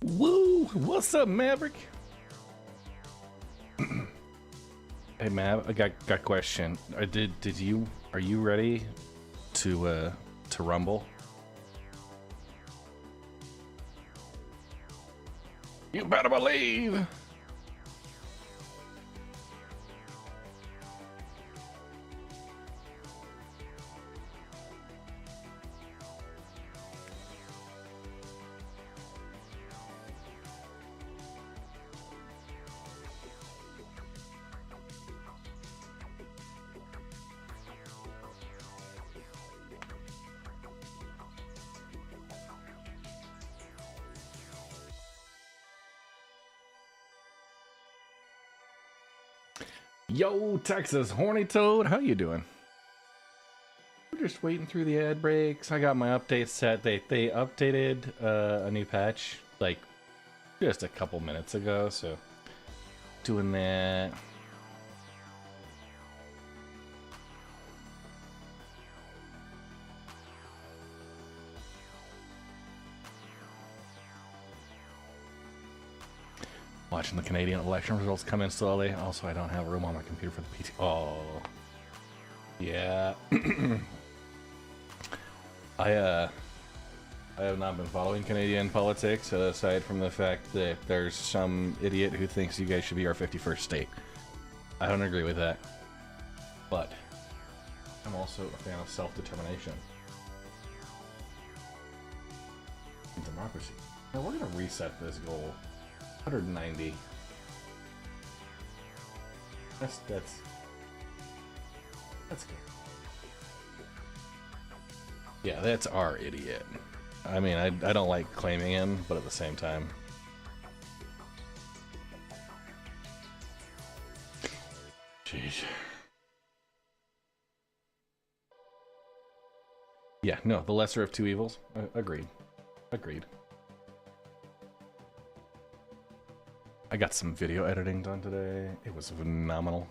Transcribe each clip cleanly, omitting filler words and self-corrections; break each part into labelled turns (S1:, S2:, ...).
S1: Woo! What's up, Maverick? Hey, Mav, I got a question. Are you ready to rumble? You better believe. Yo, Texas Horny Toad, how you doing? We're just waiting through the ad breaks. I got my update set. They updated a new patch like just a couple minutes ago, so doing that. Watching the Canadian election results come in slowly. Also, I don't have room on my computer for the PTU. Oh, yeah. I have not been following Canadian politics aside from the fact that there's some idiot who thinks you guys should be our 51st state. I don't agree with that, but I'm also a fan of self-determination and democracy. Now we're gonna reset this goal. 190. That's good. Yeah, that's our idiot. I mean, I don't like claiming him, but at the same time. Jeez. Yeah, no, the lesser of two evils. Agreed. Agreed. I got some video editing done today. It was phenomenal.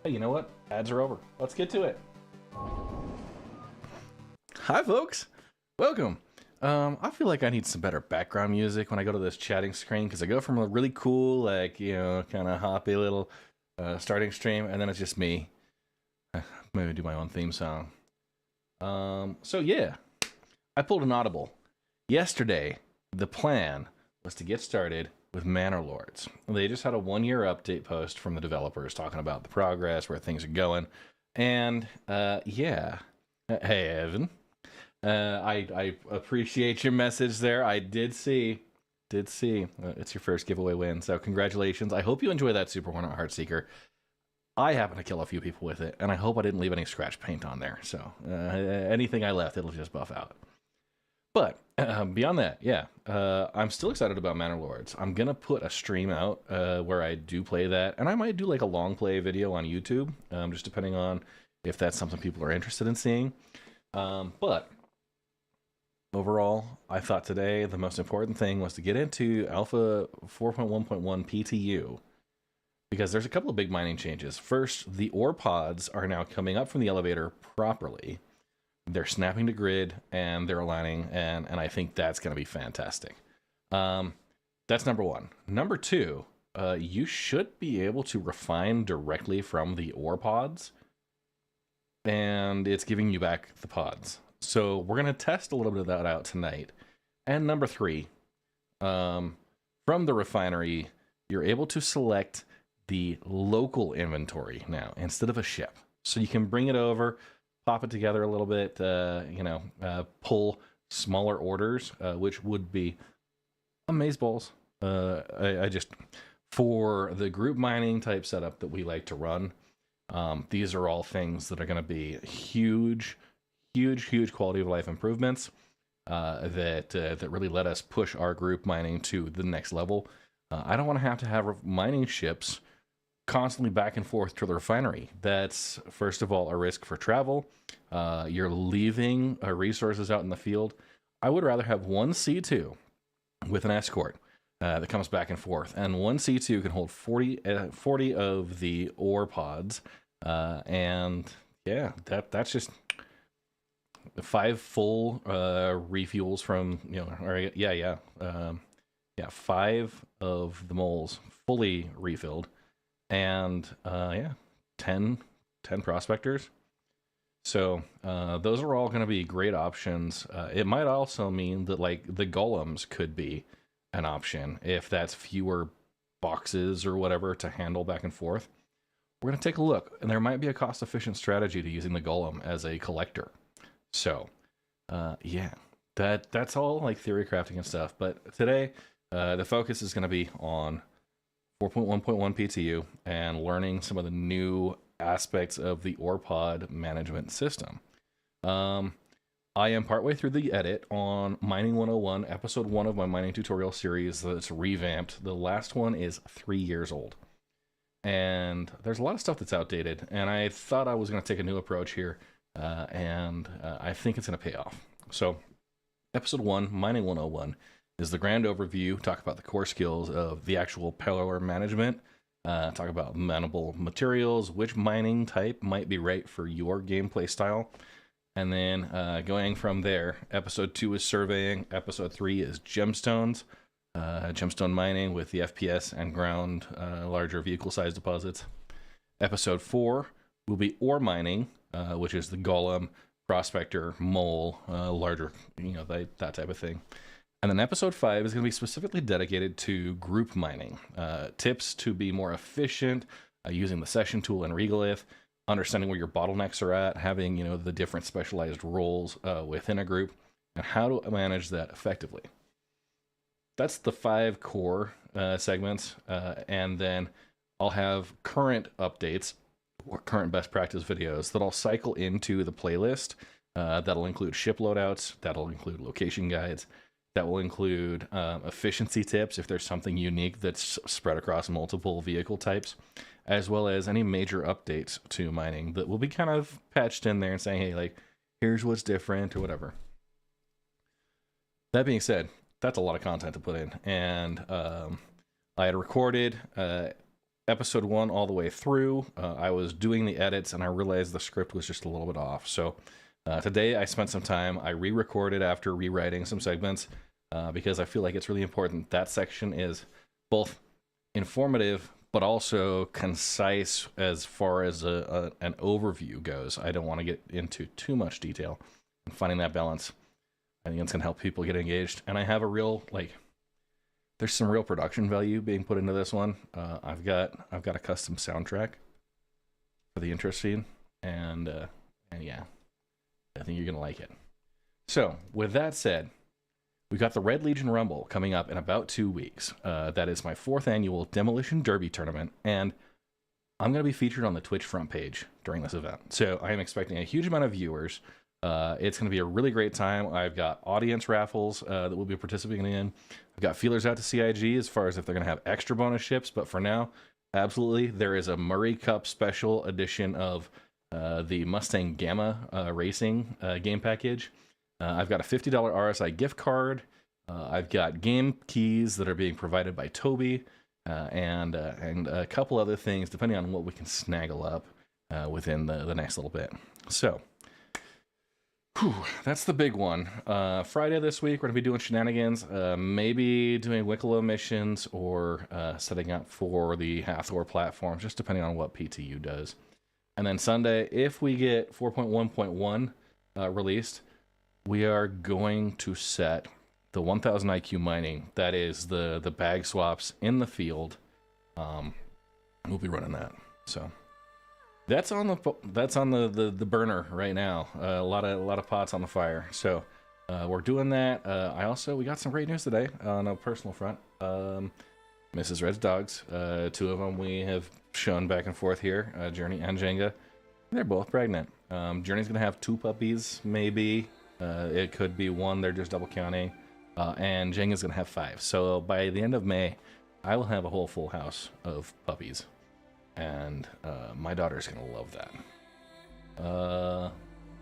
S1: Hey, you know what? Ads are over. Let's get to it. Hi, folks. Welcome. I feel like I need some better background music when I go to this chatting screen, because I go from a really cool, like, you know, kind of hoppy little starting stream, and then it's just me. Maybe do my own theme song. So yeah, I pulled an audible. Yesterday, the plan was to get started with Manor Lords. They just had a 1-year update post from the developers talking about the progress, where things are going. And, yeah. Hey, Evan. I appreciate your message there. I did see. It's your first giveaway win, so congratulations. I hope you enjoy that Super Hornet Heartseeker. I happen to kill a few people with it, and I hope I didn't leave any scratch paint on there. So, anything I left, it'll just buff out. But beyond that, yeah, I'm still excited about Manor Lords. I'm gonna put a stream out where I do play that, and I might do like a long play video on YouTube, just depending on if that's something people are interested in seeing. But overall, I thought today the most important thing was to get into Alpha 4.1.1 PTU, because there's a couple of big mining changes. First, the ore pods are now coming up from the elevator properly. They're snapping to grid, and they're aligning, and I think that's going to be fantastic. That's number one. Number two, you should be able to refine directly from the ore pods, and it's giving you back the pods. So we're going to test a little bit of that out tonight. And number three, from the refinery, you're able to select the local inventory now instead of a ship. So you can bring it over, pop it together a little bit, pull smaller orders, which would be amazeballs. I just, for the group mining type setup that we like to run, these are all things that are going to be huge quality of life improvements that really let us push our group mining to the next level. I don't want to have mining ships constantly back and forth to the refinery. That's, first of all, a risk for travel. You're leaving resources out in the field. I would rather have one C2 with an escort that comes back and forth, and one C2 can hold 40 of the ore pods, and yeah, that's just 5 full refuels from, yeah, 5 of the moles fully refilled, and yeah, 10 prospectors. So those are all going to be great options. It might also mean that like the golems could be an option if that's fewer boxes or whatever to handle back and forth. We're going to take a look, and there might be a cost-efficient strategy to using the golem as a collector. So yeah, that's all like theory crafting and stuff. But today the focus is going to be on 4.1.1 PTU and learning some of the new aspects of the ORPOD management system. I am partway through the edit on Mining 101, episode 1 of my mining tutorial series that's revamped. The last one is 3 years old. And there's a lot of stuff that's outdated, and I thought I was going to take a new approach here, and I think it's going to pay off. So, episode 1, Mining 101, is the grand overview, talk about the core skills of the actual power management, talk about minable materials, which mining type might be right for your gameplay style, and then going from there, episode 2 is surveying, episode 3 is gemstones, gemstone mining with the FPS and ground larger vehicle size deposits. Episode 4 will be ore mining, which is the golem, prospector, mole, larger, that type of thing. And then episode 5 is going to be specifically dedicated to group mining, tips to be more efficient using the session tool and regolith, understanding where your bottlenecks are at, having the different specialized roles within a group, and how to manage that effectively. That's the 5 core segments, and then I'll have current updates or current best practice videos that I'll cycle into the playlist. That'll include ship loadouts, that'll include location guides, that will include efficiency tips if there's something unique that's spread across multiple vehicle types, as well as any major updates to mining that will be kind of patched in there and saying, hey, like, here's what's different or whatever. That being said, that's a lot of content to put in, and I had recorded episode 1 all the way through. I was doing the edits, and I realized the script was just a little bit off. So today I spent some time. I re-recorded after rewriting some segments because I feel like it's really important. That section is both informative but also concise as far as an overview goes. I don't want to get into too much detail, and finding that balance, I think it's going to help people get engaged. And I have a real, there's some real production value being put into this one. I've got a custom soundtrack for the intro scene, and yeah, I think you're going to like it. So, with that said, we got the Red Legion Rumble coming up in about 2 weeks. That is my 4th annual Demolition Derby tournament, and I'm going to be featured on the Twitch front page during this event. So I am expecting a huge amount of viewers. It's going to be a really great time. I've got audience raffles that we'll be participating in. I've got feelers out to CIG as far as if they're going to have extra bonus ships, but for now, absolutely, there is a Murray Cup special edition of the Mustang Gamma Racing game package. I've got a $50 RSI gift card. I've got game keys that are being provided by Toby, and a couple other things, depending on what we can snaggle up within the next little bit. So, that's the big one. Friday this week, we're going to be doing shenanigans, maybe doing Wicklow missions or setting up for the Hathor platform, just depending on what PTU does. And then Sunday, if we get 4.1.1 released, we are going to set the 1000 IQ mining. That is the bag swaps in the field. We'll be running that. So that's on the burner right now. A lot of pots on the fire. So we're doing that. We got some great news today on a personal front. Mrs. Red's dogs, 2 of them we have shown back and forth here, Journey and Jenga. They're both pregnant. Journey's gonna have 2 puppies, maybe. It could be 1, they're just double counting. And Jenga's gonna have 5. So by the end of May, I will have a whole full house of puppies. And my daughter's gonna love that.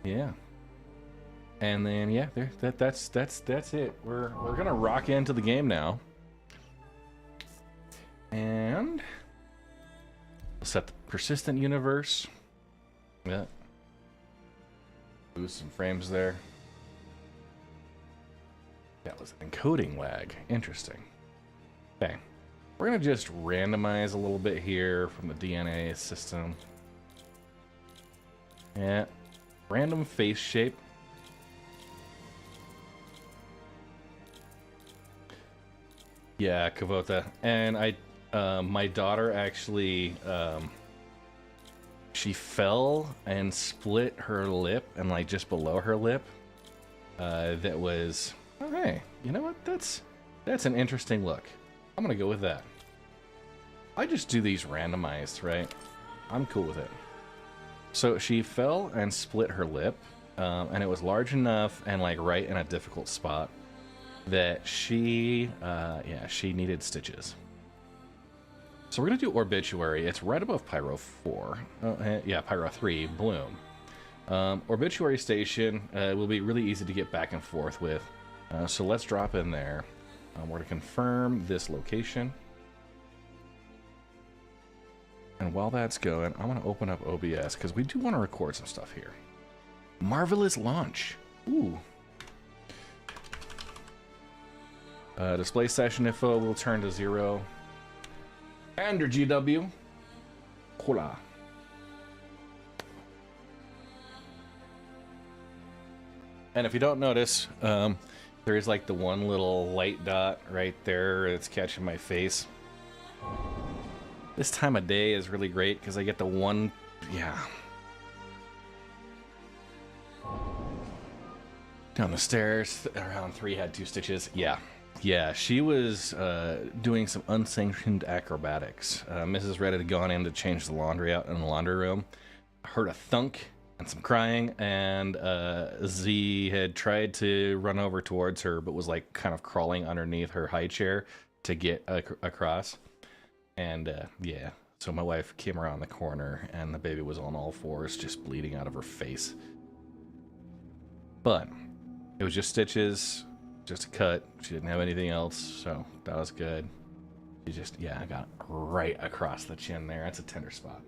S1: Yeah. And then yeah, that's it. We're gonna rock into the game now. And we'll set the persistent universe. Yeah. Boost some frames there. That was an encoding lag. Interesting. Okay. We're going to just randomize a little bit here from the DNA system. Yeah. Random face shape. Yeah, Kavota. And my daughter actually, she fell and split her lip, and like just below her lip, that was, oh hey, you know what? That's an interesting look. I'm gonna go with that. I just do these randomized, right? I'm cool with it. So she fell and split her lip, and it was large enough and like right in a difficult spot that she, yeah, she needed stitches. So we're gonna do Obituary. It's right above Pyro 4. Yeah, Pyro 3, Bloom. Obituary Station will be really easy to get back and forth with. So let's drop in there. We're gonna confirm this location. And while that's going, I'm gonna open up OBS because we do want to record some stuff here. Marvelous launch. Ooh. Display session info will turn to 0. And your GW. Hola. And if you don't notice, there is like the one little light dot right there. It's catching my face. This time of day is really great because I get the one, yeah. Down the stairs, around 3 had 2 stitches. Yeah. Yeah, she was doing some unsanctioned acrobatics. Mrs. Red had gone in to change the laundry out in the laundry room. Heard a thunk and some crying, and Z had tried to run over towards her, but was like kind of crawling underneath her high chair to get across. And yeah, so my wife came around the corner, and the baby was on all fours, just bleeding out of her face. But it was just stitches. Just a cut. She didn't have anything else, so that was good. She just, yeah, I got right across the chin there. That's a tender spot.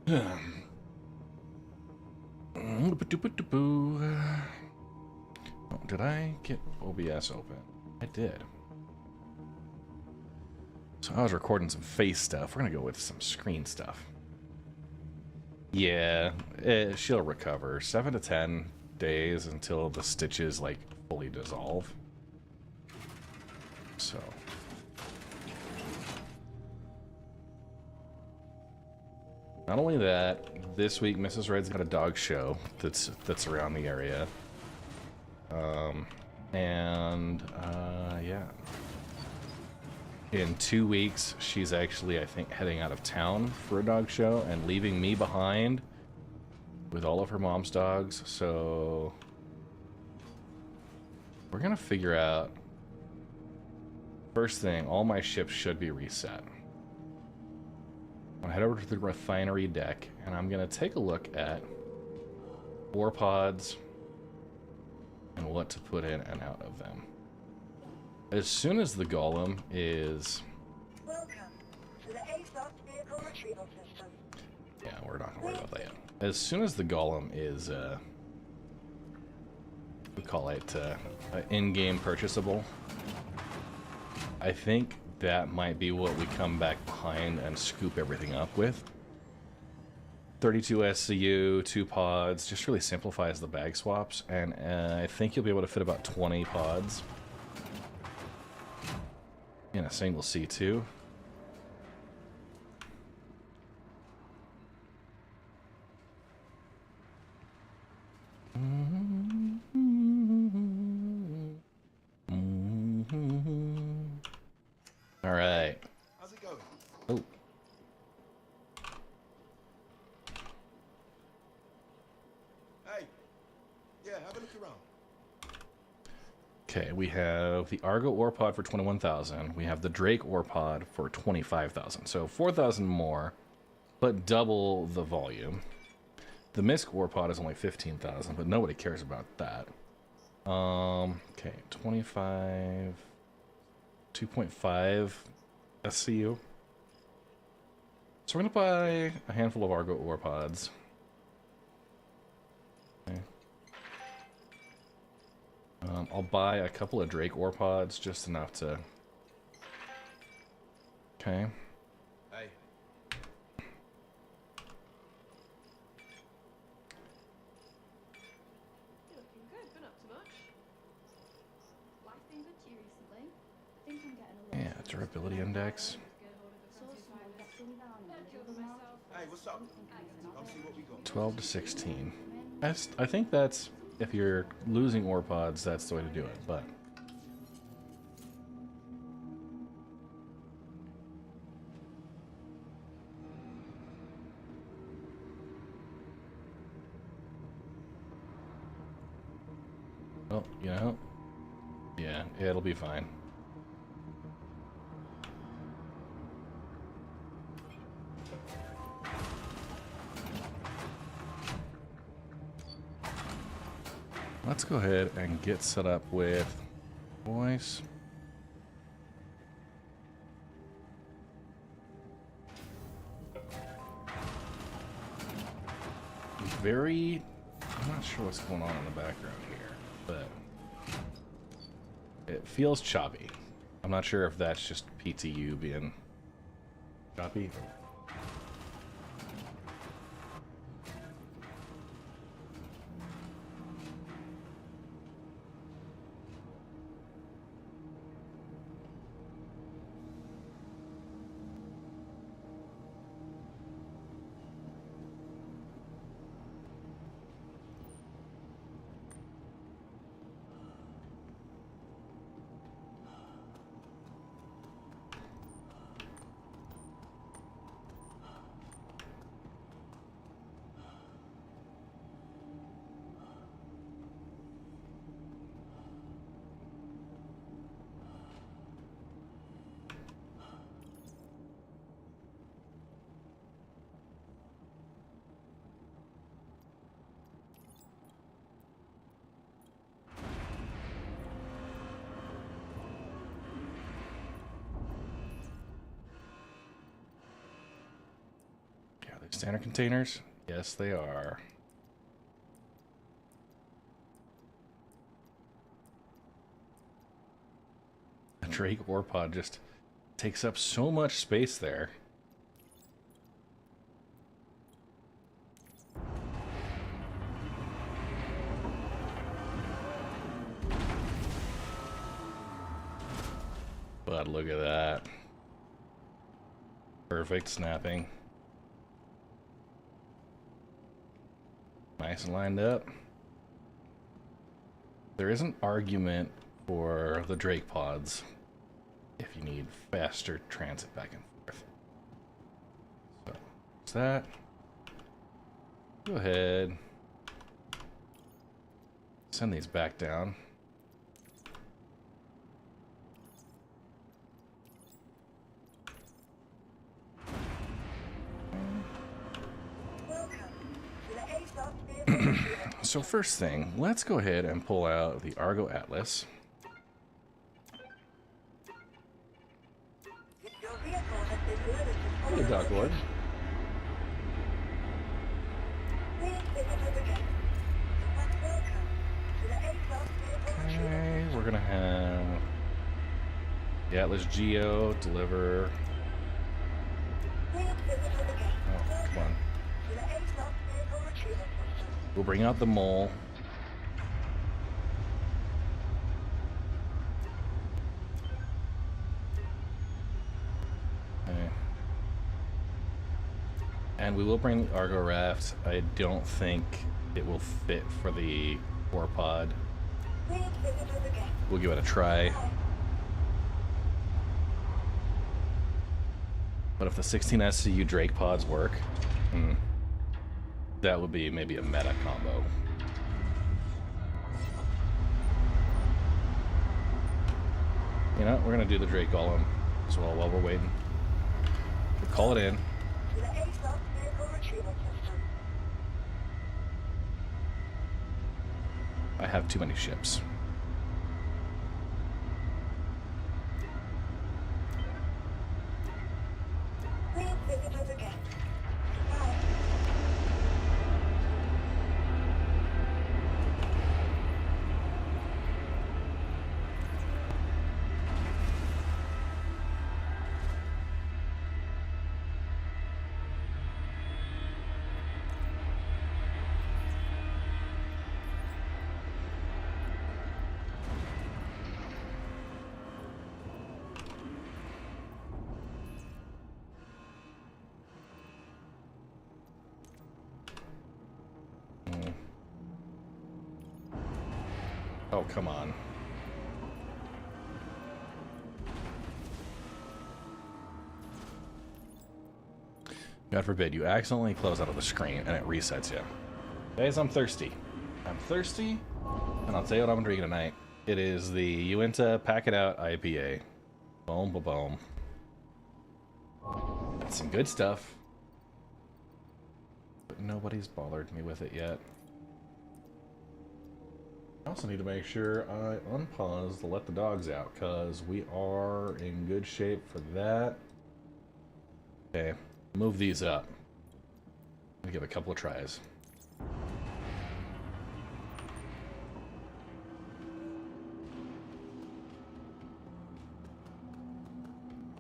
S1: Oh, did I get OBS open? I did. So I was recording some face stuff. We're gonna go with some screen stuff. Yeah, she'll recover. 7 to 10 days until the stitches like fully dissolve. So not only that, this week Mrs. Red's got a dog show that's around the area. Yeah. In 2 weeks, she's actually, I think, heading out of town for a dog show and leaving me behind with all of her mom's dogs. So we're gonna figure out, first thing, all my ships should be reset. I'm gonna head over to the refinery deck, and I'm gonna take a look at ore pods and what to put in and out of them. As soon as the Golem is...
S2: Welcome to the ASOS vehicle retrieval system.
S1: Yeah, we're not gonna worry about that yet. As soon as the Golem is, we call it in-game purchasable, I think that might be what we come back behind and scoop everything up with. 32 SCU, 2 pods, just really simplifies the bag swaps, and I think you'll be able to fit about 20 pods in a single C2. All right.
S3: How's it going?
S1: Oh.
S3: Hey. Yeah, have a look around.
S1: Okay, we have the Argo ore pod for 21,000. We have the Drake ore pod for 25,000. So 4,000 more, but double the volume. The Misk ore pod is only 15,000, but nobody cares about that. Okay, 25, 2.5 SCU. So we're gonna buy a handful of Argo ore pods. Okay. I'll buy a couple of Drake ore pods, just enough to Okay.
S3: Hey.
S4: You're looking good. Been up to much? Life been good to you recently? I think I'm getting a little.
S1: Yeah, durability index.
S3: Hey, what's up? Come see what we got.
S1: 12 to 16. I think that's, if you're losing ore pods, that's the way to do it, but... Well, you know, yeah, it'll be fine. Let's go ahead and get set up with voice. I'm not sure what's going on in the background here, but it feels choppy. I'm not sure if that's just PTU being choppy. Standard containers? Yes, they are. The Drake ore pod just takes up so much space there. But look at that. Perfect snapping. Nice and lined up. There is an argument for the Drake pods if you need faster transit back and forth. So, what's that? Go ahead. Send these back down. So first thing, let's go ahead and pull out the Argo Atlas.
S2: Your vehicle has been delivered to
S1: Hey, Doc Lord.
S2: Please visit us again. And welcome to the A-Class vehicle retrieval.
S1: Okay, we're gonna have the Atlas Geo deliver.
S2: Please visit us again.
S1: Oh, come on.
S2: To the A-Class vehicle retrieval system.
S1: We'll bring out the mole. Okay. And we will bring the Argo Raft. I don't think it will fit for the ore pod.
S2: Please visit us again.
S1: We'll give it a try. But if the 16 SCU Drake pods work, that would be maybe a meta combo. You know, we're gonna do the Drake Golem as well while we're waiting. We'll call it in.
S2: To the A-Class vehicle retrieval system.
S1: I have too many ships.
S2: Please visit us again. Goodbye.
S1: Oh, come on. God forbid you accidentally close out of the screen and it resets you. Guys, I'm thirsty. I'm thirsty, and I'll tell you what I'm drinking tonight. It is the Uinta Pack It Out IPA. Boom, boom, boom. That's some good stuff. But nobody's bothered me with it yet. I also need to make sure I unpause to let the dogs out, because we are in good shape for that. Okay, move these up. I'm gonna give it a couple of tries.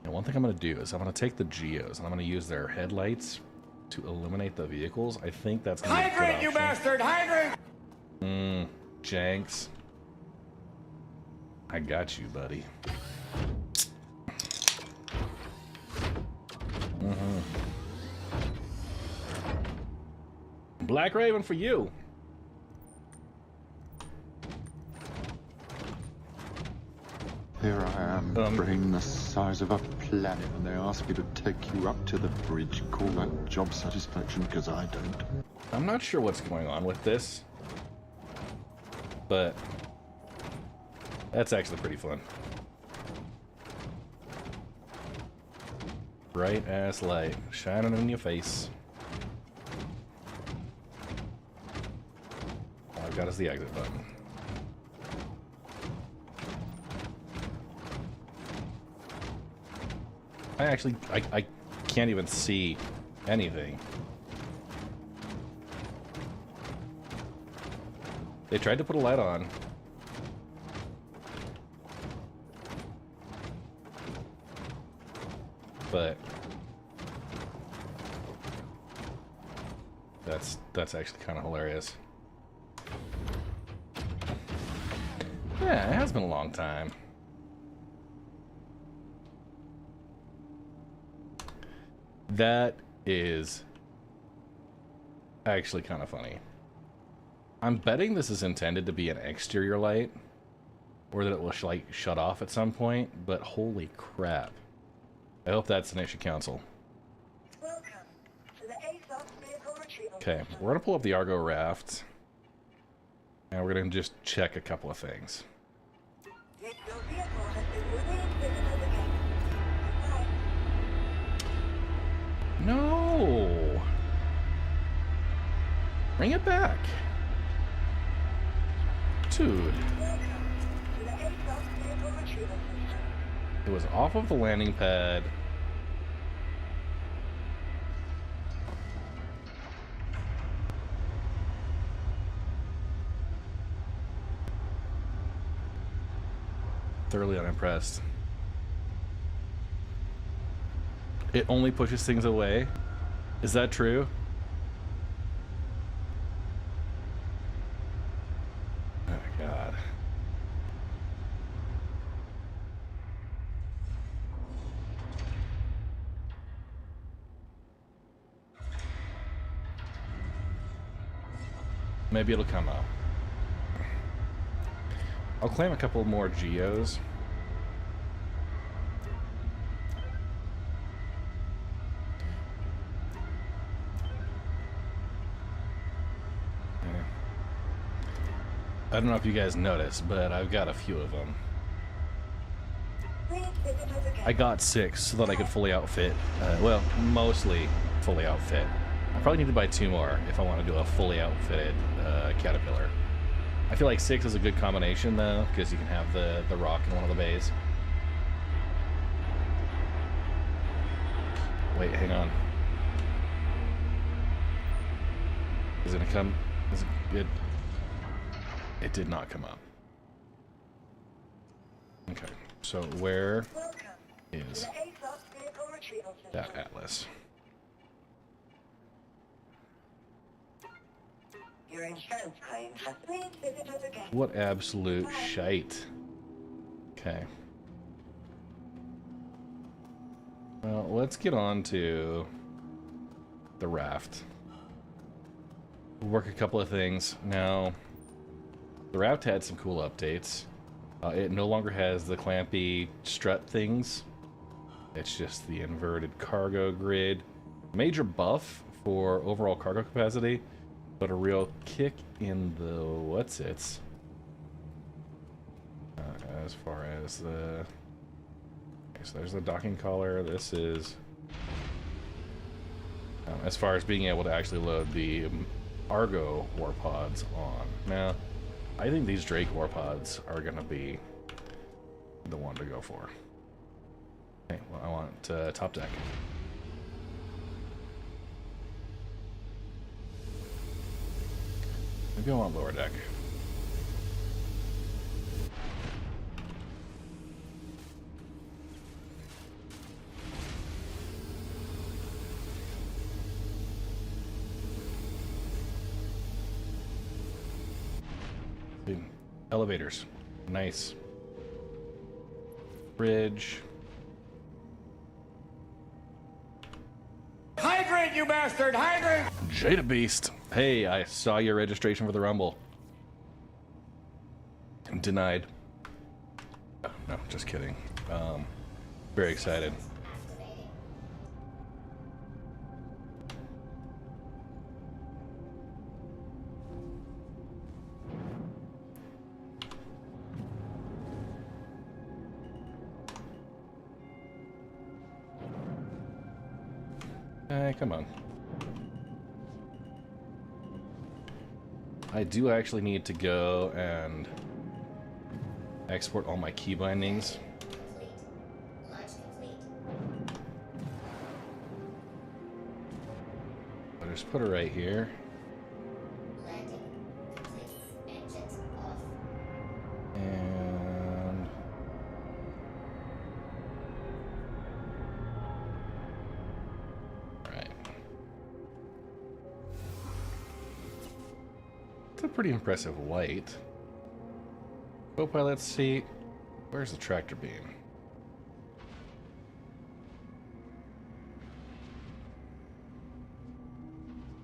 S1: And one thing I'm gonna do is I'm gonna take the Geos and I'm gonna use their headlights to illuminate the vehicles. I think that's gonna be a good
S3: Hydrate, you
S1: option.
S3: bastard! Hydrate!
S1: Janks. I got you, buddy. Black Raven for you.
S5: Here I am, brain the size of a planet, and they ask me to take you up to the bridge. Call that job satisfaction, because I don't.
S1: I'm not sure what's going on with this, but that's actually pretty fun. Bright ass light shining in your face. All I've got is the exit button. I can't even see anything. They tried to put a light on. But that's actually kind of hilarious. Yeah, it has been a long time. That is actually kind of funny. I'm betting this is intended to be an exterior light, or that it will like shut off at some point, but holy crap. I hope that's an issue council.
S2: Welcome to the ASOS vehicle retrieval.
S1: Okay, we're gonna pull up the Argo raft, and we're gonna just check a couple of things.
S2: Your vehicle has been reinstated again. Goodbye.
S1: No! Bring it back. Dude.
S2: Welcome to the ASOS vehicle retrieval system.
S1: It was off of the landing pad. Thoroughly unimpressed. It only pushes things away. Is that true? Oh God. Maybe it'll come up. I'll claim a couple more Geos. I don't know if you guys noticed, but I've got a few of them.
S2: Reinstated again.
S1: I got 6 so that I could fully outfit, well, mostly fully outfit. I probably need to buy 2 more if I want to do a fully outfitted Caterpillar. I feel like 6 is a good combination though, because you can have the rock in one of the bays. Wait, hang on. Is it gonna come? Is it? It did not come up. Okay, so where
S2: Welcome
S1: is
S2: to the ASOS vehicle retrieval system.
S1: that atlas?
S2: Your insurance claim has been visited again.
S1: What absolute shite. Okay. Well, let's get on to the raft. We'll work a couple of things. Now, The Raft had some cool updates. It no longer has the clampy strut things. It's just the inverted cargo grid. Major buff for overall cargo capacity, but a real kick in the what's-its. As far as the... Okay, so there's the docking collar. This is... as far as being able to actually load the Argo war pods on. Now, I think these Drake war pods are going to be the one to go for. Okay, well, I want top deck. Maybe I want lower deck. Elevators. Nice. Bridge.
S3: Hydrant, you bastard! Hydrant!
S1: Jada Beast. Hey, I saw your registration for the Rumble. Denied. Oh, no, just kidding. Very excited. Come on. I do actually need to go and export all my key bindings. I'll just put it right here. And right. It's a pretty impressive light. Co-pilot seat. Where's the tractor beam?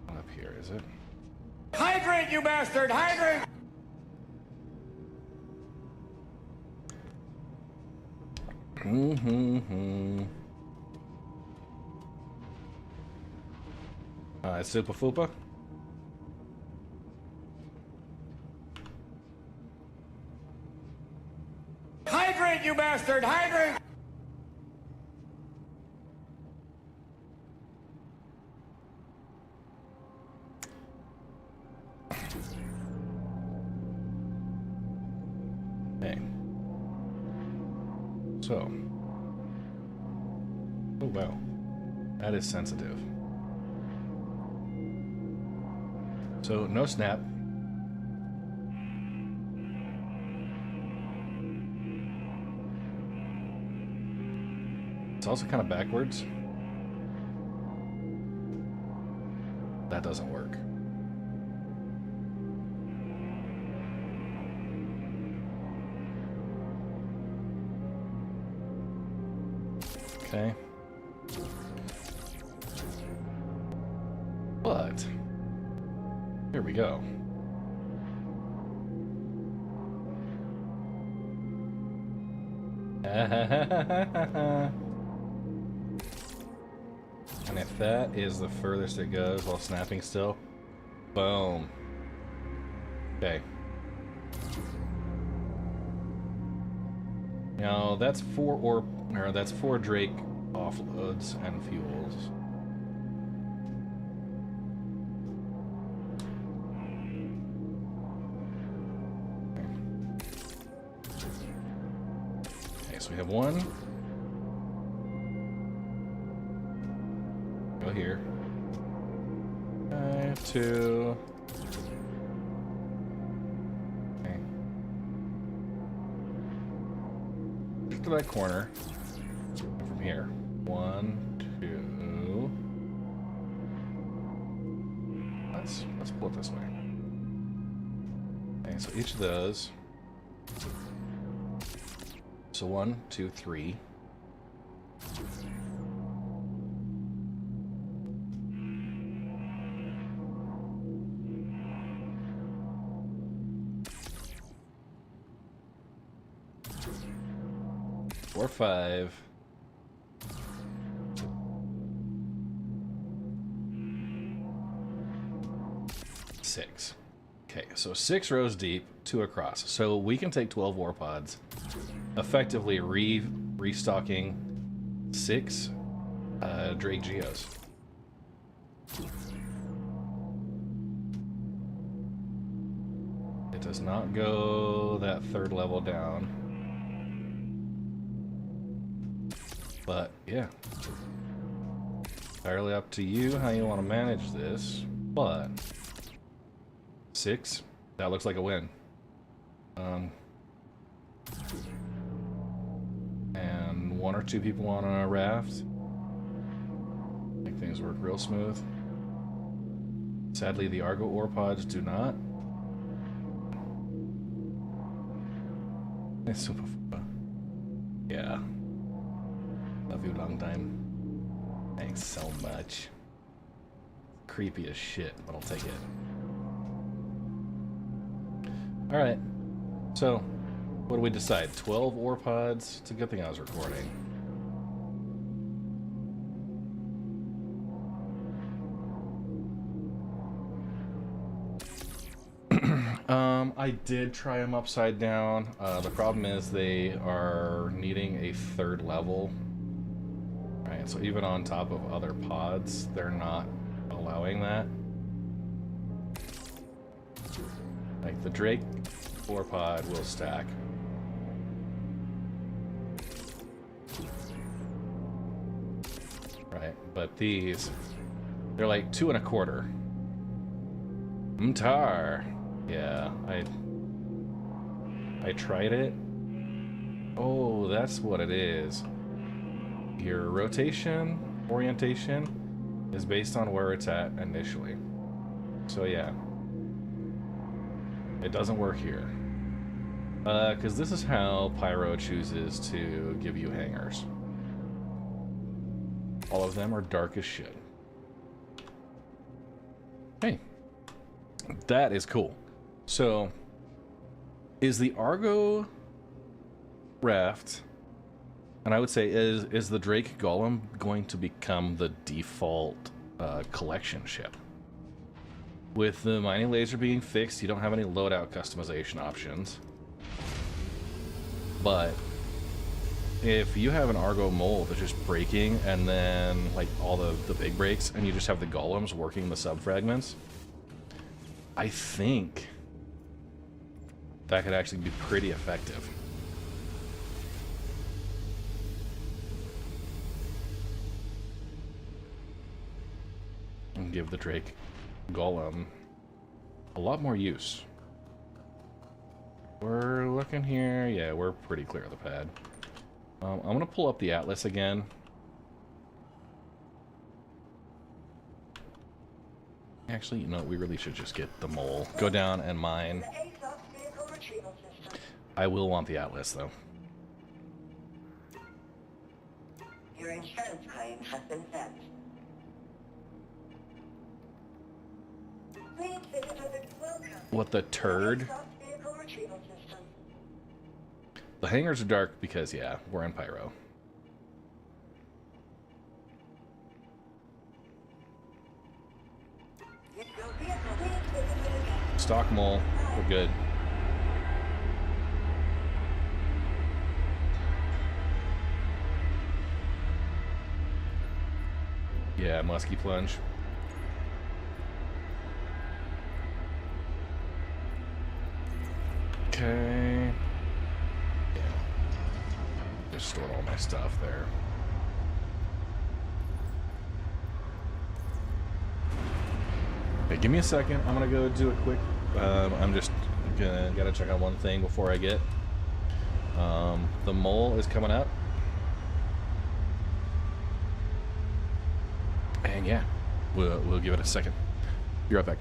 S1: Up here, is it?
S3: Hydrant, you bastard! Hydrant!
S1: Super Fupa.
S3: Hydrant, you bastard! Hydrant!
S1: Hey. So. Oh, wow. That is sensitive. So, no snap. It's also kind of backwards. That doesn't work. Okay. But here we go. And if that is the furthest it goes while snapping still, boom. Okay. Now that's four Drake offloads and fuels. Okay, so we have one. Go here. 5, 2. Okay. Just to that corner. And from here. 1, 2. Let's pull it this way. Okay, so each of those. So 1, 2, 3. 4, 5. Six. Okay, so 6 rows deep, 2 across. So we can take 12 war pods, effectively restocking 6 Drake Geos. It does not go that 3rd level down. But yeah, entirely up to you how you want to manage this, but 6, that looks like a win. And 1 or 2 people on a raft. Make things work real smooth. Sadly, the Argo ore pods do not. It's super fun. Yeah. Love you long time. Thanks so much. Creepy as shit, but I'll take it. Alright. So, what do we decide? 12 ore pods? It's a good thing I was recording. I did try them upside down. The problem is they are needing a 3rd level. Right, so even on top of other pods, they're not allowing that. Like the Drake 4 pod will stack. Right, but these, they're like 2 1/4. Mtar. Yeah, I tried it. Oh, that's what it is. Your rotation orientation is based on where it's at initially. So yeah, it doesn't work here. Because this is how Pyro chooses to give you hangers. All of them are dark as shit. Hey, that is cool. So, is the Argo raft, and I would say, is the Drake Golem going to become the default collection ship? With the mining laser being fixed, you don't have any loadout customization options. But if you have an Argo mold that's just breaking, and then like all the big breaks, and you just have the golems working the sub-fragments, I think that could actually be pretty effective. And give the Drake Golem a lot more use. We're looking here. Yeah, we're pretty clear of the pad. I'm going to pull up the Atlas again. Actually, you know, we really should just get the mole. Go down and mine. I will want the Atlas, though.
S2: Your insurance claim has been sent. Please visit the welcome.
S1: What the turd?
S2: Vehicle retrieval system.
S1: The hangars are dark because, yeah, we're in Pyro.
S2: Your vehicle, please visit it again.
S1: Stock mole, we're good. Yeah, musky plunge. Okay. Yeah. Just stored all my stuff there. Okay, give me a second. I'm gonna go do a quick. I'm just gotta check on one thing before I get. The mole is coming up. And yeah, we'll give it a second. Be right back.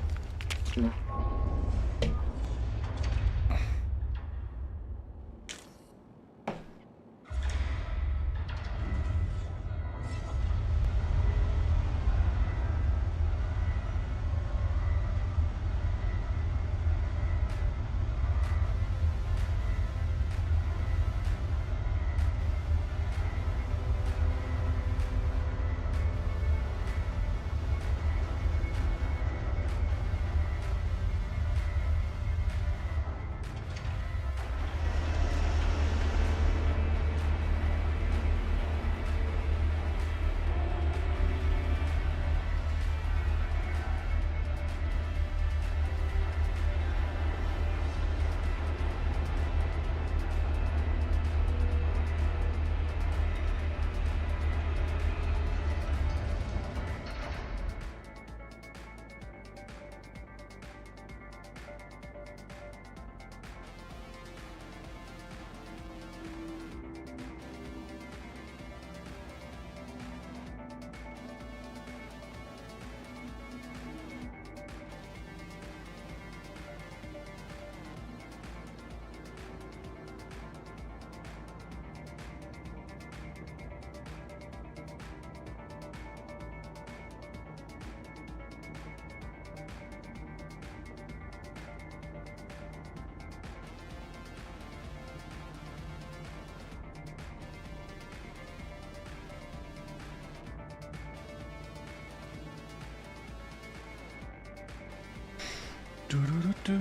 S1: Do-do-do-do.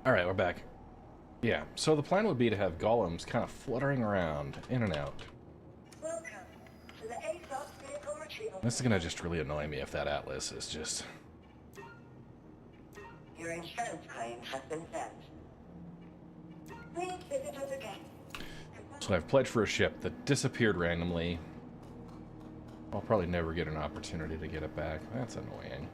S1: Alright, we're back. Yeah, so the plan would be to have golems kind of fluttering around, in and out.
S2: Welcome to the A-class vehicle retrieval.
S1: This is gonna just really annoy me if that Atlas is just...
S2: Your insurance claim has been sent. Please visit us again.
S1: So I've pledged for a ship that disappeared randomly. I'll probably never get an opportunity to get it back. That's annoying.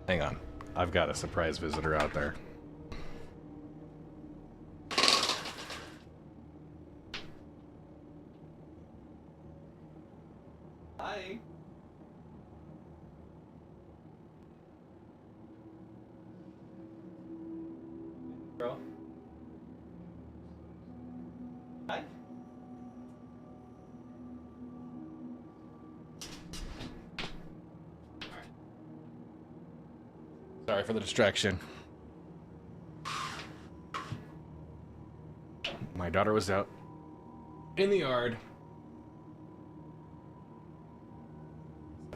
S1: Hang on. I've got a surprise visitor out there. Hi. Bro. Hi. Sorry for the distraction. My daughter was out in the yard.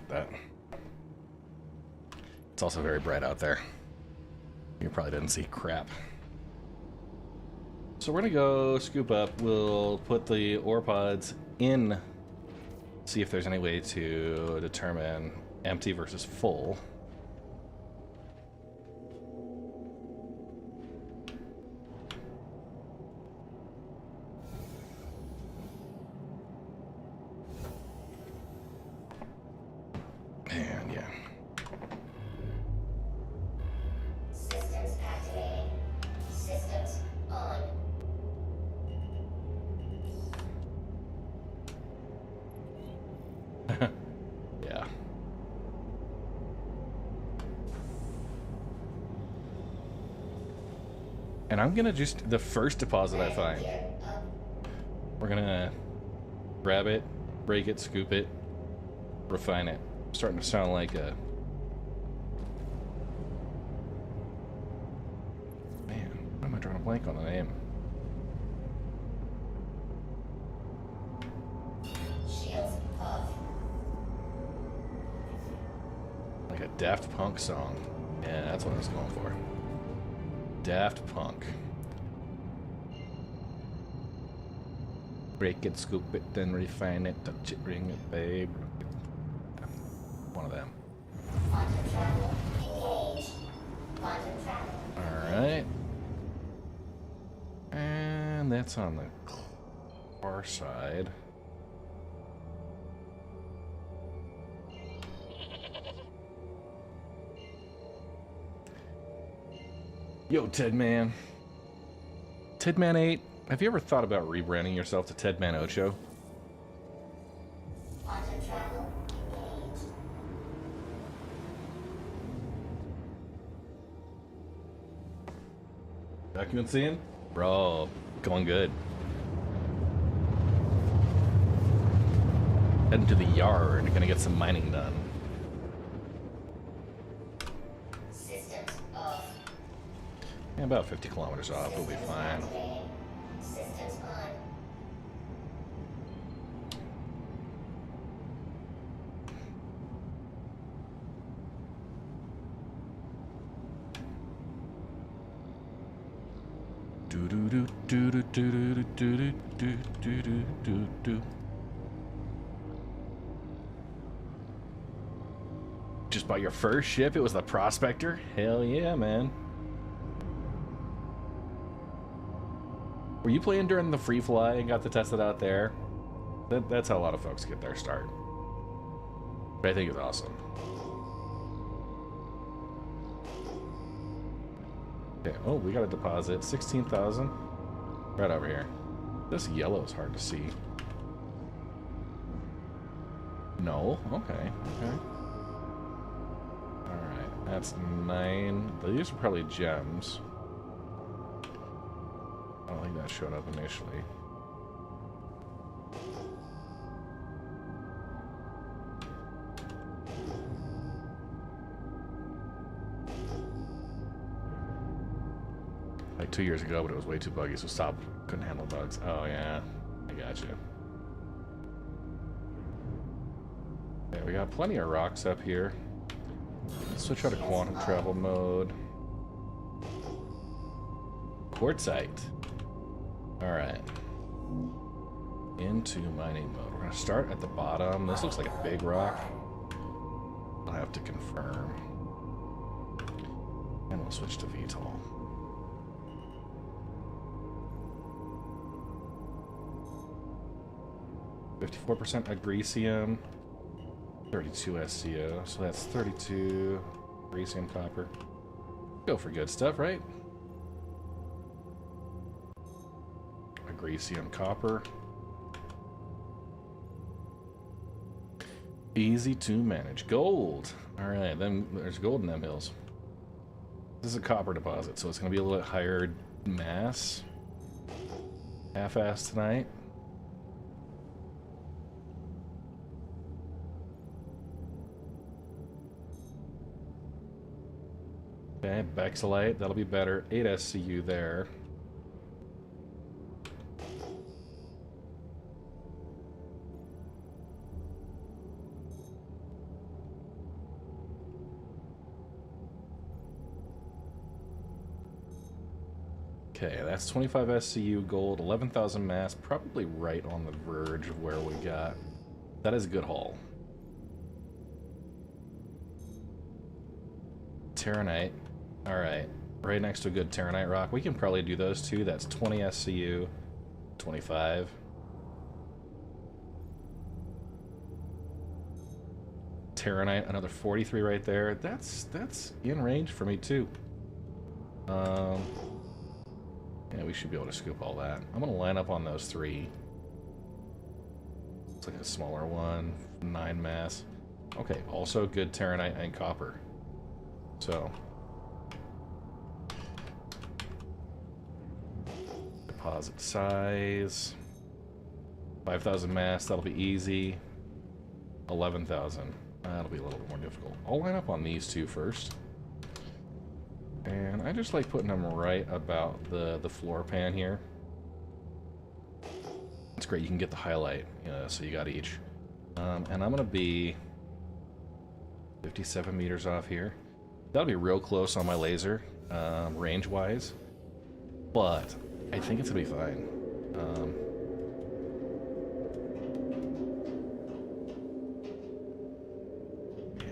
S1: That. It's also very bright out there. You probably didn't see crap. So we're gonna go scoop up. We'll put the ore pods in. See if there's any way to determine empty versus full. And yeah.
S6: Systems activating. Systems on.
S1: Yeah. And I'm gonna just, the first deposit I find, we're gonna grab it, break it, scoop it, refine it. Starting to sound like a... Man, why am I drawing a blank on the name?
S6: Shields off.
S1: Like a Daft Punk song. Yeah, that's what I was going for. Daft Punk. Break it, scoop it, then refine it, touch it, ring it, babe. One of them.
S6: Quantum travel engaged. Quantum travel.
S1: Alright. And that's on the far side. Yo, Tedman. Tedman 8, have you ever thought about rebranding yourself to Tedman Ocho?
S6: Quantum travel engaged.
S1: Documents in? Bro, going good. Heading to the yard, gonna get some mining done.
S6: Systems off.
S1: Yeah, about 50 kilometers off, we'll be fine.
S6: Activating. Systems on.
S1: Do do do do do do do do do do do do. Just bought your first ship? It was the Prospector? Hell yeah, man. Were you playing during the free fly and got to test it out there? That's how a lot of folks get their start. But I think it's awesome. Okay, oh, we got a deposit. 16,000. Right over here. This yellow is hard to see. No? Okay, okay. Alright, that's 9. These are probably gems. I don't think that showed up initially. like 2 years ago, but it was way too buggy, so stop. Couldn't handle bugs. Oh yeah, I got you. Okay, we got plenty of rocks up here. Let's switch out of quantum travel mode. Quartzite. Alright. Into mining mode. We're gonna start at the bottom. This looks like a big rock. I'll have to confirm. And we'll switch to VTOL. %, agresium, 32 SCO, so that's 32 agresium copper. Go for good stuff, right? Agresium copper. Easy to manage. Gold. Alright, then there's gold in them hills. This is a copper deposit, so it's going to be a little bit higher mass. Half-ass tonight. Okay, Bexalite, that'll be better. 8 SCU there. Okay, that's 25 SCU gold, 11,000 mass, probably right on the verge of where we got. That is a good haul. Terranite. Alright, right next to a good Terranite rock. We can probably do those two. That's 20 SCU, 25. Terranite, another 43 right there. That's in range for me too. Yeah, we should be able to scoop all that. I'm gonna line up on those three. Looks like a smaller one, 9 mass. Okay, also good Terranite and copper. So deposit size, 5,000 mass, that'll be easy. 11,000, that'll be a little bit more difficult. I'll line up on these two first. And I just like putting them right about the floor pan here. It's great, you can get the highlight, you know, so you got each. And I'm gonna be 57 meters off here. That'll be real close on my laser, range-wise. But I think it's gonna be fine. Yeah.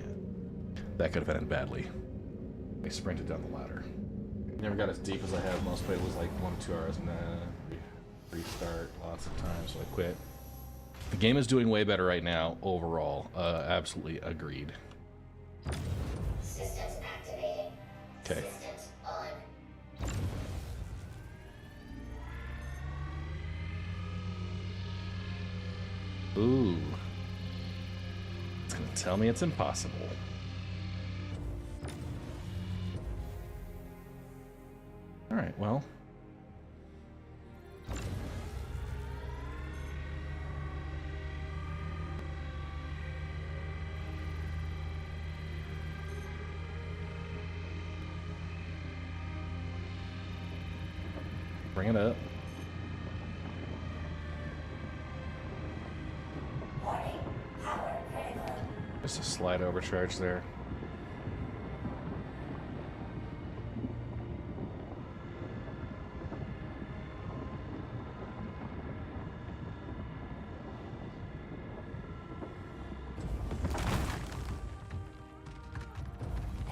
S1: That could have ended badly. I sprinted down the ladder. Never got as deep as I have. Most play was like 1-2 hours and then restart lots of times, so I quit. The game is doing way better right now overall. Absolutely agreed.
S6: Systems activating.
S1: Okay.
S6: Systems on.
S1: Ooh. It's gonna tell me it's impossible. Alright, well. Bring it up.
S6: Warning. Power critical.
S1: Just a slight overcharge there.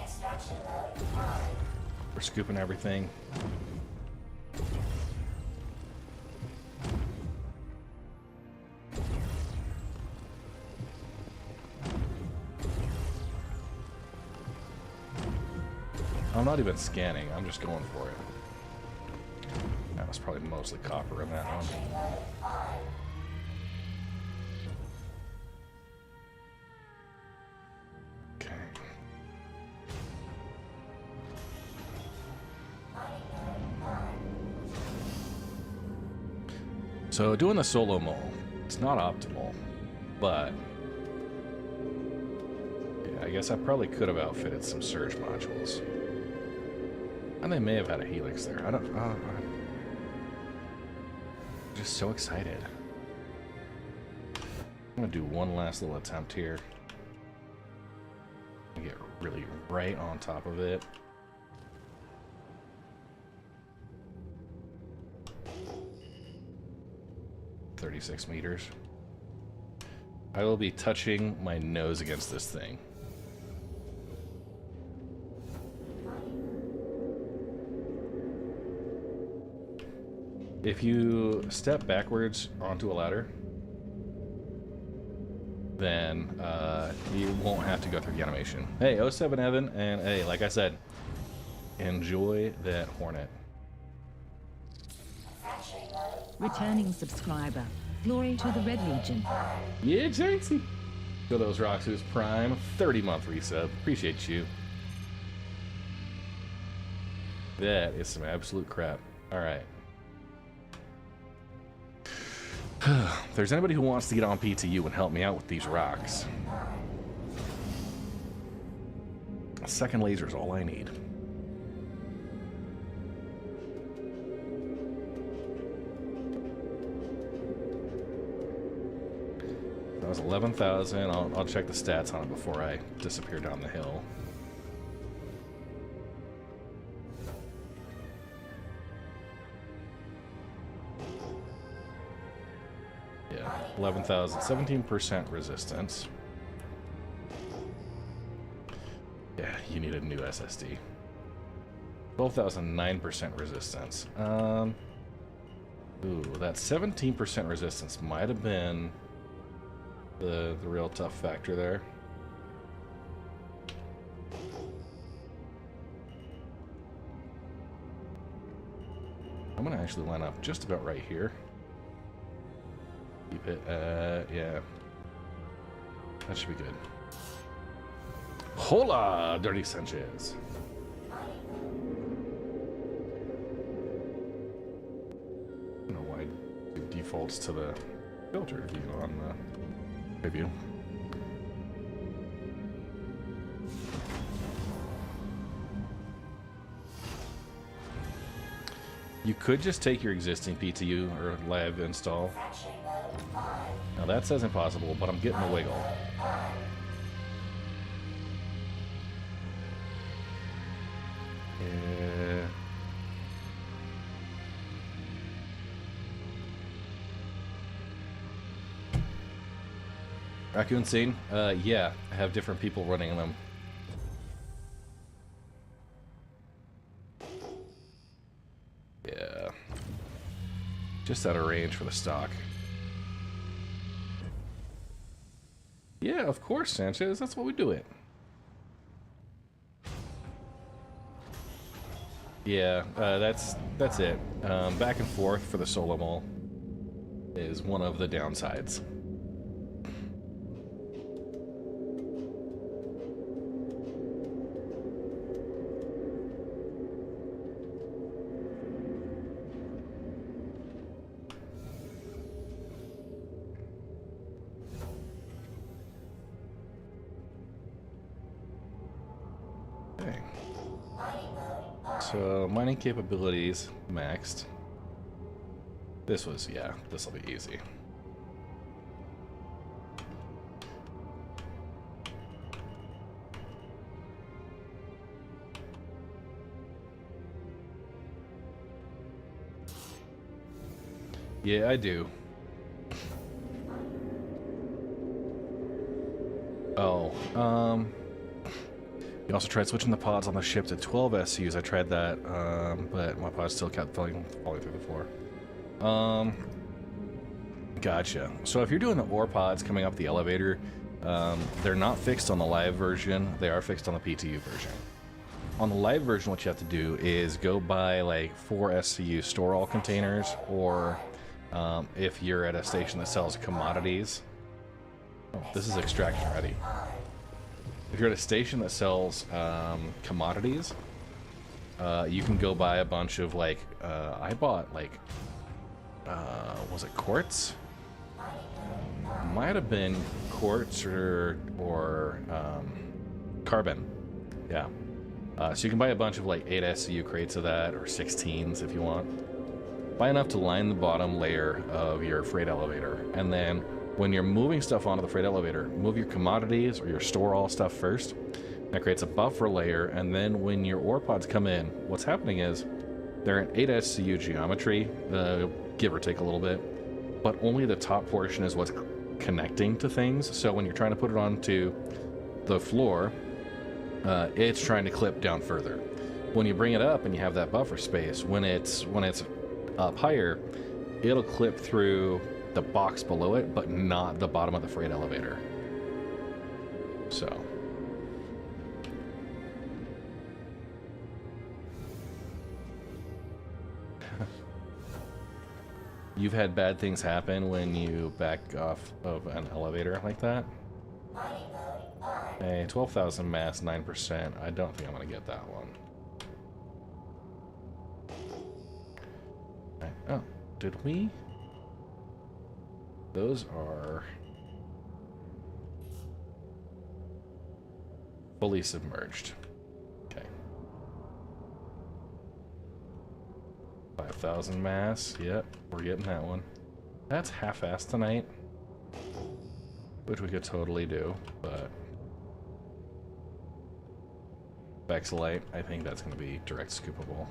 S6: Extraction mode on.
S1: We're scooping everything. I'm not even scanning, I'm just going for it. That was probably mostly copper in that one.
S6: Extraction mode on.
S1: Okay.
S6: Mining mode on.
S1: So doing the solo mole, it's not optimal, but yeah, I guess I probably could have outfitted some surge modules. And they may have had a helix there. I don't. I'm just so excited. I'm gonna do one last little attempt here. Get really right on top of it. "36 meters. I will be touching my nose against this thing. If you step backwards onto a ladder, then you won't have to go through the animation. Hey, 07 Evan, and hey, like I said, enjoy that Hornet.
S7: Returning subscriber. Glory to the Red Legion.
S1: Yeah, Jancy. For those Roxas Prime, 30-month resub. Appreciate you. That is some absolute crap. Alright. If there's anybody who wants to get on PTU and help me out with these rocks, a second laser is all I need. That was 11,000. I'll check the stats on it before I disappear down the hill. Yeah, 11,000, 17% resistance. Yeah, you need a new SSD. 12,009% resistance. Ooh, that 17% resistance might have been the real tough factor there. I'm gonna actually line up just about right here. Keep it, yeah. That should be good. Hola, Dirty Sanchez. I don't know why it defaults to the filter view on the preview. You could just take your existing PTU or live install. Now that says impossible, but I'm getting a wiggle. Yeah. Raccoon scene? Yeah, I have different people running them. Yeah. Just out of range for the stock. Yeah, of course, Sanchez. That's what we do it. Yeah, that's it. Back and forth for the solo mall is one of the downsides. So, mining capabilities maxed. This will be easy. Yeah, I do. Oh, you also tried switching the pods on the ship to 12 SUs. I tried that, but my pods still kept falling through the floor. Gotcha. So if you're doing the ore pods coming up the elevator, they're not fixed on the live version. They are fixed on the PTU version. On the live version, what you have to do is go buy like 4 SCU store all containers, or if you're at a station that sells commodities. Oh, this is extraction ready. If you're at a station that sells commodities, you can go buy a bunch of like, I bought like, was it quartz? Might have been quartz or carbon. Yeah. So you can buy a bunch of like 8 SCU crates of that, or 16s if you want. Buy enough to line the bottom layer of your freight elevator, and then when you're moving stuff onto the freight elevator, move your commodities or your store all stuff first. That creates a buffer layer, and then when your ore pods come in, what's happening is they're in 8 SCU geometry, give or take a little bit, but only the top portion is what's connecting to things. So when you're trying to put it onto the floor, it's trying to clip down further. When you bring it up and you have that buffer space, when it's up higher, it'll clip through the box below it, but not the bottom of the freight elevator. So you've had bad things happen when you back off of an elevator like that? Hey, 12,000 mass, 9%. I don't think I'm gonna get that one. Oh, did we? Those are fully submerged. Okay. 5,000 mass. Yep, we're getting that one. That's half-assed tonight, which we could totally do, but Vexelite, I think that's going to be direct scoopable.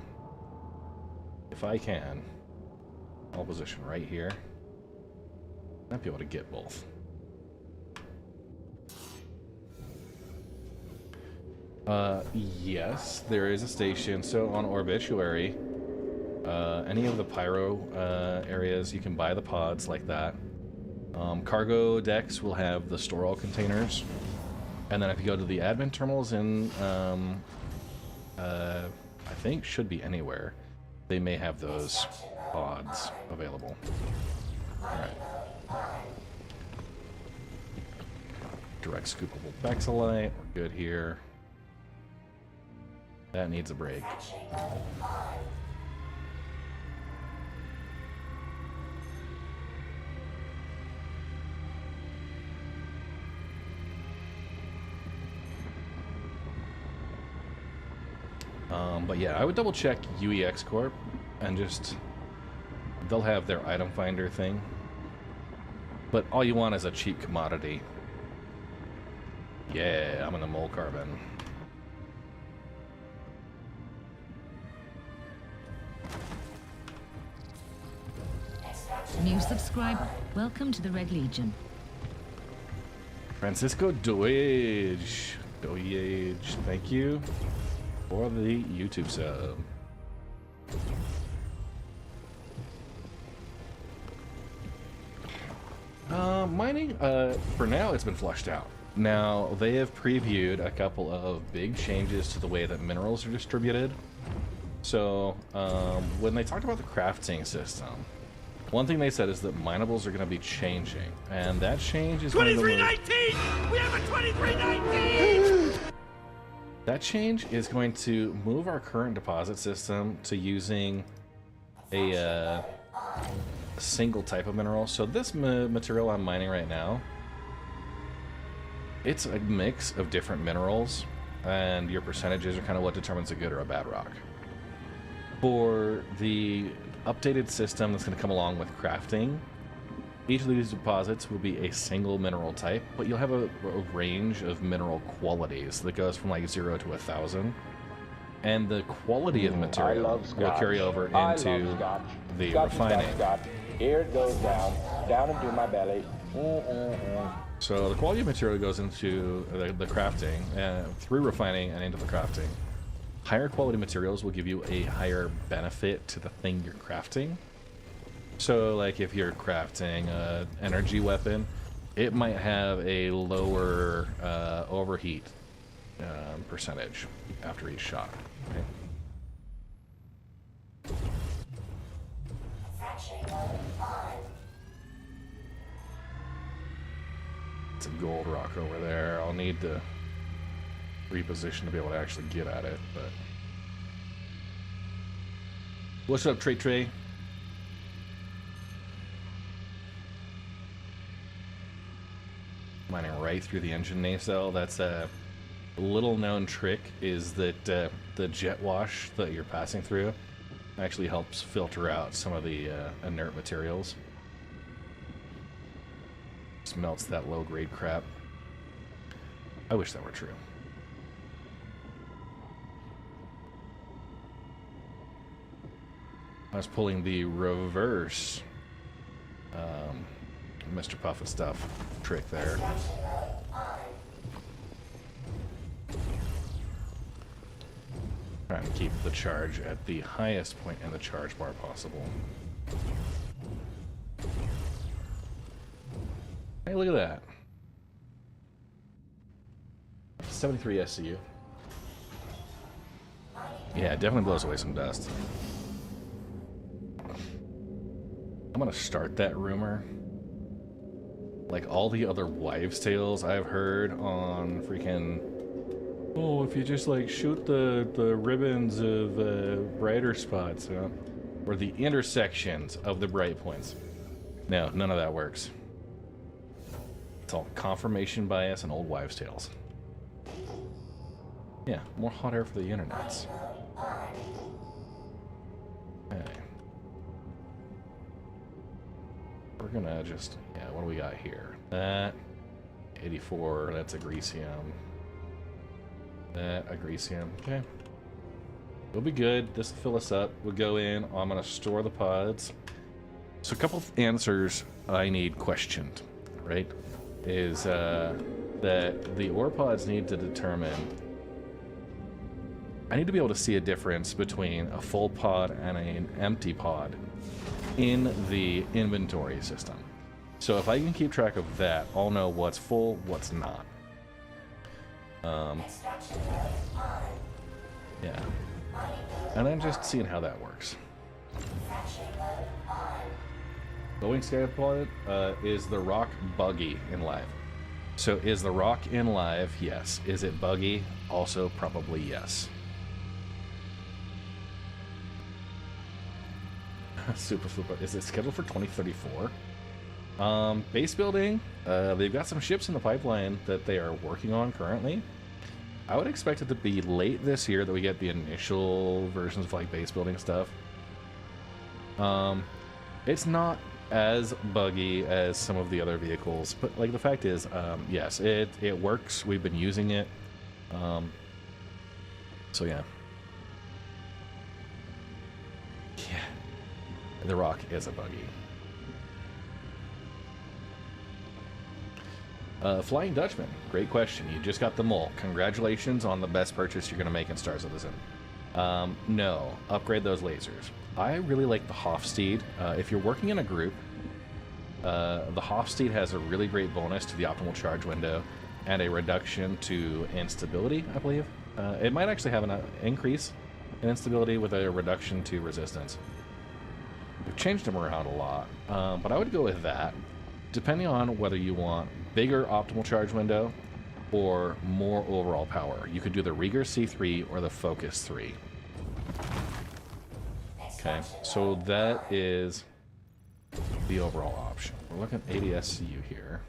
S1: If I can, I'll position right here. Might be able to get both. Yes, there is a station. So on Orbituary, any of the Pyro areas, you can buy the pods like that. Cargo decks will have the store all containers. And then if you go to the admin terminals in, I think should be anywhere, they may have those pods available. Alright. Direct scoopable Vexelite, we're good here. That needs a break. But yeah, I would double check UEX Corp and just, they'll have their item finder thing. But all you want is a cheap commodity. Yeah, I'm gonna mole carbon.
S7: New subscriber. Welcome to the Red Legion.
S1: Francisco Doage. Thank you for the YouTube sub. Mining, for now it's been flushed out. Now, they have previewed a couple of big changes to the way that minerals are distributed. So, when they talked about the crafting system, one thing they said is that minables are going to be changing, and that change is
S3: 2319! We have a 2319!
S1: That change is going to move our current deposit system to using a single type of mineral. So this material I'm mining right now, it's a mix of different minerals, and your percentages are kind of what determines a good or a bad rock. For the updated system that's going to come along with crafting, each of these deposits will be a single mineral type, but you'll have a range of mineral qualities that goes from like 0 to 1,000. And the quality of the material will carry over into the refining.
S8: Here it goes down into my belly.
S1: So the quality of material goes into the crafting, through refining and into the crafting. Higher quality materials will give you a higher benefit to the thing you're crafting. So like if you're crafting an energy weapon, it might have a lower overheat percentage after each shot. Okay? It's a gold rock over there. I'll need to reposition to be able to actually get at it, but... What's up, Trey? Mining right through the engine nacelle. That's A little known trick is that the jet wash that you're passing through actually helps filter out some of the inert materials. Just melts that low-grade crap. I wish that were true. I was pulling the reverse Mr. Puffin stuff trick there. Trying to keep the charge at the highest point in the charge bar possible. Hey, look at that. 73 SCU. Yeah, it definitely blows away some dust. I'm gonna start that rumor. Like all the other wives' tales I've heard on freaking... Oh, if you just like shoot the ribbons of brighter spots, or the intersections of the bright points. No, none of that works. It's all confirmation bias and old wives' tales. Yeah, more hot air for the internets. Okay. We're gonna just, yeah, what do we got here? That, 84, that's agresium. That, agresium, okay. We'll be good, this will fill us up. We'll go in, I'm gonna store the pods. So a couple of answers I need questioned, right? Is that the ore pods need to determine, I need to be able to see a difference between a full pod and an empty pod in the inventory system. So if I can keep track of that, I'll know what's full, what's not. Yeah. And then just seeing how that works. Going Skypod, is the rock buggy in live? So is the rock in live? Yes. Is it buggy? Also probably yes. Super. Is it scheduled for 2034? Base building, they've got some ships in the pipeline that they are working on currently. I would expect it to be late this year that we get the initial versions of like base building stuff. It's not as buggy as some of the other vehicles, but like the fact is, yes, it works. We've been using it. So yeah. Yeah. The rock is a buggy. Flying Dutchman, great question. You just got the mole. Congratulations on the best purchase you're going to make in Star Citizen. No, upgrade those lasers. I really like the Hofsteed. If you're working in a group, the Hofsteed has a really great bonus to the optimal charge window and a reduction to instability, I believe. It might actually have an increase in instability with a reduction to resistance. We've changed them around a lot, but I would go with that, depending on whether you want bigger optimal charge window or more overall power. You could do the Rieger C3 or the Focus 3. Okay, so that is the overall option. We're looking at 80 SCU here.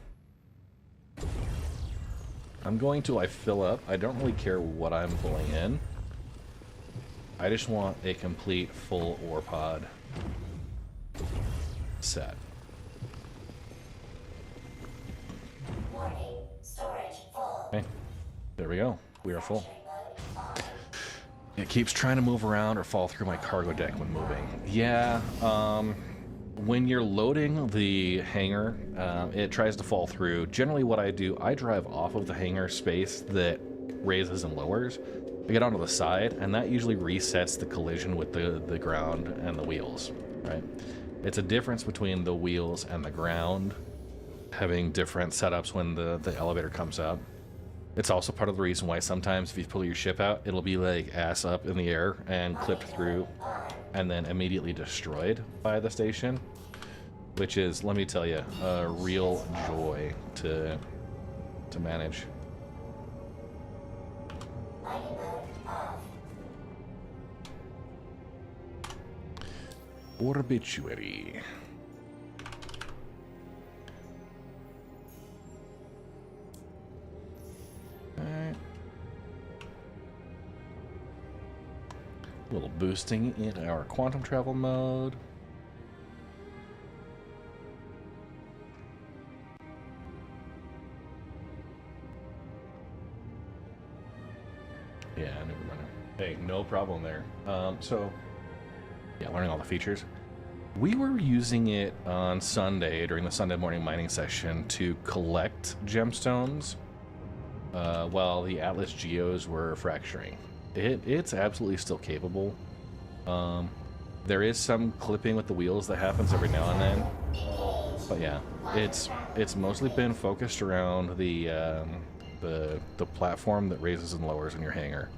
S1: I'm going to fill up. I don't really care what I'm pulling in. I just want a complete full ore pod set. Okay, there we go. We are full. It keeps trying to move around or fall through my cargo deck when moving. Yeah, when you're loading the hangar, it tries to fall through. Generally what I do, I drive off of the hangar space that raises and lowers. I get onto the side, and that usually resets the collision with the ground and the wheels, right? It's a difference between the wheels and the ground having different setups when the elevator comes up. It's also part of the reason why sometimes if you pull your ship out, it'll be like ass up in the air and clipped through and then immediately destroyed by the station, which is, let me tell you, a real joy to manage. Orbituary. Alright. A little boosting in our quantum travel mode. Yeah, never mind. Hey, no problem there. So, yeah, learning all the features. We were using it on Sunday during the Sunday morning mining session to collect gemstones while the Atlas Geos were fracturing. It's absolutely still capable. There is some clipping with the wheels that happens every now and then, but yeah, it's mostly been focused around the platform that raises and lowers in your hangar.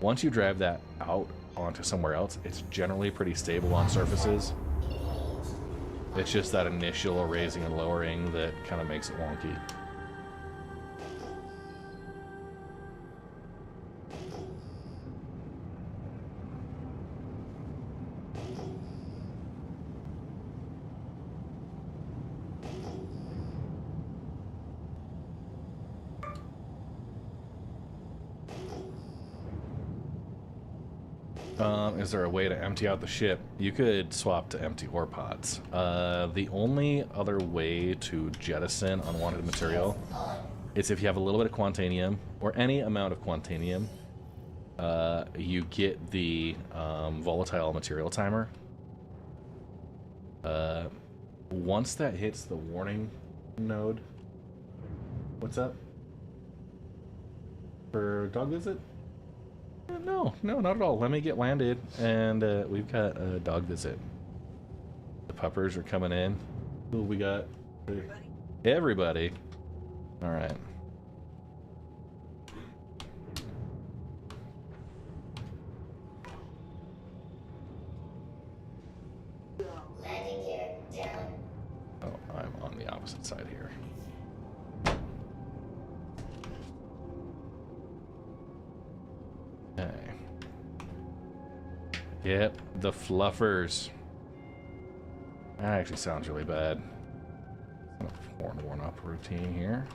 S1: Once you drive that out onto somewhere else, it's generally pretty stable on surfaces. It's just that initial raising and lowering that kind of makes it wonky. Is there a way to empty out the ship? You could swap to empty ore pods. The only other way to jettison unwanted material is if you have a little bit of quantanium, or any amount of quantanium. You get the volatile material timer. Once that hits the warning node... What's up? For dog visit? No, not at all. Let me get landed, and we've got a dog visit. The puppers are coming in. Who we got? Everybody. All right.
S6: Landing gear down.
S1: Oh, I'm on the opposite side here. Okay. Yep, the fluffers. That actually sounds really bad. Worn up routine here.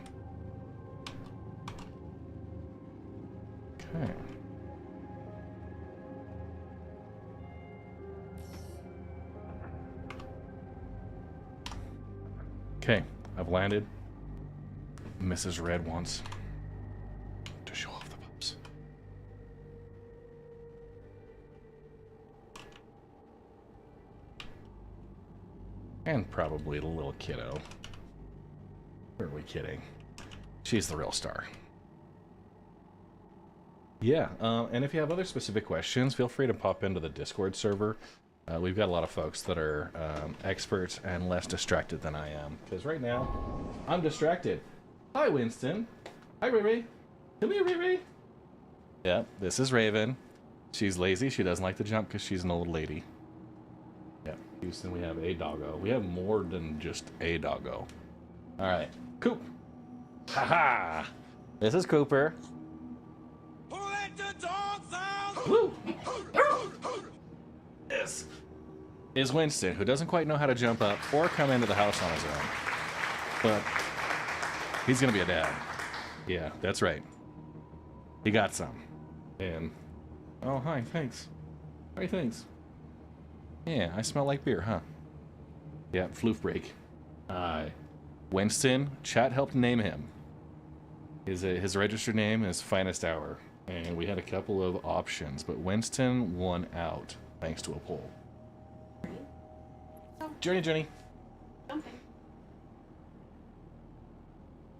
S1: Okay. Okay, I've landed. Mrs. Red wants to show off the pups. And probably the little kiddo. Or are we kidding? She's the real star. Yeah, and if you have other specific questions, feel free to pop into the Discord server. We've got a lot of folks that are experts and less distracted than I am. Because right now, I'm distracted. Hi, Winston. Hi, Riri. Come here, Riri. Yeah, this is Raven. She's lazy. She doesn't like to jump because she's an old lady. Yeah, Houston, we have a doggo. We have more than just a doggo. All right, Coop. Haha. This is Cooper.
S3: Who let the dogs out?
S1: Woo. This is Winston, who doesn't quite know how to jump up or come into the house on his own. But he's gonna be a dad. Yeah, that's right. He got some. And oh, hi, thanks. Hi, thanks. Yeah, I smell like beer, huh? Yeah, floof break. Hi. Winston, chat helped name him. His registered name is Finest Hour. And we had a couple of options, but Winston won out thanks to a poll. Journey.
S4: Jumping.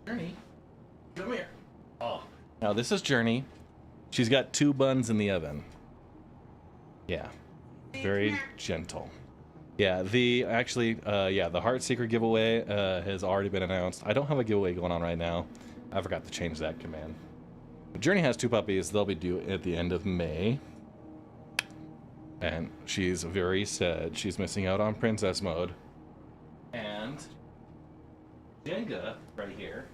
S1: Journey, come here. Oh, now this is Journey. She's got 2 buns in the oven. Yeah, very gentle. Yeah, the Heart Secret giveaway has already been announced. I don't have a giveaway going on right now. I forgot to change that command. But Journey has 2 puppies. They'll be due at the end of May. And she's very sad. She's missing out on princess mode. And Jenga, right here.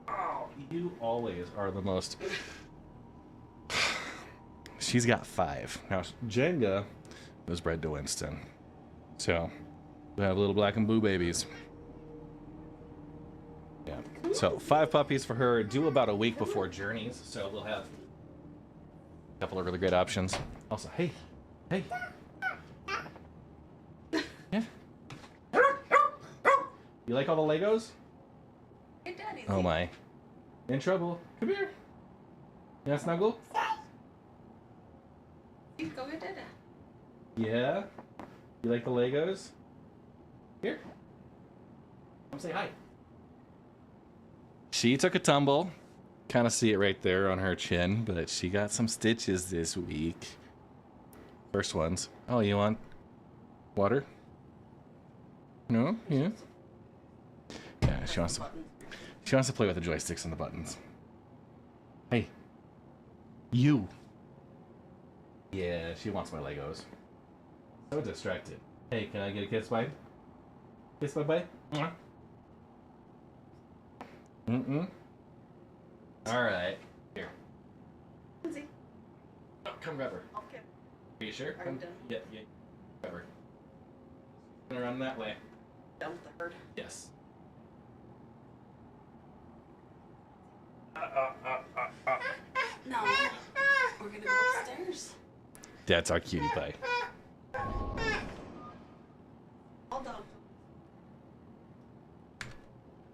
S1: Oh, you always are the most... She's got 5. Now, Jenga was bred to Winston. So, we have little black and blue babies. Yeah. So, 5 puppies for her, due about a week before Journeys. So, we'll have couple of really great options. Also, hey. Yeah. You like all the Legos?
S9: Hey, Daddy.
S1: Oh my. In trouble. Come here. You want to snuggle?
S9: Go get Dada.
S1: Yeah? You like the Legos? Here. Come say hi. She took a tumble. Kind of see it right there on her chin, but she got some stitches this week. First ones. Oh, you want water? No? Yeah. Yeah, she wants to play with the joysticks and the buttons. Hey. You. Yeah, she wants my Legos. So distracted. Hey, can I get a kiss, bye? Kiss, bye. Alright. Here.
S9: Lindsay.
S1: Oh, come grab her.
S9: Okay.
S1: Are you sure?
S9: Are
S1: Come.
S9: you done?
S1: Yeah. Grab her. Gonna run that way.
S9: Done with the herd.
S1: Yes.
S9: No. We're gonna go upstairs.
S1: That's our cutie pie.
S9: All done.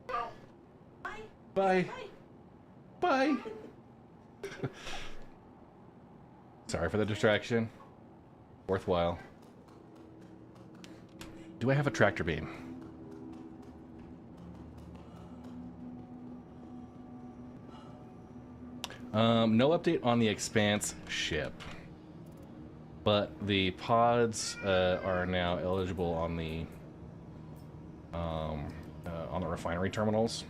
S9: Bye.
S1: Bye. Bye. Sorry for the distraction. Worthwhile. Do I have a tractor beam? No update on the Expanse ship. But the pods are now eligible on the refinery terminals.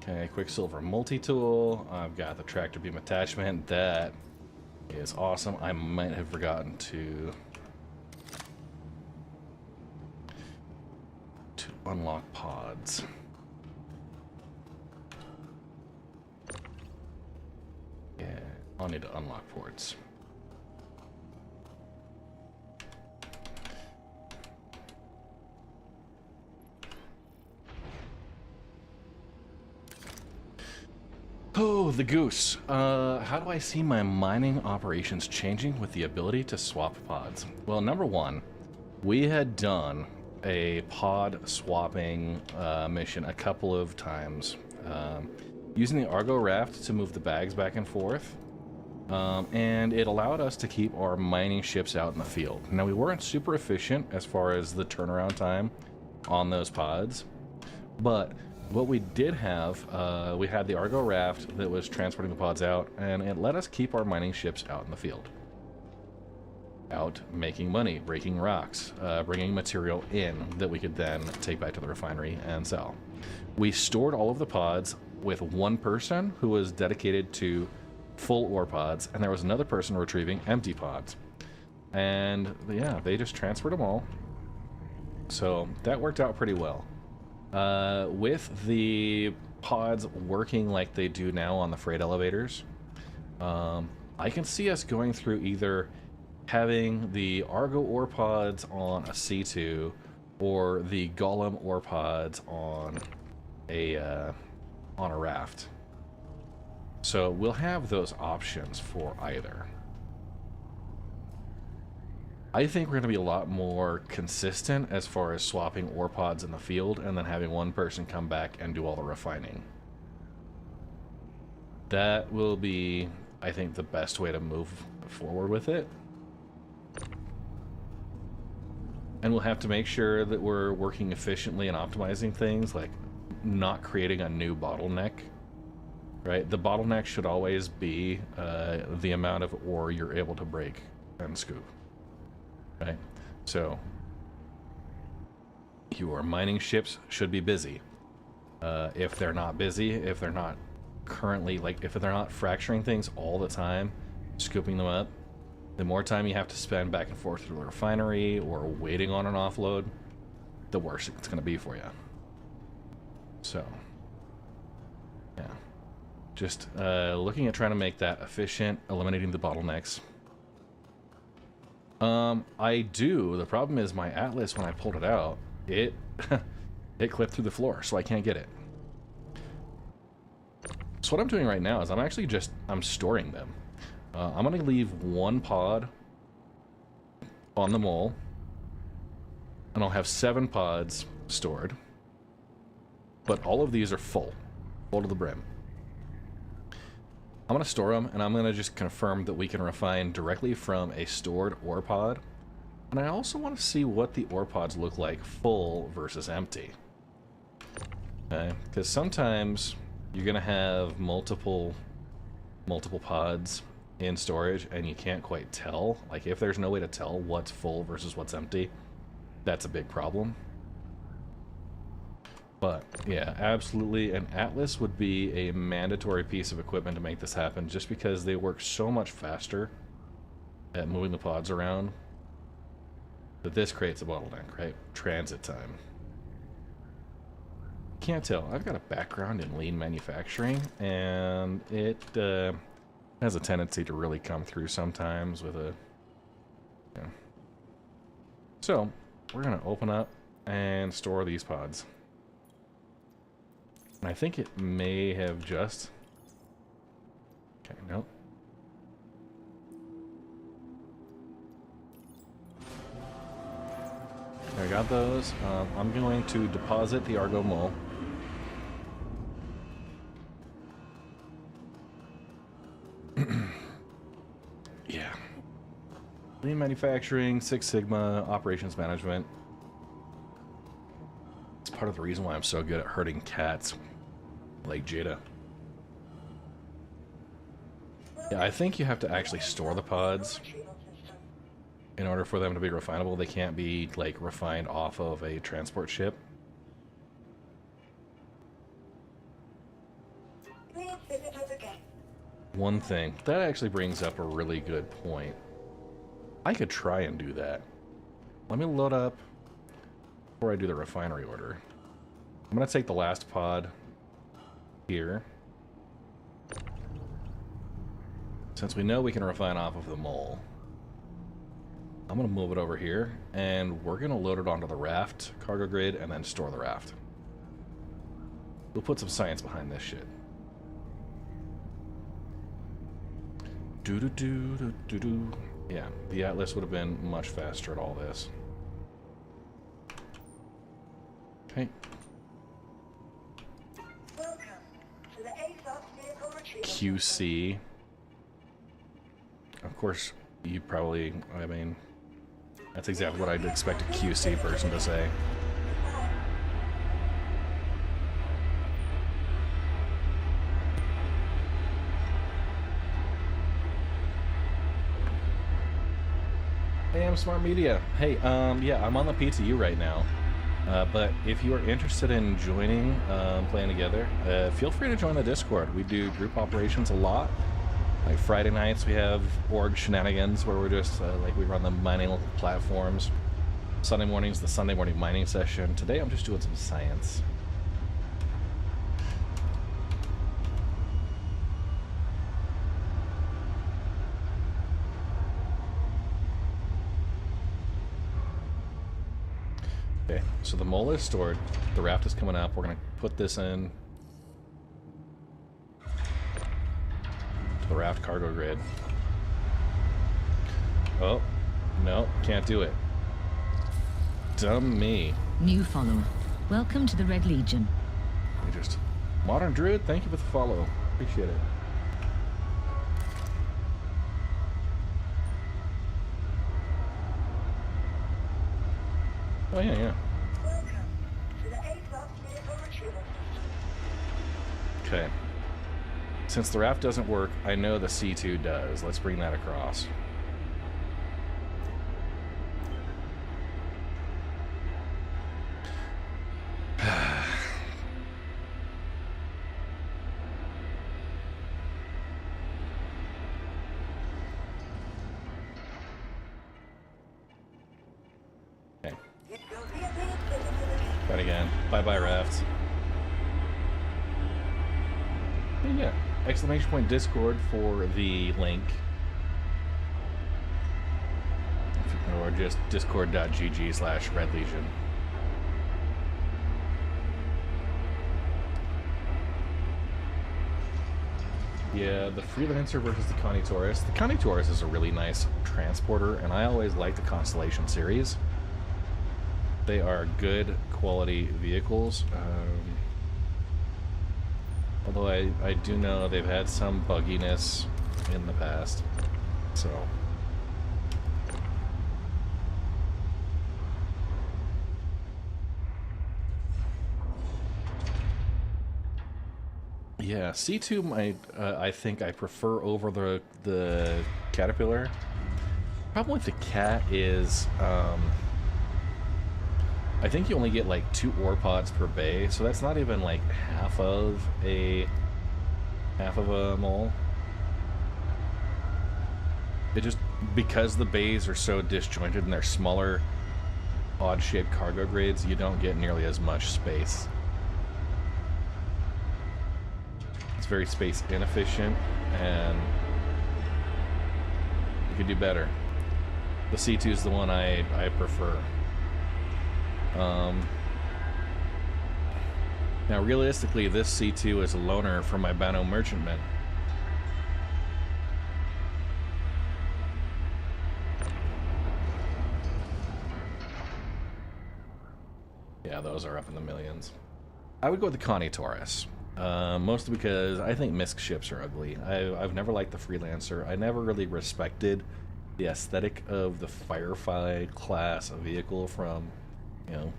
S1: Okay, Quicksilver multi-tool. I've got the tractor beam attachment. That is awesome. I might have forgotten to unlock pods. Yeah, I'll need to unlock ports. Oh, the goose. How do I see my mining operations changing with the ability to swap pods? Well, number one, we had done a pod swapping mission a couple of times, using the Argo raft to move the bags back and forth, and it allowed us to keep our mining ships out in the field. Now, we weren't super efficient as far as the turnaround time on those pods, but what we did have, we had the Argo raft that was transporting the pods out, and it let us keep our mining ships out in the field. Out making money, breaking rocks, bringing material in that we could then take back to the refinery and sell. We stored all of the pods with one person who was dedicated to full ore pods, and there was another person retrieving empty pods. And yeah, they just transferred them all. So that worked out pretty well. With the pods working like they do now on the freight elevators, I can see us going through either having the Argo ore pods on a C2 or the Golem ore pods on a raft. So we'll have those options for either. I think we're going to be a lot more consistent as far as swapping ore pods in the field and then having one person come back and do all the refining. That will be, I think, the best way to move forward with it. And we'll have to make sure that we're working efficiently and optimizing things, like not creating a new bottleneck, right? The bottleneck should always be the amount of ore you're able to break and scoop. Right, so your mining ships should be busy. If they're not busy, if they're not currently, like, if they're not fracturing things all the time, scooping them up, the more time you have to spend back and forth through the refinery or waiting on an offload, the worse it's going to be for you. So, yeah, just looking at trying to make that efficient, eliminating the bottlenecks. I do. The problem is my Atlas, when I pulled it out, it clipped through the floor, so I can't get it. So what I'm doing right now is I'm storing them. I'm gonna leave one pod on the mole, and I'll have 7 pods stored. But all of these are full to the brim. I'm gonna store them, and I'm gonna just confirm that we can refine directly from a stored ore pod. And I also want to see what the ore pods look like full versus empty. Okay, because sometimes you're gonna have multiple pods in storage, and you can't quite tell. Like, if there's no way to tell what's full versus what's empty, that's a big problem. But yeah, absolutely, an Atlas would be a mandatory piece of equipment to make this happen, just because they work so much faster at moving the pods around that this creates a bottleneck, right? Transit time. Can't tell. I've got a background in lean manufacturing, and it has a tendency to really come through sometimes with a... Yeah. So, we're going to open up and store these pods. And I think it may have just... Okay, nope. I got those. I'm going to deposit the Argo Mole. Yeah. Lean manufacturing, Six Sigma, operations management. It's part of the reason why I'm so good at herding cats, like Jada. Yeah, I think you have to actually store the pods in order for them to be refinable. They can't be, like, refined off of a transport ship. One thing, that actually brings up a really good point. I could try and do that. Let me load up before I do the refinery order. I'm gonna take the last pod here. Since we know we can refine off of the mole, I'm gonna move it over here, and we're gonna load it onto the raft cargo grid and then store the raft. We'll put some science behind this shit. Do-do-do-do-do-do. Yeah, the Atlas would have been much faster at all this. Okay. QC. Of course, you probably, I mean, that's exactly what I'd expect a QC person to say. Hey, I'm Smart Media. Hey, yeah, I'm on the PTU right now. But if you are interested in joining, playing together, feel free to join the Discord. We do group operations a lot. Like Friday nights we have org shenanigans where we're just, like, we run the mining platforms. Sunday mornings, the Sunday morning mining session. Today I'm just doing some science. Okay, so the mole is stored. The raft is coming up. We're gonna put this in to the raft cargo grid. Oh, no, can't do it. Dumb me.
S7: New follower. Welcome to the Red Legion.
S1: We just... Modern Druid, thank you for the follow. Appreciate it. Oh, yeah, yeah. Okay. Since the raft doesn't work, I know the C2 does. Let's bring that across. Okay. Try it again. Bye-bye, rafts. Yeah, exclamation point Discord for the link. Or just discord.gg/redlegion. Yeah, the Freelancer versus the Connie Taurus. The Connie Taurus is a really nice transporter, and I always like the Constellation series. They are good quality vehicles. Although I do know they've had some bugginess in the past. So... yeah, C2 might, I think I prefer over the Caterpillar. Problem with the Cat is, I think you only get like 2 ore pods per bay, so that's not even like half of a mole. It just, because the bays are so disjointed and they're smaller, odd-shaped cargo grids, you don't get nearly as much space. It's very space inefficient, and you could do better. The C2 is the one I prefer. Now, realistically, this C2 is a loaner for my Bano Merchantman. Yeah, those are up in the millions. I would go with the Connie Taurus. Mostly because I think MISC ships are ugly. I've never liked the Freelancer. I never really respected the aesthetic of the Firefly class vehicle from, you know,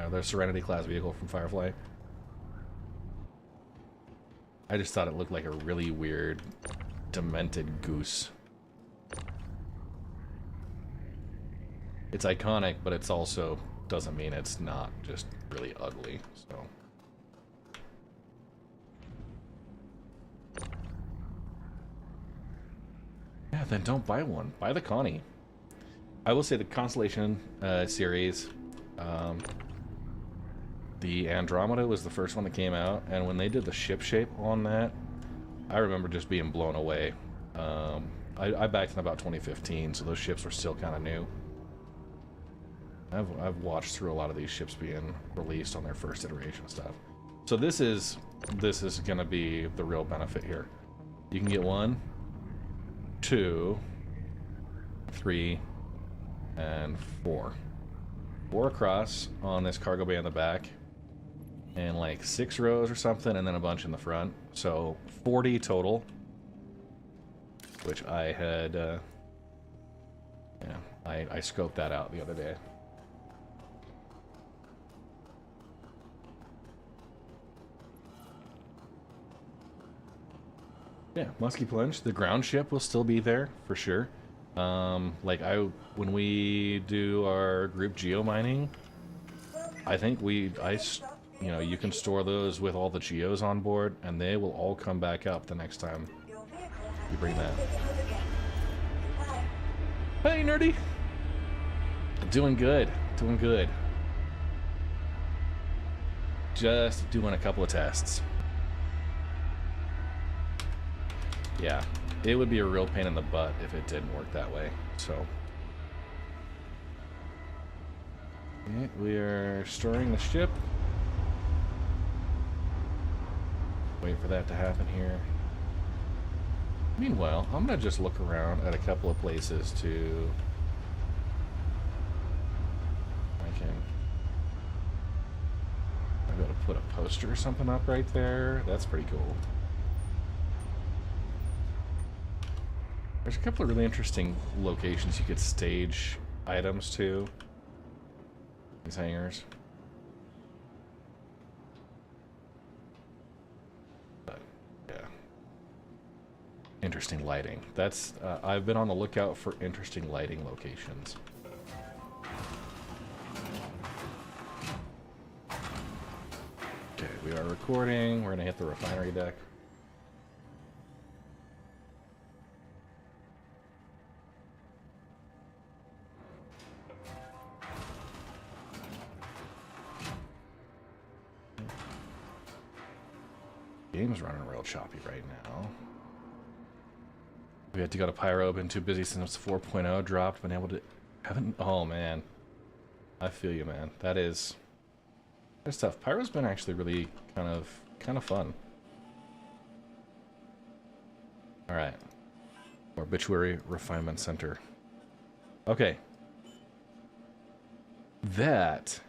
S1: the Serenity class vehicle from Firefly. I just thought it looked like a really weird, demented goose. It's iconic, but it's also doesn't mean it's not just really ugly. So. Yeah, then don't buy one. Buy the Connie. I will say the Constellation series, the Andromeda was the first one that came out, and when they did the ship shape on that, I remember just being blown away. I backed in about 2015, so those ships were still kind of new. I've watched through a lot of these ships being released on their first iteration stuff. So this is going to be the real benefit here. You can get 1, 2, 3, and 4. 4 across on this cargo bay in the back, and like 6 rows or something, and then a bunch in the front. So 40 total, which I had, yeah, I scoped that out the other day. Yeah, Musky Plunge. The ground ship will still be there for sure. Like when we do our group geo mining, I think you know, you can store those with all the geos on board, and they will all come back up the next time you bring that. Hey, nerdy. Doing good. Doing good. Just doing a couple of tests. Yeah, it would be a real pain in the butt if it didn't work that way, so. Okay, we are storing the ship. Wait for that to happen here. Meanwhile, I'm gonna just look around at a couple of places to... I gotta put a poster or something up right there. That's pretty cool. There's a couple of really interesting locations you could stage items to. These hangars. But, yeah. Interesting lighting. That's, I've been on the lookout for interesting lighting locations. Okay, we are recording. We're gonna hit the refinery deck. Game's running real choppy right now. We had to go to Pyro, been too busy since 4.0 dropped, been able to... haven't... oh man. I feel you, man. That's tough. Pyro's been actually really kind of fun. All right. Obituary Refinement Center. Okay. That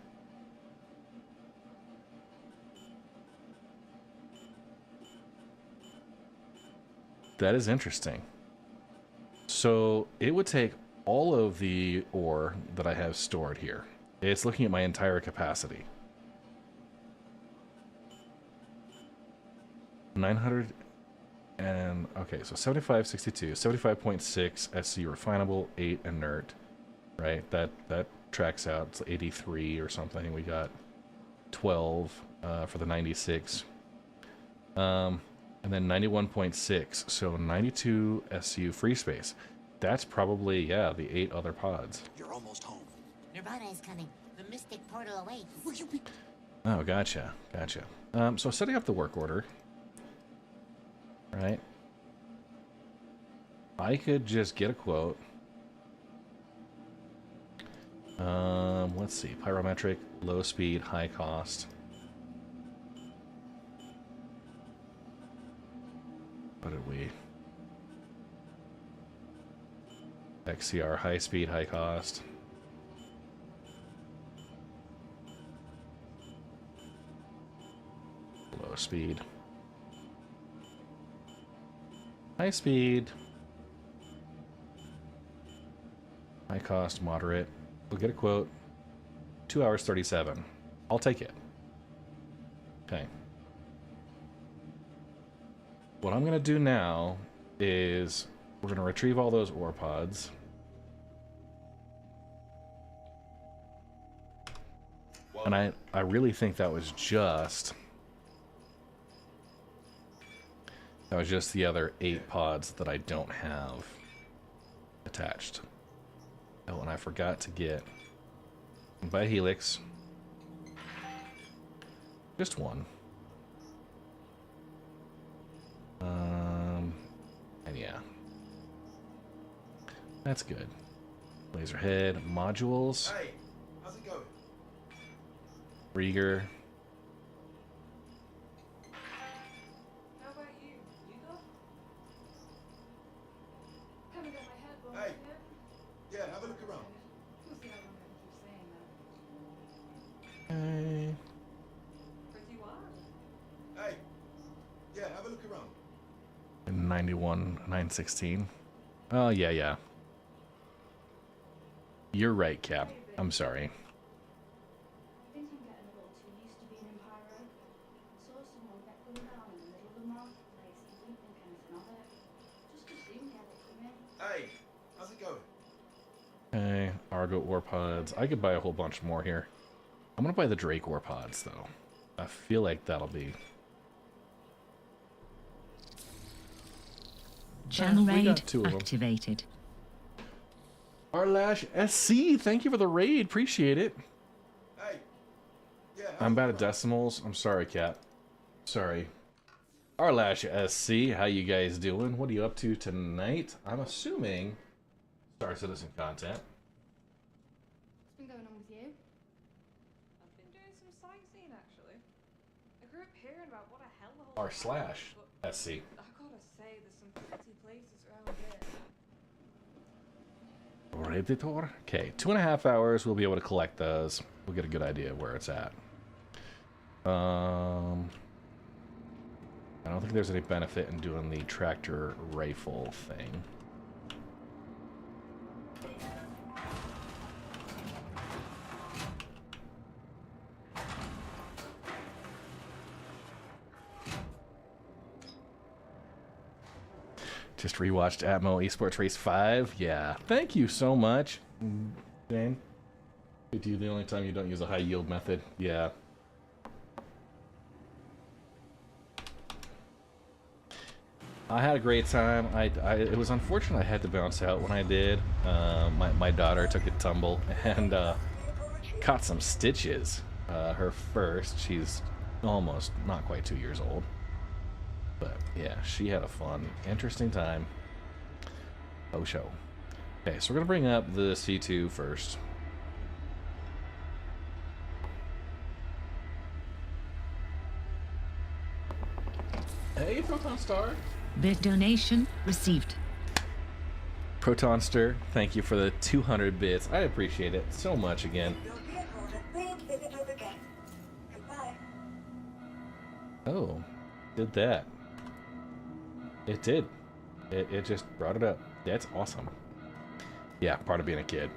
S1: is interesting. So it would take all of the ore that I have stored here. It's looking at my entire capacity. 900 and okay, so 75, 62, 75.6 SC refinable, 8 inert, right? That tracks out. It's 83 or something. We got 12 for the 96. And then 91.6, so 92 SU free space. That's probably, yeah, the 8 other pods.
S3: You're almost home.
S6: Nirvana is coming. The mystic portal awaits.
S3: Will you be...
S1: Oh, gotcha. So setting up the work order, right? I could just get a quote. Let's see, pyrometric, low speed, high cost. What did we? XCR, high speed, high cost. Low speed. High speed. High cost, moderate. We'll get a quote. 2 hours 37. I'll take it. Okay. What I'm going to do now is we're going to retrieve all those ore pods. And I really think that was just the other 8 pods that I don't have attached. Oh, and I forgot to get by Helix. Just one. And yeah. That's good. Laser head, modules.
S3: Hey, how's it going?
S1: Rieger.
S4: How about you? You go? Haven't got my head blown
S3: Hey.
S4: yet.
S3: Yeah, have a look around.
S4: We'll see how long I can keep saying that.
S1: Hey.
S4: Pretty wild.
S3: Hey, yeah, have a look around.
S1: 91, 916. Oh, yeah. You're right, Cap. I'm sorry.
S4: I think I'm getting a little too used to being in Pyro. Saw someone get gunned down in the middle of the marketplace and didn't think anything of it. Just assumed they had it coming.
S3: Hey, how's it going?
S1: Okay, Argo ore pods. I could buy a whole bunch more here. I'm gonna buy the Drake ore pods, though. I feel like that'll be...
S7: Channel
S1: we
S7: raid
S1: got 2 of them.
S7: activated.
S1: Arlash SC, thank you for the raid. Appreciate it.
S3: Hey, yeah, have
S1: I'm
S3: a
S1: bad
S3: look
S1: at
S3: around.
S1: decimals. I'm sorry, Cap. Sorry. Arlash SC, how you guys doing? What are you up to tonight? I'm assuming Star Citizen content.
S4: What's been going on with you?
S10: I've been doing some sightseeing actually. I grew up hearing about what a hell the whole
S1: R/SC.
S10: I gotta say, there's some pretty places around here.
S1: Redditor. Okay, 2.5 hours. We'll be able to collect those. We'll get a good idea of where it's at. I don't think there's any benefit in doing the tractor rifle thing. Just rewatched Atmo Esports Race 5. Yeah. Thank you so much, Jane. PTU, the only time you don't use a high yield method. Yeah. I had a great time. It was unfortunate I had to bounce out when I did. My daughter took a tumble and caught some stitches. Her first. She's almost not quite 2 years old. But yeah, she had a fun, interesting time. Oh, show. Okay, so we're gonna bring up the C2 first. Hey, Proton Star.
S7: Bit donation received.
S1: Protonster, thank you for the 200 bits. I appreciate it so much again.
S2: Your vehicle has been visited again. Goodbye.
S1: Oh, did that. It did. It just brought it up. That's awesome. Yeah, part of being a kid.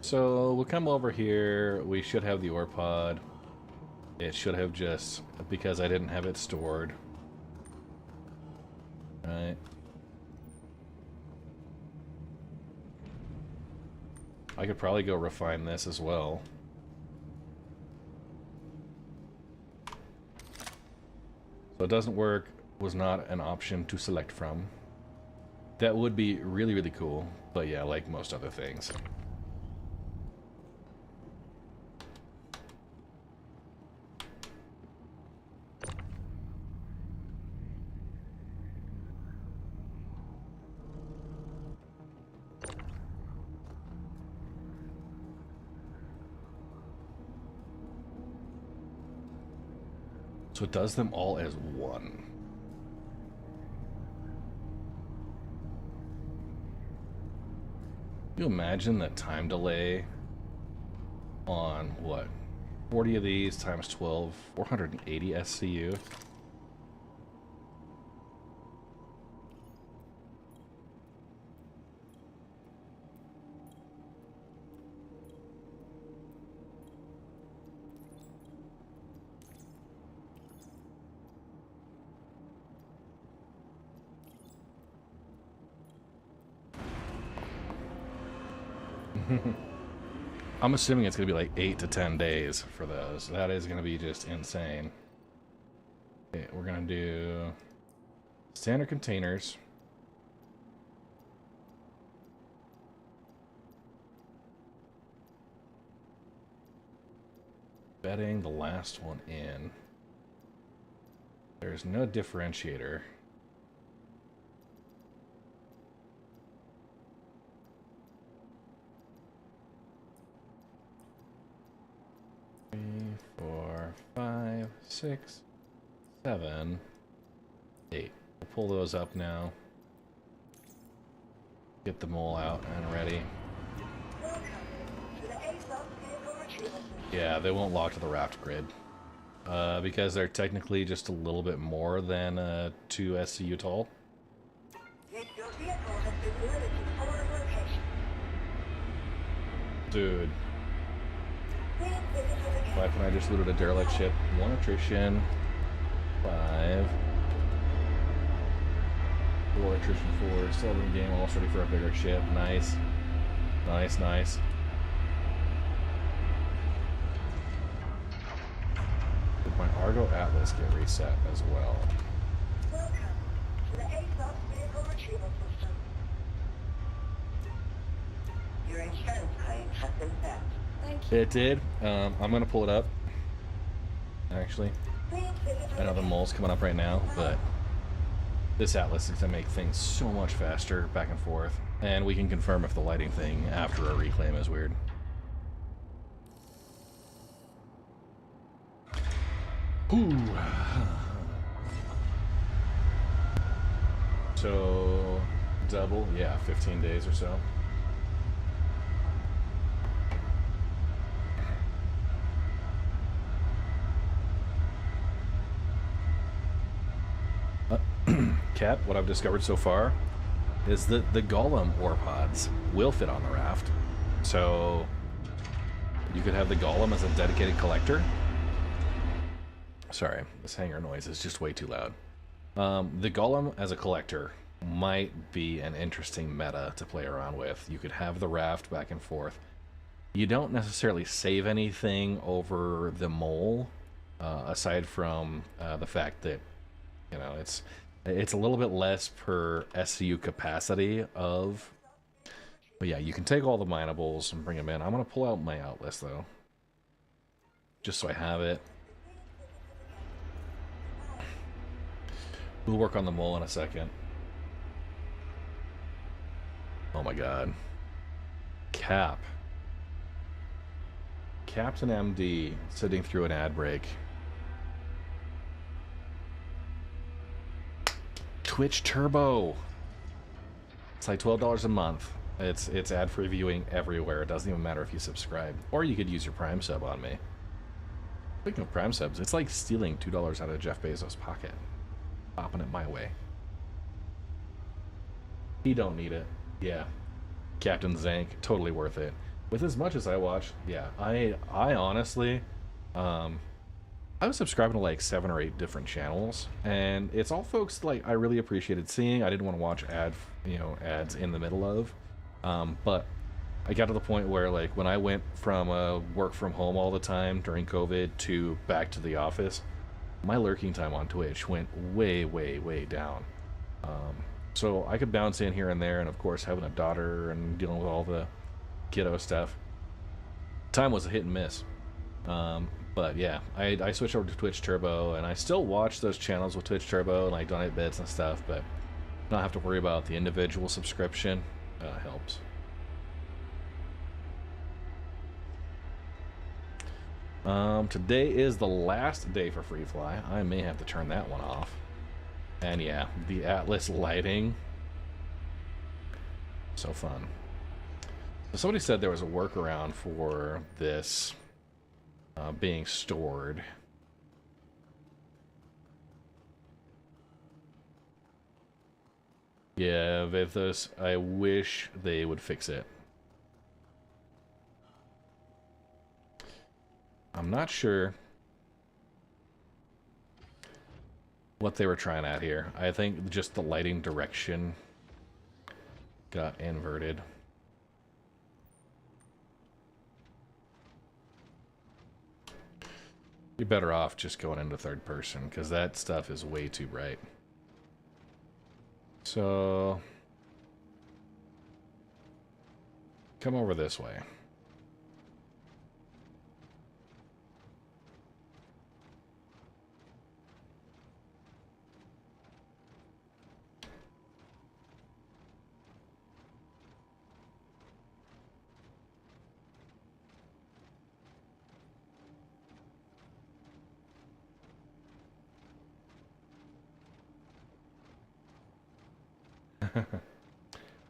S1: So we'll come over here. We should have the ore pod. It should have just, because I didn't have it stored. Right. I could probably go refine this as well. So it doesn't work, was not an option to select from. That would be really, really cool. But yeah, like most other things. So it does them all as one. Can you imagine the time delay on what? 40 of these times 12, 480 SCU. I'm assuming it's going to be like 8 to 10 days for those. That is going to be just insane. Okay, we're going to do standard containers. Betting the last one in. There's no differentiator. Three, 4, 5, 6, 7, 8. We'll pull those up now. Get them all out and ready.
S2: Welcome to the A-Sub vehicle retrieval system.
S1: Yeah, they won't lock to the raft grid. Because they're technically just a little bit more than 2 SCU tall.
S2: Your vehicle has been delivered to the following location.
S1: Dude.
S2: Please visit us again.
S1: 5 when I just looted a derelict ship. 1 attrition. 5. 4 attrition 4. Still in the game, almost ready for a bigger ship. Nice. Nice, nice. Did my Argo Atlas get reset as well?
S2: Welcome to the A-Sub vehicle retrieval system. Your insurance claim has been set.
S10: Thank you.
S1: It did. I'm gonna pull it up. Actually,
S2: Please visit us
S1: I know the
S2: again.
S1: mole's coming up right now, but this Atlas is gonna make things so much faster back and forth, and we can confirm if the lighting thing after a reclaim is weird. Ooh. So double, yeah, 15 days or so. Cat, what I've discovered so far is that the Golem ore pods will fit on the raft. So you could have the Golem as a dedicated collector. Sorry, this hangar noise is just way too loud. The Golem as a collector might be an interesting meta to play around with. You could have the raft back and forth. You don't necessarily save anything over the mole, aside from the fact that, you know, it's a little bit less per SCU capacity of... But yeah, you can take all the minables and bring them in. I'm going to pull out my outlist, though. Just so I have it. We'll work on the mole in a second. Oh my god. Cap. Captain MD sitting through an ad break. Twitch Turbo. It's like $12 a month. It's ad-free viewing everywhere. It doesn't even matter if you subscribe. Or you could use your Prime sub on me. Speaking of Prime subs, it's like stealing $2 out of Jeff Bezos' pocket. Popping it my way. He don't need it. Yeah. Captain Zank, totally worth it. With as much as I watch, yeah. I honestly, I was subscribing to like 7 or 8 different channels, and it's all folks like I really appreciated seeing. I didn't want to watch ads in the middle of, but I got to the point where like when I went from work from home all the time during COVID to back to the office, my lurking time on Twitch went way, way, way down. So I could bounce in here and there, and of course having a daughter and dealing with all the kiddo stuff, time was a hit and miss. But yeah, I switched over to Twitch Turbo, and I still watch those channels with Twitch Turbo and like donate bits and stuff, but not have to worry about the individual subscription. Helps. Today is the last day for Free Fly. I may have to turn that one off. And yeah, the Atlas lighting, so fun. So somebody said there was a workaround for this being stored. Yeah, Vithos, I wish they would fix it. I'm not sure what they were trying at here. I think just the lighting direction got inverted. You're better off just going into third person, because that stuff is way too bright. So come over this way.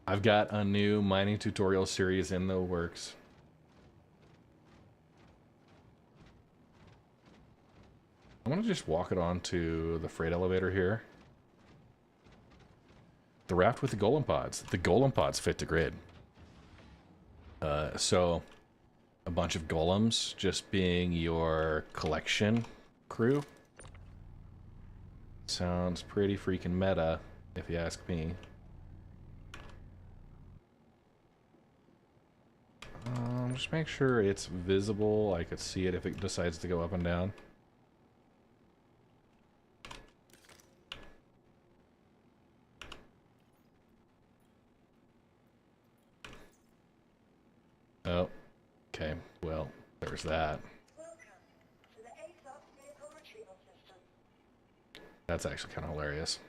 S1: I've got a new mining tutorial series in the works. I'm gonna just walk it onto the freight elevator here. The raft with the golem pods. The golem pods fit the grid. So a bunch of golems just being your collection crew. Sounds pretty freaking meta, if you ask me. Just make sure it's visible. I could see it if it decides to go up and down. Oh, okay. Well, there's that.
S2: Welcome to the ASOS vehicle retrieval system.
S1: That's actually kind of hilarious.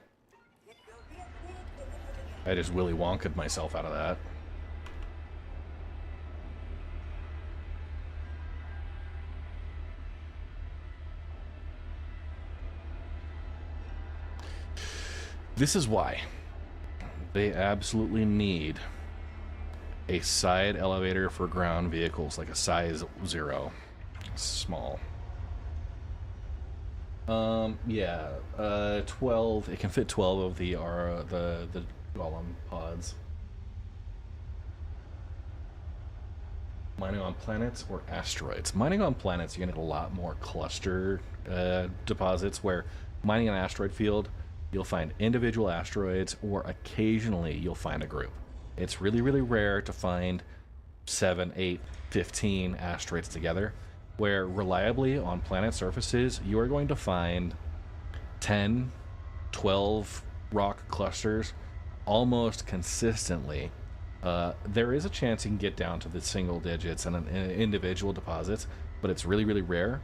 S2: It will be a clean visit again.
S1: I just Willy Wonka'd myself out of that. This is why they absolutely need a side elevator for ground vehicles, like a size 0. Small. Yeah, 12. It can fit 12 of the Golem pods. Mining on planets or asteroids? Mining on planets, you're gonna get a lot more cluster deposits, where mining an asteroid field, you'll find individual asteroids, or occasionally you'll find a group. It's really, really rare to find 7, 8, 15 asteroids together, where reliably on planet surfaces, you are going to find 10, 12 rock clusters almost consistently. There is a chance you can get down to the single digits and individual deposits, but it's really, really rare.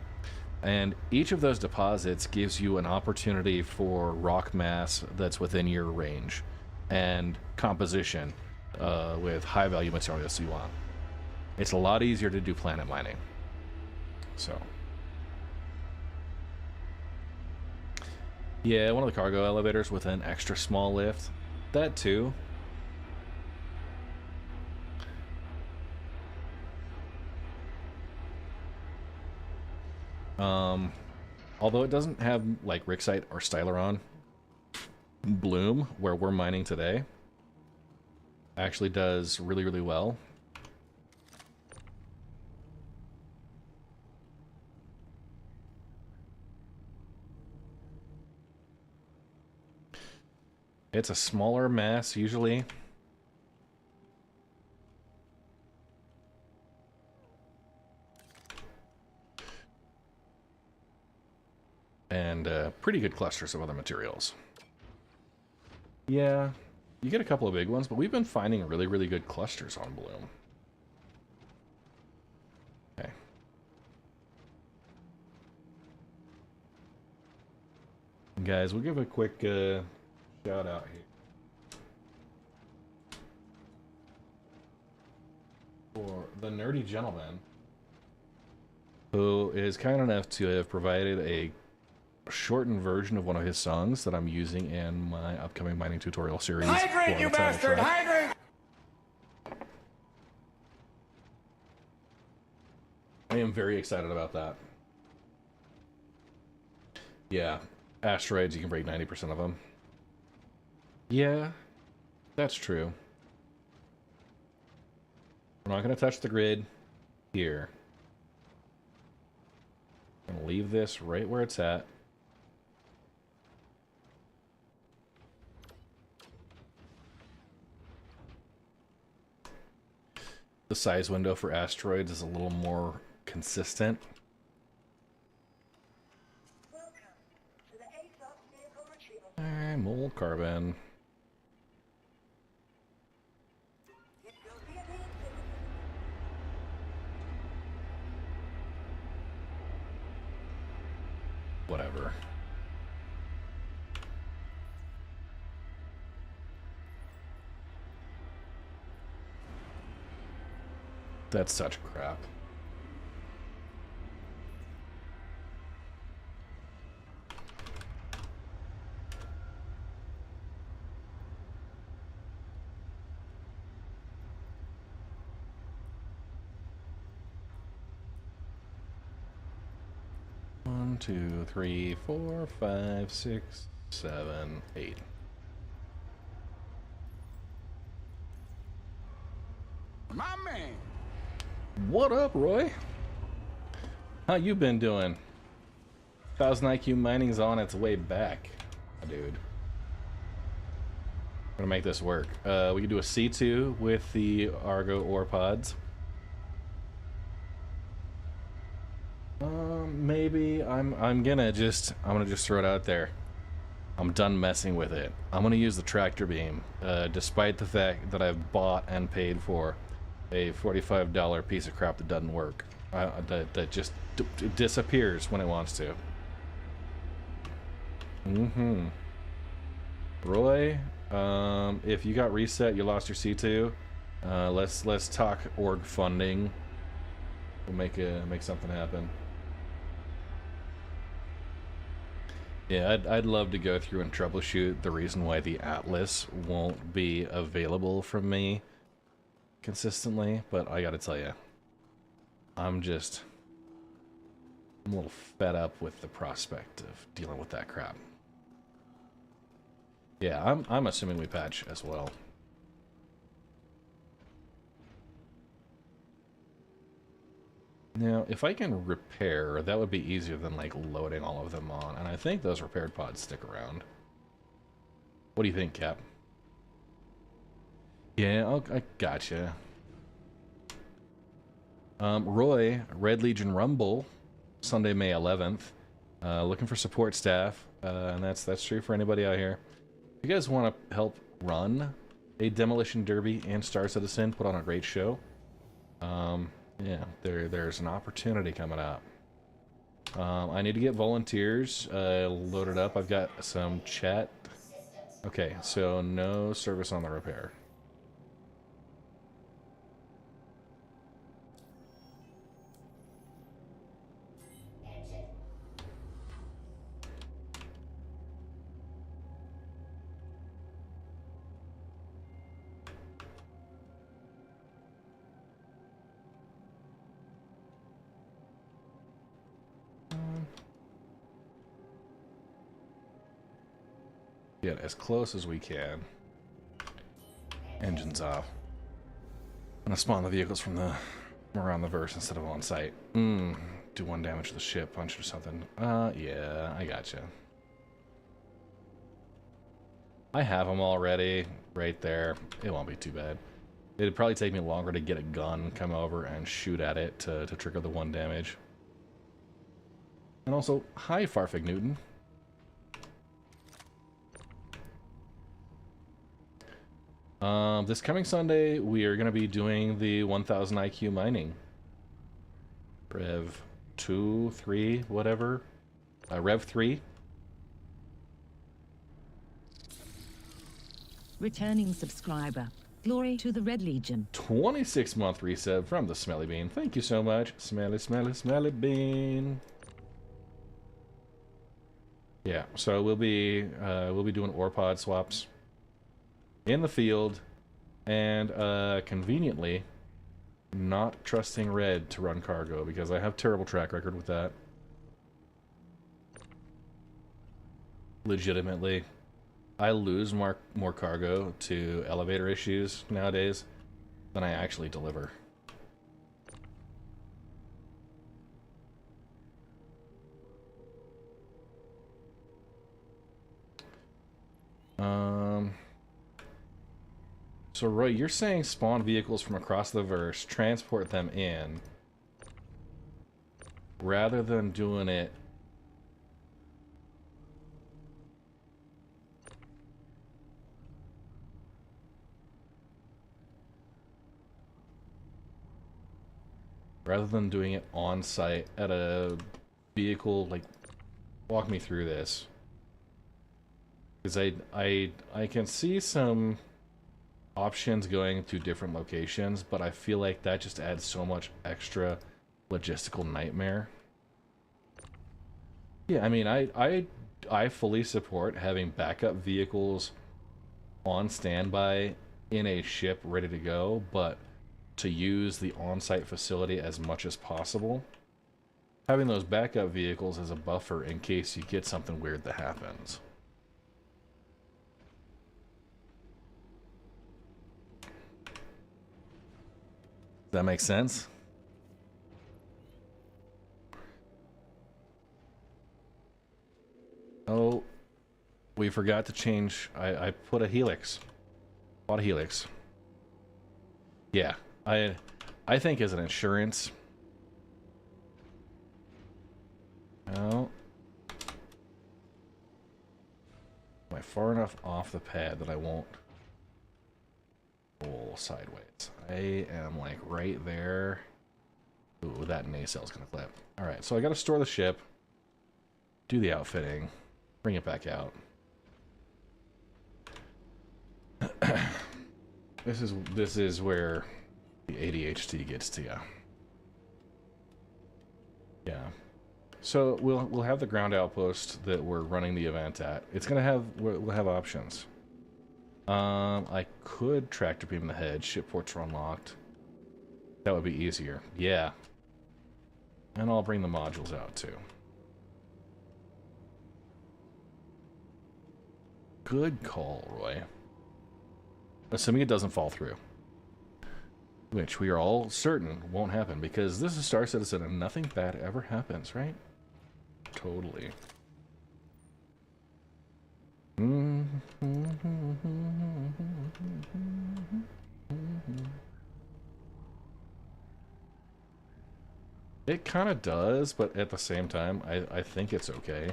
S1: And each of those deposits gives you an opportunity for rock mass that's within your range and composition with high value materials you want. It's a lot easier to do planet mining. So Yeah, one of the cargo elevators with an extra small lift. That too. Although it doesn't have like Rixite or Styleron bloom where we're mining today, actually does really, really well. It's a smaller mass usually. And pretty good clusters of other materials. Yeah, you get a couple of big ones, but we've been finding really, really good clusters on bloom. Okay. Guys, we'll give a quick shout out here for the nerdy gentleman who is kind enough to have provided a shortened version of one of his songs that I'm using in my upcoming mining tutorial series.
S3: Hydrate, you bastard! Hydrate!
S1: I am very excited about that. Yeah, asteroids, you can break 90% of them. Yeah, that's true. We're not going to touch the grid here. I'm going to leave this right where it's at. The size window for asteroids is a little more consistent.
S2: Welcome to the A-class vehicle retrieval.
S1: Alright, mold carbon.
S2: It will be a big citizen.
S1: Whatever. That's such crap. One, 2, 3, 4, 5, 6, 7, 8.
S3: My man!
S1: What up, Roy? How you been doing? 1000 IQ mining's on its way back, dude. I'm gonna make this work. We can do a C2 with the Argo ore pods. Maybe I'm gonna just throw it out there. I'm done messing with it. I'm gonna use the tractor beam, despite the fact that I've bought and paid for a $45 piece of crap that doesn't work. That just disappears when it wants to. Roy, if you got reset, you lost your C2. Let's talk org funding. We'll make something happen. Yeah, I'd love to go through and troubleshoot the reason why the Atlas won't be available from me consistently, but I gotta tell you, I'm a little fed up with the prospect of dealing with that crap. Yeah, I'm assuming we patch as well. Now, if I can repair, that would be easier than like loading all of them on, and I think those repaired pods stick around. What do you think, Cap? Yeah, I gotcha. Roy, Red Legion Rumble, Sunday, May 11th. Looking for support staff, and that's true for anybody out here. If you guys want to help run a Demolition Derby and Star Citizen, put on a great show. Yeah, there's an opportunity coming up. I need to get volunteers loaded up. I've got some chat. Okay, so no service on the repair. Get as close as we can. Engines off. I'm gonna spawn the vehicles from around the verse instead of on site. Do 1 damage to the ship, punch or something. Yeah, I gotcha. I have them already right there. It won't be too bad. It'd probably take me longer to get a gun, come over and shoot at it to trigger the 1 damage. And also, hi Farfig Newton. This coming Sunday, we are going to be doing the 1000 IQ mining. Rev 2, 3, whatever. Rev 3.
S7: Returning subscriber. Glory to the Red Legion.
S1: 26-month reset from the Smelly Bean. Thank you so much. Smelly, smelly, smelly bean. Yeah, so we'll be doing ore pod swaps in the field, and conveniently not trusting Red to run cargo because I have terrible track record with that. Legitimately, I lose more cargo to elevator issues nowadays than I actually deliver. So Roy, you're saying spawn vehicles from across the verse, transport them in, rather than doing it on site at a vehicle. Like, walk me through this, because I can see some options going to different locations, but I feel like that just adds so much extra logistical nightmare. Yeah, I mean, I fully support having backup vehicles on standby in a ship ready to go, but to use the on-site facility as much as possible, having those backup vehicles as a buffer in case you get something weird that happens. That makes sense? Oh, we forgot to change. I put a helix. Bought a helix. Yeah, I think as an insurance. Oh. Am I far enough off the pad that I won't roll sideways? I am like right there. Ooh, that nacel's gonna clip. Alright, so I gotta store the ship, do the outfitting, bring it back out. This is where the ADHD gets to you. Yeah. So we'll have the ground outpost that we're running the event at. It's gonna have we'll have options. I could tractor beam the head. Ship ports are unlocked. That would be easier. Yeah. And I'll bring the modules out too. Good call, Roy. Assuming it doesn't fall through. Which we are all certain won't happen, because this is Star Citizen and nothing bad ever happens, right? Totally. It kind of does, but at the same time, I think it's okay.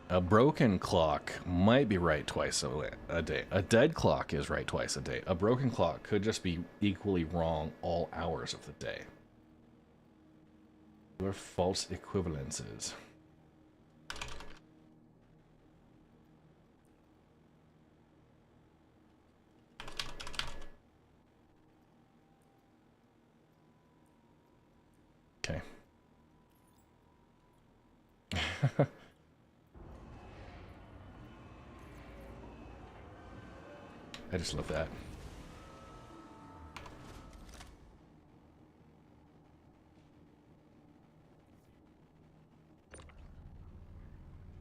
S1: A broken clock might be right twice a day. A dead clock is right twice a day. A broken clock could just be equally wrong all hours of the day. Or false equivalences. Okay. I just love that.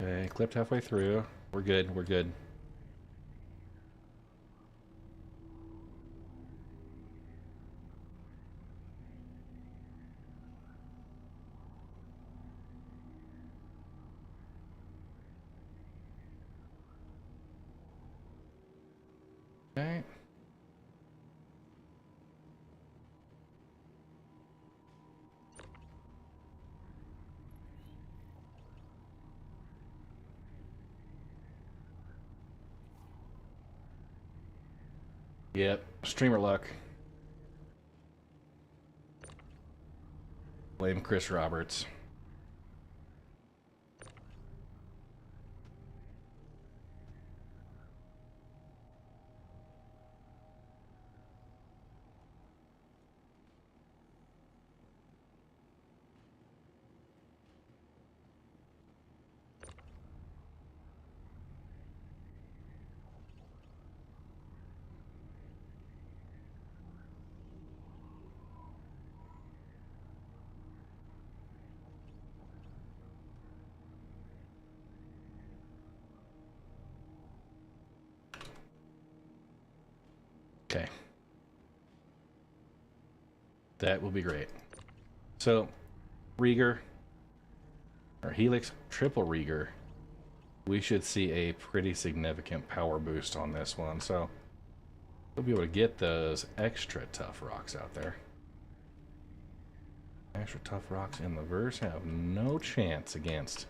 S1: Okay, clipped halfway through. We're good, we're good. Okay. Yep, streamer luck. Blame Chris Roberts. Okay. That will be great. So, Rieger, or Helix Triple Rieger, we should see a pretty significant power boost on this one. So, we'll be able to get those extra tough rocks out there. Extra tough rocks in the verse have no chance against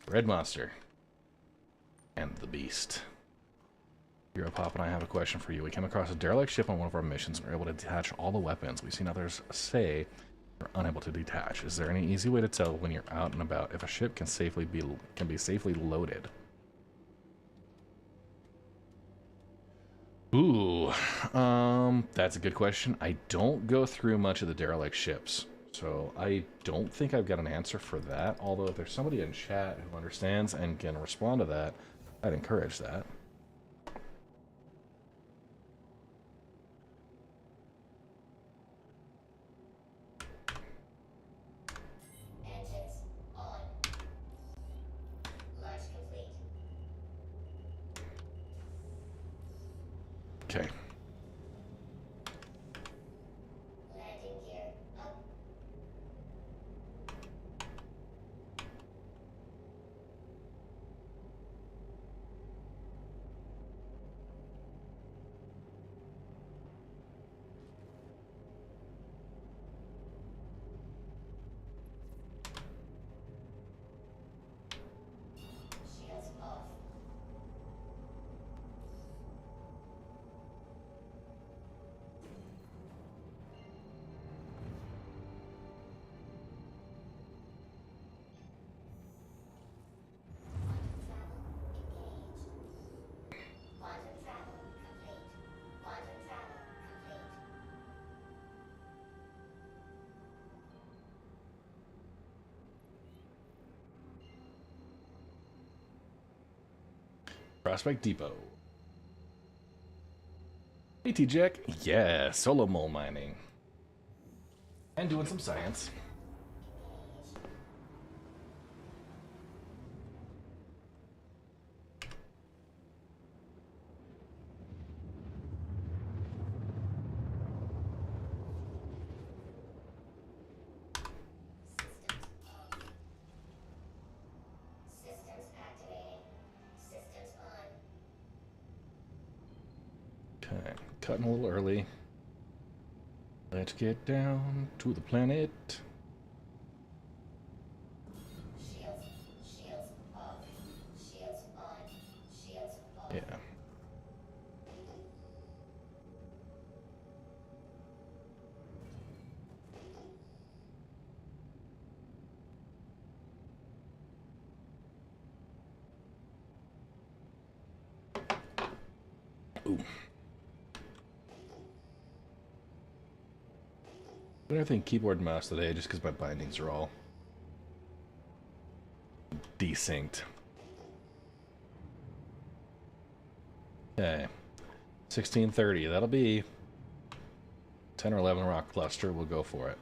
S1: Red Monster and the Beast. Hero Pop and I have a question for you. We came across a derelict ship on one of our missions and were able to detach all the weapons. We've seen others say they're unable to detach. Is there any easy way to tell when you're out and about if a ship can be safely loaded? Ooh, that's a good question. I don't go through much of the derelict ships, so I don't think I've got an answer for that. Although if there's somebody in chat who understands and can respond to that, I'd encourage that. Okay.
S6: Landing gear up. Shields off. Quantum travel complete. Quantum travel complete.
S1: Prospect Depot. AT Jack? Yeah, solo mole mining. And doing some science.
S6: Systems activating. Systems on.
S1: Okay, cutting a little early. Let's get down to the planet.
S6: Shields off. Shields on. Shields off.
S1: Yeah. Ooh. But I think keyboard and mouse today just because my bindings are all desynced. Okay. 1630. That'll be 10 or 11 rock cluster. We'll go for it.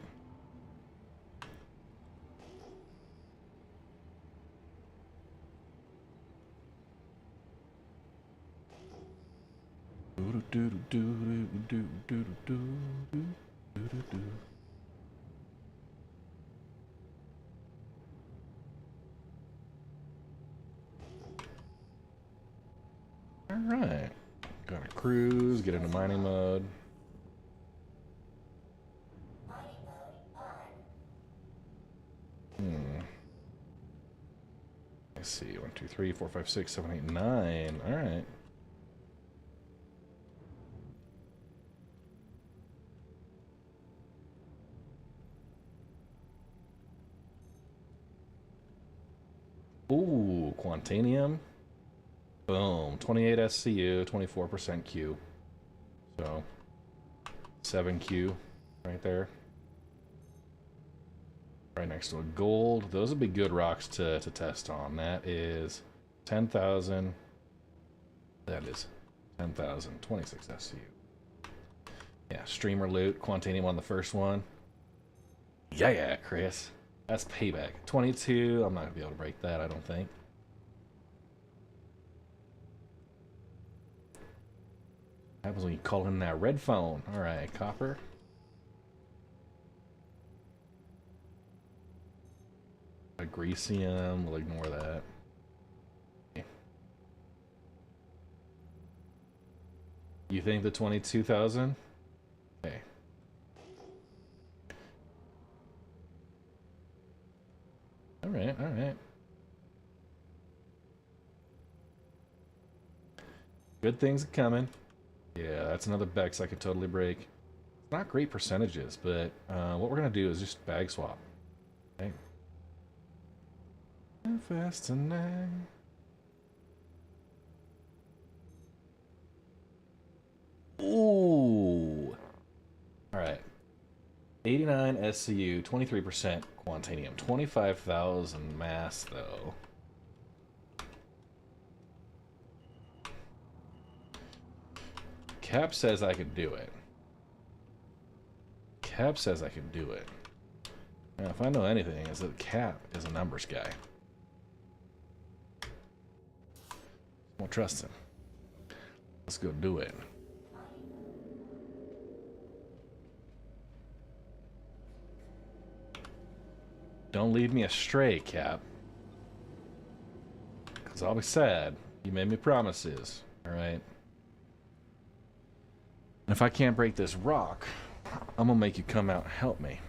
S1: All right, gotta cruise, get into mining mode. Let's see, 1, 2, 3, 4, 5, 6, 7, 8, 9. All right. Ooh, Quantanium. Boom. 28 SCU, 24% Q. So, 7 Q right there. Right next to a gold. Those would be good rocks to test on. That is 10,000. That is 10,000. 26 SCU. Yeah, streamer loot. Quantanium on the first one. Yeah, Chris. That's payback. 22. I'm not going to be able to break that, I don't think. What happens when you call in that red phone? Alright, copper. Agresium. We'll ignore that. Okay. You think the 22,000? Okay. Alright, alright. Good things are coming. Yeah, that's another Bex I could totally break. It's not great percentages, but what we're going to do is just bag swap. Okay. Fast tonight. Ooh. Alright. 89 SCU, 23% Quantanium, 25,000 mass though. Cap says I could do it. Cap says I could do it. Now, if I know anything, is that Cap is a numbers guy. Won't trust him. Let's go do it. Don't lead me astray, Cap. Because I'll be sad. You made me promises, alright? And if I can't break this rock, I'm gonna make you come out and help me.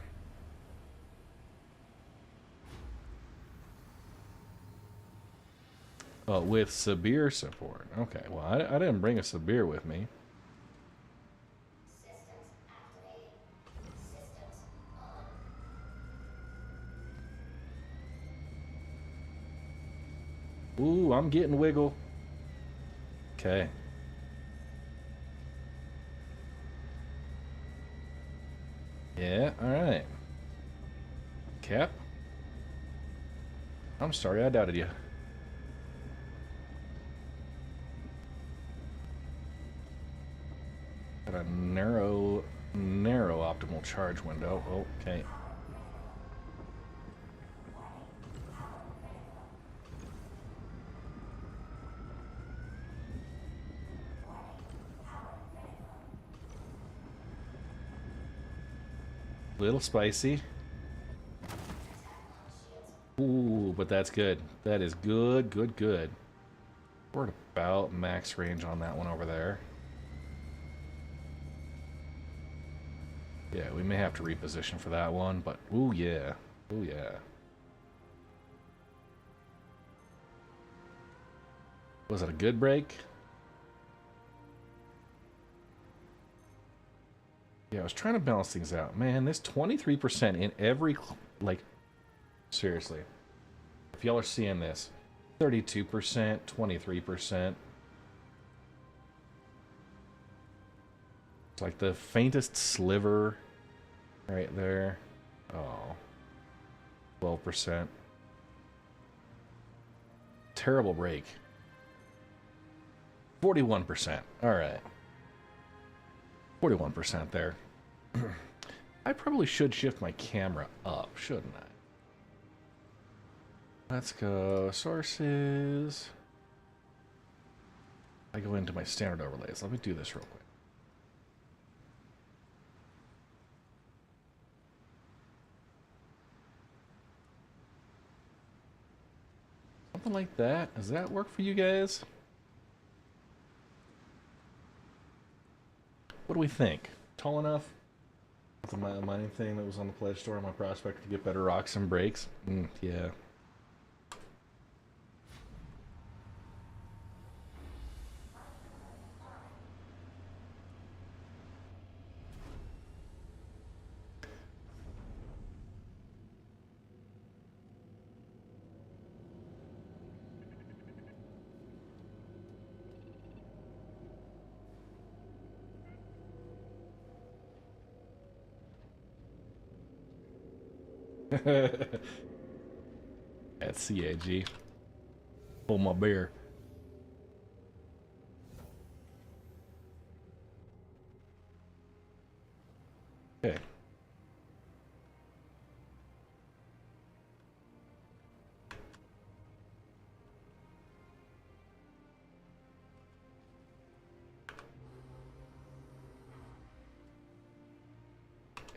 S1: Oh, with Sabir support. Okay, well, I didn't bring a Sabir with me. Ooh, I'm getting wiggle. Okay. Yeah, alright. Cap? I'm sorry, I doubted you. Got a narrow optimal charge window. Okay. Little spicy. Ooh, but that's good. That is good, good, good. We're at about max range on that one over there. Yeah, we may have to reposition for that one, but ooh yeah. Ooh yeah. Was it a good break? Yeah, I was trying to balance things out. Man, this 23% in every, like, seriously. If y'all are seeing this, 32%, 23%. It's like the faintest sliver right there. Oh. 12%. Terrible break. 41%. All right. 41% there. I probably should shift my camera up, shouldn't I? Let's go sources. I go into my standard overlays. Let me do this real quick. Something like that. Does that work for you guys? What do we think? Tall enough? The mining thing that was on the pledge store on my prospect to get better rocks and brakes? Yeah. That's CAG. Hold my beer. Okay.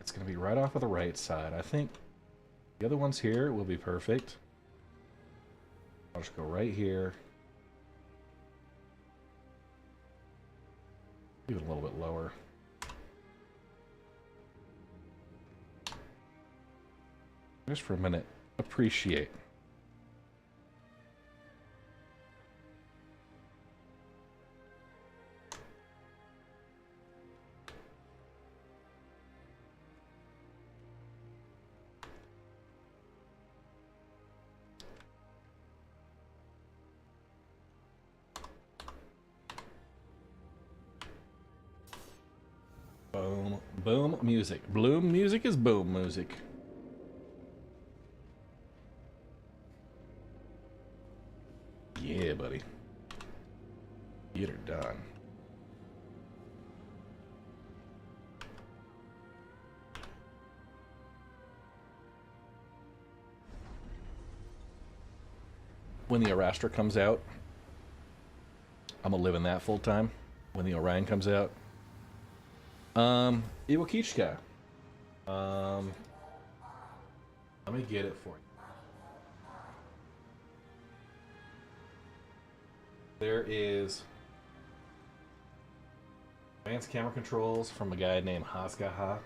S1: It's going to be right off of the right side. I think the other ones here will be perfect. I'll just go right here. Even a little bit lower. Just for a minute, appreciate. Boom, boom music. Bloom music is boom music. Yeah, buddy. Get her done. When the Arastra comes out, I'm gonna live in that full time. When the Orion comes out, Iwakichka. Let me get it for you. There is advanced camera controls from a guy named Haskaha.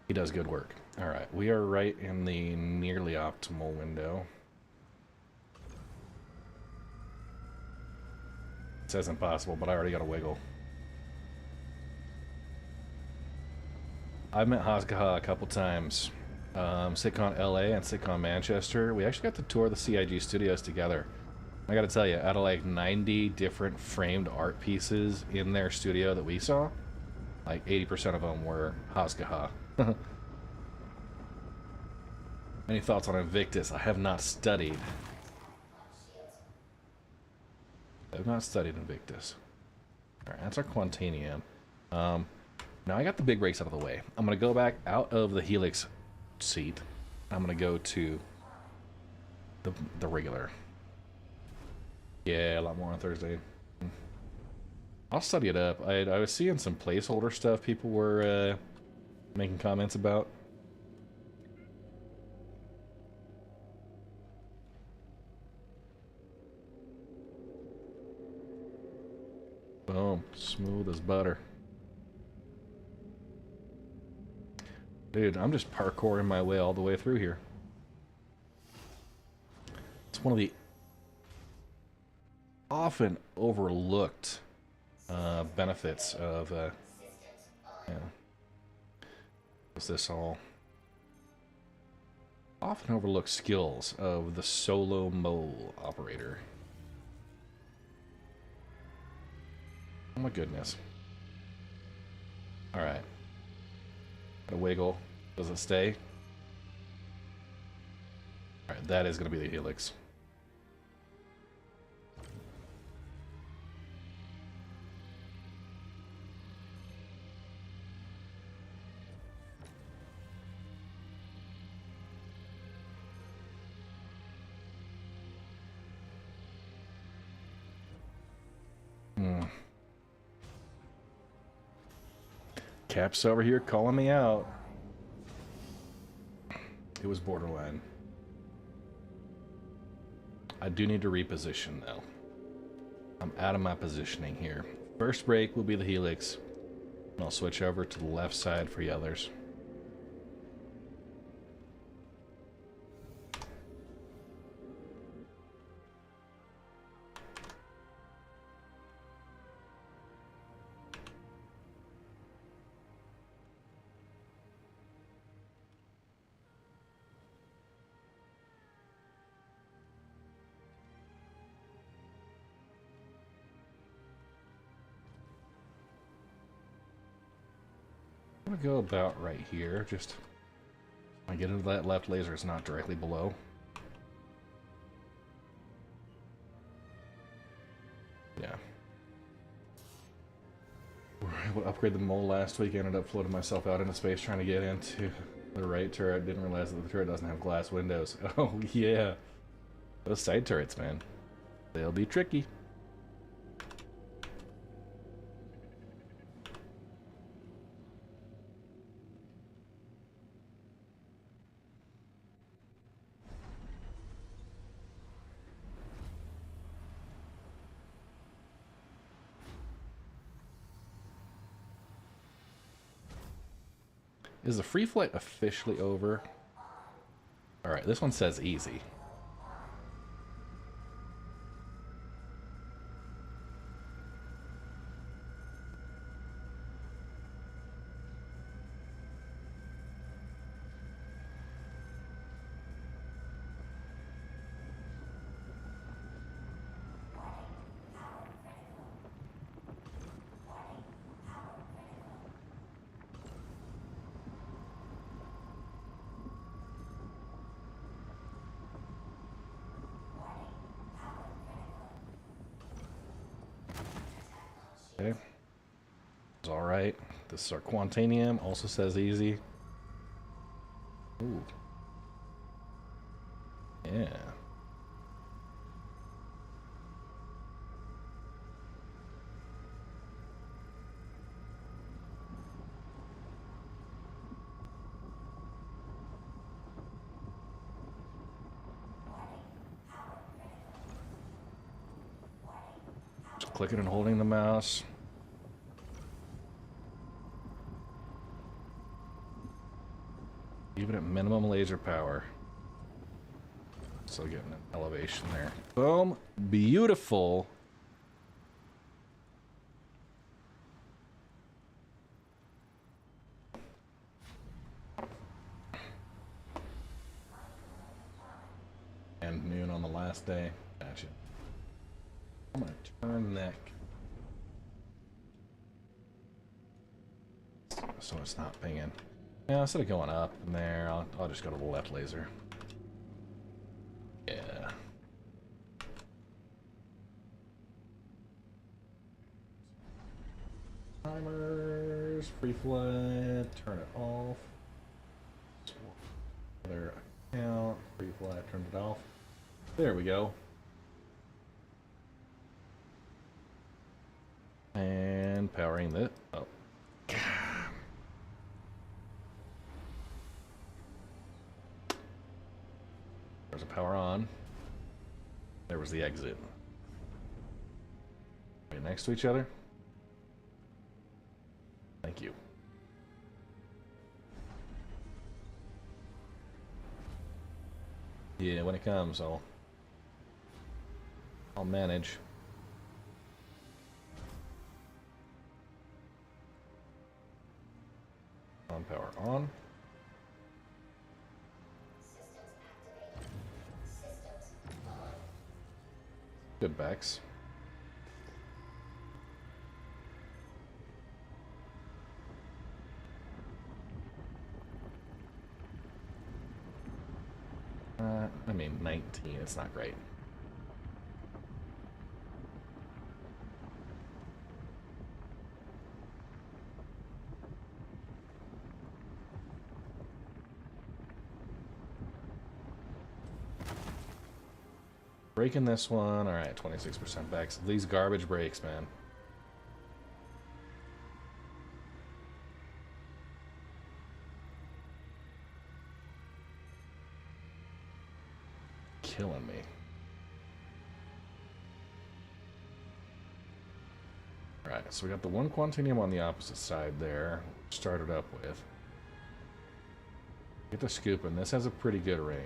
S1: He does good work. All right, we are right in the nearly optimal window. It says impossible, but I already got a wiggle. I've met Haskaha a couple times. SitCon LA and SitCon Manchester. We actually got to tour the CIG studios together. I gotta tell you, out of like 90 different framed art pieces in their studio that we saw, like 80% of them were Haskaha. Any thoughts on Invictus? I have not studied. I have not studied Invictus. Alright, that's our Quantanium. Now I got the big brakes out of the way. I'm going to go back out of the Helix seat. I'm going to go to the regular. Yeah, a lot more on Thursday. I'll study it up. I was seeing some placeholder stuff people were making comments about. Boom. Smooth as butter. Dude, I'm just parkouring my way all the way through here. It's one of the often overlooked benefits of what's this all? Often overlooked skills of the solo mole operator. Oh my goodness. Alright. A wiggle. Does it stay? Alright, that is going to be the helix. Cap's over here calling me out. It was borderline. I do need to reposition though. I'm out of my positioning here. First break will be the helix, and I'll switch over to the left side for the others. I'm gonna go about right here. Just when I get into that left laser, it's not directly below. Yeah. We were able to upgrade the mole last week. I ended up floating myself out into space trying to get into the right turret. Didn't realize that the turret doesn't have glass windows. Oh yeah. Those side turrets, man. They'll be tricky. Is the free flight officially over? Alright, this one says easy. Okay. It's alright. This is our Quantanium, also says easy. Ooh. Yeah. Just clicking and holding the mouse. Even at minimum laser power. Still getting an elevation there. Boom. Beautiful. And noon on the last day. Gotcha. I'm gonna turn that so it's not pinging. Yeah, instead of going up in there, I'll just go to the left laser. Yeah. Timers, free flight, turn it off. Other account, free flight, turn it off. There we go. And powering this. Oh. There's a power on. There was the exit. Right next to each other. Thank you. Yeah, when it comes, I'll manage. On power on. Good backs. I mean, 19. It's not great. Breaking this one. All right, 26% back. So these garbage breaks, man. Killing me. All right, so we got the one Quantinium on the opposite side there. Started up with. Get the scoop, and this has a pretty good range.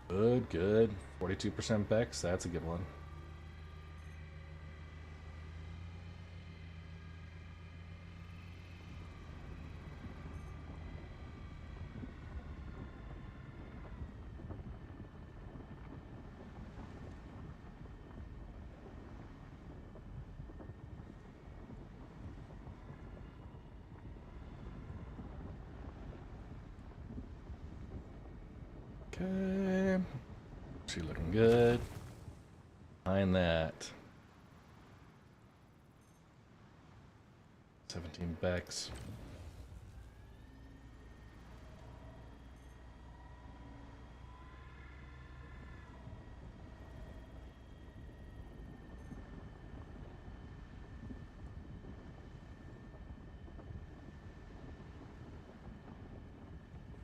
S1: Good, good. 42% Bex, that's a good one. Okay. She looking good. Behind that. 17 Bex.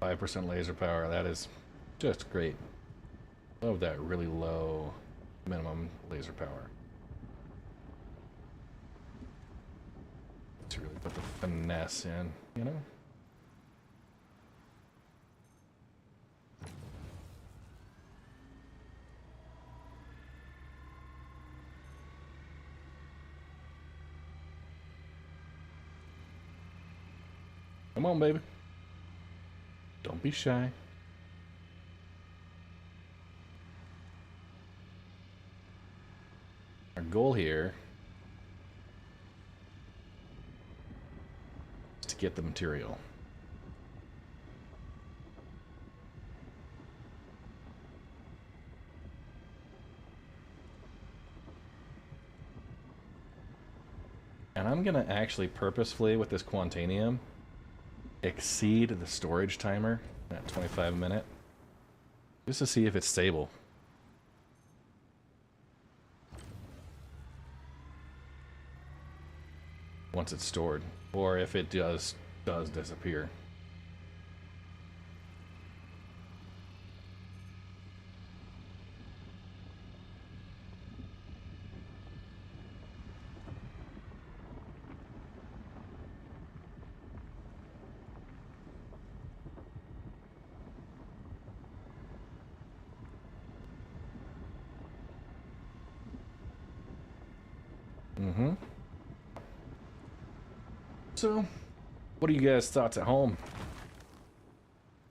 S1: .5% laser power. That is just great. Love that really low minimum laser power. To really put the finesse in, you know? Come on, baby. Don't be shy. Our goal here is to get the material. And I'm gonna actually purposefully, with this Quantanium, exceed the storage timer at 25 minute, just to see if it's stable. Once it's stored, or if it does disappear. Mm-hmm. So, what are you guys' thoughts at home?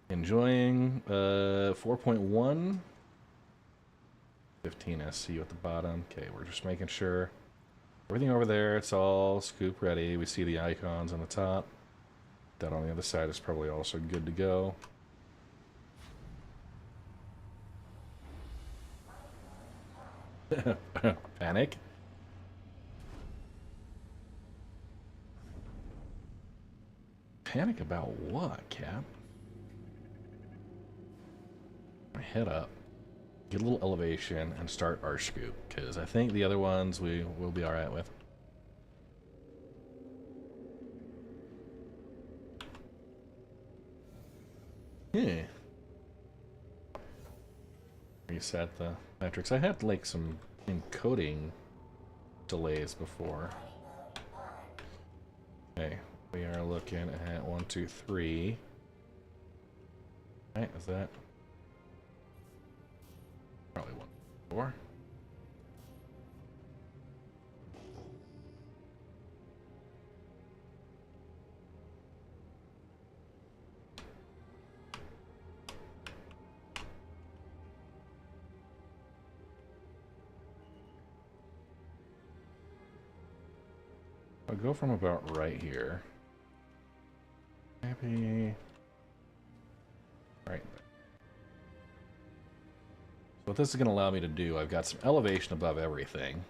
S1: Enjoying 4.1? 15 SC at the bottom. Okay, we're just making sure everything over there, it's all scoop ready. We see the icons on the top. That on the other side is probably also good to go. Panic. Panic about what, Cap? Head up, get a little elevation, and start our scoop, because I think the other ones we will be alright with. Yeah. Reset the metrics. I had like some encoding delays before. Okay, we are looking at 1, 2, 3. Right, is that probably 1, 4? I'll go from about right here. Maybe right there. So what this is going to allow me to do, I've got some elevation above everything,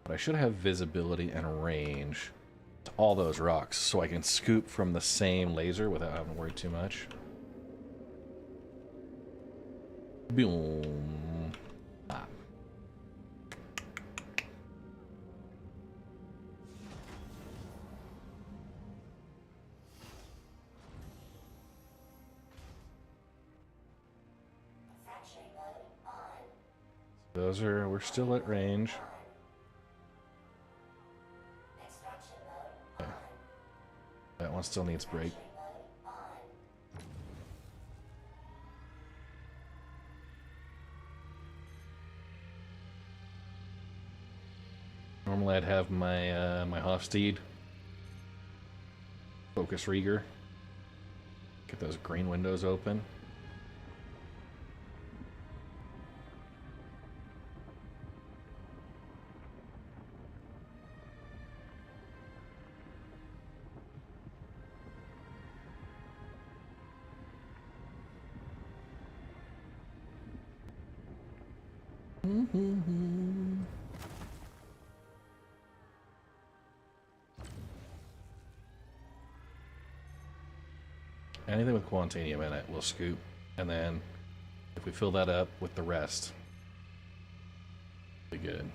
S1: but I should have visibility and range to all those rocks, so I can scoop from the same laser without having to worry too much. Boom. Ah. Those are, we're still at range. Okay. That one still needs brake. Normally I'd have my my Hofsteed focus Rieger. Get those green windows open. Anything with quantanium in it, we'll scoop, and then if we fill that up with the rest, be good.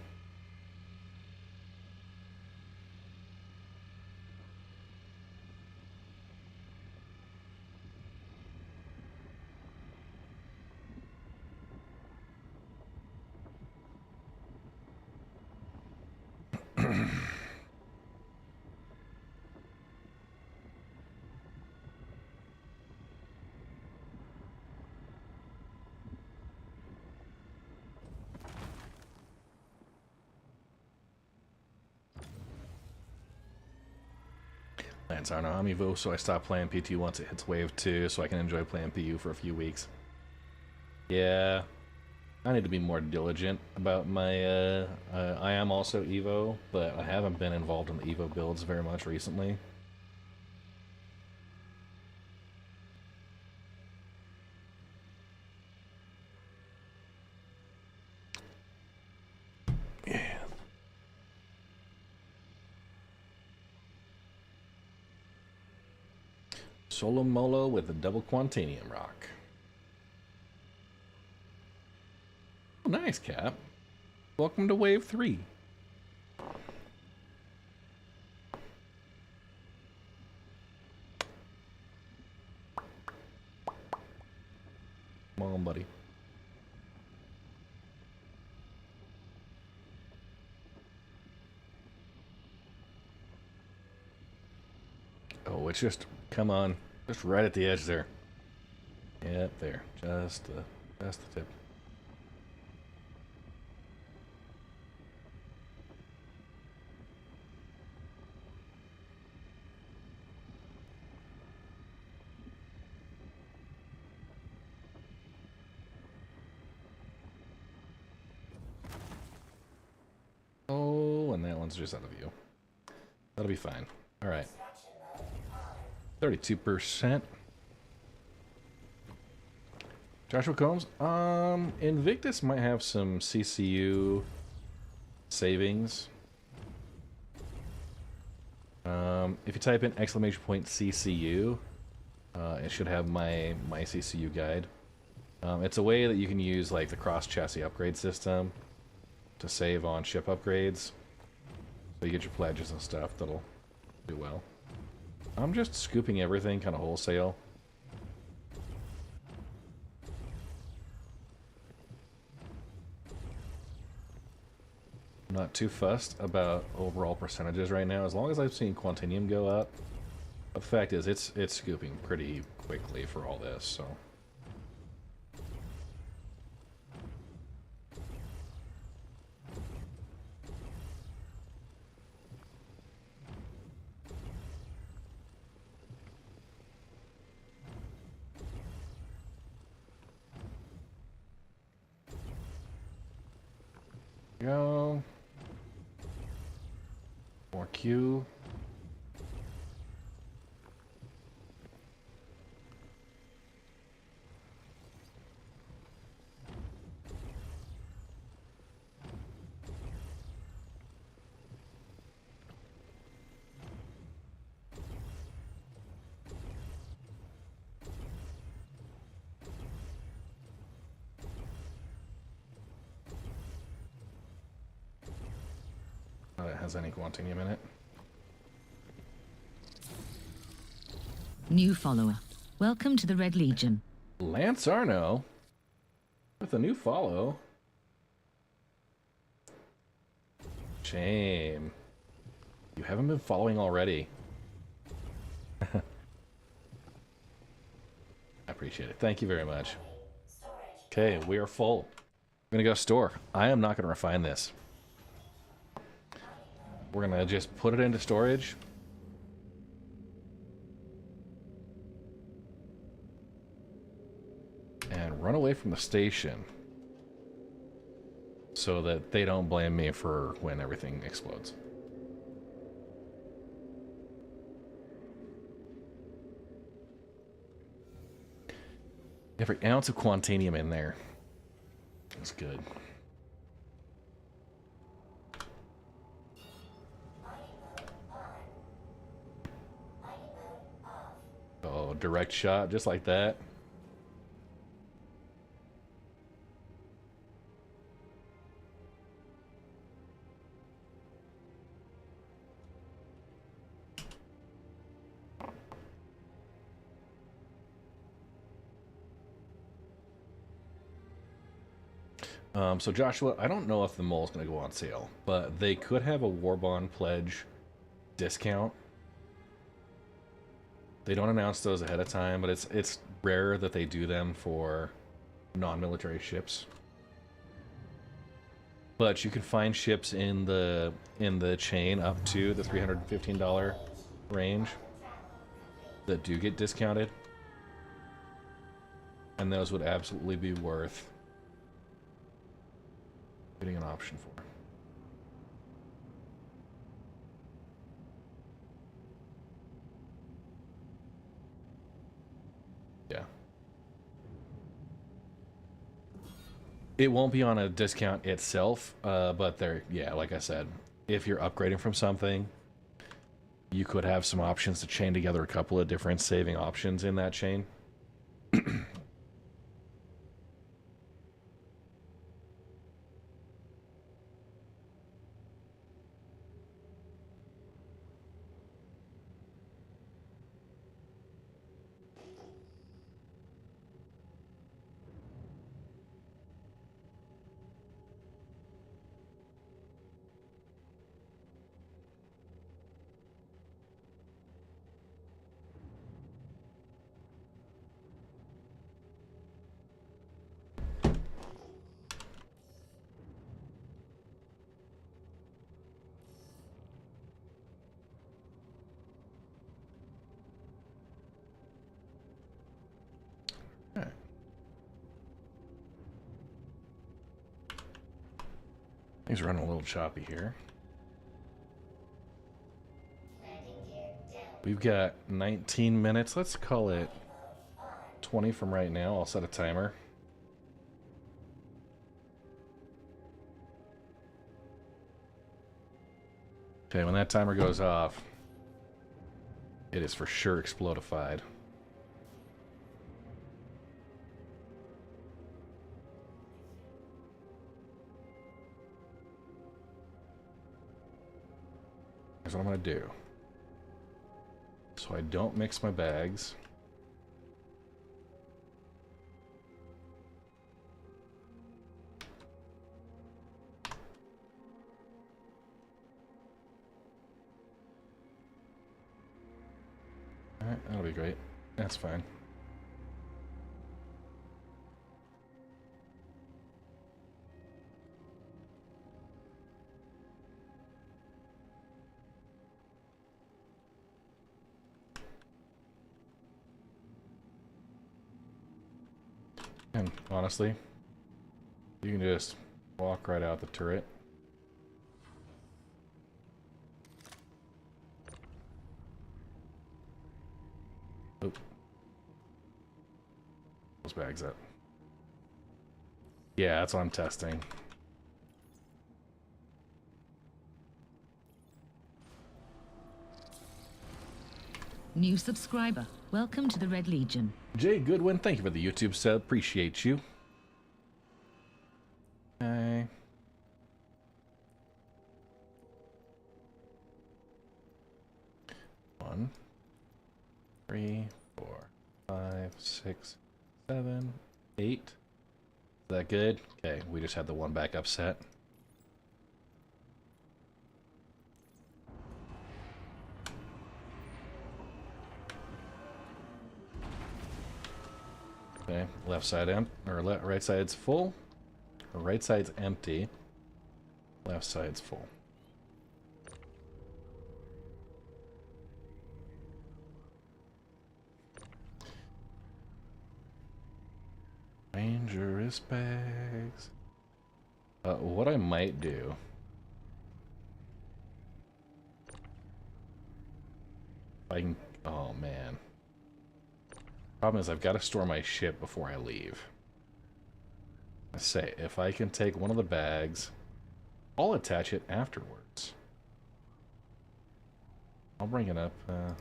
S1: Lands aren't on Amiibo, so I stopped playing PTU once it hits Wave 2, so I can enjoy playing PU for a few weeks. Yeah, I need to be more diligent about my, I am also Evo, but I haven't been involved in the Evo builds very much recently. Yeah. Solo Molo with a double Quantanium rock. Oh, nice, Cap. Welcome to Wave 3. Come on, buddy. Oh, it's just, come on, just right at the edge there. Yeah, there, just the tip. Oh, and that one's just out of view. That'll be fine. All right. 32%. Joshua Combs, Invictus might have some CCU savings. If you type in !CCU, it should have my CCU guide. It's a way that you can use like the cross chassis upgrade system to save on ship upgrades. So you get your pledges and stuff that'll do well. I'm just scooping everything kind of wholesale. I'm not too fussed about overall percentages right now, as long as I've seen Quantanium go up. The fact is, it's scooping pretty quickly for all this, so. Go. More Q. It has any quantinium in it.
S7: New follower. Welcome to the Red Legion.
S1: Lance Arno with a new follow. Shame. You haven't been following already. I appreciate it. Thank you very much. Okay, we are full. I'm gonna go store. I am not gonna refine this. We're gonna just put it into storage. And run away from the station. So that they don't blame me for when everything explodes. Every ounce of quantinium in there. That's good. Oh, direct shot, just like that. So Joshua, I don't know if the mole is going to go on sale, but they could have a war bond pledge discount. They don't announce those ahead of time, but it's rare that they do them for non-military ships. But you can find ships in the chain up to the $315 range that do get discounted, and those would absolutely be worth getting an option for. Yeah. It won't be on a discount itself, but yeah, like I said, if you're upgrading from something, you could have some options to chain together a couple of different saving options in that chain. Things are running a little choppy here. We've got 19 minutes. Let's call it 20 from right now. I'll set a timer. Okay, when that timer goes off, it is for sure explodified. Here's what I'm going to do. So I don't mix my bags. Alright, that'll be great. That's fine. And honestly, you can just walk right out the turret. those bags up. Yeah, that's what I'm testing.
S7: New subscriber. Welcome to the Red Legion.
S1: Jay Goodwin, thank you for the YouTube sub. Appreciate you. Okay. One, 3, 4, 5, 6, 7, 8. Is that good? Okay, we just had the one backup set. Okay, left side right side's full. Or right side's empty. Left side's full. Dangerous bags. What I might do. I can. Oh man. Problem is, I've got to store my ship before I leave. I say, if I can take one of the bags, I'll attach it afterwards. I'll bring it up. No.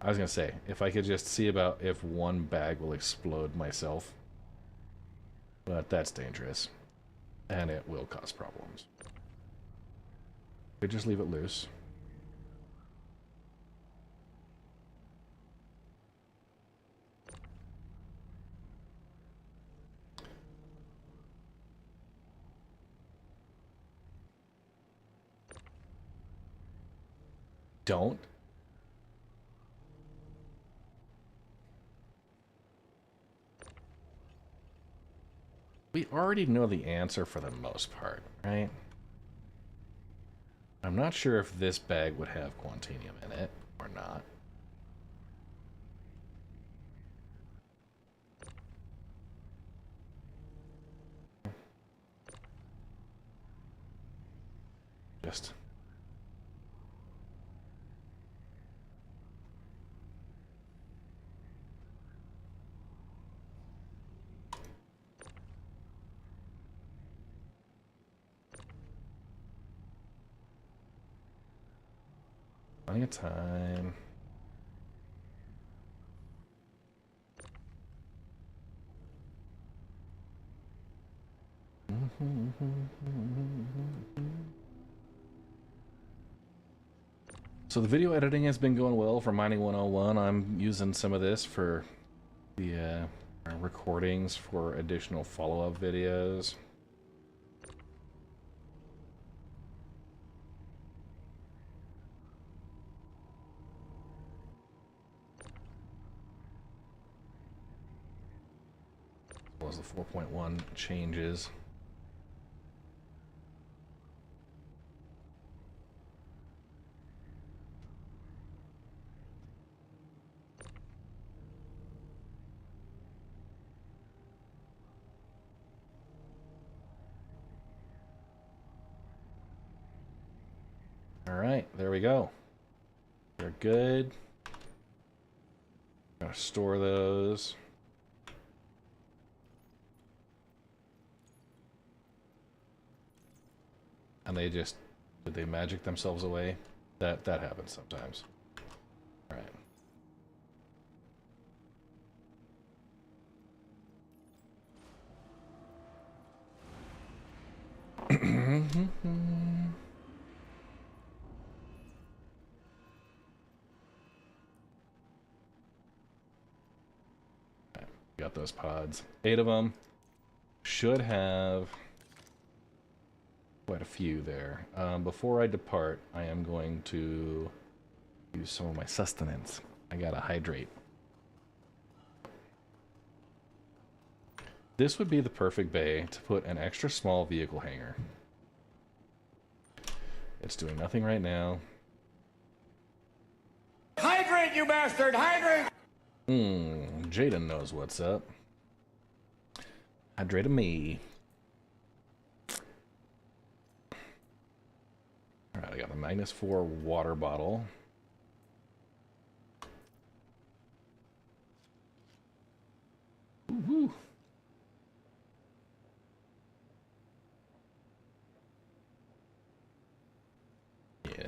S1: I was gonna say, if I could just see about if one bag will explode myself. But that's dangerous. And it will cause problems. Could just leave it loose. Don't. We already know the answer for the most part, right? I'm not sure if this bag would have Quantanium in it or not. Just... plenty of time. So the video editing has been going well for Mining 101. I'm using some of this for the recordings for additional follow-up videos. As well as the 4.1 changes. All right, there we go. They're good. Gonna store those. And they just, did they magic themselves away? That happens sometimes. All right. Got those pods. 8 of them. Should have quite a few there. Before I depart, I am going to use some of my sustenance. I gotta hydrate. This would be the perfect bay to put an extra small vehicle hangar. It's doing nothing right now.
S8: Hydrate, you bastard! Hydrate!
S1: Jaden knows what's up. Hydrate me. Alright, I got the -4 water bottle.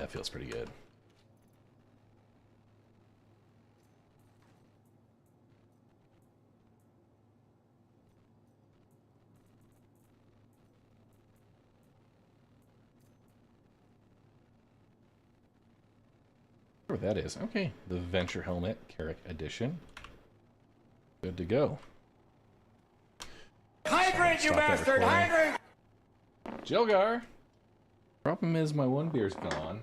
S1: that feels pretty good. Where that is. Okay, the Venture Helmet, Carrick Edition. Good to go.
S8: Hydrant, you bastard! Hydrant!
S1: Jelgar! Problem is my one beer's gone.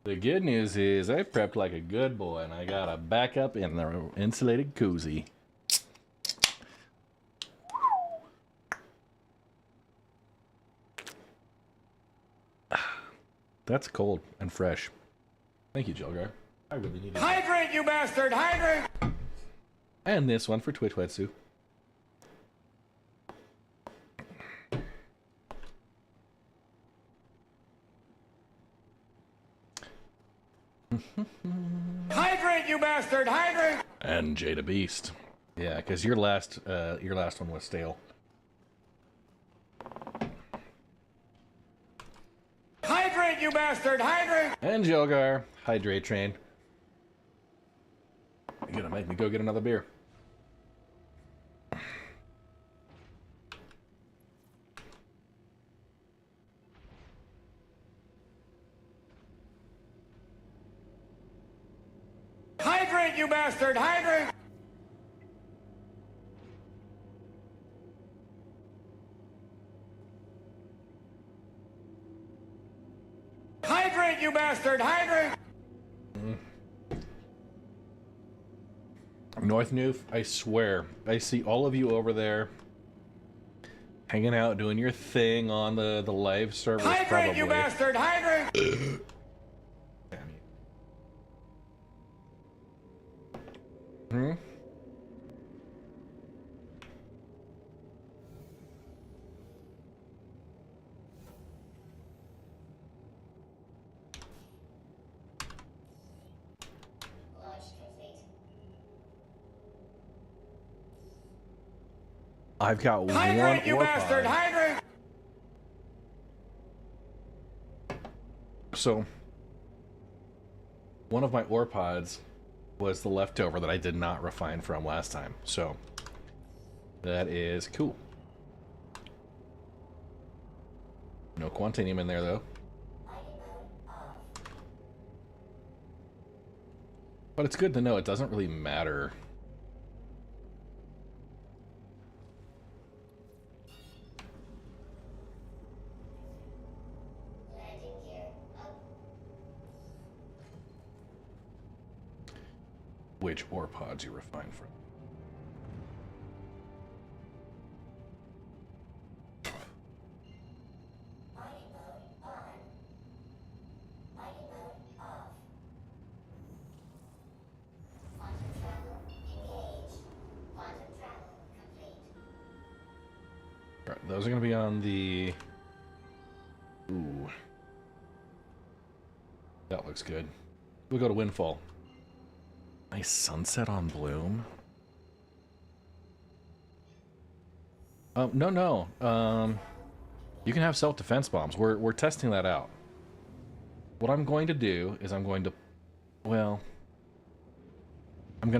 S1: The good news is I prepped like a good boy and I got a backup in the insulated koozie. That's cold and fresh. Thank you, Jelgar. I really needed that.
S8: Hydrant, you bastard! Hydrant!
S1: And this one for Twitch Wetsu.
S8: Hydrant, you bastard! Hydrant!
S1: And Jada Beast. Yeah, because your last one was stale.
S8: Hydrant, you bastard! Hydrant!
S1: And Jelgar, Hydrate Train. You're gonna make me go get another beer.
S8: Hydrant, you bastard! Hydrant! Hydrant, you bastard! Hydrant!
S1: North Noof, I swear, I see all of you over there hanging out, doing your thing on the live servers.
S8: Hydrant,
S1: probably.
S8: you bastard! Hydrant!
S1: Damn you.
S6: Launch complete.
S1: I've got
S8: Hydrant,
S1: one
S8: you
S1: ore
S8: bastard!
S1: pod.
S8: Hydrant!
S1: So, one of my ore pods was the leftover that I did not refine from last time. So, that is cool. No Quantanium in there, though. But it's good to know it doesn't really matter.
S6: Landing gear up.
S1: Which ore pods you refine from.
S6: Mining mode on. Mining mode off. Quantum travel engaged. Quantum travel complete.
S1: Right, those are going to be on the... Ooh. That looks good. We'll go to Windfall. Nice sunset on Bloom. No. You can have self-defense bombs. We're testing that out. What I'm going to do is I'm going to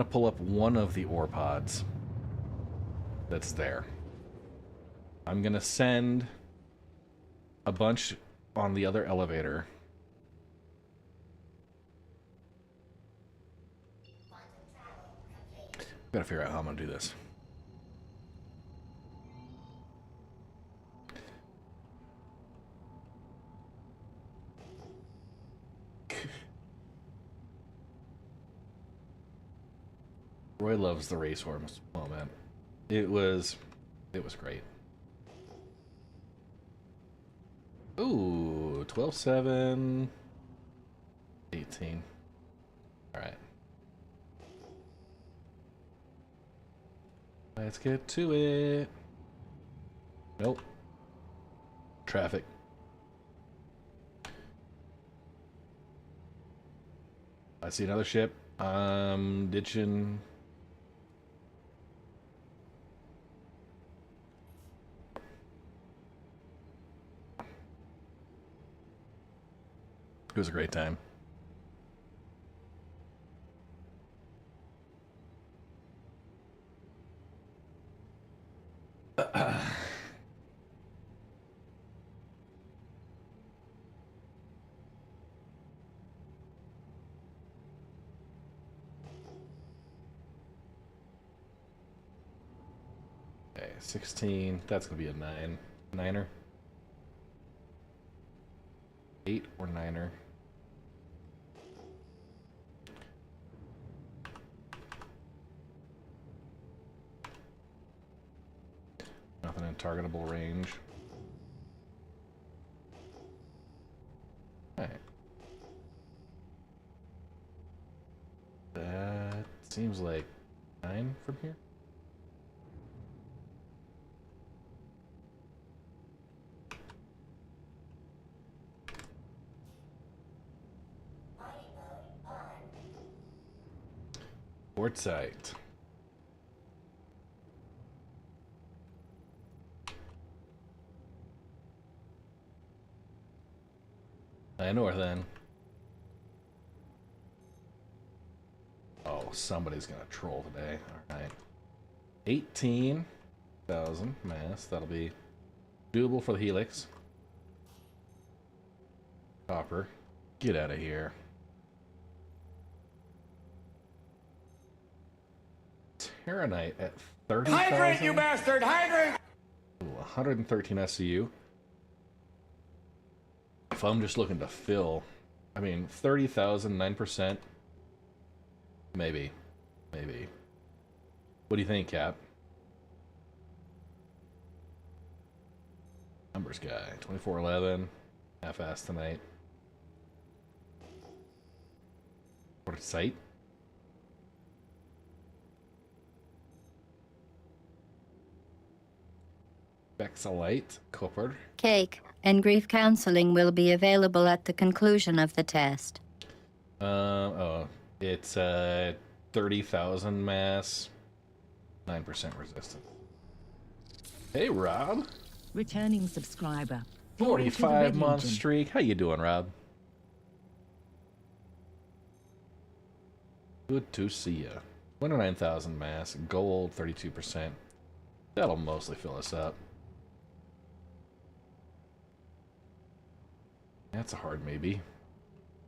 S1: pull up one of the ore pods that's there. I'm going to send a bunch on the other elevator. Gotta figure out how I'm gonna do this. Roy loves the race horse moment. It was great. Ooh, 12-7, 18. All right. Let's get to it. Nope. Traffic. I see another ship. Ditching. It was a great time. Okay, 16. That's gonna be a 9. Niner. 8 or 9er. Nothing in targetable range. Alright. That seems like 9 from here. Quartzite. I know her then. Oh, somebody's gonna troll today. Alright. 18,000 mass. That'll be doable for the Helix. Copper. Get out of here. Terranite at 30,000.
S8: Hydrant, you bastard! Hydrant!
S1: 113 SCU. If I'm just looking to fill, I mean, 30,000, 9%. Maybe. Maybe. What do you think, Cap? Numbers guy. 2411. Half-ass tonight. What a sight. Bexalite, copper.
S11: Cake and grief counseling will be available at the conclusion of the test.
S1: Oh, it's 30,000 mass, 9% resistance. Hey, Rob.
S7: Returning subscriber.
S1: 45-month streak. How you doing, Rob? Good to see ya. 29,000 mass, gold 32%. That'll mostly fill us up. That's a hard maybe.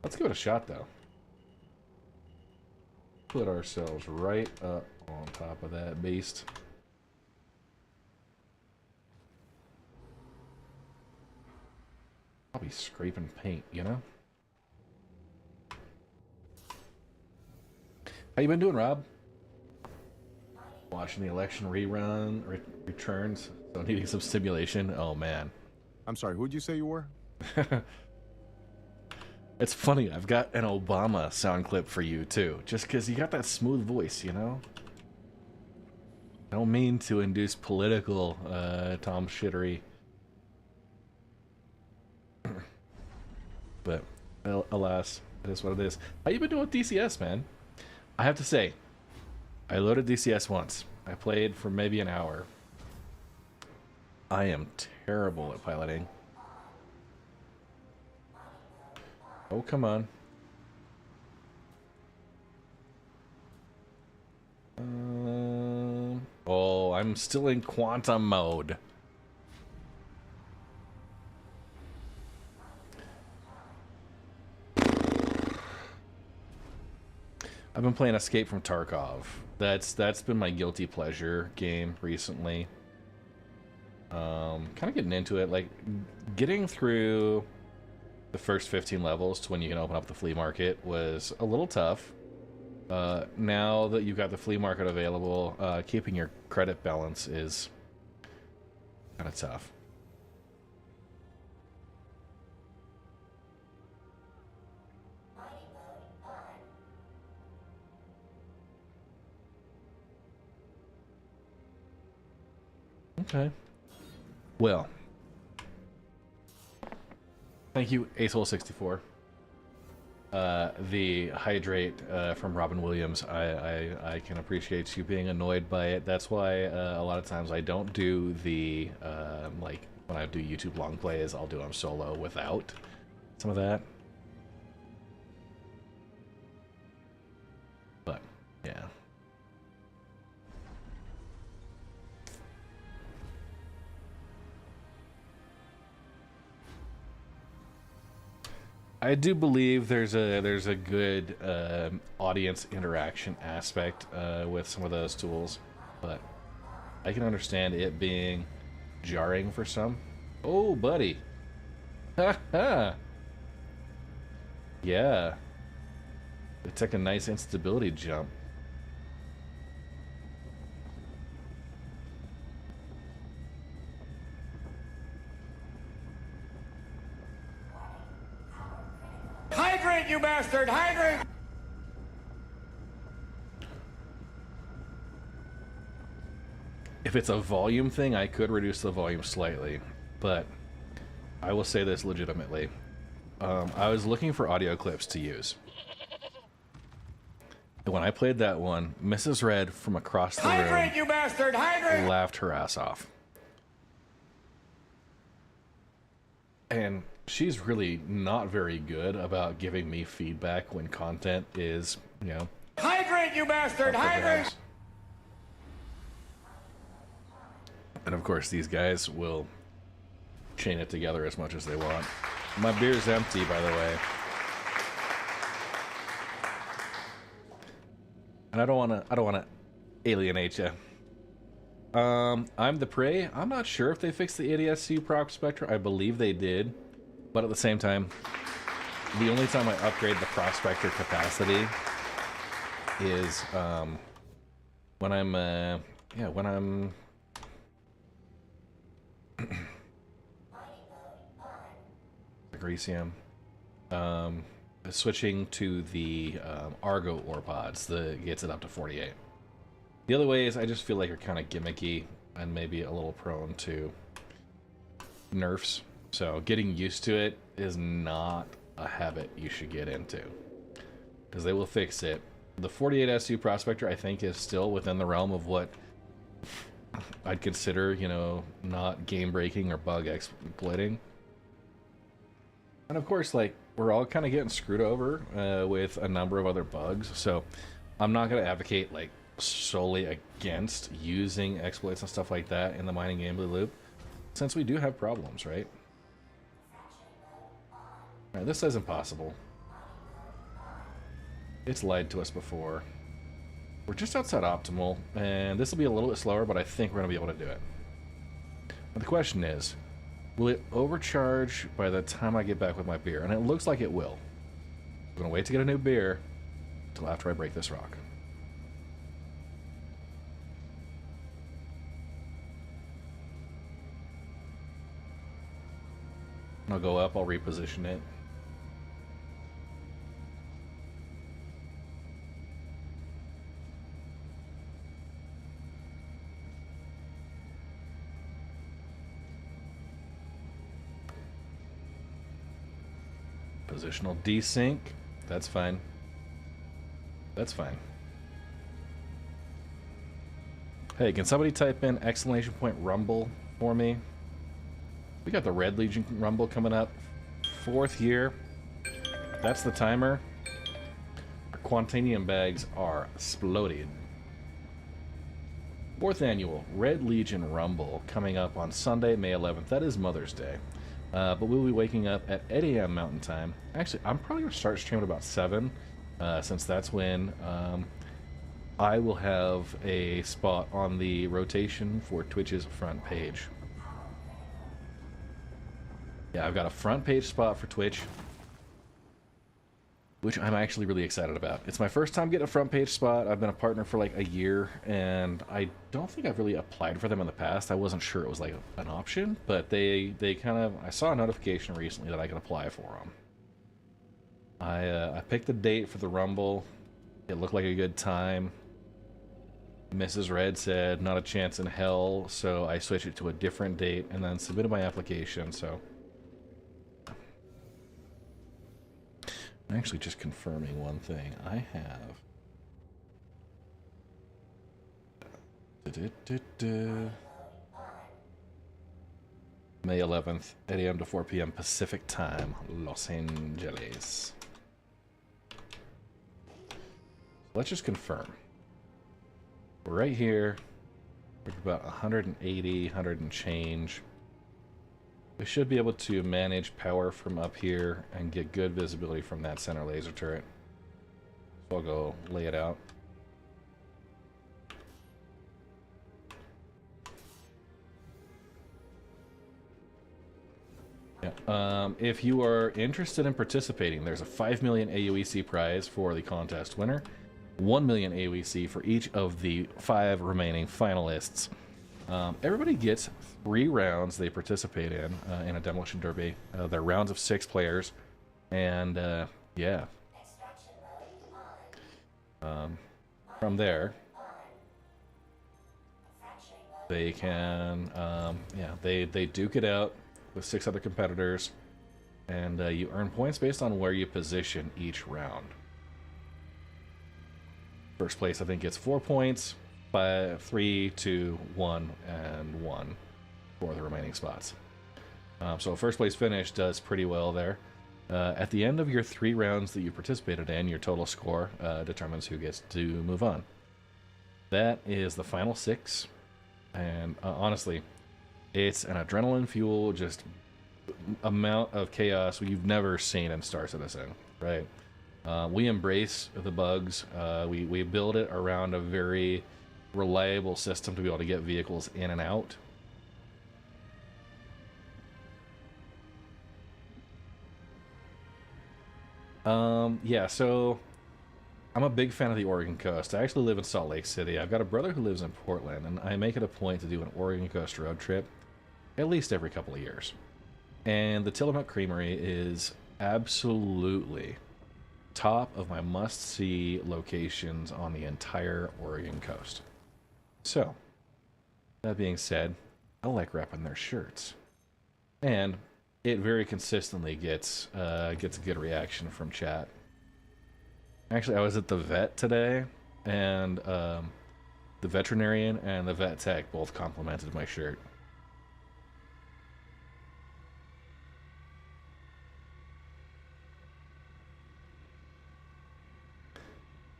S1: Let's give it a shot, though. Put ourselves right up on top of that beast. I'll be scraping paint, you know? How you been doing, Rob? Watching the election rerun, returns, so needing some stimulation. Oh, man.
S3: I'm sorry, who'd you say you were?
S1: It's funny, I've got an Obama sound clip for you, too. Just because you got that smooth voice, you know? I don't mean to induce political Tom shittery. But, alas, it is what it is. How you been doing with DCS, man? I have to say, I loaded DCS once. I played for maybe an hour. I am terrible at piloting. Oh, come on. Oh, I'm still in quantum mode. I've been playing Escape from Tarkov. That's been my guilty pleasure game recently. Kind of getting into it, like getting through the first 15 levels to when you can open up the flea market was a little tough. Now that you've got the flea market available, keeping your credit balance is kind of tough. Okay. Well. Thank you, ASOL64. The hydrate from Robin Williams, I can appreciate you being annoyed by it. That's why a lot of times I don't do the, like, when I do YouTube long plays, I'll do them solo without some of that. I do believe there's a good audience interaction aspect with some of those tools, but I can understand it being jarring for some. Oh, buddy. Ha ha. Yeah. It took a nice instability jump.
S8: Hydrant, you bastard! Hydrant!
S1: If it's a volume thing, I could reduce the volume slightly, but I will say this legitimately. I was looking for audio clips to use. And when I played that one, Mrs. Red from across the
S8: Hydrant,
S1: room
S8: you bastard! Hydrant!
S1: laughed her ass off. And she's really not very good about giving me feedback when content is, you know...
S8: Hydrant, you bastard!
S1: up for
S8: Hydrant!
S1: grabs. And of course, these guys will chain it together as much as they want. My beer's empty, by the way. And I don't wanna alienate you. I'm the Prey. I'm not sure if they fixed the ADSU prospector. I believe they did, but at the same time, the only time I upgrade the prospector capacity is when I'm Grecium. Switching to the Argo ore pods that gets it up to 48. The other ways I just feel like are kind of gimmicky and maybe a little prone to nerfs. So getting used to it is not a habit you should get into, because they will fix it. The 48 SU prospector I think is still within the realm of what I'd consider, you know, not game breaking or bug exploiting. And of course, like, we're all kind of getting screwed over with a number of other bugs, so I'm not going to advocate, like, solely against using exploits and stuff like that in the mining gameplay loop, since we do have problems, right? Alright, this says impossible. It's lied to us before. We're just outside optimal, and this will be a little bit slower, but I think we're going to be able to do it. But the question is, will it overcharge by the time I get back with my beer? And it looks like it will. I'm going to wait to get a new beer until after I break this rock. I'll go up, I'll reposition it. Positional desync. That's fine. That's fine. Hey, can somebody type in exclamation point rumble for me? We got the Red Legion rumble coming up. 4th year. That's the timer. Our Quantanium bags are exploded. 4th annual Red Legion rumble coming up on Sunday, May 11th. That is Mother's Day. But we'll be waking up at 8 a.m. Mountain Time. Actually, I'm probably going to start streaming about 7, since that's when I will have a spot on the rotation for Twitch's front page. Yeah, I've got a front page spot for Twitch, which I'm actually really excited about. It's my first time getting a front page spot. I've been a partner for like a year, and I don't think I've really applied for them in the past. I wasn't sure it was like an option, but they kind of, I saw a notification recently that I could apply for them. I picked the date for the Rumble. It looked like a good time. Mrs. Red said not a chance in hell, so I switched it to a different date and then submitted my application. So I'm actually just confirming one thing. I have May 11th, 8 a.m. to 4 p.m. Pacific Time, Los Angeles. Let's just confirm. We're right here. We're about 180, 100 and change. We should be able to manage power from up here and get good visibility from that center laser turret. So I'll go lay it out. Yeah. If you are interested in participating, there's a 5 million AUEC prize for the contest winner, 1 million AUEC for each of the 5 remaining finalists. Everybody gets 3 rounds they participate in a demolition derby. They're rounds of 6 players, and yeah. From there, they can, yeah, they duke it out with 6 other competitors, and you earn points based on where you position each round. First place, I think, gets 4 points. 5, 3, 2, 1, and 1 for the remaining spots. So first place finish does pretty well there. At the end of your 3 rounds that you participated in, your total score determines who gets to move on. That is the final 6, and honestly, it's an adrenaline fuel, just amount of chaos you've never seen in Star Citizen, right? We embrace the bugs. We build it around a very reliable system to be able to get vehicles in and out. Yeah, so I'm a big fan of the Oregon coast. I actually live in Salt Lake City. I've got a brother who lives in Portland, and I make it a point to do an Oregon coast road trip at least every couple of years. And the Tillamook Creamery is absolutely top of my must-see locations on the entire Oregon coast. So, that being said, I like repping their shirts. And it very consistently gets a good reaction from chat. Actually, I was at the vet today, and the veterinarian and the vet tech both complimented my shirt.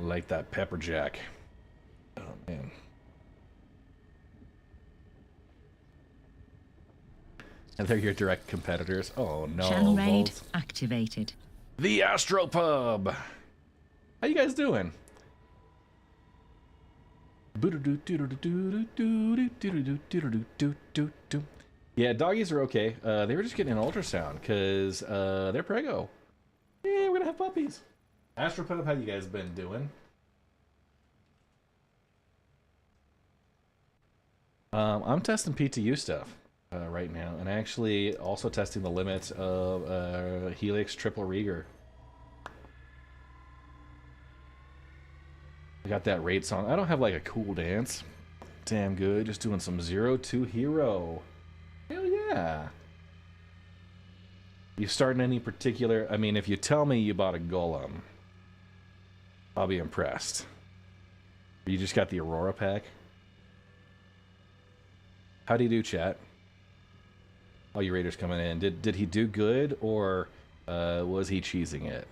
S1: I like that pepper jack. Oh, man. And they're your direct competitors. Oh no.
S7: Channel raid activated.
S1: The Astropub. How you guys doing? Yeah, doggies are okay. They were just getting an ultrasound because they're preggo. Yeah, we're gonna have puppies. Astropub, how you guys been doing? I'm testing PTU stuff right now, and actually also testing the limits of Helix Triple Rieger. I got that raid song. I don't have like a cool dance. Damn good. Just doing some 0-2 Hero. Hell yeah. You starting any particular... I mean, if you tell me you bought a Golem, I'll be impressed. You just got the Aurora pack? How do you do, chat? All you raiders coming in. Did he do good, or was he cheesing it?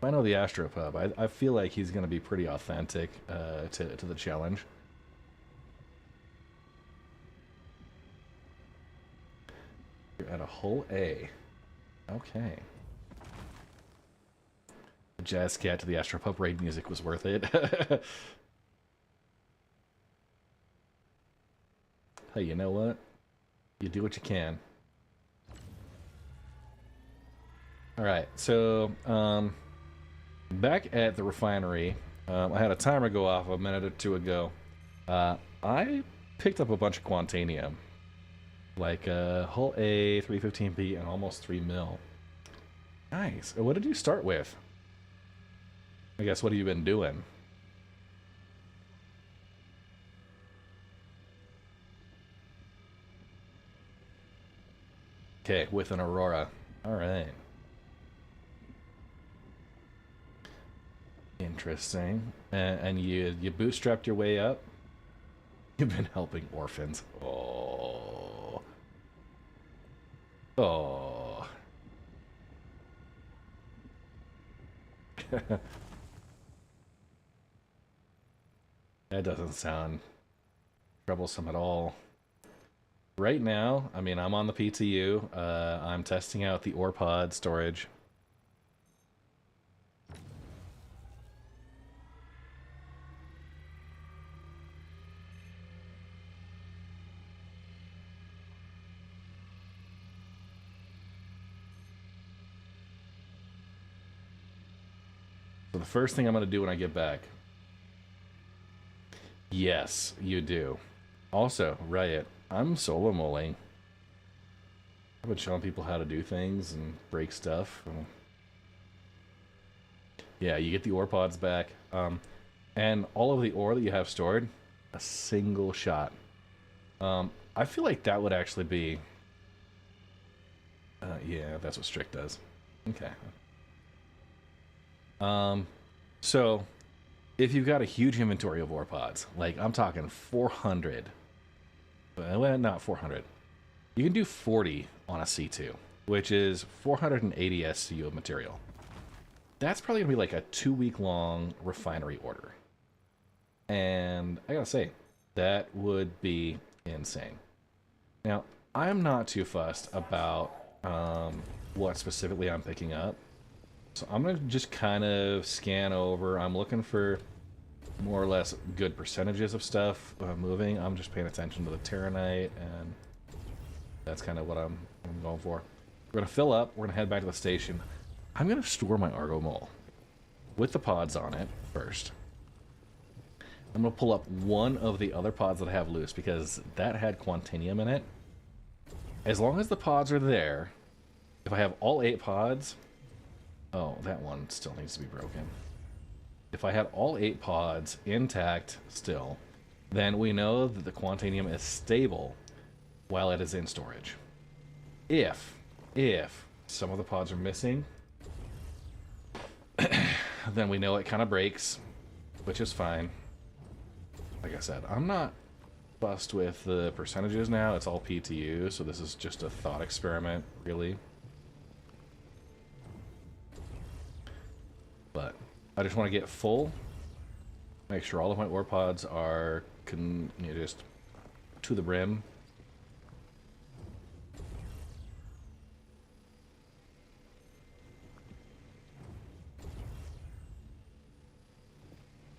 S1: I know the Astropub. I feel like he's going to be pretty authentic to the challenge. You're at a hull A. Okay. The Jazz Cat to the Astropub raid music was worth it. Hey, you know what? You do what you can. Alright, so, back at the refinery, I had a timer go off a minute or two ago. I picked up a bunch of Quantanium. Like, hull A, 315p, and almost 3 mil. Nice. What did you start with? I guess, what have you been doing? Okay, with an Aurora. Alright. Interesting. And you bootstrapped your way up? You've been helping orphans. Oh. Oh. That doesn't sound troublesome at all. right now, I mean, I'm on the PTU. I'm testing out the ore pod storage. So the first thing I'm going to do when I get back. Yes, you do. Also, Riot, I'm solo mulling. I've been showing people how to do things and break stuff. Yeah, you get the ore pods back. And all of the ore that you have stored, a single shot. I feel like that would actually be... yeah, that's what Strict does. Okay. So, if you've got a huge inventory of ore pods, like I'm talking 400, well, not 400, you can do 40 on a C2, which is 480 SCU of material. That's probably gonna be like a 2-week-long refinery order. And I gotta say, that would be insane. Now, I'm not too fussed about what specifically I'm picking up. So I'm going to just kind of scan over. I'm looking for more or less good percentages of stuff moving. I'm just paying attention to the Terranite, and that's kind of what I'm going for. We're going to fill up. We're going to head back to the station. I'm going to store my Argo Mole with the pods on it first. I'm going to pull up one of the other pods that I have loose because that had Quantanium in it. As long as the pods are there, if I have all 8 pods... Oh, that one still needs to be broken. If I had all 8 pods intact still, then we know that the Quantanium is stable while it is in storage. If some of the pods are missing, then we know it kind of breaks, which is fine. Like I said, I'm not fussed with the percentages now. It's all PTU, so this is just a thought experiment, really. But I just want to get full, make sure all of my ore pods are just to the brim.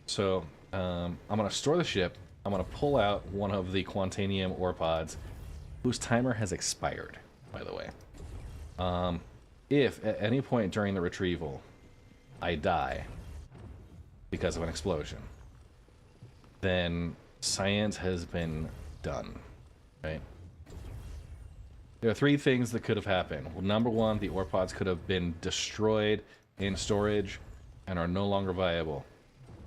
S1: So I'm going to store the ship. I'm going to pull out one of the Quantanium ore pods, whose timer has expired, by the way. If at any point during the retrieval I die because of an explosion, then science has been done, right? There are 3 things that could have happened. Well, number 1, the ore pods could have been destroyed in storage and are no longer viable.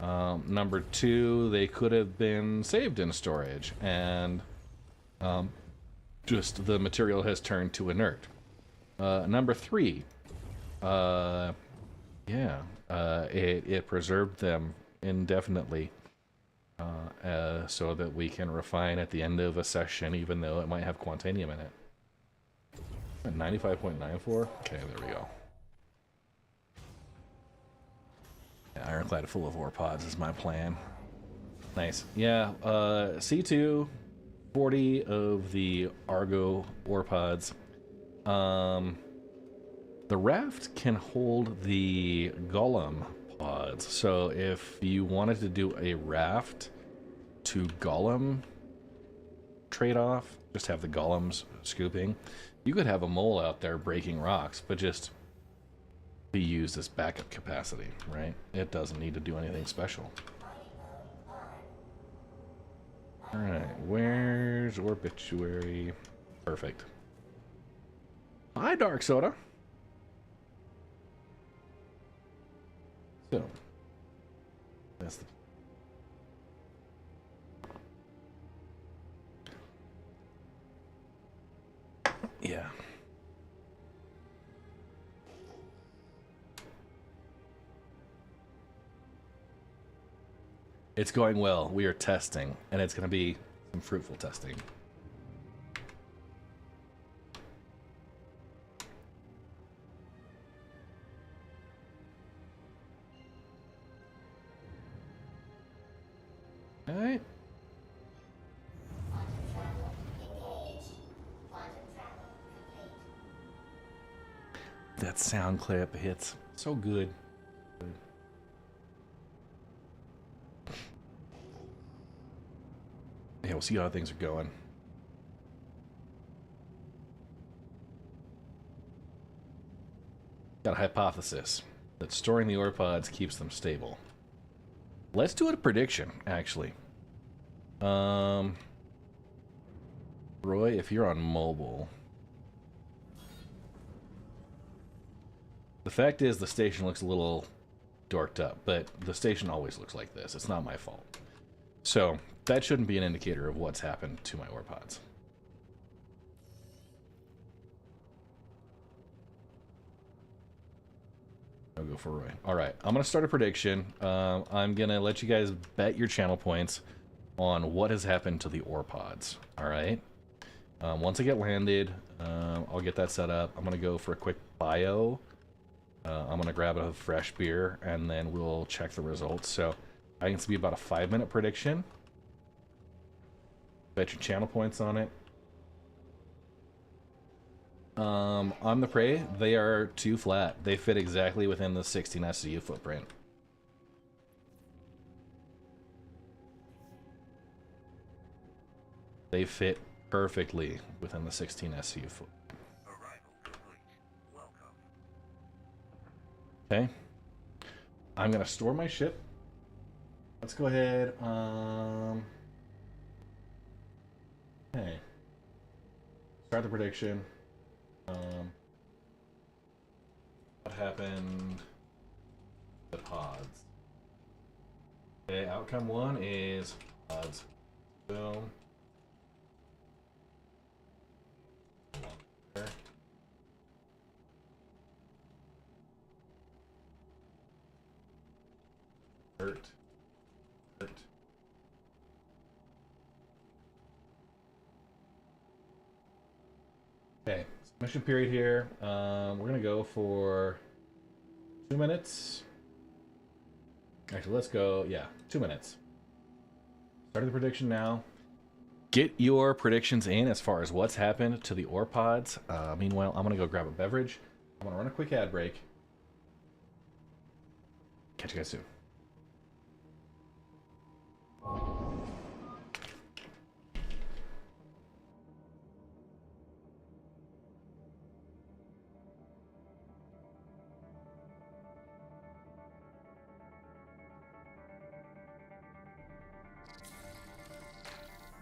S1: Number 2, they could have been saved in storage and just the material has turned to inert. Number 3, it preserved them indefinitely so that we can refine at the end of a session, even though it might have Quantanium in it. 95.94? Okay, there we go. Yeah, ironclad full of ore pods is my plan. Nice. Yeah, C2, 40 of the Argo ore pods. The raft can hold the Golem pods, so if you wanted to do a raft to Golem trade-off, just have the Golems scooping, you could have a mole out there breaking rocks, but just be used as backup capacity, right? It doesn't need to do anything special. Alright, where's Obituary? Perfect. Hi, Dark Soda. So, that's the... Yeah. It's going well. We are testing, and it's going to be some fruitful testing. All right. That sound clip hits so good. Yeah, we'll see how things are going. Got a hypothesis that storing the ore pods keeps them stable. Let's do a prediction, actually. Roy, if you're on mobile... The fact is the station looks a little dorked up, but the station always looks like this. It's not my fault. So, that shouldn't be an indicator of what's happened to my ore pods. I'll go for Roy. Alright, I'm going to start a prediction. I'm going to let you guys bet your channel points on what has happened to the ore pods. Alright? Once I get landed, I'll get that set up. I'm going to go for a quick bio. I'm going to grab a fresh beer, and then we'll check the results. So, I think it's going to be about a 5-minute prediction. Bet your channel points on it. On the prey, they are too flat. They fit exactly within the 16 SCU footprint. They fit perfectly within the 16 SCU footprint. Okay. I'm gonna store my ship. Let's go ahead. Okay. Start the prediction. What happened? The pods. Okay, outcome 1 is pods. Boom. Hurt. Okay, mission period here. We're gonna go for 2 minutes. Actually, let's go, 2 minutes. Start the prediction now. Get your predictions in as far as what's happened to the ore pods. Meanwhile, I'm gonna go grab a beverage. I'm gonna run a quick ad break. Catch you guys soon.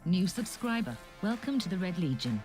S7: New subscriber. Welcome to the Red Legion.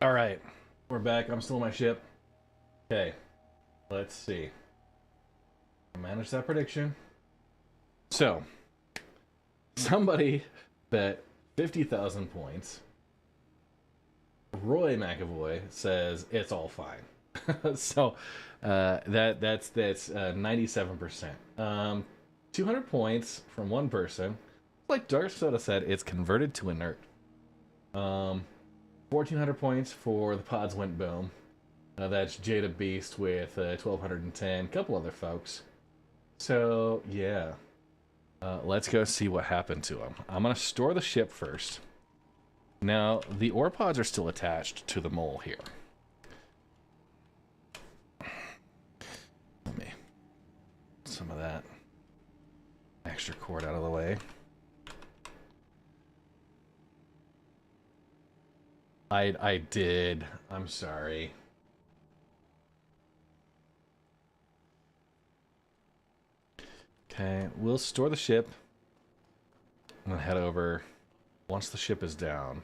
S1: All right, we're back. I'm still on my ship. Okay, let's see. Manage that prediction. So, somebody bet 50,000 points. Roy McAvoy says it's all fine. So, that's 97%. 200 points from one person. Like Dark Soda said, it's converted to inert. 1,400 points for the pods went boom. That's Jada Beast with 1,210. A couple other folks. So, yeah. Let's go see what happened to him. I'm going to store the ship first. Now, the ore pods are still attached to the mole here. Let me get some of that extra cord out of the way. I did. I'm sorry. Okay, we'll store the ship. I'm gonna head over. Once the ship is down,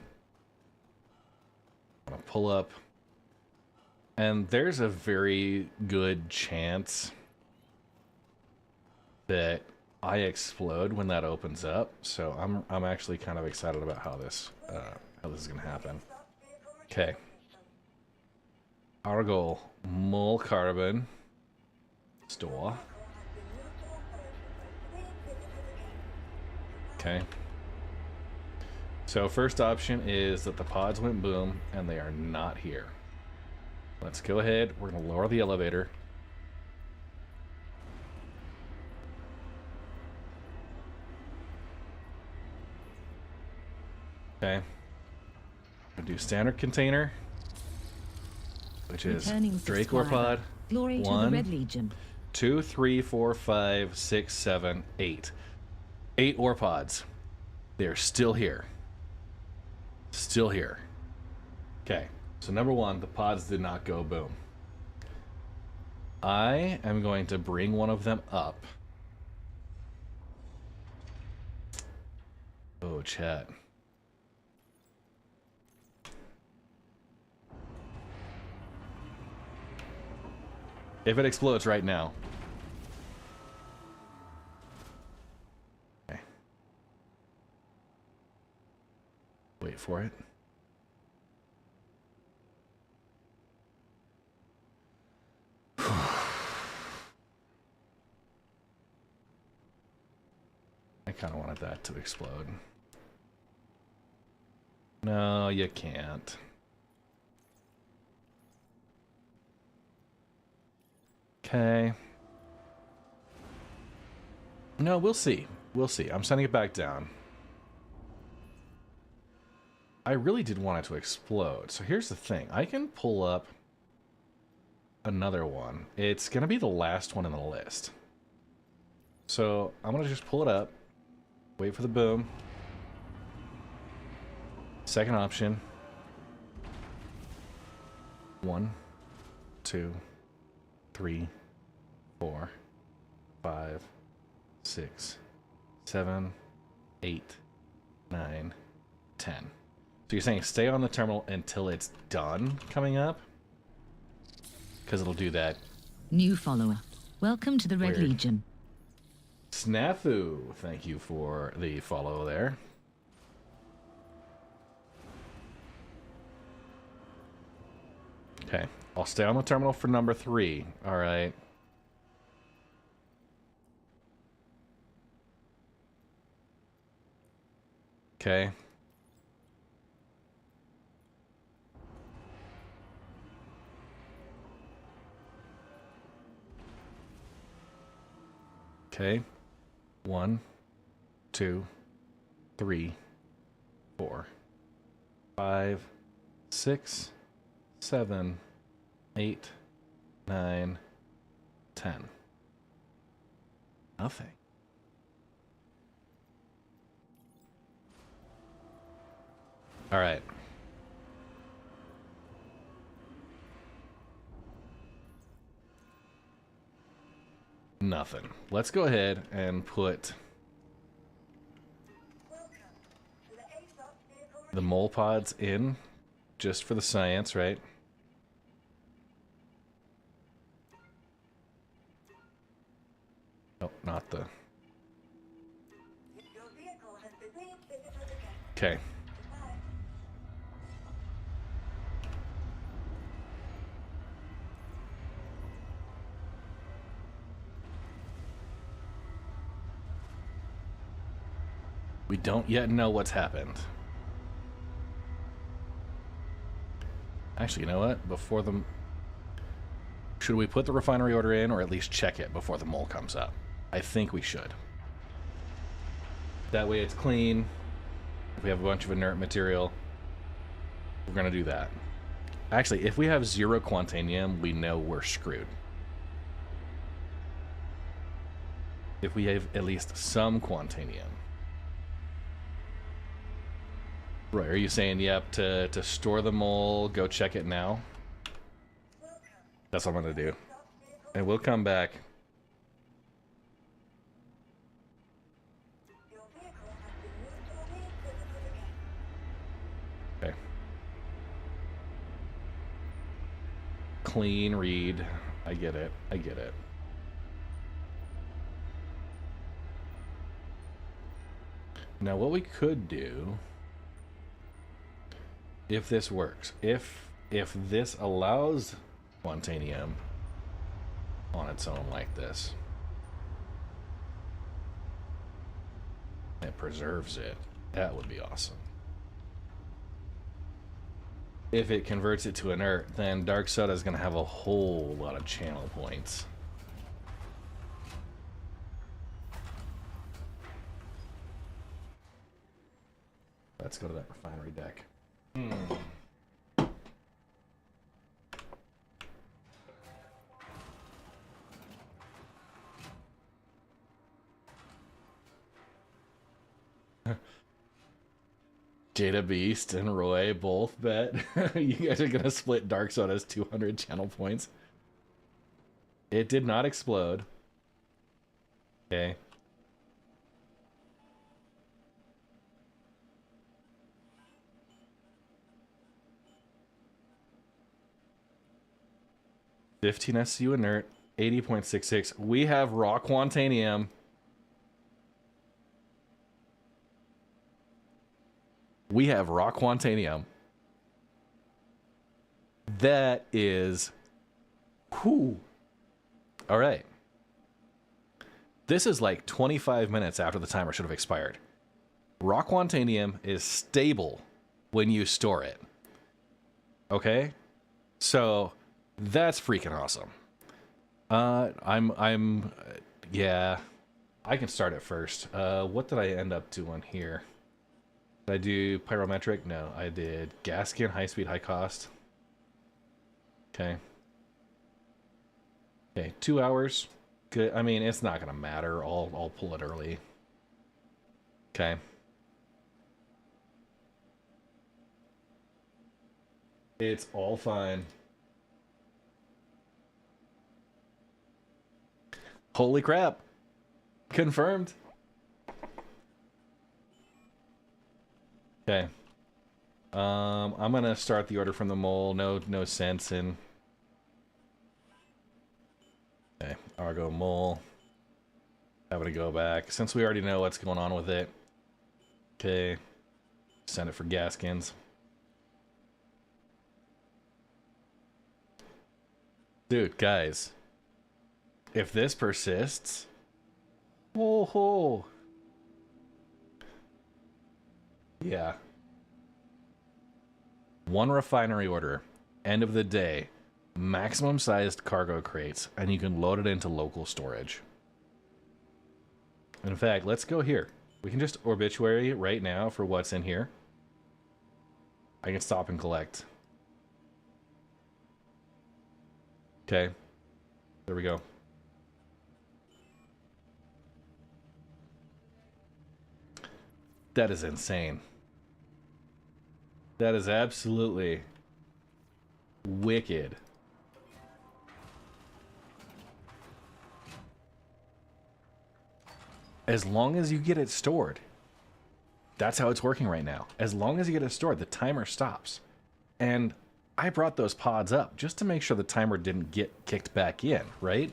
S1: I'm gonna pull up. And there's a very good chance that I explode when that opens up. So I'm actually kind of excited about how this is gonna happen. Okay. Our goal, mole carbon, store. Okay. So first option is that the pods went boom and they are not here. Let's go ahead. We're going to lower the elevator. Okay. I'm going to do standard container, which is Drake ore pod.
S7: Glory to the Red Legion.
S1: 2, 3, 4, 5, 6, 7, 8. 8 ore pods. They're still here. Still here. Okay. So number one, the pods did not go boom. I am going to bring one of them up. Oh, chat. If it explodes right now. Okay. Wait for it. I kind of wanted that to explode. No, you can't. Okay. No, we'll see. We'll see. I'm sending it back down. I really did want it to explode. So here's the thing. I can pull up another one. It's going to be the last one in the list. So I'm going to just pull it up. Wait for the boom. Second option. 1, 2, 3, 4, 5, 6, 7, 8, 9, 10. So you're saying stay on the terminal until it's done coming up? Because it'll do that.
S7: New follower. Welcome to the Red
S1: Weird.
S7: Legion.
S1: Snafu, thank you for the follow there. Okay, I'll stay on the terminal for number 3. All right. Okay. Okay. 1, 2, 3, 4, 5, 6, 7, 8, 9, 10. Nothing. All right. Nothing. Let's go ahead and put the mole pods in just for the science, right? Oh, not the...
S2: Your vehicle has been refitted again.
S1: Okay.
S2: Goodbye.
S1: We don't yet know what's happened. Actually, you know what? Before the... Should we put the refinery order in, or at least check it before the mole comes up? I think we should. That way it's clean. If we have a bunch of inert material, we're going to do that. Actually, if we have 0 quantanium, we know we're screwed. If we have at least some quantanium. Right, are you saying, yep, to store the mole, go check it now? That's what I'm going to do. And we'll come back.
S2: Your vehicle has been moved or refitted again.
S1: Okay. Clean read. I get it. I get it. Now what we could do, if this works, if this allows quantanium on its own like this, it preserves it, that would be awesome. If it converts it to inert, then dark soda is going to have a whole lot of channel points. Let's go to that refinery deck. Jada Beast and Roy both bet you guys are gonna split Dark Soda's 200 channel points. It did not explode. Okay. $15 SU inert, 80.66. We have raw quantanium. We have raw quantanium. That is... Whew. All right. This is like 25 minutes after the timer should have expired. Raw quantanium is stable when you store it. Okay? So, that's freaking awesome. Yeah. I can start it first. What did I end up doing here? Did I do pyrometric? No, I did gas skin, high speed, high cost. Okay. Okay, 2 hours. Good. I mean, it's not gonna matter. I'll pull it early. Okay. It's all fine. Holy crap. Confirmed. Okay. I'm gonna start the order from the mole. No sense in... Okay, Argo mole. Having to go back. Since we already know what's going on with it. Okay. Send it for Gaskins. Dude, guys. If this persists... Oh. Yeah. One refinery order. End of the day. Maximum sized cargo crates. And you can load it into local storage. In fact, let's go here. We can just obituary right now for what's in here. I can stop and collect. Okay. There we go. That is insane. That is absolutely wicked. As long as you get it stored. That's how it's working right now. As long as you get it stored, the timer stops. And I brought those pods up just to make sure the timer didn't get kicked back in, right?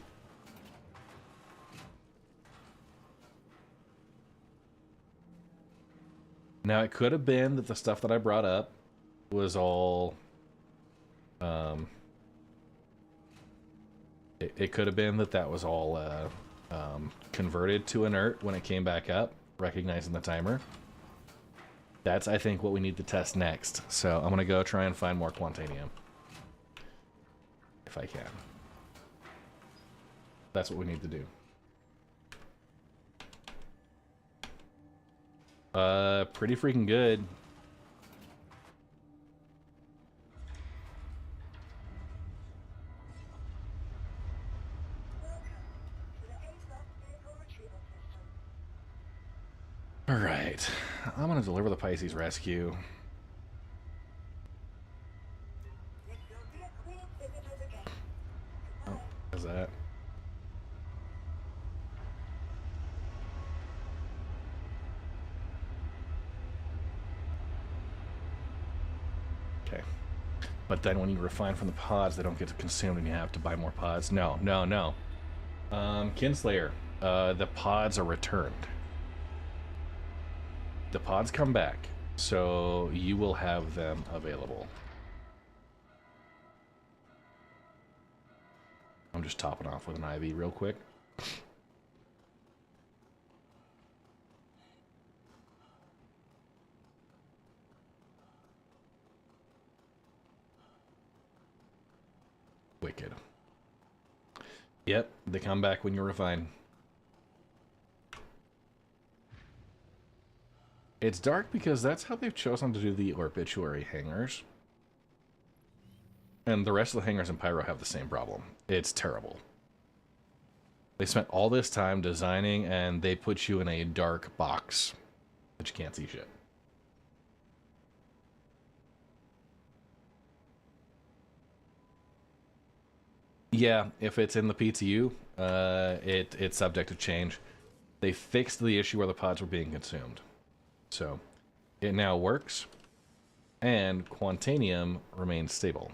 S1: Now, it could have been that the stuff that I brought up was all... It could have been that that was all converted to inert when it came back up, recognizing the timer. That's, I think, what we need to test next. So I'm going to go try and find more Quantanium. If I can. That's what we need to do. Pretty freaking good. Alright, I'm gonna deliver the Pisces rescue. Oh, how's that? Okay. But then when you refine from the pods, they don't get consumed and you have to buy more pods. No, no, no. Kinslayer, the pods are returned. The pods come back, so you will have them available. I'm just topping off with an IV real quick. Wicked. Yep, they come back when you refine. It's dark because that's how they've chosen to do the obituary hangars. And the rest of the hangars in Pyro have the same problem. It's terrible. They spent all this time designing and they put you in a dark box that you can't see shit. Yeah, if it's in the PTU, it's subject to change. They fixed the issue where the pods were being consumed. So, it now works, and Quantanium remains stable.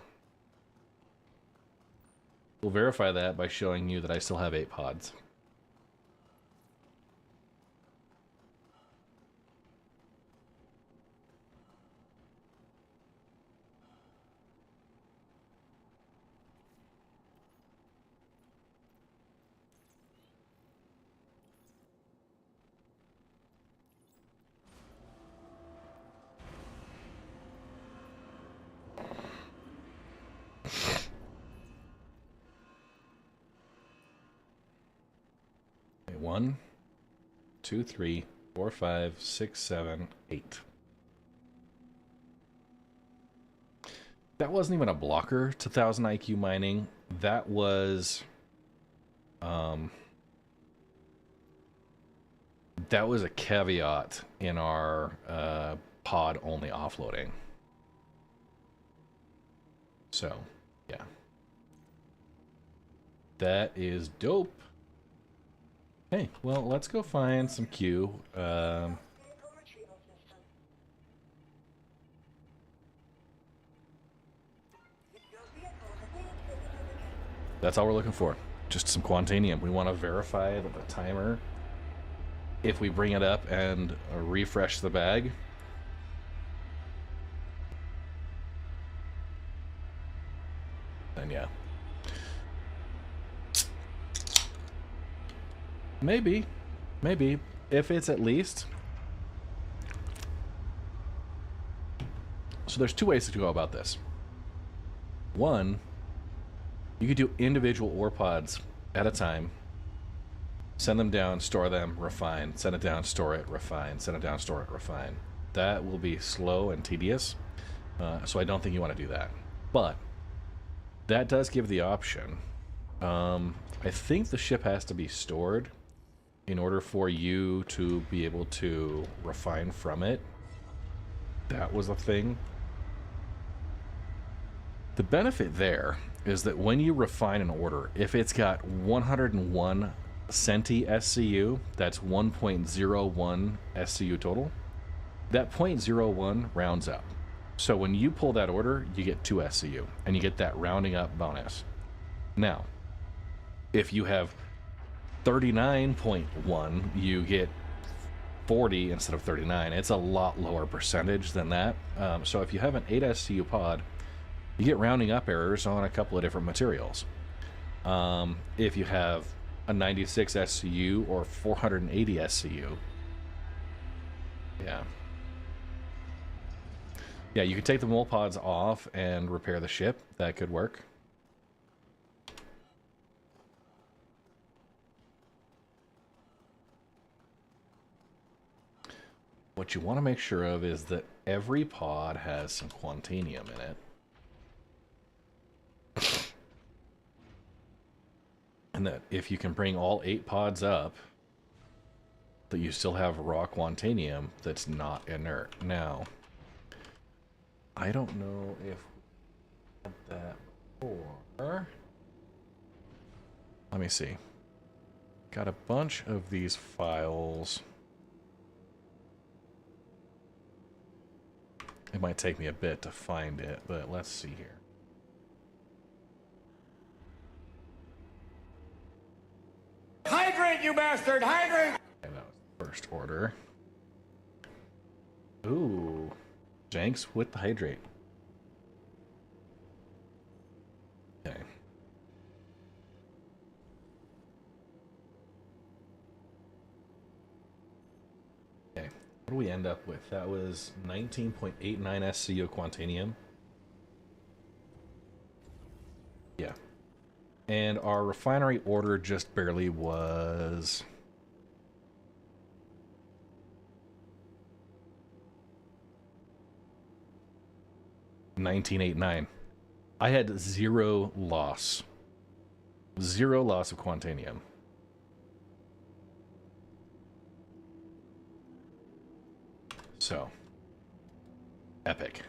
S1: We'll verify that by showing you that I still have 8 pods. Okay, 1, 2, 3, 4, 5, 6, 7, 8. That wasn't even a blocker to 1000 IQ mining. That was a caveat in our pod only offloading. So, yeah. That is dope. Hey, well, let's go find some Q. That's all we're looking for. Just some Quantanium. We want to verify that the timer, if we bring it up and refresh the bag, then yeah. Maybe. Maybe. If it's at least. So there's 2 ways to go about this. One, you could do individual ore pods at a time. Send them down, store them, refine. Send it down, store it, refine. Send it down, store it, refine. That will be slow and tedious. So I don't think you want to do that. But that does give the option. I think the ship has to be stored in order for you to be able to refine from it. That was a thing. The benefit there is that when you refine an order, if it's got 101 centi SCU, that's 1.01 SCU total, that 0.01 rounds up. So when you pull that order, you get 2 SCU, and you get that rounding up bonus. Now, if you have 39.1, you get 40 instead of 39. It's a lot lower percentage than that. So if you have an 8 SCU pod, you get rounding up errors on a couple of different materials. If you have a 96 SCU or 480 SCU, yeah, you could take the mole pods off and repair the ship. That could work. What you want to make sure of is that every pod has some quantanium in it. And that if you can bring all 8 pods up, that you still have raw quantanium that's not inert. Now, I don't know if we had that before. Let me see. Got a bunch of these files. It might take me a bit to find it, but let's see here.
S8: Hydrate, you bastard! Hydrate!
S1: Okay, that was the first order. Ooh. Janks with the hydrate. Okay. Okay. What do we end up with? That was 19.89 SCU quantanium. Yeah. And our refinery order just barely was... $19.89. I had 0 loss. 0 loss of quantanium. So, epic.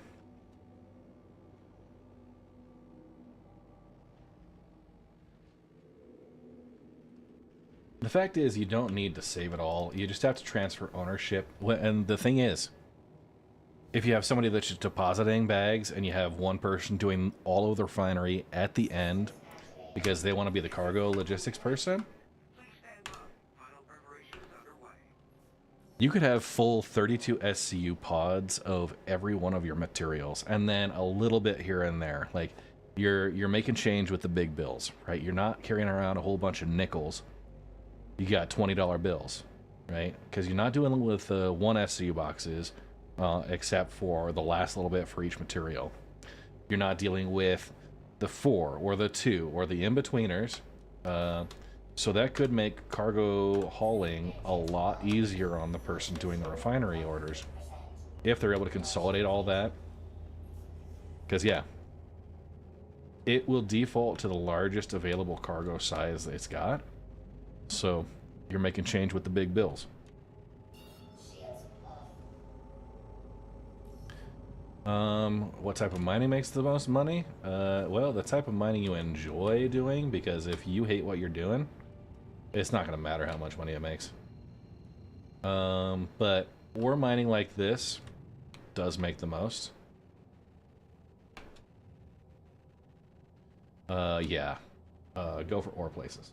S1: The fact is, you don't need to save it all. You just have to transfer ownership. And the thing is, if you have somebody that's just depositing bags and you have one person doing all of the refinery at the end because they want to be the cargo logistics person, you could have full 32 SCU pods of every one of your materials and then a little bit here and there. Like you're making change with the big bills, right? You're not carrying around a whole bunch of nickels. You got $20 bills, right? Because you're not doing with 1 SCU boxes, except for the last little bit for each material. You're not dealing with the 4 or the 2 or the in-betweeners. So that could make cargo hauling a lot easier on the person doing the refinery orders if they're able to consolidate all that. Because, yeah, it will default to the largest available cargo size it's got. So you're making change with the big bills. What type of mining makes the most money? Well, the type of mining you enjoy doing, because if you hate what you're doing, it's not going to matter how much money it makes. But ore mining like this does make the most. Yeah. Go for ore places.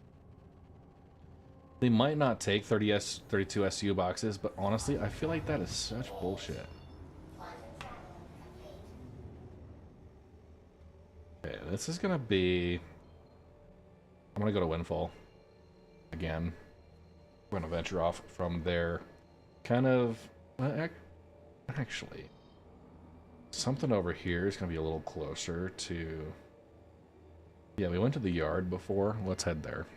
S1: They might not take 32 SCU boxes, but honestly, I feel like that is such bullshit. Okay, this is gonna be... I'm gonna go to Windfall again. We're gonna venture off from there. Kind of... Actually, something over here is gonna be a little closer to... Yeah, we went to the yard before. Let's head there.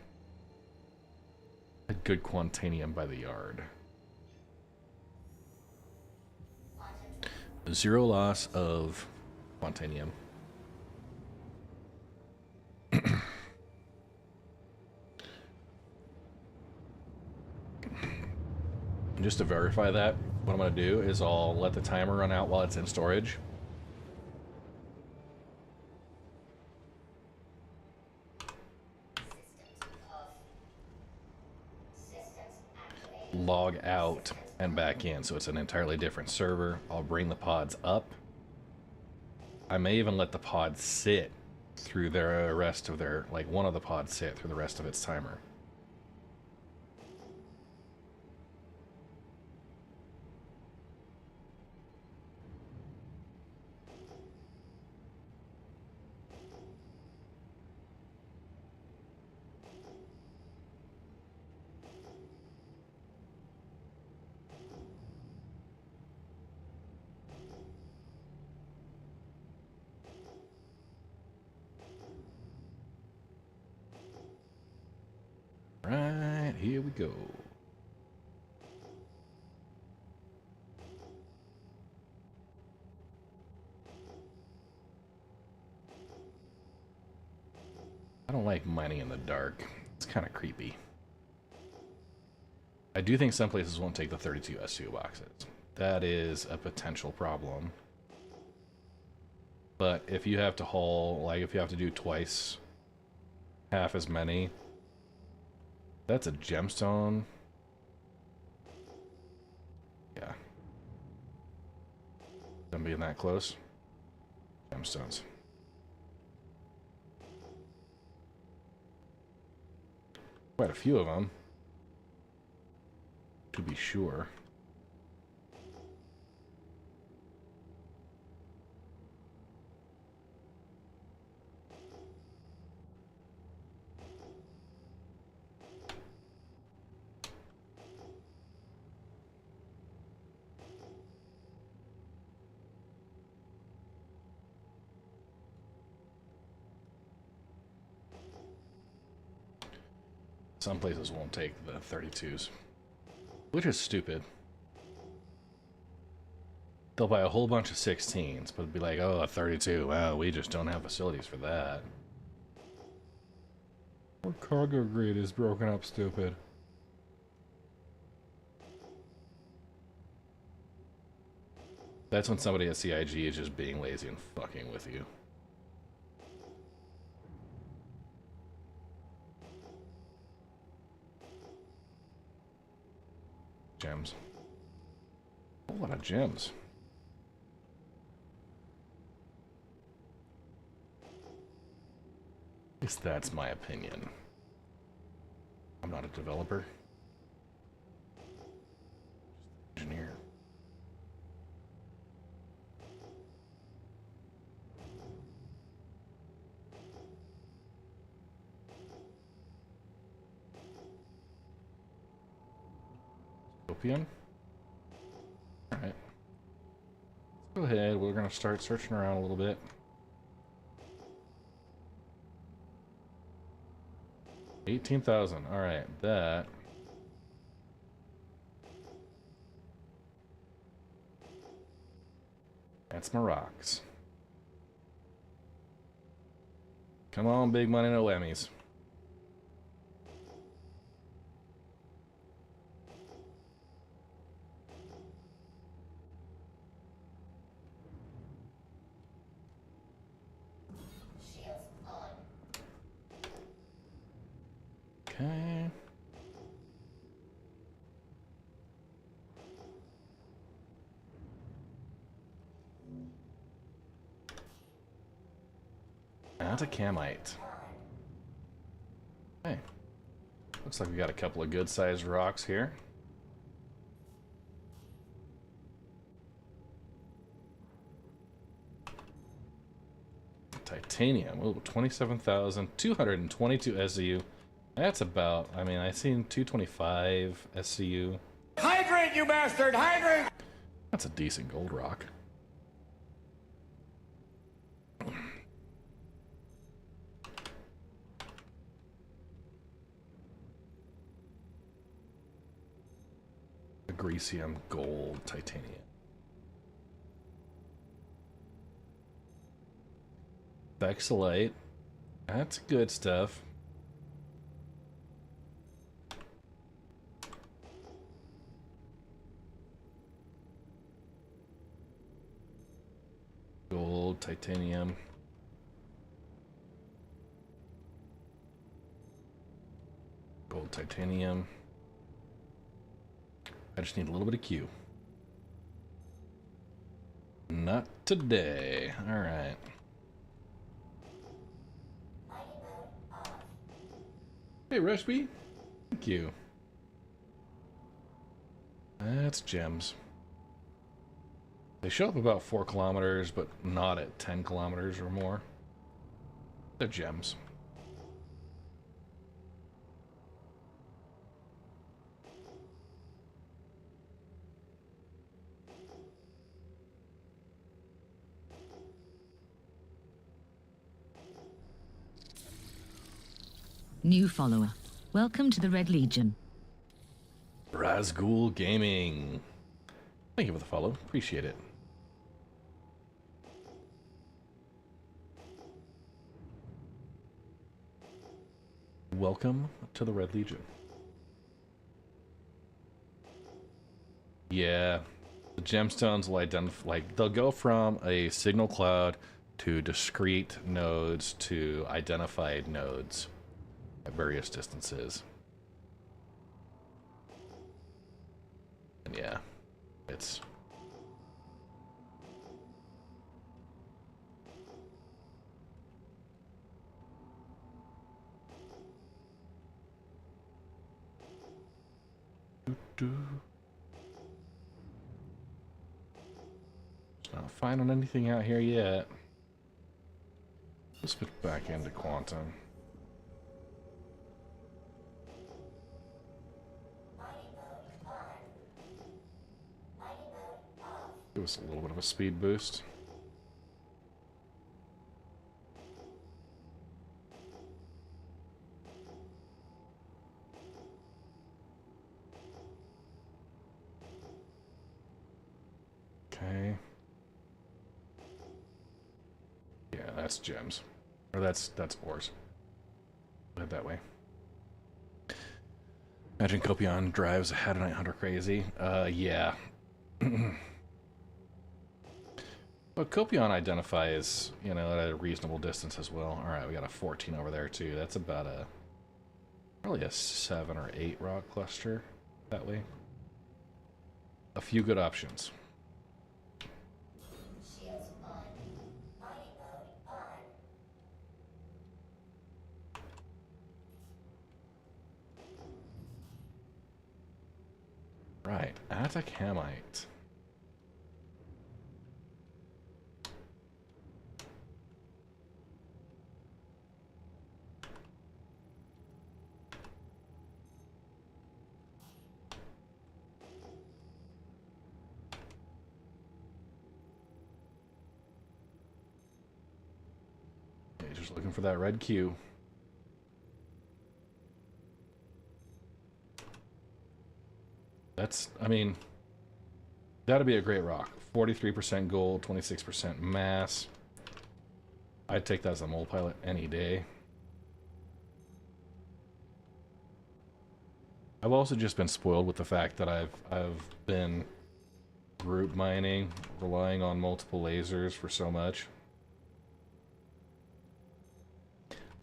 S1: A good quantanium by the yard. 0 loss of quantanium. Just to verify that, what I'm going to do is I'll let the timer run out while it's in storage. Log out and back in, so it's an entirely different server. I'll bring the pods up I may even let the pod sit through the rest of their, like one of the pods sit through the rest of its timer. Right, here we go. I don't like mining in the dark. It's kind of creepy. I do think some places won't take the 32 SU boxes. That is a potential problem. But if you have to haul, like if you have to do twice half as many, that's a gemstone. Yeah. Them being that close. Gemstones. Quite a few of them, to be sure. Some places won't take the 32s, which is stupid. They'll buy a whole bunch of 16s, but it'll be like, oh, a 32. Well, we just don't have facilities for that. Our cargo grid is broken up, stupid. That's when somebody at CIG is just being lazy and fucking with you. Gems. A whole lot of gems. At least that's my opinion. I'm not a developer. Just engineer. Scorpion. Alright. Let's go ahead. We're going to start searching around a little bit. $18,000. Alright, that. That's my rocks. Come on, big money, no Emmys. Okay. That's a camite. Hey. Looks like we got a couple of good sized rocks here. Titanium. Oh, 27,222 SCU. That's about, I mean, I've seen 225 SCU.
S8: Hydrant, you bastard! Hydrant!
S1: That's a decent gold rock. Agresium, gold, titanium. Vexillite. That's good stuff. Gold, titanium. Gold, titanium. I just need a little bit of Q. Not today. Alright. Hey, Rushby. Thank you. That's gems. They show up about 4 kilometers, but not at 10 kilometers or more. They're gems.
S7: New follower. Welcome to the Red Legion.
S1: Razgul Gaming. Thank you for the follow. Appreciate it. Welcome to the Red Legion. Yeah, the gemstones will identify, like, they'll go from a signal cloud to discrete nodes to identified nodes at various distances. And yeah, it's... Not finding anything out here yet. Let's put back into quantum. Give us a little bit of a speed boost. Okay. Yeah, that's gems. Or that's ores. Put it that way. Imagine Copion drives ahead of Night Hunter crazy. Yeah. But Copion identifies, you know, at a reasonable distance as well. Alright, we got a 14 over there too. That's about a... probably a 7 or 8 rock cluster that way. A few good options. Right, Atacamite. Okay, just looking for that red Q. That's, I mean, that'd be a great rock. 43% gold, 26% mass. I'd take that as a mole pilot any day. I've also just been spoiled with the fact that I've been group mining, relying on multiple lasers for so much.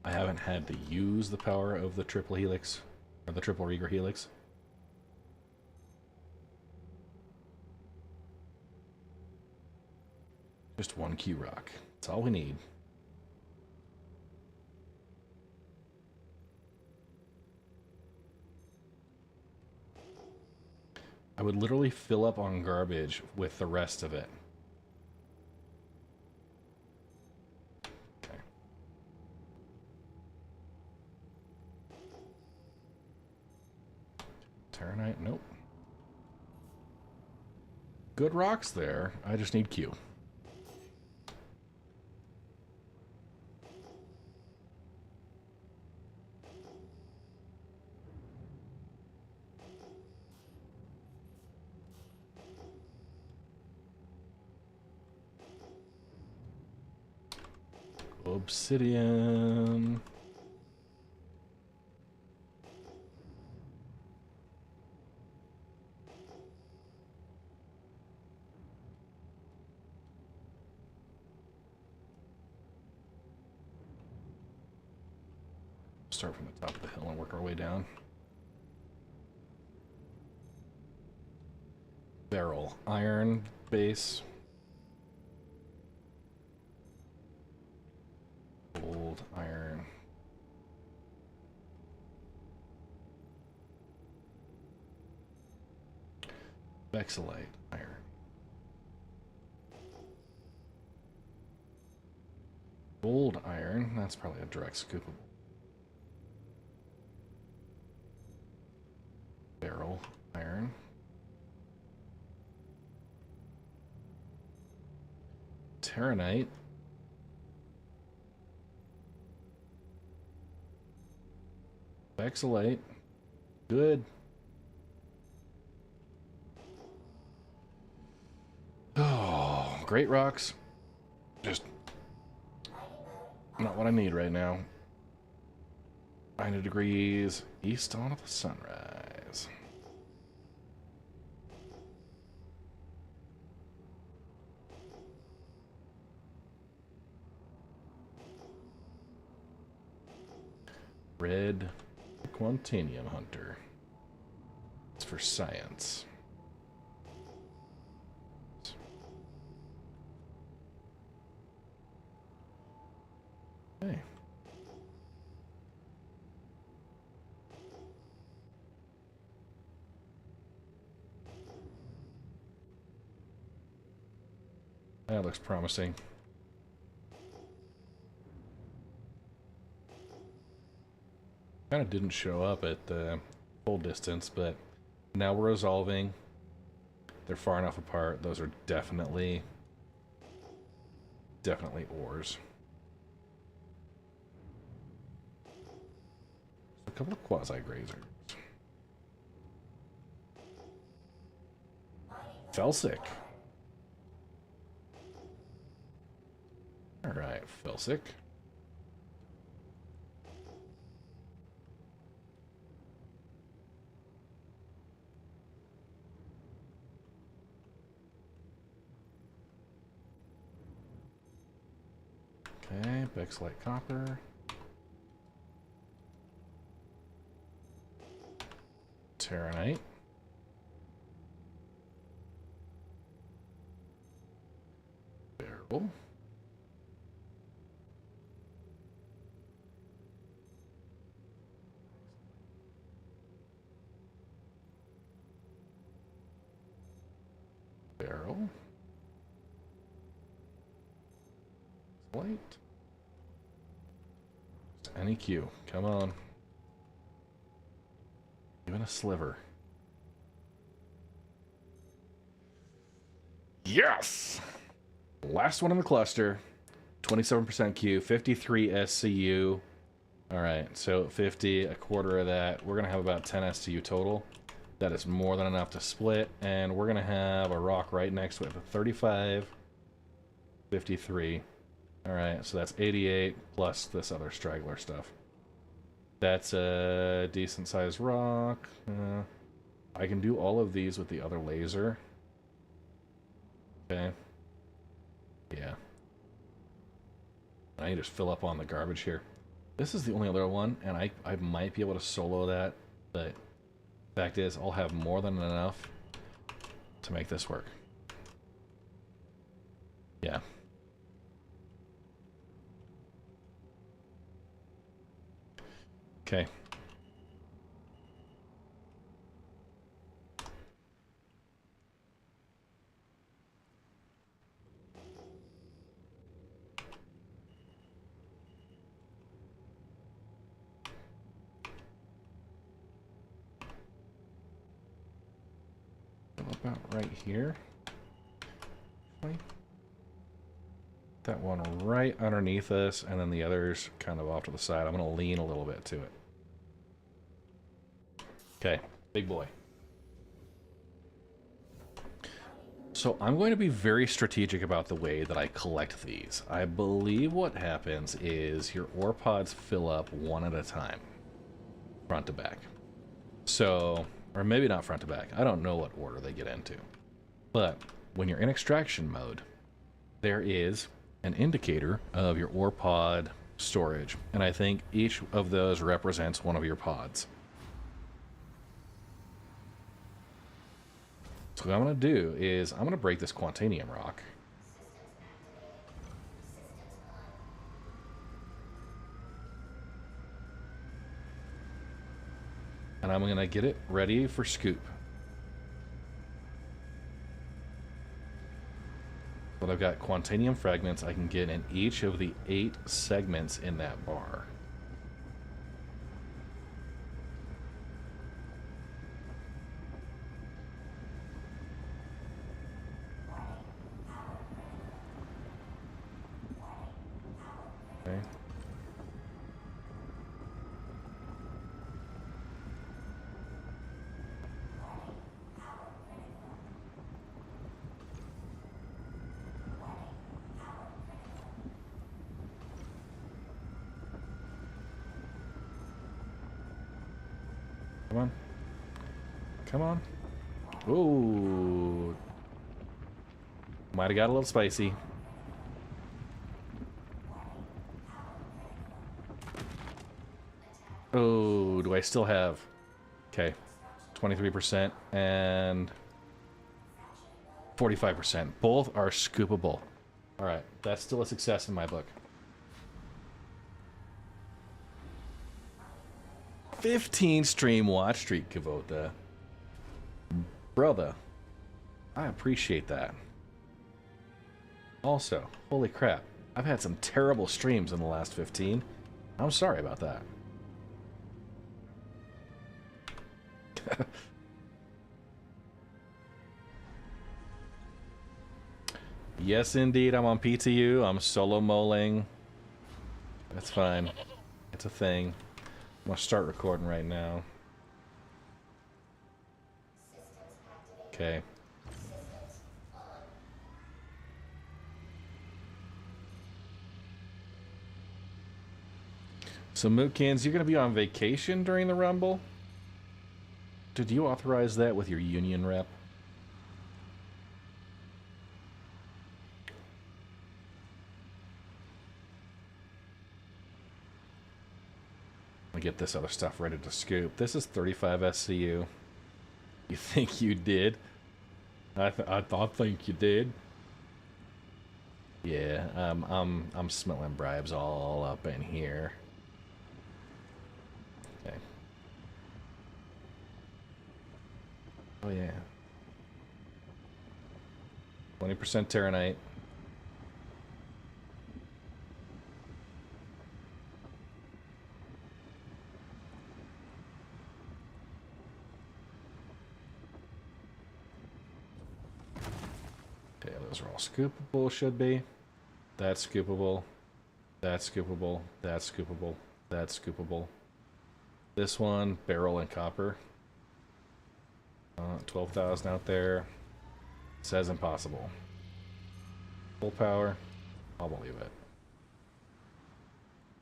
S1: I haven't had to use the power of the triple helix, or the triple Rieger helix. Just one Q rock. That's all we need. I would literally fill up on garbage with the rest of it. Okay. Terranite, nope. Good rocks there. I just need Q. Obsidian. Start from the top of the hill and work our way down. Barrel, iron base. Vexillite iron. Gold iron, that's probably a direct scoopable. Barrel iron. Terranite. Vexillite. Good. Oh, great rocks. Just not what I need right now. 90 degrees east on the sunrise. Red Quantanium Hunter. It's for science. Okay. That looks promising. Kind of didn't show up at the full distance, but now we're resolving. They're far enough apart. Those are definitely ores. A couple of quasi-grazers. Felsic. Alright, Felsic. Okay, Bexlite Copper. Terranite. Barrel. Barrel. Light. Any Q. Come on. Even a sliver. Yes! Last one in the cluster. 27% Q, 53 SCU. Alright, so 50, a quarter of that. We're going to have about 10 SCU total. That is more than enough to split. And we're going to have a rock right next to it. 35, 53. Alright, so that's 88 plus this other straggler stuff. That's a decent sized rock. I can do all of these with the other laser. Okay. Yeah. I need to fill up on the garbage here. This is the only other one, and I might be able to solo that, but fact is, I'll have more than enough to make this work. Yeah. Okay. About right here. That one right underneath us, and then the others kind of off to the side. I'm going to lean a little bit to it. Okay, big boy. So I'm going to be very strategic about the way that I collect these. I believe what happens is your ore pods fill up one at a time, front to back. So, or maybe not front to back. I don't know what order they get into. But when you're in extraction mode, there is an indicator of your ore pod storage. And I think each of those represents one of your pods. So what I'm going to do is I'm going to break this Quantanium rock. And I'm going to get it ready for scoop. But I've got Quantanium fragments I can get in each of the 8 segments in that bar. Okay. Come on. Come on. Ooh. Might have got a little spicy. Oh, do I still have? Okay. 23% and 45%. Both are scoopable. Alright, that's still a success in my book. 15 stream watch streak, Kavota. Brother, I appreciate that. Also, holy crap, I've had some terrible streams in the last 15. I'm sorry about that. Yes, indeed, I'm on PTU. I'm solo moling. That's fine. It's a thing. I'm gonna start recording right now. Okay. So Mootkins, you're gonna be on vacation during the Rumble? Did you authorize that with your union rep? Get this other stuff ready to scoop. This is 35 SCU. You think you did? I think you did. Yeah, I'm smelling bribes all up in here. Okay. Oh yeah. 20% Terranite. Okay, those are all scoopable, should be. That's scoopable. That's scoopable. That's scoopable. That's scoopable. This one, barrel and copper. 12,000 out there. Says impossible. Full power. I'll believe it.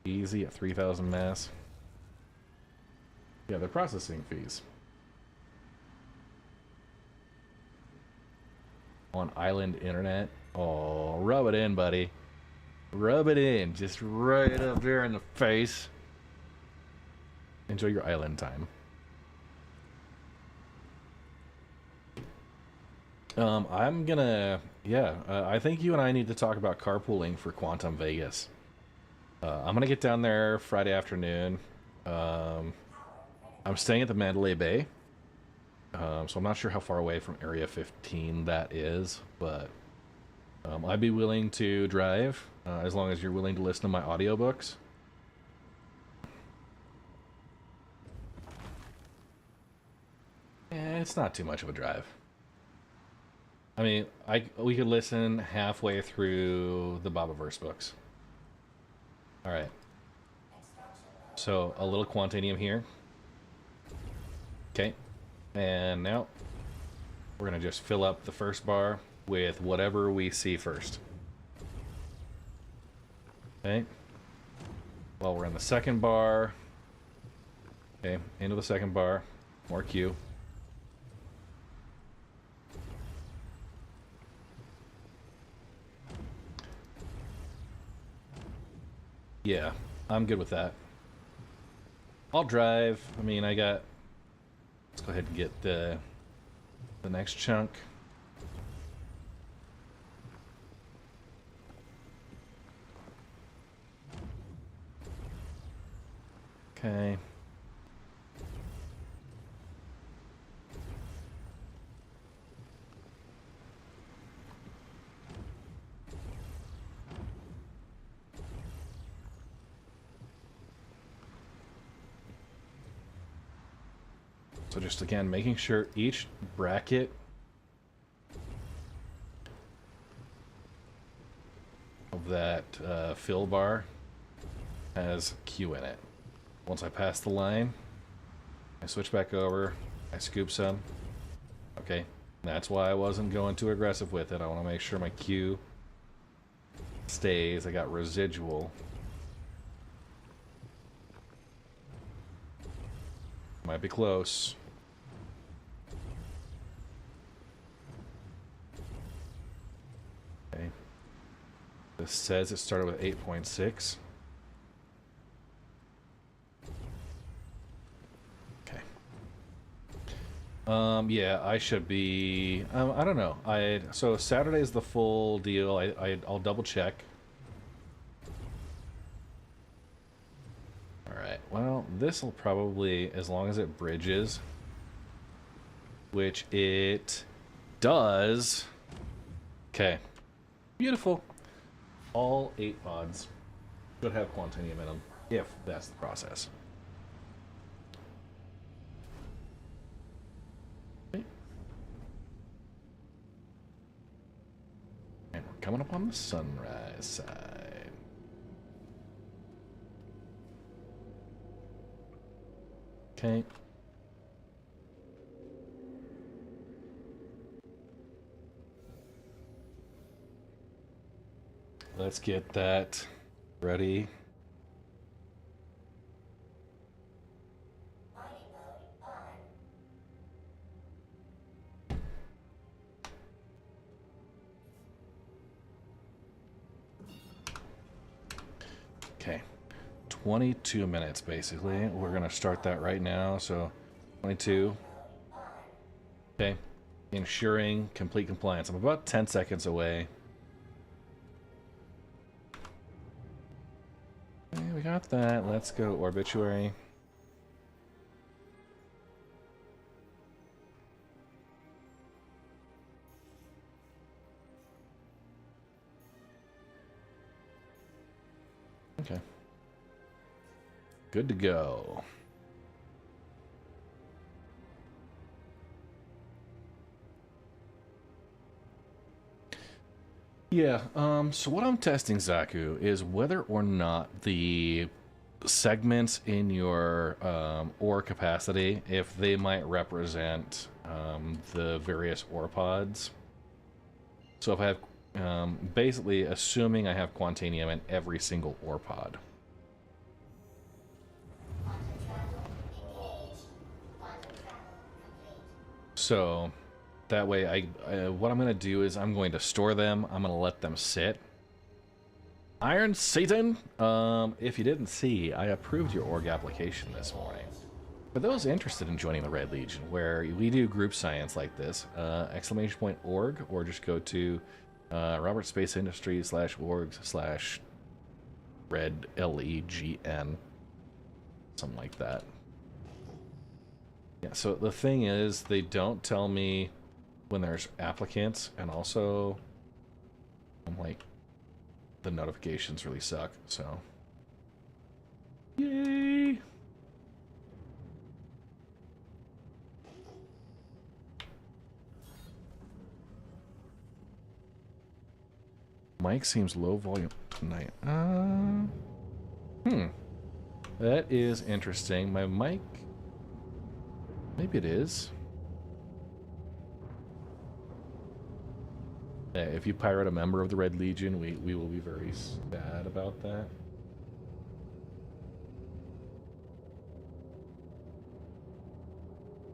S1: Easy at 3,000 mass. Yeah, they're processing fees. On island internet. Oh, rub it in, buddy. Rub it in. Just right up there in the face. Enjoy your island time. I'm gonna... Yeah, I think you and I need to talk about carpooling for Quantum Vegas. I'm gonna get down there Friday afternoon. I'm staying at the Mandalay Bay. So I'm not sure how far away from Area 15 that is, but I'd be willing to drive as long as you're willing to listen to my audiobooks. It's not too much of a drive. I mean, we could listen halfway through the Bobaverse books. All right. So a little Quantanium here. Okay. And now we're going to just fill up the first bar with whatever we see first. Okay. Well, we're in the second bar. Okay, into the second bar. More Q. Yeah, I'm good with that. I'll drive. I mean, I got... Let's go ahead and get the next chunk. Okay. So just again, making sure each bracket of that fill bar has Q in it. Once I pass the line, I switch back over, I scoop some. Okay, that's why I wasn't going too aggressive with it. I want to make sure my Q stays. I got residual. Might be close. Okay. This says it started with 8.6. Okay. Yeah, I should be. I don't know. So Saturday is the full deal. I'll double check. Alright, well, this will probably, as long as it bridges, which it does. Okay, beautiful. All 8 pods should have quantinium in them, if that's the process. Okay. And we're coming up on the sunrise side. Okay. Let's get that ready. Okay. 22 minutes basically. We're gonna start that right now. So 22. Okay. Ensuring complete compliance. I'm about 10 seconds away. Okay, we got that. Let's go obituary. Okay. Good to go. Yeah, so what I'm testing, Zaku, is whether or not the segments in your ore capacity, if they might represent the various ore pods. So if I have, basically assuming I have quantanium in every single ore pod. So that way, what I'm going to do is I'm going to store them. I'm going to let them sit. Iron Satan, if you didn't see, I approved your org application this morning. For those interested in joining the Red Legion, where we do group science like this, !org, or just go to Robert Space Industries /org/Red LEGN, something like that. Yeah, so the thing is, they don't tell me when there's applicants, and also, I'm like, the notifications really suck, so. Yay! Mic seems low volume tonight. That is interesting. My mic, maybe it is. If you pirate a member of the Red Legion, we will be very sad about that.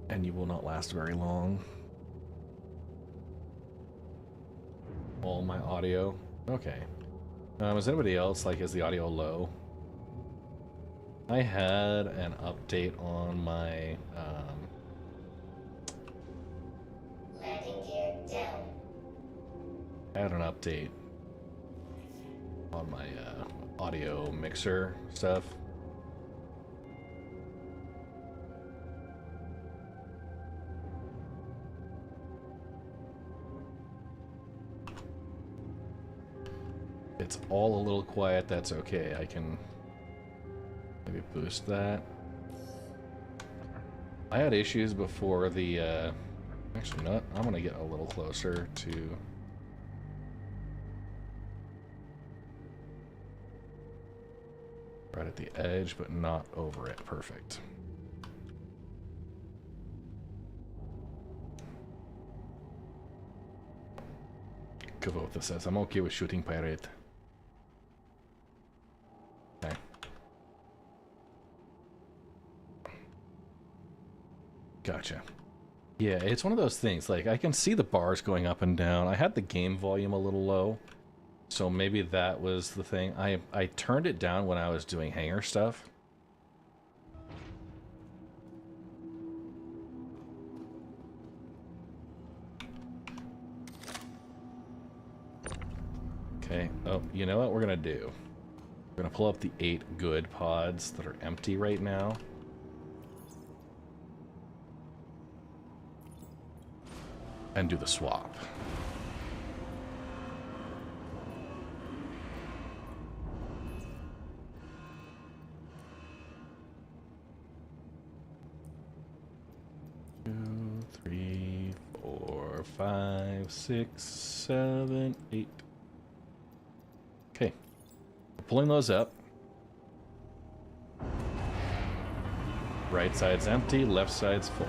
S1: And you will not last very long. All my audio. Okay. Is anybody else, like, is the audio low? I had an update on my,
S6: Landing gear down.
S1: I had an update on my audio mixer stuff. It's all a little quiet, that's okay. I can maybe boost that. I had issues before the, actually not, I'm gonna get a little closer to... right at the edge, but not over it. Perfect. Kavota says, I'm okay with shooting pirate. Okay. Gotcha. Yeah, it's one of those things, like, I can see the bars going up and down. I had the game volume a little low, so maybe that was the thing. I turned it down when I was doing hanger stuff. Okay, oh, you know what we're gonna do? We're gonna pull up the 8 good pods that are empty right now. And do the swap. Two, 3, 4, 5, 6, 7, 8. Okay. Pulling those up. Right side's empty, left side's full.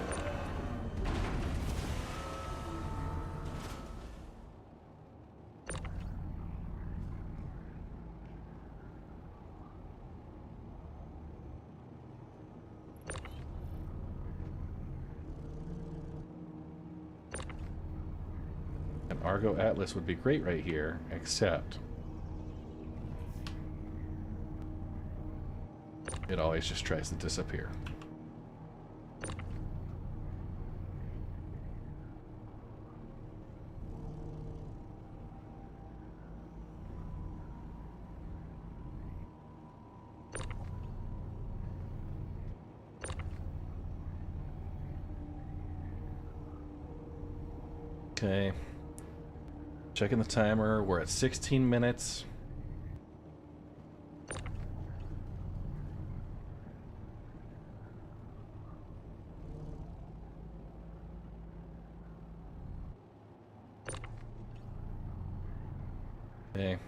S1: An Argo Atlas would be great right here, except it always just tries to disappear. Okay. Checking the timer. We're at 16 minutes. Okay.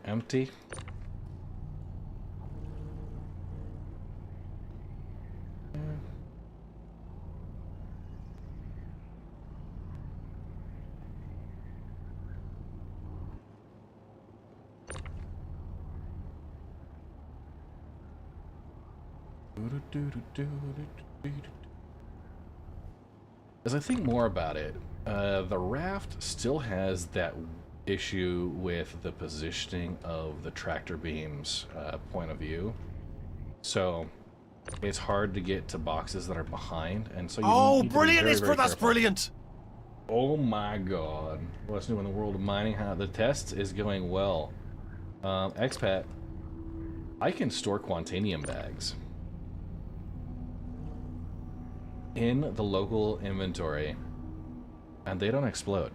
S1: Empty. As I think more about it, the raft still has that issue with the positioning of the tractor beam's point of view. So it's hard to get to boxes that are behind, and so you need
S8: brilliant!
S1: to be very
S8: That's
S1: careful.
S8: brilliant!
S1: Oh my god. What's new in the world of mining? How the test is going well. Expat, I can store Quantanium bags in the local inventory, and they don't explode.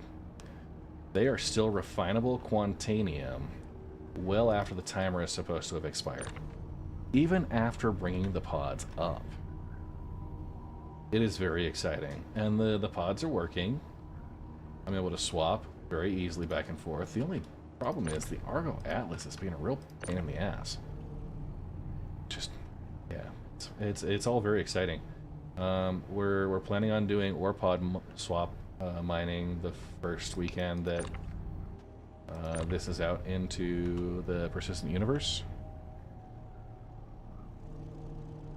S1: They are still refinable Quantanium well after the timer is supposed to have expired. Even after bringing the pods up. It is very exciting. And the pods are working. I'm able to swap very easily back and forth. The only problem is the Argo Atlas is being a real pain in the ass. Just, yeah, it's all very exciting. We're planning on doing ore pod swap mining the first weekend that this is out into the persistent universe.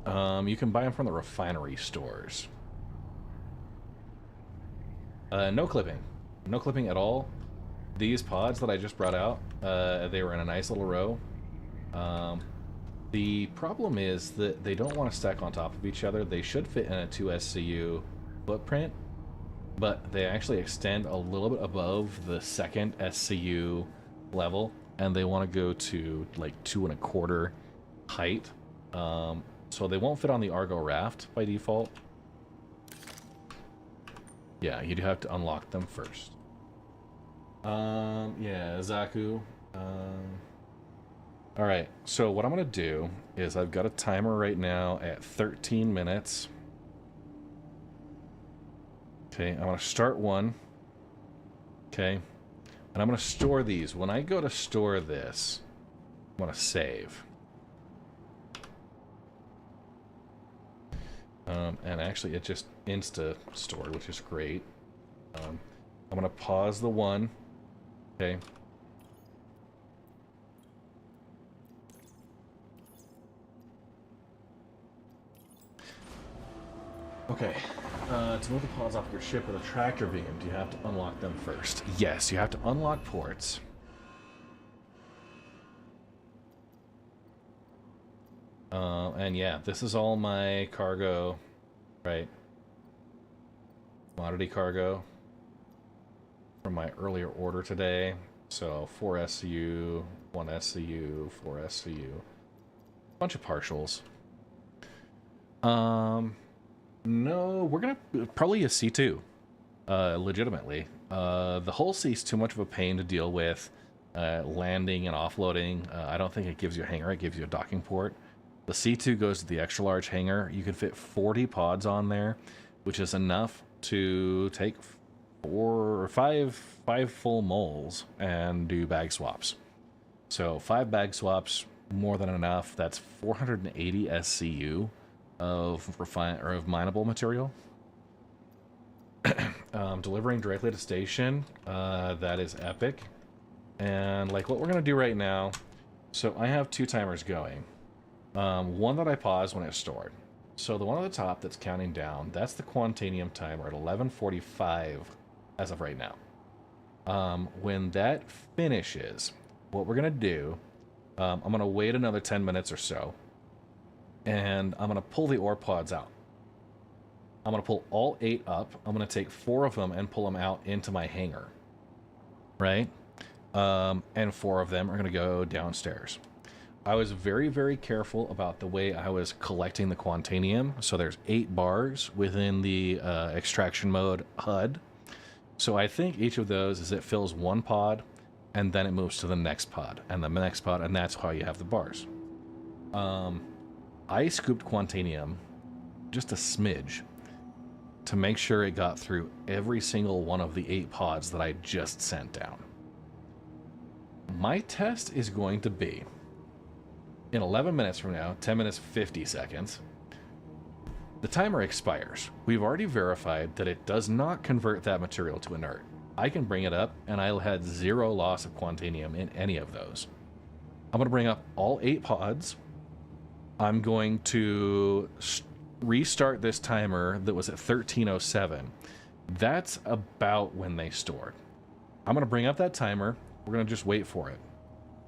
S1: You can buy them from the refinery stores. No clipping at all. these pods that I just brought out, they were in a nice little row. The problem is that they don't want to stack on top of each other. They should fit in a 2 SCU footprint, but they actually extend a little bit above the second SCU level, and they want to go to like 2 1/4 height. So they won't fit on the Argo raft by default. Yeah, you'd have to unlock them first. Yeah, Zaku. Alright, so what I'm going to do is I've got a timer right now at 13 minutes. Okay, I'm going to start one. Okay, and I'm going to store these. When I go to store this, I'm going to save. And actually it just insta-stored, which is great. I'm going to pause the one. Okay. Okay, to move the pods off your ship with a tractor beam, do you have to unlock them first? Yes, you have to unlock ports. And yeah, this is all my cargo, right? Commodity cargo from my earlier order today. So 4 SCU, 1 SCU, 4 SCU, bunch of partials. No, we're gonna probably a C2, legitimately. The hull C's too much of a pain to deal with, landing and offloading. I don't think it gives you a hangar, it gives you a docking port. The C2 goes to the extra large hangar. You can fit 40 pods on there, which is enough to take 4 or 5 full moles and do bag swaps. So 5 bag swaps, more than enough. That's 480 SCU of mineable material. Delivering directly to station, that is epic. And like what we're gonna do right now, so I have 2 timers going. One that I paused when it's stored. So the one at the top that's counting down, that's the Quantanium timer at 11:45 as of right now. When that finishes, what we're gonna do, I'm gonna wait another 10 minutes or so, and I'm gonna pull the ore pods out. I'm gonna pull all 8 up. I'm gonna take 4 of them and pull them out into my hangar, right? And 4 of them are gonna go downstairs. I was very, very careful about the way I was collecting the Quantanium. So there's 8 bars within the extraction mode HUD. So I think each of those is it fills 1 pod, and then it moves to the next pod, and the next pod, and that's how you have the bars. I scooped Quantanium just a smidge to make sure it got through every single one of the 8 pods that I just sent down. My test is going to be, in 11 minutes from now, 10 minutes 50 seconds, the timer expires. We've already verified that it does not convert that material to inert. I can bring it up, and I had 0 loss of Quantanium in any of those. I'm going to bring up all 8 pods. I'm going to restart this timer that was at 13:07. That's about when they stored. I'm going to bring up that timer. We're going to just wait for it.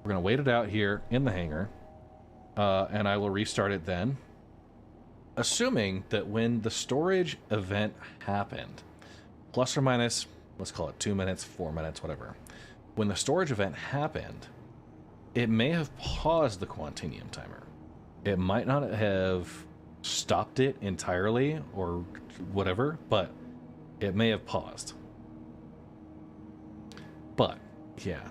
S1: We're going to wait it out here in the hangar, and I will restart it then. Assuming that when the storage event happened, plus or minus, let's call it 2 minutes, 4 minutes, whatever. When the storage event happened, it may have paused the Quantanium timer. It might not have stopped it entirely or whatever, but it may have paused. But, yeah.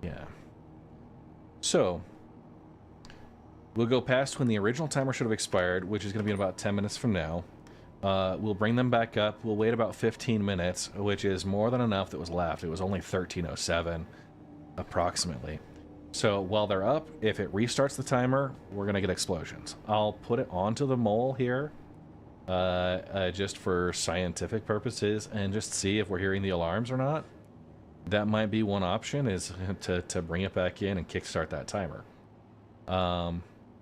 S1: Yeah. So, we'll go past when the original timer should have expired, which is going to be in about 10 minutes from now. We'll bring them back up. We'll wait about 15 minutes, which is more than enough that was left. It was only 13:07, approximately. So while they're up, if it restarts the timer, we're going to get explosions. I'll put it onto the mole here, just for scientific purposes, and just see if we're hearing the alarms or not. That might be one option, is to bring it back in and kickstart that timer.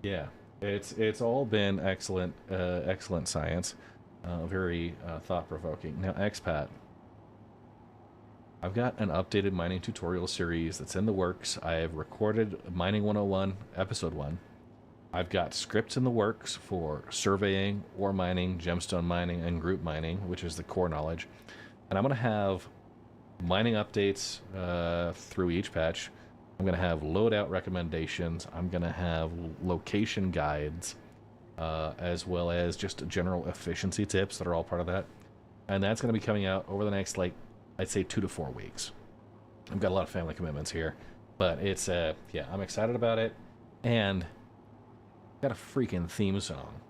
S1: Yeah, it's all been excellent, excellent science. Very thought-provoking. Now, expat. I've got an updated mining tutorial series that's in the works. I have recorded Mining 101, Episode 1. I've got scripts in the works for surveying, ore mining, gemstone mining, and group mining, which is the core knowledge. And I'm going to have mining updates through each patch. I'm going to have loadout recommendations. I'm going to have location guides, as well as just general efficiency tips that are all part of that. And that's going to be coming out over the next, like, I'd say 2 to 4 weeks. I've got a lot of family commitments here, but it's, yeah, I'm excited about it. And got a freaking theme song.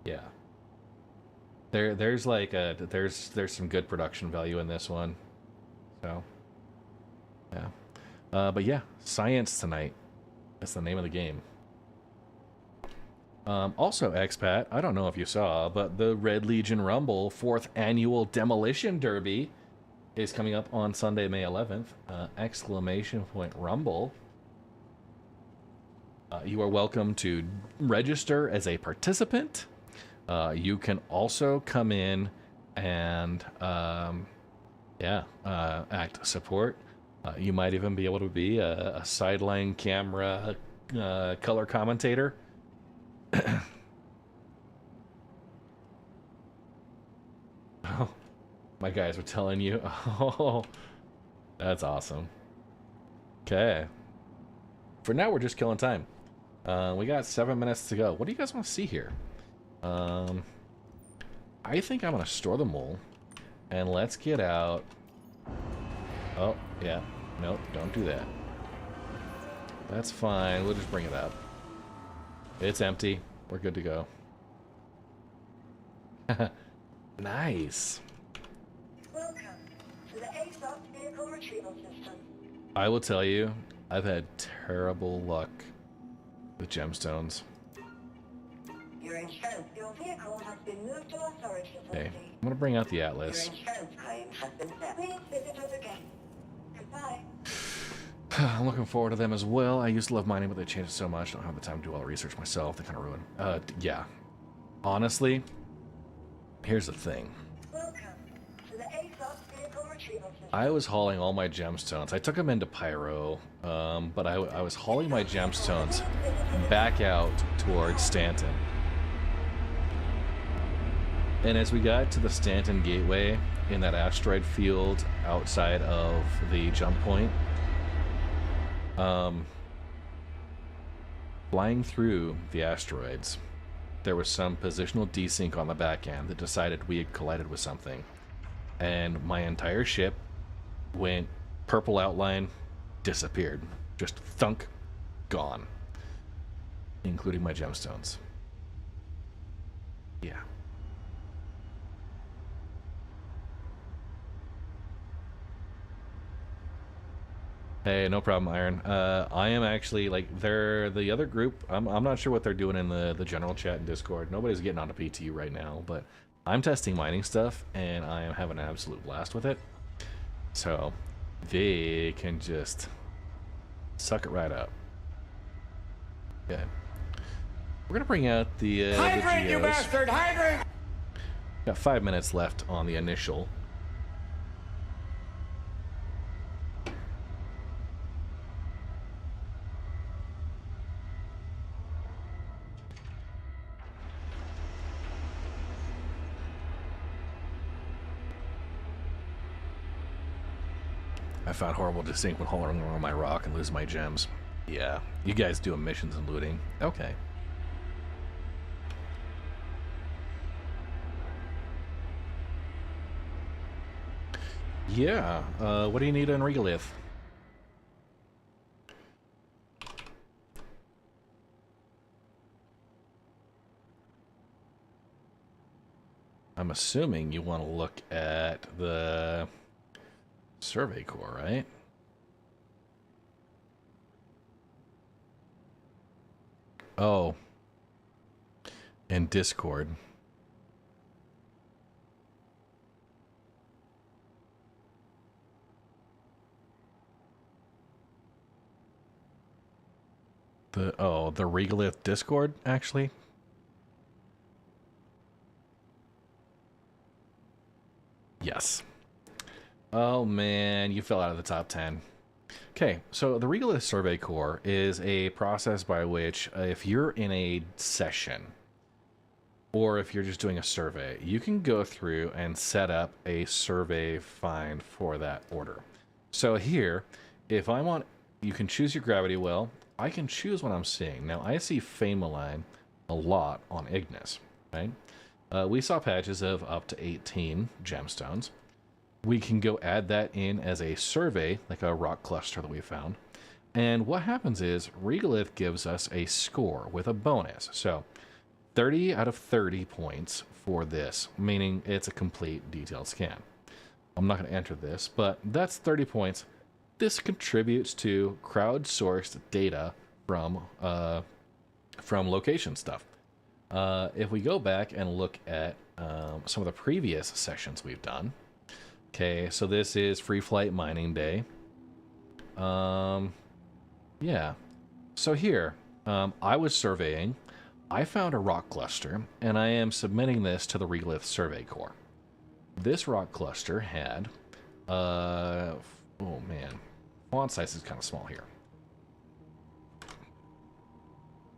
S1: Yeah. There's like there's some good production value in this one. So, yeah. But yeah, science tonight. That's the name of the game. Also, expat, I don't know if you saw, but the Red Legion Rumble 4th Annual Demolition Derby is coming up on Sunday, May 11th. Exclamation point Rumble. You are welcome to register as a participant. You can also come in and, act support. You might even be able to be a sideline camera color commentator. Oh, my guys were telling you. Oh, that's awesome. Okay. For now, we're just killing time. We got 7 minutes to go. What do you guys want to see here? I think I'm going to store the mole. And let's get out. Oh, yeah. Nope, don't do that. That's fine. We'll just bring it up. It's empty. We're good to go. Nice.
S2: Welcome to the ASOS vehicle retrieval system.
S1: I will tell you, I've had terrible luck with gemstones.
S2: Your insurance, your vehicle has been moved to our storage facility.
S1: Okay, I'm gonna bring out the
S2: Your
S1: Atlas.
S2: insurance claim has been set. Please visit us again. Goodbye.
S1: I'm looking forward to them as well. I used to love mining, but they changed it so much. I don't have the time to do all the research myself. They kind of ruin. Yeah. Honestly, here's the thing.
S2: Welcome to the ASOS vehicle retrieval system.
S1: I was hauling all my gemstones. I took them into Pyro, but I was hauling my gemstones back out towards Stanton. And as we got to the Stanton Gateway in that asteroid field outside of the jump point, flying through the asteroids, there was some positional desync on the back end that decided we had collided with something. And my entire ship went purple outline, disappeared. Just thunk, gone. Including my gemstones. Yeah. Hey, no problem, Iron. I am actually, like, they're the other group. I'm not sure what they're doing in the general chat and Discord. Nobody's getting onto PTU right now, but I'm testing mining stuff, and I am having an absolute blast with it. So, they can just suck it right up. Okay. We're going to bring out the
S8: Hydrate, you
S1: Geos.
S8: bastard! Hydrate!
S1: Got 5 minutes left on the initial. I found horrible to sink when hauling around my rock and lose my gems. Yeah, you guys doing missions and looting. Okay. Yeah, what do you need in Regolith? I'm assuming you want to look at the Survey Core, right? Oh. And Discord. The Regolith Discord, actually? Yes. Oh man, you fell out of the top 10. Okay, so the Regolith Survey Corps is a process by which if you're in a session, or if you're just doing a survey, you can go through and set up a survey find for that order. So here, if I want, you can choose your gravity well. I can choose what I'm seeing. Now, I see Famaline a lot on Ignis, right? We saw patches of up to 18 gemstones. We can go add that in as a survey, like a rock cluster that we found. And what happens is Regolith gives us a score with a bonus. So 30 out of 30 points for this, meaning it's a complete detailed scan. I'm not going to enter this, but that's 30 points. This contributes to crowdsourced data from location stuff. If we go back and look at some of the previous sessions we've done, okay, so this is Free Flight Mining Day. Yeah, so here, I was surveying. I found a rock cluster, and I am submitting this to the Regolith Survey Corps. This rock cluster had, oh man, font size is kind of small here.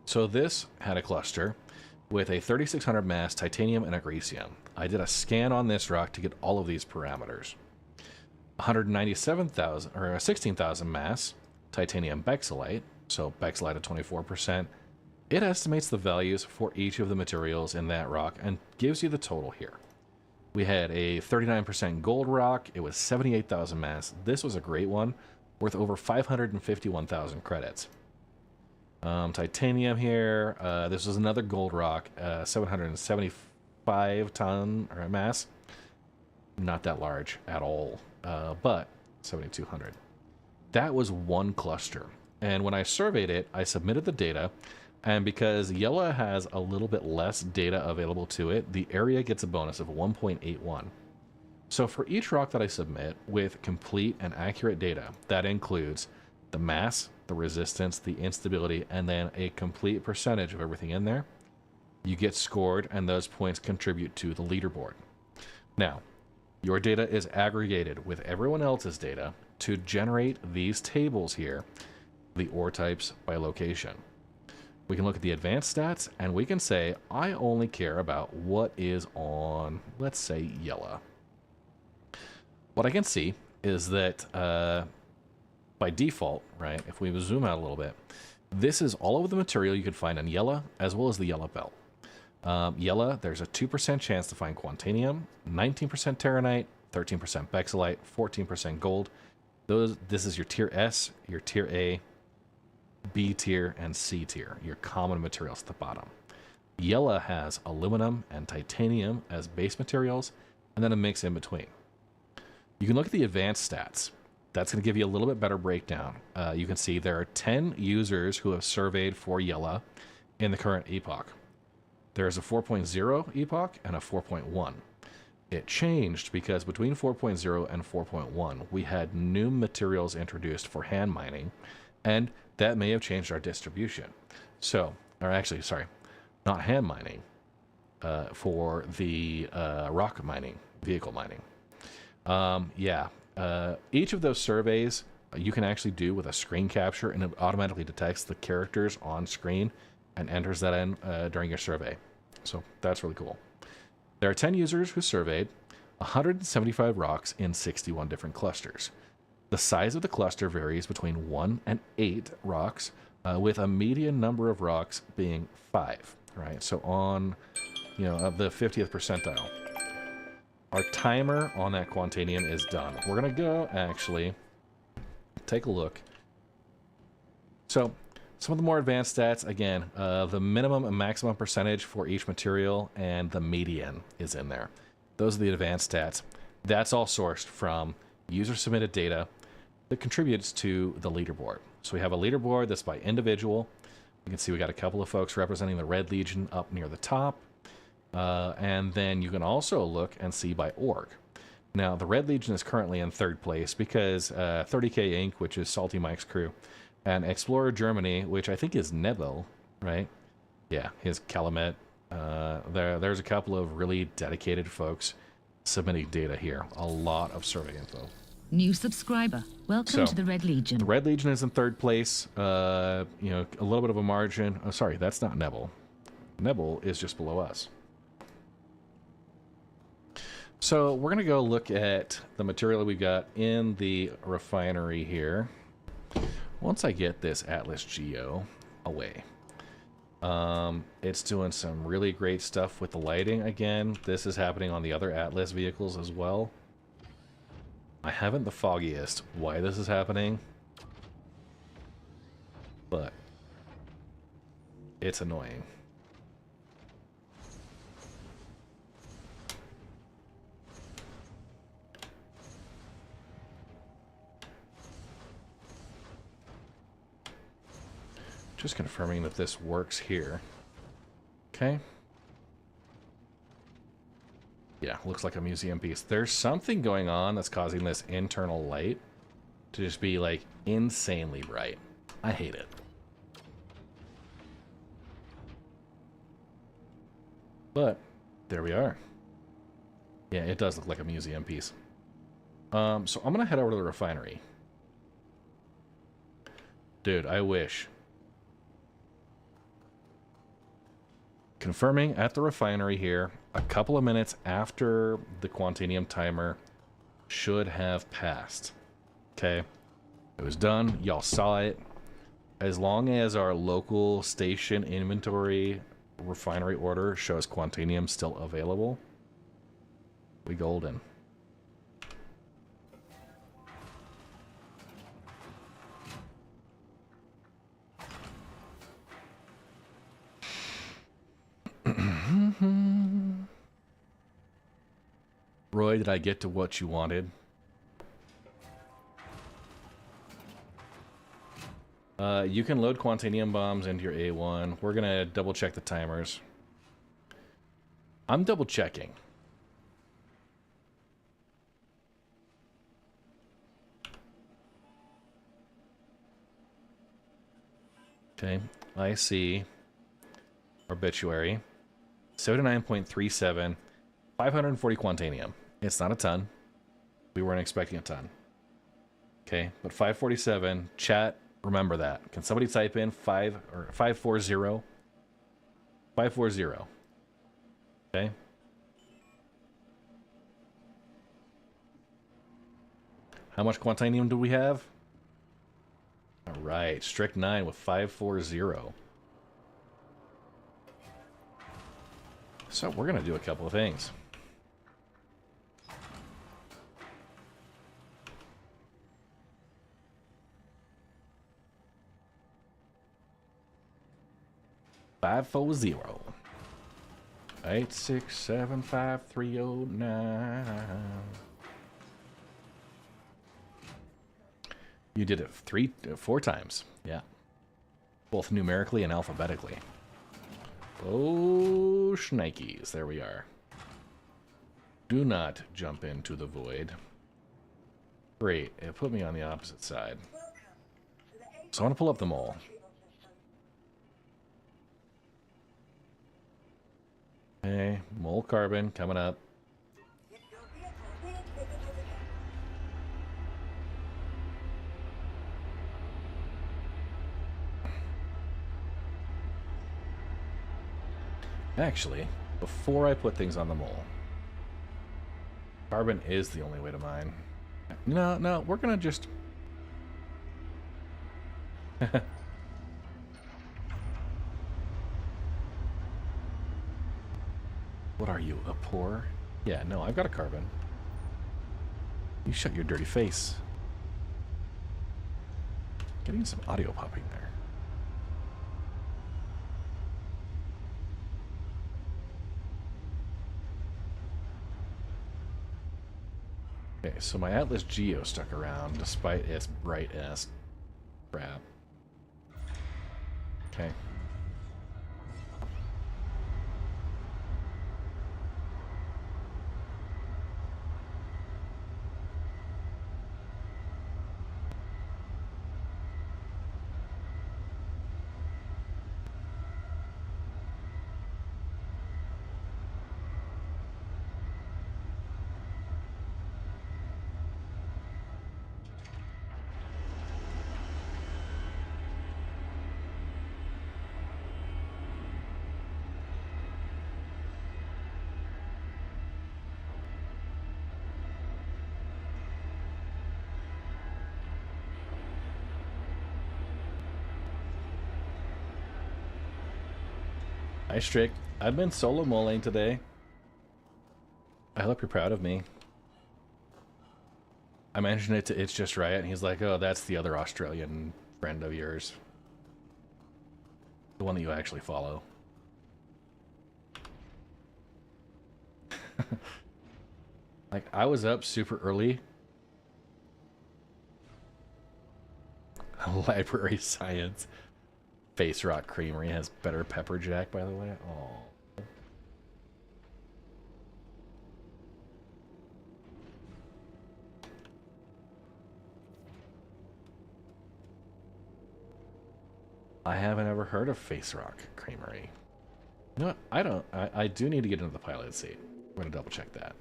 S1: So this had a cluster with a 3600 mass titanium and agresium. I did a scan on this rock to get all of these parameters. 197,000 or 16,000 mass titanium bexylite, so bexylite at 24%. It estimates the values for each of the materials in that rock and gives you the total here. We had a 39% gold rock. It was 78,000 mass. This was a great one, worth over 551,000 credits. Titanium here. This was another gold rock, 775 ton or mass. Not that large at all, but 7,200. That was one cluster. And when I surveyed it, I submitted the data. And because Yella has a little bit less data available to it, the area gets a bonus of 1.81. So for each rock that I submit with complete and accurate data, that includes the mass, the resistance, the instability, and then a complete percentage of everything in there, you get scored, and those points contribute to the leaderboard. Now, your data is aggregated with everyone else's data to generate these tables here, the ore types by location. We can look at the advanced stats, and we can say, I only care about what is on, let's say, Yella. What I can see is that by default, right, if we zoom out a little bit, this is all of the material you could find on Yella, as well as the Yella belt. Yella, there's a 2% chance to find Quantanium, 19% Terranite, 13% Bexylite, 14% gold. This is your tier S, your tier A, B tier, and C tier, your common materials at the bottom. Yella has aluminum and titanium as base materials, and then a mix in between. You can look at the advanced stats. That's going to give you a little bit better breakdown. You can see there are 10 users who have surveyed for Yella in the current epoch. There is a 4.0 epoch and a 4.1. It changed because between 4.0 and 4.1, we had new materials introduced for hand mining, and that may have changed our distribution. So, or actually, sorry, not hand mining, for the rock mining, vehicle mining. Each of those surveys you can actually do with a screen capture, and it automatically detects the characters on screen and enters that in during your survey. So that's really cool. There are 10 users who surveyed 175 rocks in 61 different clusters. The size of the cluster varies between 1 and 8 rocks, with a median number of rocks being 5, right? So on, of the 50th percentile. Our timer on that Quantanium is done. We're going to go, actually, take a look. So, some of the more advanced stats, again, the minimum and maximum percentage for each material and the median is in there. Those are the advanced stats. That's all sourced from user-submitted data that contributes to the leaderboard. So we have a leaderboard that's by individual. You can see we got a couple of folks representing the Red Legion up near the top. And then you can also look and see by org. Now, the Red Legion is currently in 3rd place because 30K Inc., which is Salty Mike's crew, and Explorer Germany, which I think is Nebel, right? Yeah, his Calumet. There's a couple of really dedicated folks submitting data here. A lot of survey info.
S7: New subscriber. Welcome to the Red Legion.
S1: The Red Legion is in third place. You know, a little bit of a margin. Oh, sorry, that's not Nebel. Nebel is just below us. So we're going to go look at the material that we got in the refinery here. Once I get this Atlas Geo away. It's doing some really great stuff with the lighting again. This is happening on the other Atlas vehicles as well. I haven't the foggiest why this is happening, but it's annoying. Just confirming that this works here. Okay. Yeah, looks like a museum piece. There's something going on that's causing this internal light to just be like insanely bright. I hate it. But there we are. Yeah, it does look like a museum piece. So I'm gonna head over to the refinery. Dude, I wish. Confirming at the refinery here, a couple of minutes after the Quantanium timer should have passed. Okay, it was done. Y'all saw it. As long as our local station inventory refinery order shows Quantanium still available, we golden. Roy, did I get to what you wanted? You can load Quantanium bombs into your A1. We're gonna double check the timers. I'm double checking. Okay, I see obituary. 79.37, 540 Quantanium. It's not a ton. We weren't expecting a ton. Okay, but 547. Chat, remember that. Can somebody type in 540? 540. Okay. How much Quantanium do we have? All right, strict 9 with 540. So we're gonna do a couple of things. Five 8675309. You did it 4 times. Yeah. Both numerically and alphabetically. Oh, shnikes. There we are. Do not jump into the void. Great. It put me on the opposite side. So I want to pull up the mole. Okay, mole carbon coming up. Actually, before I put things on the mole, carbon is the only way to mine. No, we're gonna just... What are you, a poor? Yeah, no, I've got a carbon. You shut your dirty face. Getting some audio popping there. Okay, so my Atlas Geo stuck around despite its bright ass crap. Okay. Hi, Strick. I've been solo mulling today. I hope you're proud of me. I mentioned it to It's Just Riot, and he's like, oh, that's the other Australian friend of yours. The one that you actually follow. Like, I was up super early. Library science. Face Rock Creamery has better pepper jack, by the way. Oh. I haven't ever heard of Face Rock Creamery. You know what? I don't. I do need to get into the pilot seat. We're gonna double check that.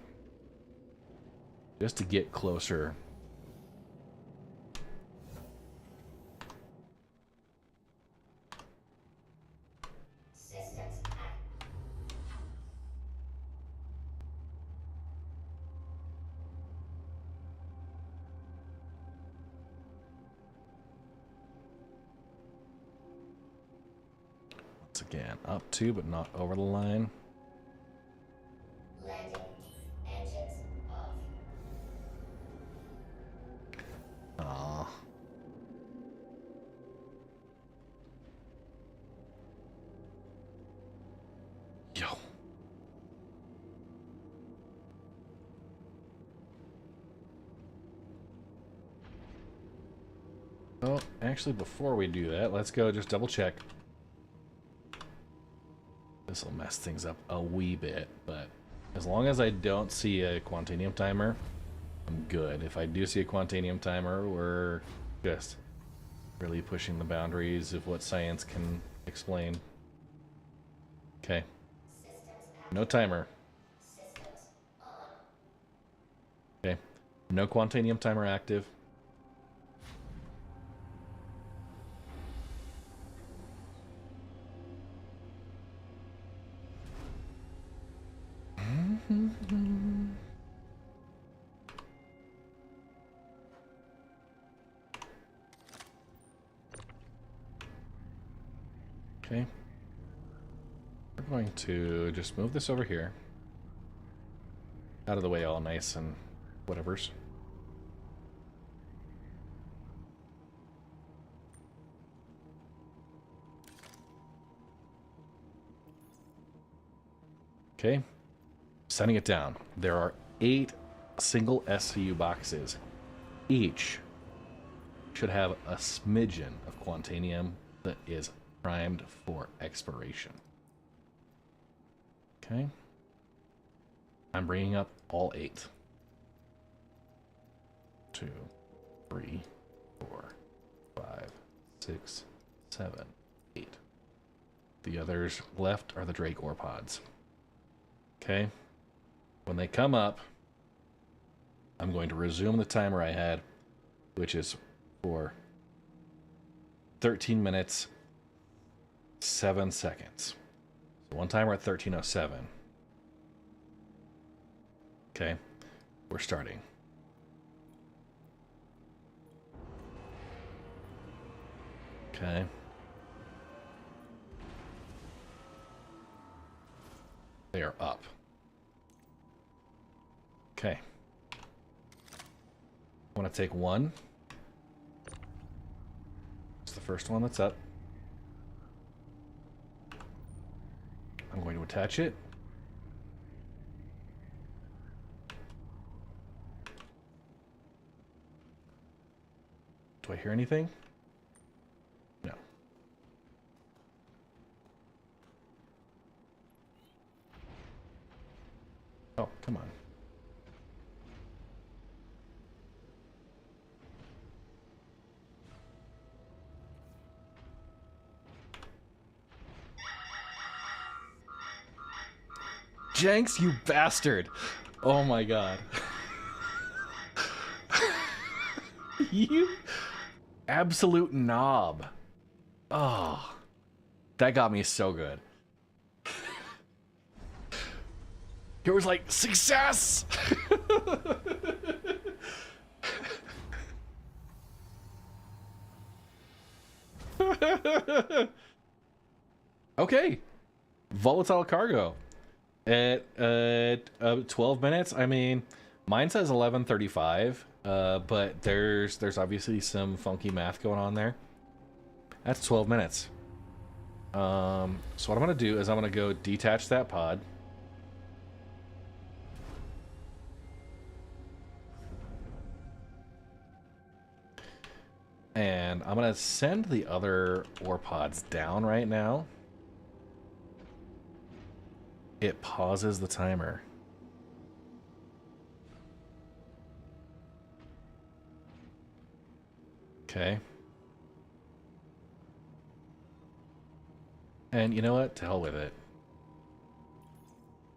S1: Just to get closer. Once again, up to, but not over the line.
S6: Landing. Engines off.
S1: Aww. Yo. Oh, actually, before we do that, let's go just double check. This will mess things up a wee bit, but as long as I don't see a Quantanium timer, I'm good. If I do see a Quantanium timer, we're just really pushing the boundaries of what science can explain. Okay. No timer. Okay. No Quantanium timer active. Okay. We're going to just move this over here. Out of the way, all nice and whatevers. Okay. Setting it down. There are 8 single SCU boxes. Each should have a smidgen of Quantanium that is primed for expiration. Okay. I'm bringing up all 8. 2, 3, 4, 5, 6, 7, 8. The others left are the Drake ore pods. Okay. When they come up, I'm going to resume the timer I had, which is for 13 minutes, 7 seconds. So one timer at 13:07. Okay, we're starting. Okay. They are up. Okay. I want to take one. It's the first one that's up. I'm going to attach it. Do I hear anything? No. Oh, come on. Jenks, you bastard! Oh my god. You absolute knob. Oh, that got me so good. It was like, success! Okay. volatile cargo at 12 minutes. I mean, mine says 11:35, but there's obviously some funky math going on there. That's 12 minutes. So what I'm gonna do is I'm gonna go detach that pod. And I'm gonna send the other ore pods down right now. It pauses the timer. Okay. And you know what? To hell with it.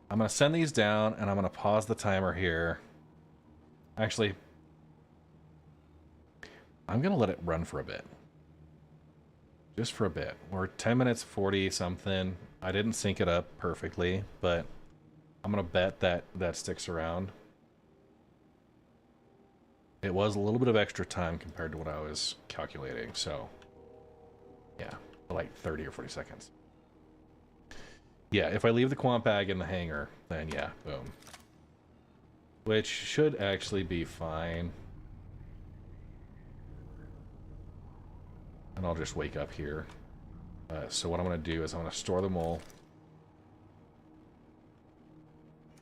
S1: I'm gonna send these down and I'm gonna pause the timer here. Actually, I'm gonna let it run for a bit. Just for a bit. We're 10 minutes 40 something. I didn't sync it up perfectly, but I'm gonna bet that that sticks around. It was a little bit of extra time compared to what I was calculating, so yeah, like 30 or 40 seconds. Yeah, if I leave the quant bag in the hangar, then yeah, boom. Which should actually be fine. And I'll just wake up here. So what I'm going to do is I'm going to store them all.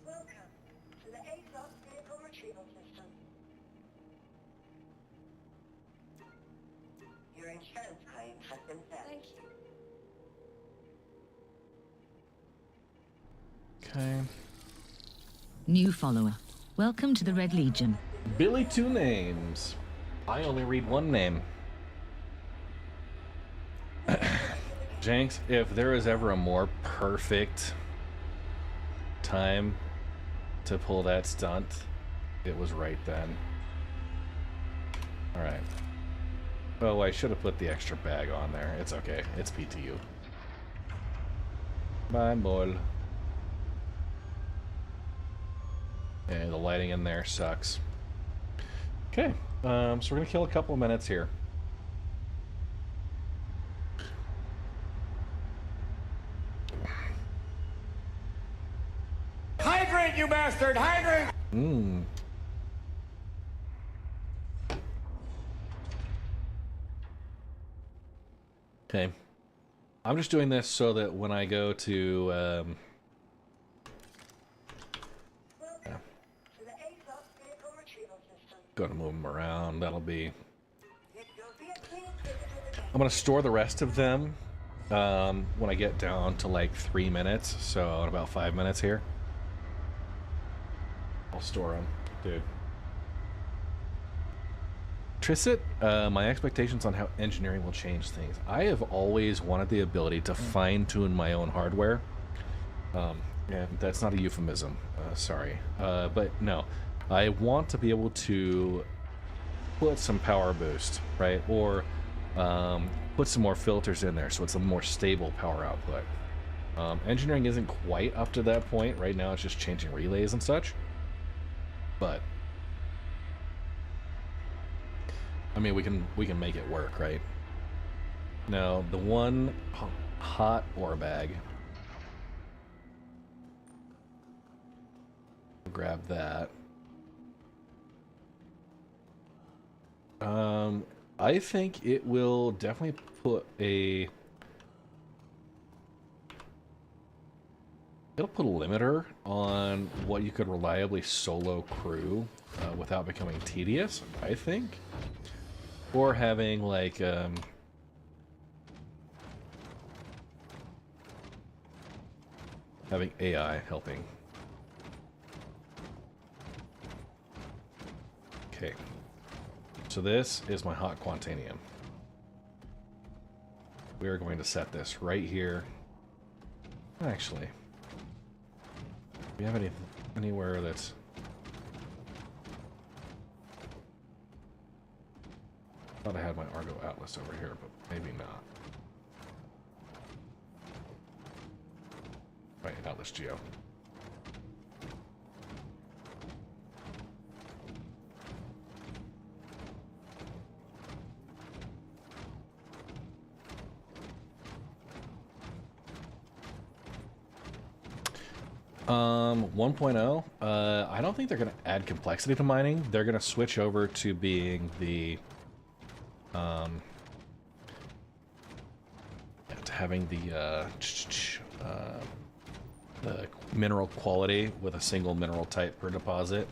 S2: Welcome to the A-Class vehicle retrieval system. Your insurance claim has been set.
S9: Thank you.
S1: Okay.
S7: New follower. Welcome to the Red Legion.
S1: Billy Two Names. I only read one name. Jenks, if there is ever a more perfect time to pull that stunt, it was right then. Alright. Oh, I should have put the extra bag on there. It's okay. It's PTU. Bye, boy. And the lighting in there sucks. Okay, so we're gonna kill a couple of minutes here.
S8: Hydrant, you bastard! Hydrant!
S1: Okay. I'm just doing this so that when I go to
S2: Welcome to the A-Class vehicle retrieval system.
S1: gonna move them around, that'll be...
S2: It will be a clean visitor again.
S1: I'm gonna store the rest of them when I get down to like 3 minutes, so in about 5 minutes here. I'll store them, dude. Trisset, my expectations on how engineering will change things. I have always wanted the ability to fine-tune my own hardware. And that's not a euphemism, sorry. But no, I want to be able to put some power boost, right? Or put some more filters in there so it's a more stable power output. Engineering isn't quite up to that point. Right now it's just changing relays and such. But I mean, we can make it work, right? Now, the one hot ore bag. Grab that. I think it will definitely put a... It'll put a limiter on what you could reliably solo crew without becoming tedious, I think. Or having, like, having AI helping. Okay. So this is my hot Quantanium. We are going to set this right here. Actually, do we have anywhere that's... I thought I had my Argo Atlas over here, but maybe not. Right, Atlas Geo. 1.0, I don't think they're going to add complexity to mining. They're going to switch over to being the, to having the mineral quality with a single mineral type per deposit.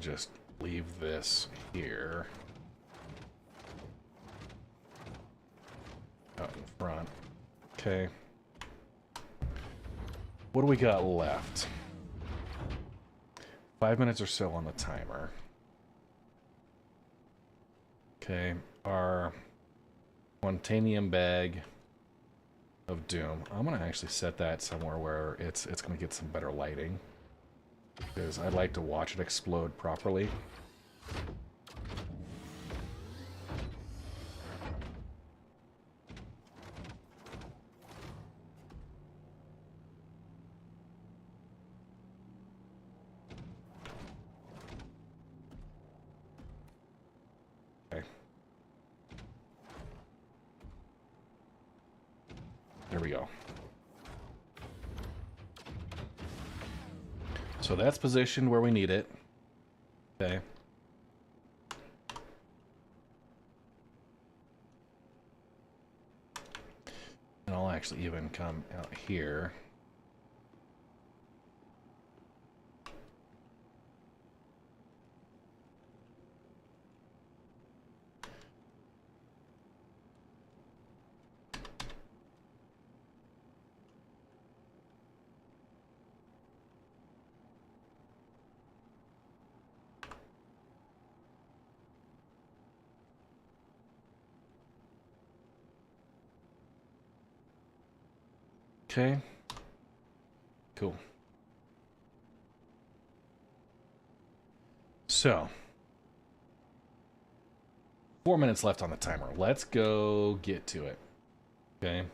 S1: Just leave this here out in front. Okay. What do we got left? 5 minutes or so on the timer. Okay, our Quantanium bag of doom. I'm gonna actually set that somewhere where it's gonna get some better lighting, because I'd like to watch it explode properly. Okay. There we go. So that's positioned where we need it. Okay. And I'll actually even come out here. Okay. Cool. So, 4 minutes left on the timer. Let's go get to it. Okay.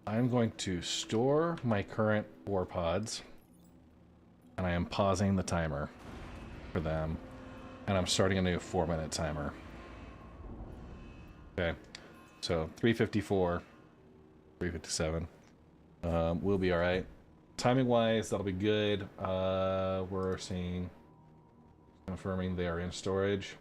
S1: I'm going to store my current ore pods, and I am pausing the timer for them, and I'm starting a new 4-minute timer. Okay. So 3:54, 3:57. We'll be all right. Timing wise, that'll be good. We're seeing, confirming they are in storage.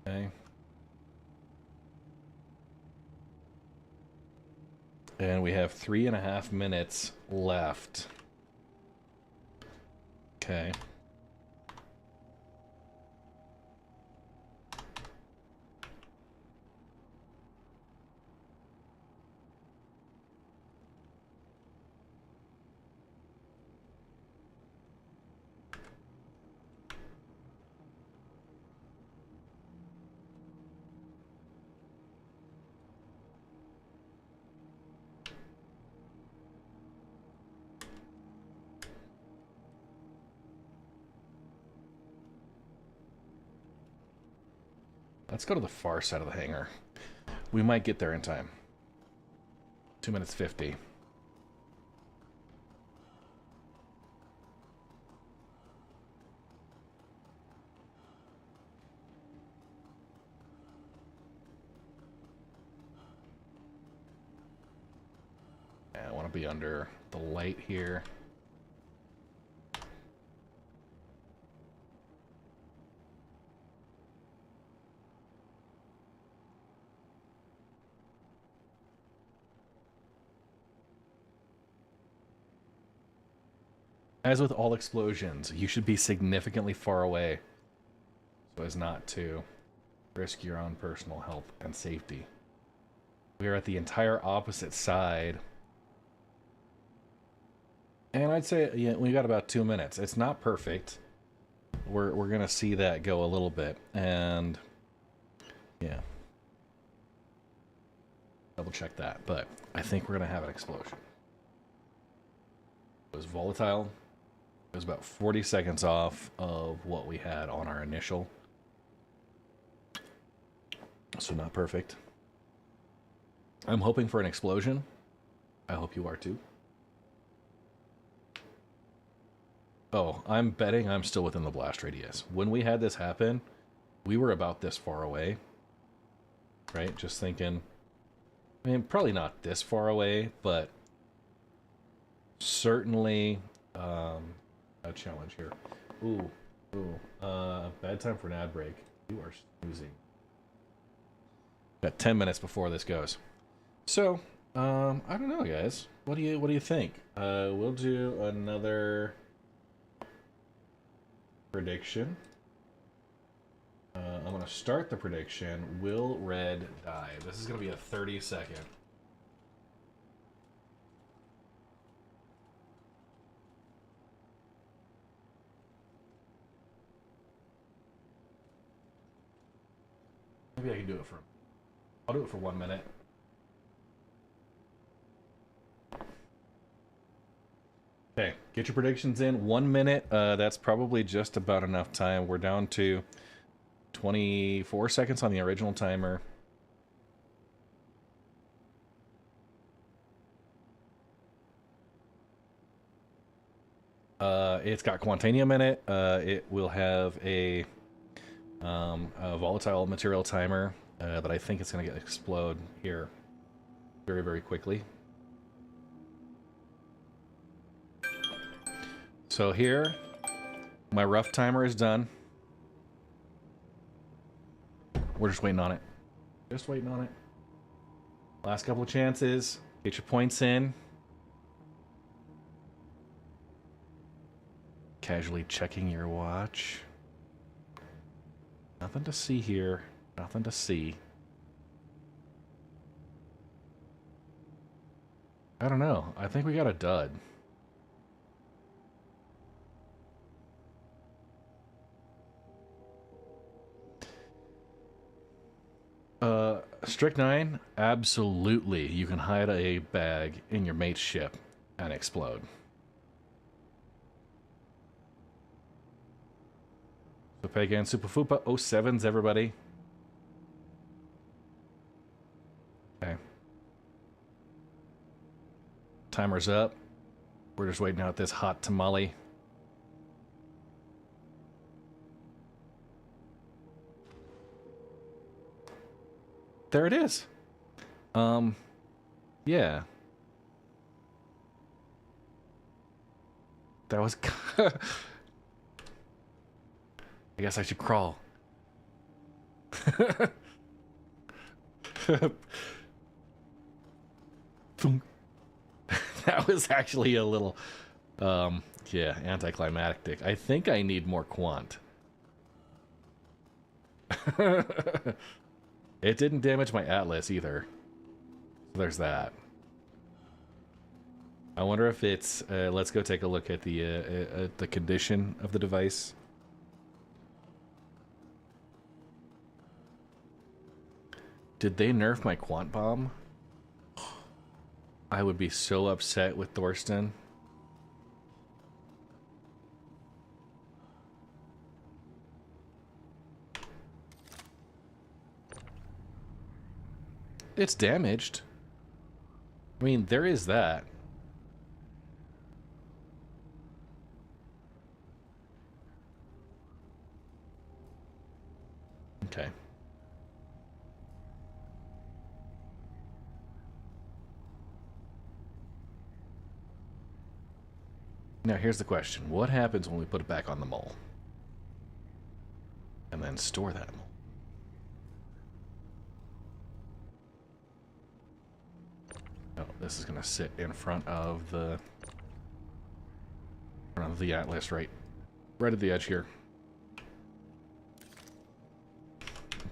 S1: Okay. And we have 3.5 minutes left. Okay. Let's go to the far side of the hangar. We might get there in time. 2 minutes 50. I want to be under the light here. As with all explosions, you should be significantly far away so as not to risk your own personal health and safety. We are at the entire opposite side. And I'd say, yeah, we got about 2 minutes. It's not perfect. We're gonna see that go a little bit, and yeah. double check that, but I think we're gonna have an explosion. It was volatile. It was about 40 seconds off of what we had on our initial. So not perfect. I'm hoping for an explosion. I hope you are too. Oh, I'm betting I'm still within the blast radius. When we had this happen, we were about this far away. Right? Just thinking, I mean, probably not this far away, but certainly a challenge here. Ooh, bad time for an ad break. You are snoozing. Got 10 minutes before this goes. So, I don't know, guys. What do you think? We'll do another prediction. I'm gonna start the prediction. Will red die? This is gonna be a 30-second. Maybe I can do it for... I'll do it for 1 minute. Okay, get your predictions in. 1 minute. That's probably just about enough time. We're down to 24 seconds on the original timer. It's got Quantanium in it. It will have a volatile material timer that I think it's going to explode here very, very quickly. So here, my rough timer is done. We're just waiting on it. Just waiting on it. Last couple of chances. Get your points in. Casually checking your watch. Nothing to see here. Nothing to see. I don't know. I think we got a dud. Strychnine, absolutely. You can hide a bag in your mate's ship and explode. Pagan Superfupa 07s, everybody. Okay. Timer's up. We're just waiting out this hot tamale. There it is. Yeah. That was... I guess I should crawl. That was actually a little, yeah, anticlimactic. I think I need more quant. It didn't damage my atlas either. So there's that. I wonder if it's, let's go take a look at the condition of the device. Did they nerf my quant bomb? I would be so upset with Thorsten. It's damaged. I mean, there is that. Okay. Now here's the question. What happens when we put it back on the mole? And then store that mole. Oh, this is gonna sit in front of the atlas, right at the edge here.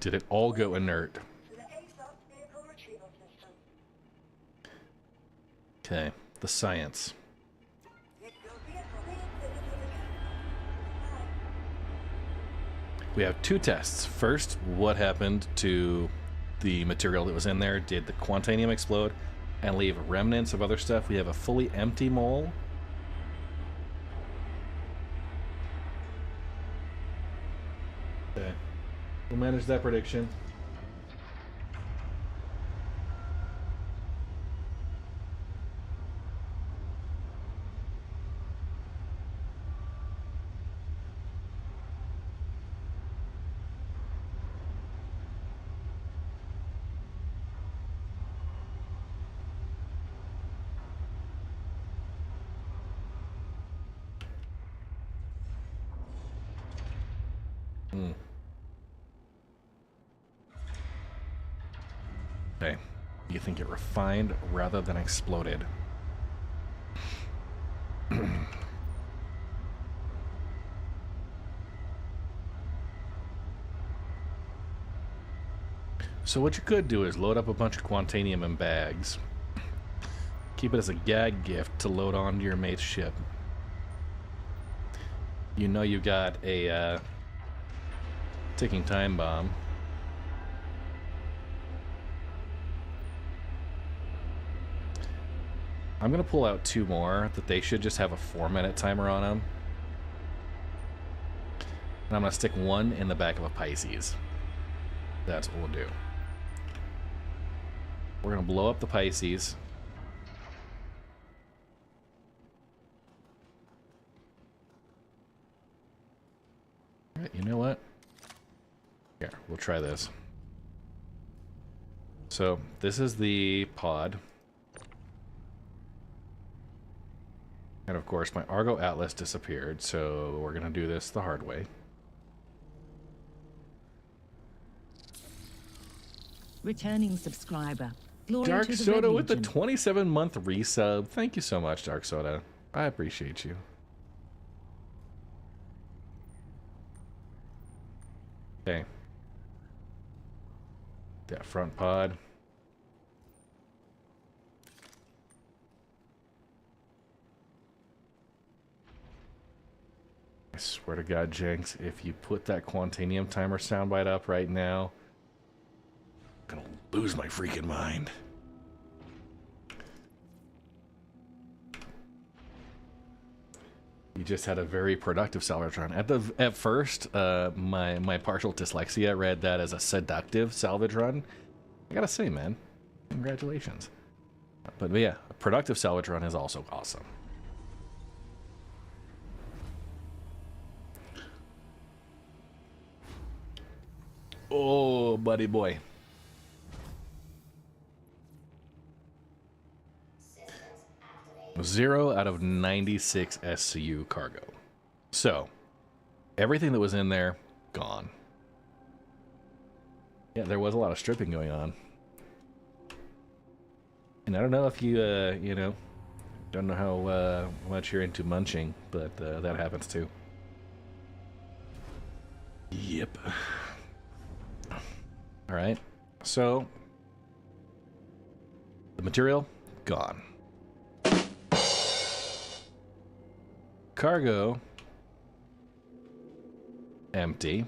S1: Did it all go inert? Okay, the science. We have two tests. First, what happened to the material that was in there did the Quantanium explode and leave remnants of other stuff. We have a fully empty mole. Okay. We'll manage that prediction. Okay. You think it refined rather than exploded? So what you could do is load up a bunch of Quantanium in bags. Keep it as a gag gift to load onto your mate's ship. You know you got a ticking time bomb. I'm gonna pull out 2 more that they should just have a 4-minute timer on them. And I'm gonna stick 1 in the back of a Pisces. That's what we'll do. We're gonna blow up the Pisces. Alright, you know what? Here, we'll try this. So, this is the pod. And of course, my Argo Atlas disappeared, so we're gonna do this the hard way.
S7: Returning subscriber. Glory
S1: Dark
S7: to the
S1: Soda
S7: Red
S1: with the
S7: Legion.
S1: 27-month resub. Thank you so much, Dark Soda. I appreciate you. Okay. That front pod. I swear to God, Jenks, if you put that Quantanium timer soundbite up right now, I'm gonna lose my freaking mind. You just had a very productive salvage run. At first, my partial dyslexia read that as a seductive salvage run. I gotta say, man, congratulations. But yeah, a productive salvage run is also awesome. Oh, buddy boy.
S6: Systems activated.
S1: 0 out of 96 SCU cargo. So, everything that was in there, gone. Yeah, there was a lot of stripping going on. And I don't know if you, you know, don't know how much you're into munching, but that happens too. Yep. Alright, so the material, gone. Cargo, empty.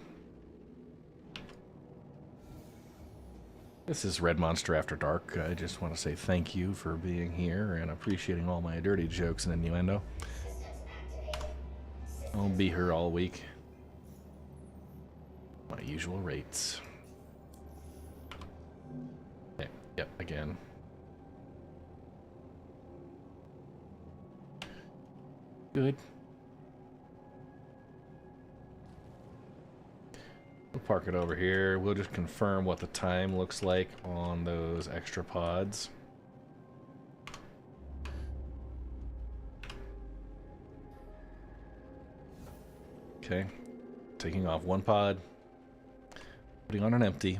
S1: This is Red Monster After Dark. I just want to say thank you for being here and appreciating all my dirty jokes and innuendo.
S6: Systems activated.
S1: I'll be here all week. My usual rates. Okay, yep, again. Good. We'll park it over here. We'll just confirm what the time looks like on those extra pods. Okay. Taking off one pod. Putting on an empty.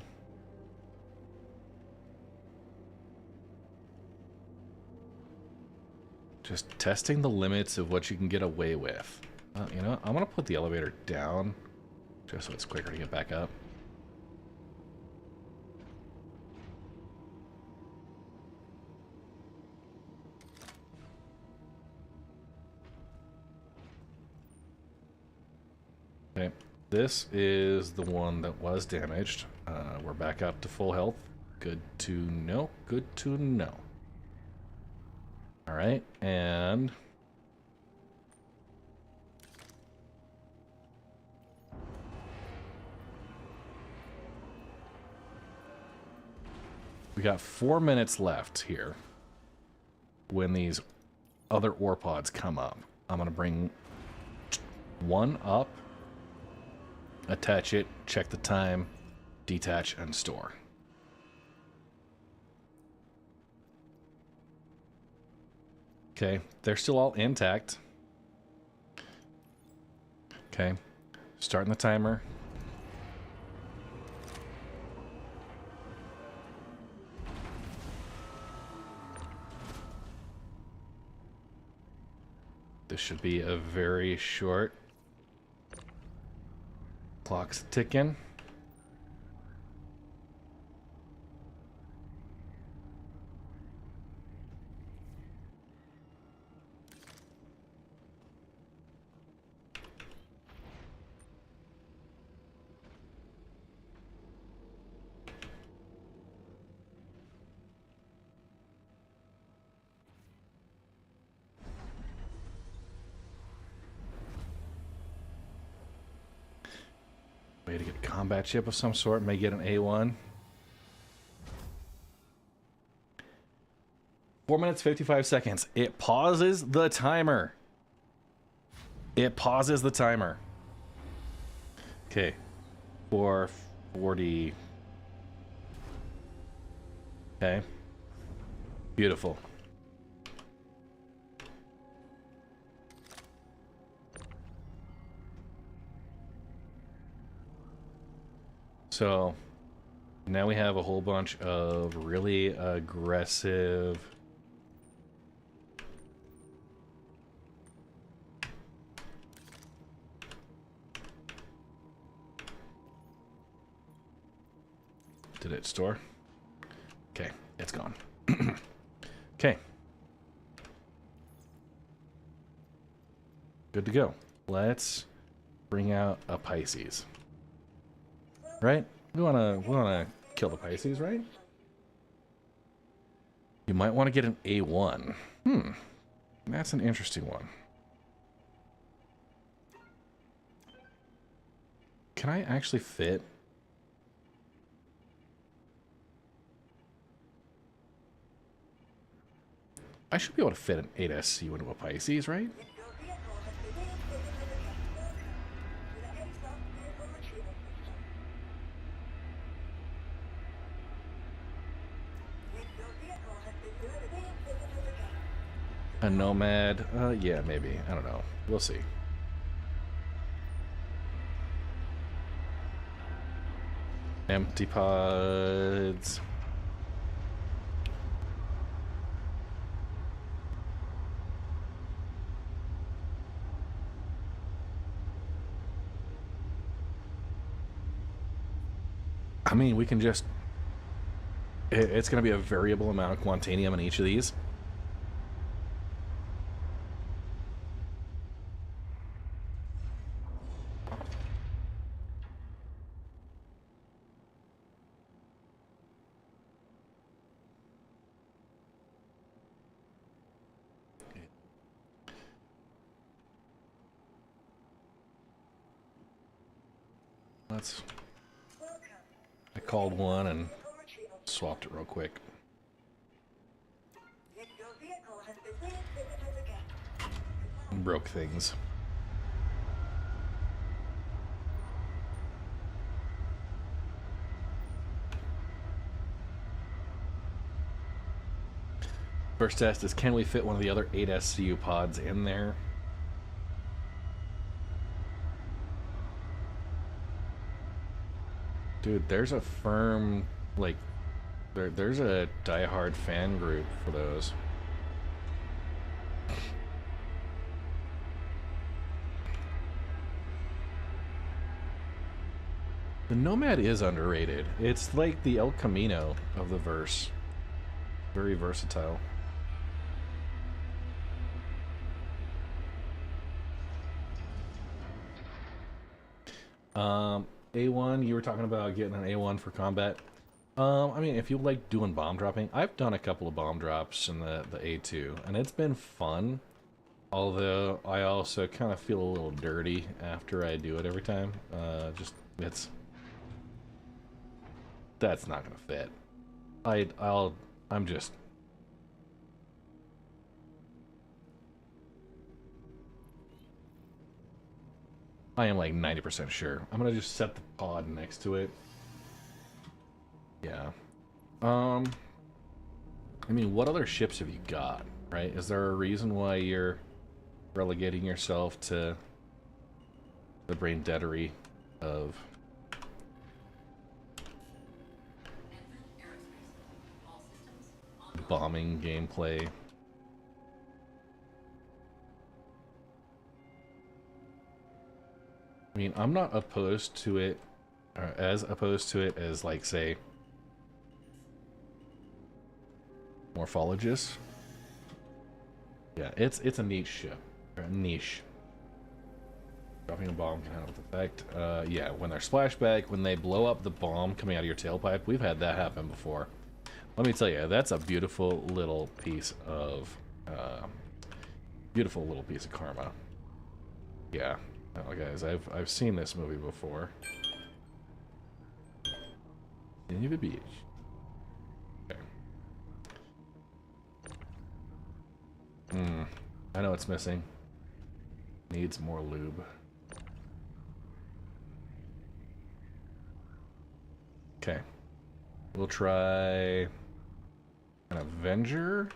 S1: Just testing the limits of what you can get away with. You know, I'm gonna put the elevator down just so it's quicker to get back up. Okay, this is the one that was damaged. We're back up to full health. Good to know. Good to know. All right, and we got 4 minutes left here when these other ore pods come up. I'm gonna bring one up, attach it, check the time, detach, and store. Okay, they're still all intact. Okay, starting the timer. This should be a very short. Clock's ticking. Way to get a combat chip of some sort. May get an A1. 4 minutes, 55 seconds. It pauses the timer. It pauses the timer. Okay. 4:40. Okay. Beautiful. So now we have a whole bunch of really aggressive Did it store? Okay, it's gone. Okay. Good to go. Let's bring out a Pisces. Right? We wanna kill the Pisces, right? You might want to get an A1. That's an interesting one. Can I actually fit? I should be able to fit an 8SC into a Pisces, right? A Nomad? Yeah, maybe. I don't know. We'll see. Empty pods. I mean, we can just... It's going to be a variable amount of quantanium in each of these. Let's... I called one and swapped it real quick. And broke things. First test is, can we fit one of the other 8 SCU pods in there? Dude, there's a firm, like, there's a diehard fan group for those. The Nomad is underrated. It's like the El Camino of the verse. Very versatile. A1, you were talking about getting an A1 for combat. I mean, if you like doing bomb dropping, I've done a couple of bomb drops in the A2, and it's been fun. Although I also kind of feel a little dirty after I do it every time. That's not gonna fit. I'm just. I am like 90% sure. I'm gonna just set the pod next to it. Yeah. I mean, what other ships have you got, right? Is there a reason why you're relegating yourself to the brain deadery of bombing gameplay? I mean, I'm not opposed to it, or as opposed to it as, like, say, Morphologist. Yeah, it's a niche ship. Or a niche. Dropping a bomb can have the effect. Yeah, when they're splashback, when they blow up the bomb coming out of your tailpipe, we've had that happen before. Let me tell you, that's a beautiful little piece of karma. Yeah. Oh, guys, I've seen this movie before. In the beach. Okay. I know it's missing. Needs more lube. Okay. We'll try an Avenger.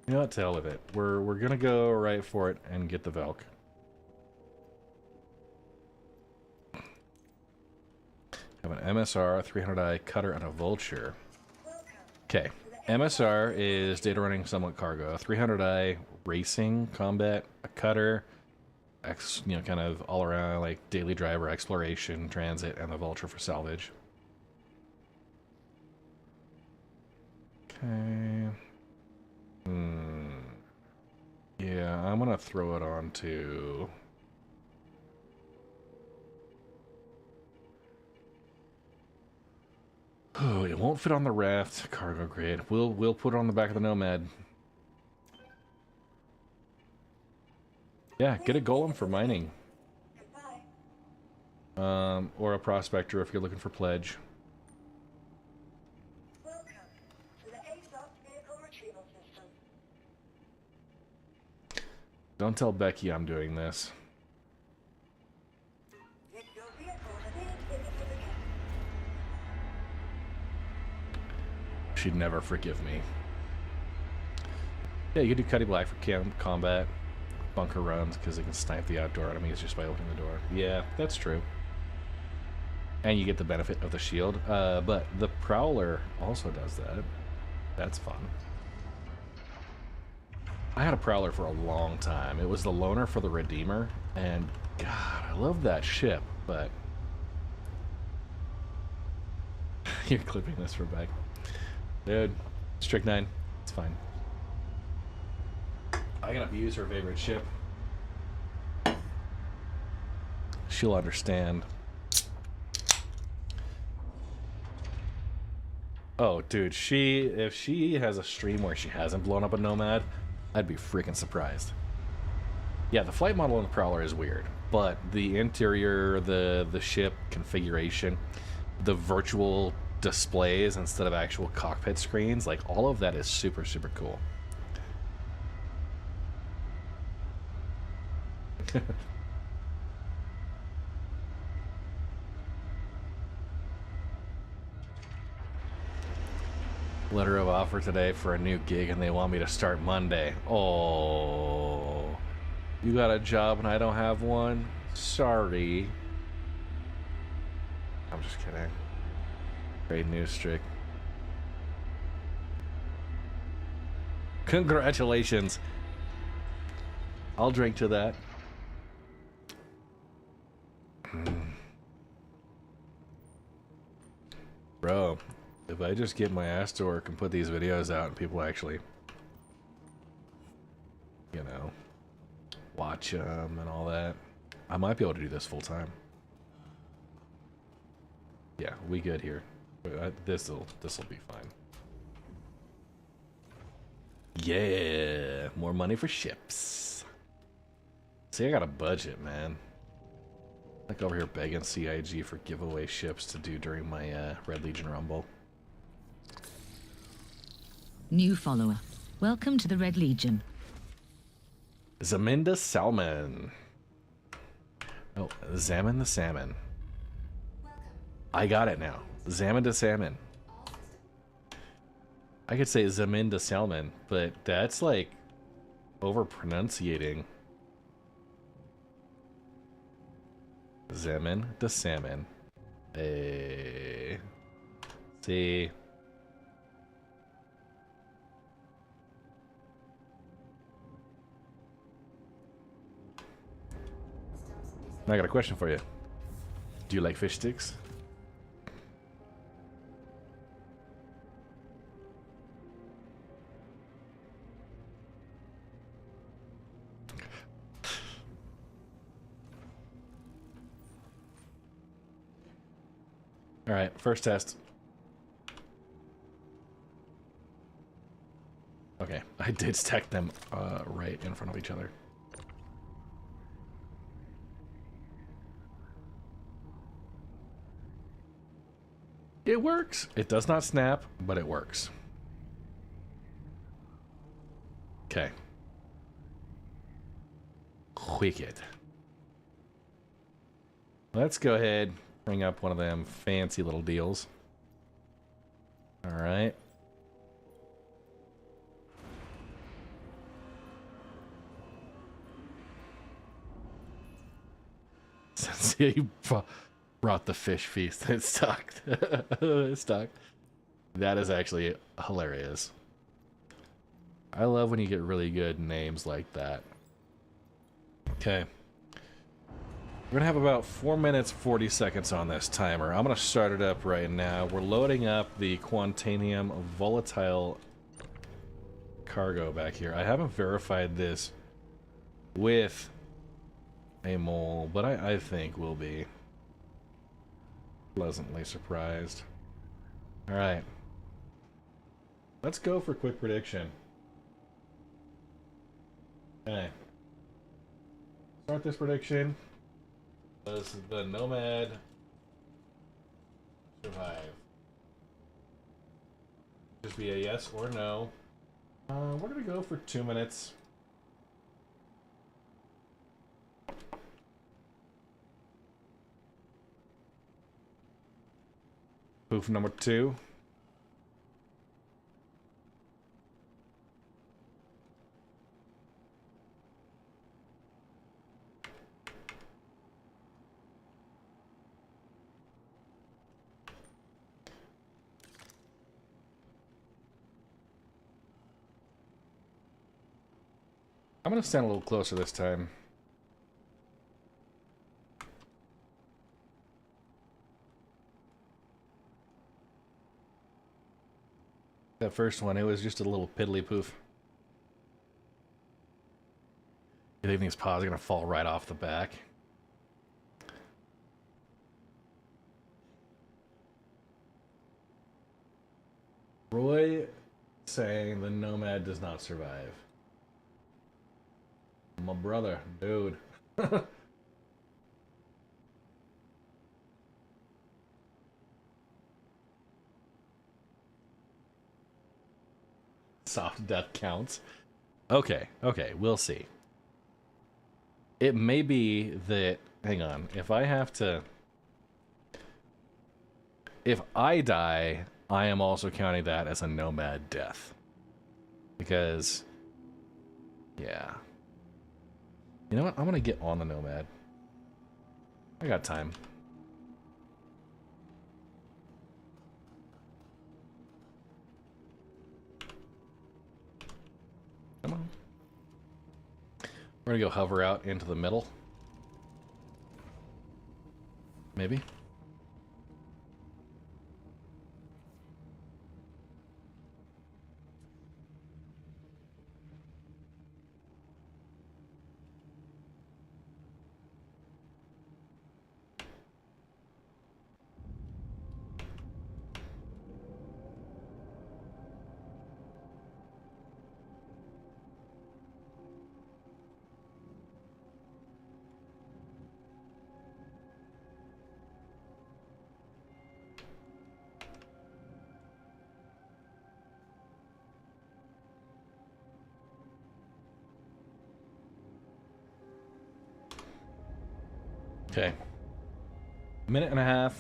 S1: You know what? To hell with it. We're gonna go right for it and get the Velk. Have an MSR, 300i cutter, and a Vulture. Okay. MSR is data running somewhat cargo. 300i racing, combat, a cutter, kind of all around like daily driver, exploration, transit, and the Vulture for salvage. Okay. Yeah, I'm gonna throw it on to. Oh, it won't fit on the raft cargo grade. We'll put it on the back of the Nomad. Yeah, get a Golem for mining. Or a Prospector if you're looking for pledge.
S2: Welcome to the ASOS vehicle retrieval system.
S1: Don't tell Becky I'm doing this.
S2: If your vehicle has been exhibited again.
S1: She'd never forgive me. Yeah, you can do Cuddy Black for combat, bunker runs, because it can snipe the outdoor enemies just by opening the door. Yeah, that's true. And you get the benefit of the shield. But the Prowler also does that. That's fun. I had a Prowler for a long time. It was the loaner for the Redeemer, and God, I love that ship, but... You're clipping this for back. Dude, Strychnine, it's fine. I can abuse her favorite ship. She'll understand. Oh, dude, if she has a stream where she hasn't blown up a Nomad, I'd be freaking surprised. Yeah, the flight model on the Prowler is weird, but the interior, the ship configuration, the virtual displays instead of actual cockpit screens, like all of that is super, super cool. Letter of offer today for a new gig and they want me to start Monday. Oh, you got a job and I don't have one? Sorry. I'm just kidding. Great news, Strick. Congratulations. I'll drink to that. Bro, if I just get my ass to work and put these videos out and people actually, you know, watch them and all that, I might be able to do this full time. Yeah, we good here. This'll be fine. Yeah, more money for ships. See, I got a budget, man. Like over here begging CIG for giveaway ships to do during my Red Legion Rumble.
S7: New follower. Welcome to the Red Legion.
S1: Zaminda Salmon. Oh, Zamin the Salmon. I got it now. Zaminda Salmon. I could say Zaminda Salmon, but that's like over pronunciating. Zamin the Salmon. See. I got a question for you. Do you like fish sticks? All right, first test. Okay, I did stack them right in front of each other. It works. It does not snap, but it works. Okay. Wicked. Let's go ahead, bring up one of them fancy little deals. All right. Since you brought the fish feast, it's stuck. It's stuck. That is actually hilarious. I love when you get really good names like that. Okay. We're gonna have about 4 minutes 40 seconds on this timer. I'm gonna start it up right now. We're loading up the Quantanium volatile cargo back here. I haven't verified this with a mole, but I think we'll be pleasantly surprised. All right. Let's go for quick prediction. Okay. Start this prediction. Does the Nomad survive? Just be a yes or no. We're gonna go for 2 minutes. Proof number 2. I'm gonna stand a little closer this time. That first one, it was just a little piddly poof. You think these paws are gonna fall right off the back? Roy saying the Nomad does not survive. My brother, dude. Soft death counts. Okay, we'll see. It may be that, hang on, if I die, I am also counting that as a Nomad death. Because, yeah. You know what? I'm gonna get on the Nomad. I got time. Come on. We're gonna go hover out into the middle. Maybe. Okay. Minute and a half.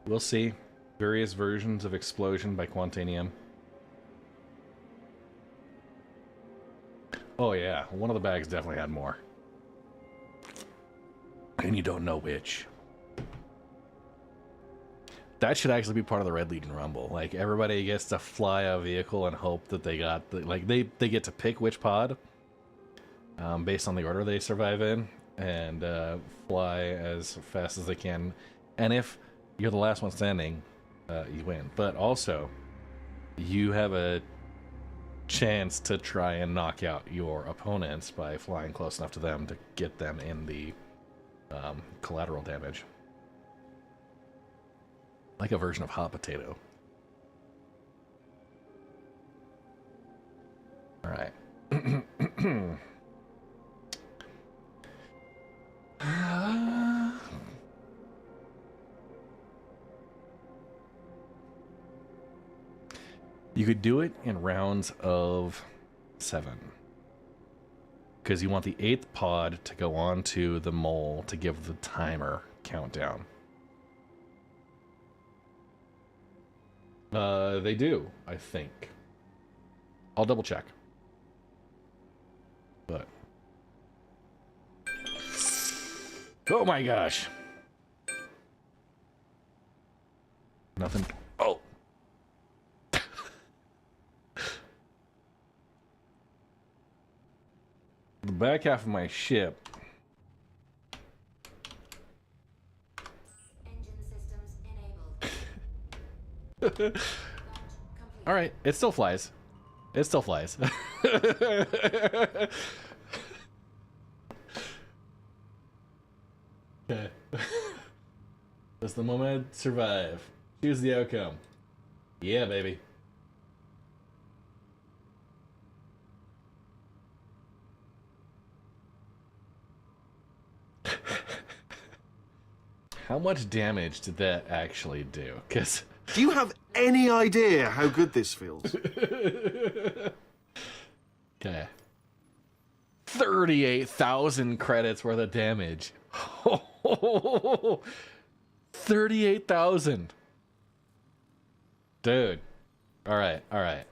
S1: We'll see. Various versions of Explosion by Quantanium. Oh yeah, one of the bags definitely had more. And you don't know which. That should actually be part of the Red Legion Rumble. Like, everybody gets to fly a vehicle and hope that they got... Like, they get to pick which pod. Based on the order they survive in. And fly as fast as they can. And if you're the last one standing, you win. But also, you have a chance to try and knock out your opponents by flying close enough to them to get them in the collateral damage. Like a version of hot potato. All right. You could do it in rounds of 7. Because you want the 8th pod to go on to the mole to give the timer countdown. They do, I think. I'll double check. But... Oh my gosh! Nothing. Oh! The back half of my ship.
S6: Engine systems enabled.
S1: All right, it still flies. It still flies. Okay. Does the moment survive? Choose the outcome. Yeah, baby. How much damage did that actually do? Because
S12: do you have any idea how good this feels?
S1: Okay. 38,000 credits worth of damage. 38,000. Dude. All right, all right.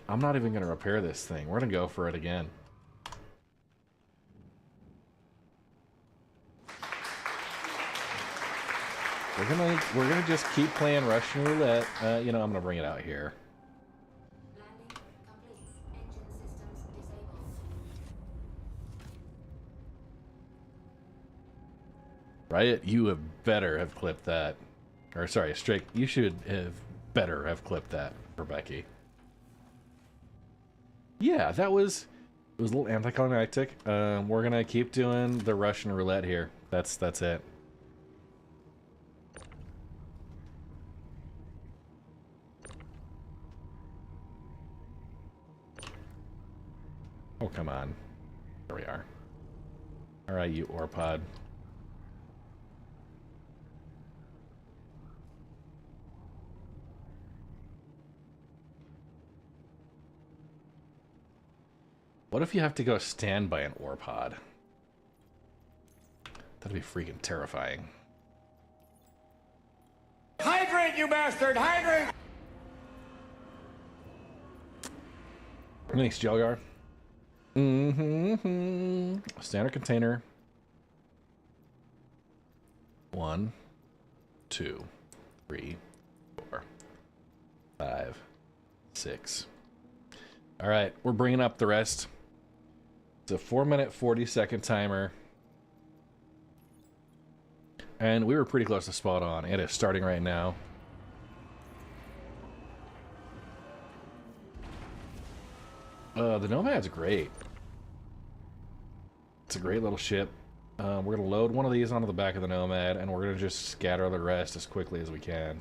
S1: I'm not even gonna repair this thing. We're gonna go for it again. We're gonna just keep playing Russian roulette. You know, I'm gonna bring it out here.
S6: Landing complete. Engine systems disabled.
S1: Riot, you have better have clipped that. Or sorry, Strick, you should have better have clipped that for Becky. Yeah, it was a little anticlimactic. We're gonna keep doing the Russian roulette here. That's it. Oh, come on. There we are. Alright, you Orpod. What if you have to go stand by an Orpod? That'd be freaking terrifying.
S8: Hydrant, you bastard! Hydrant!
S1: Thanks, Jelgar. Standard container. 1, 2, 3, 4, 5, 6. All right, we're bringing up the rest. It's a 4-minute, 40-second timer. And we were pretty close to spot on. It is starting right now. The Nomad's great. It's a great little ship. We're going to load one of these onto the back of the Nomad, and we're going to just scatter the rest as quickly as we can.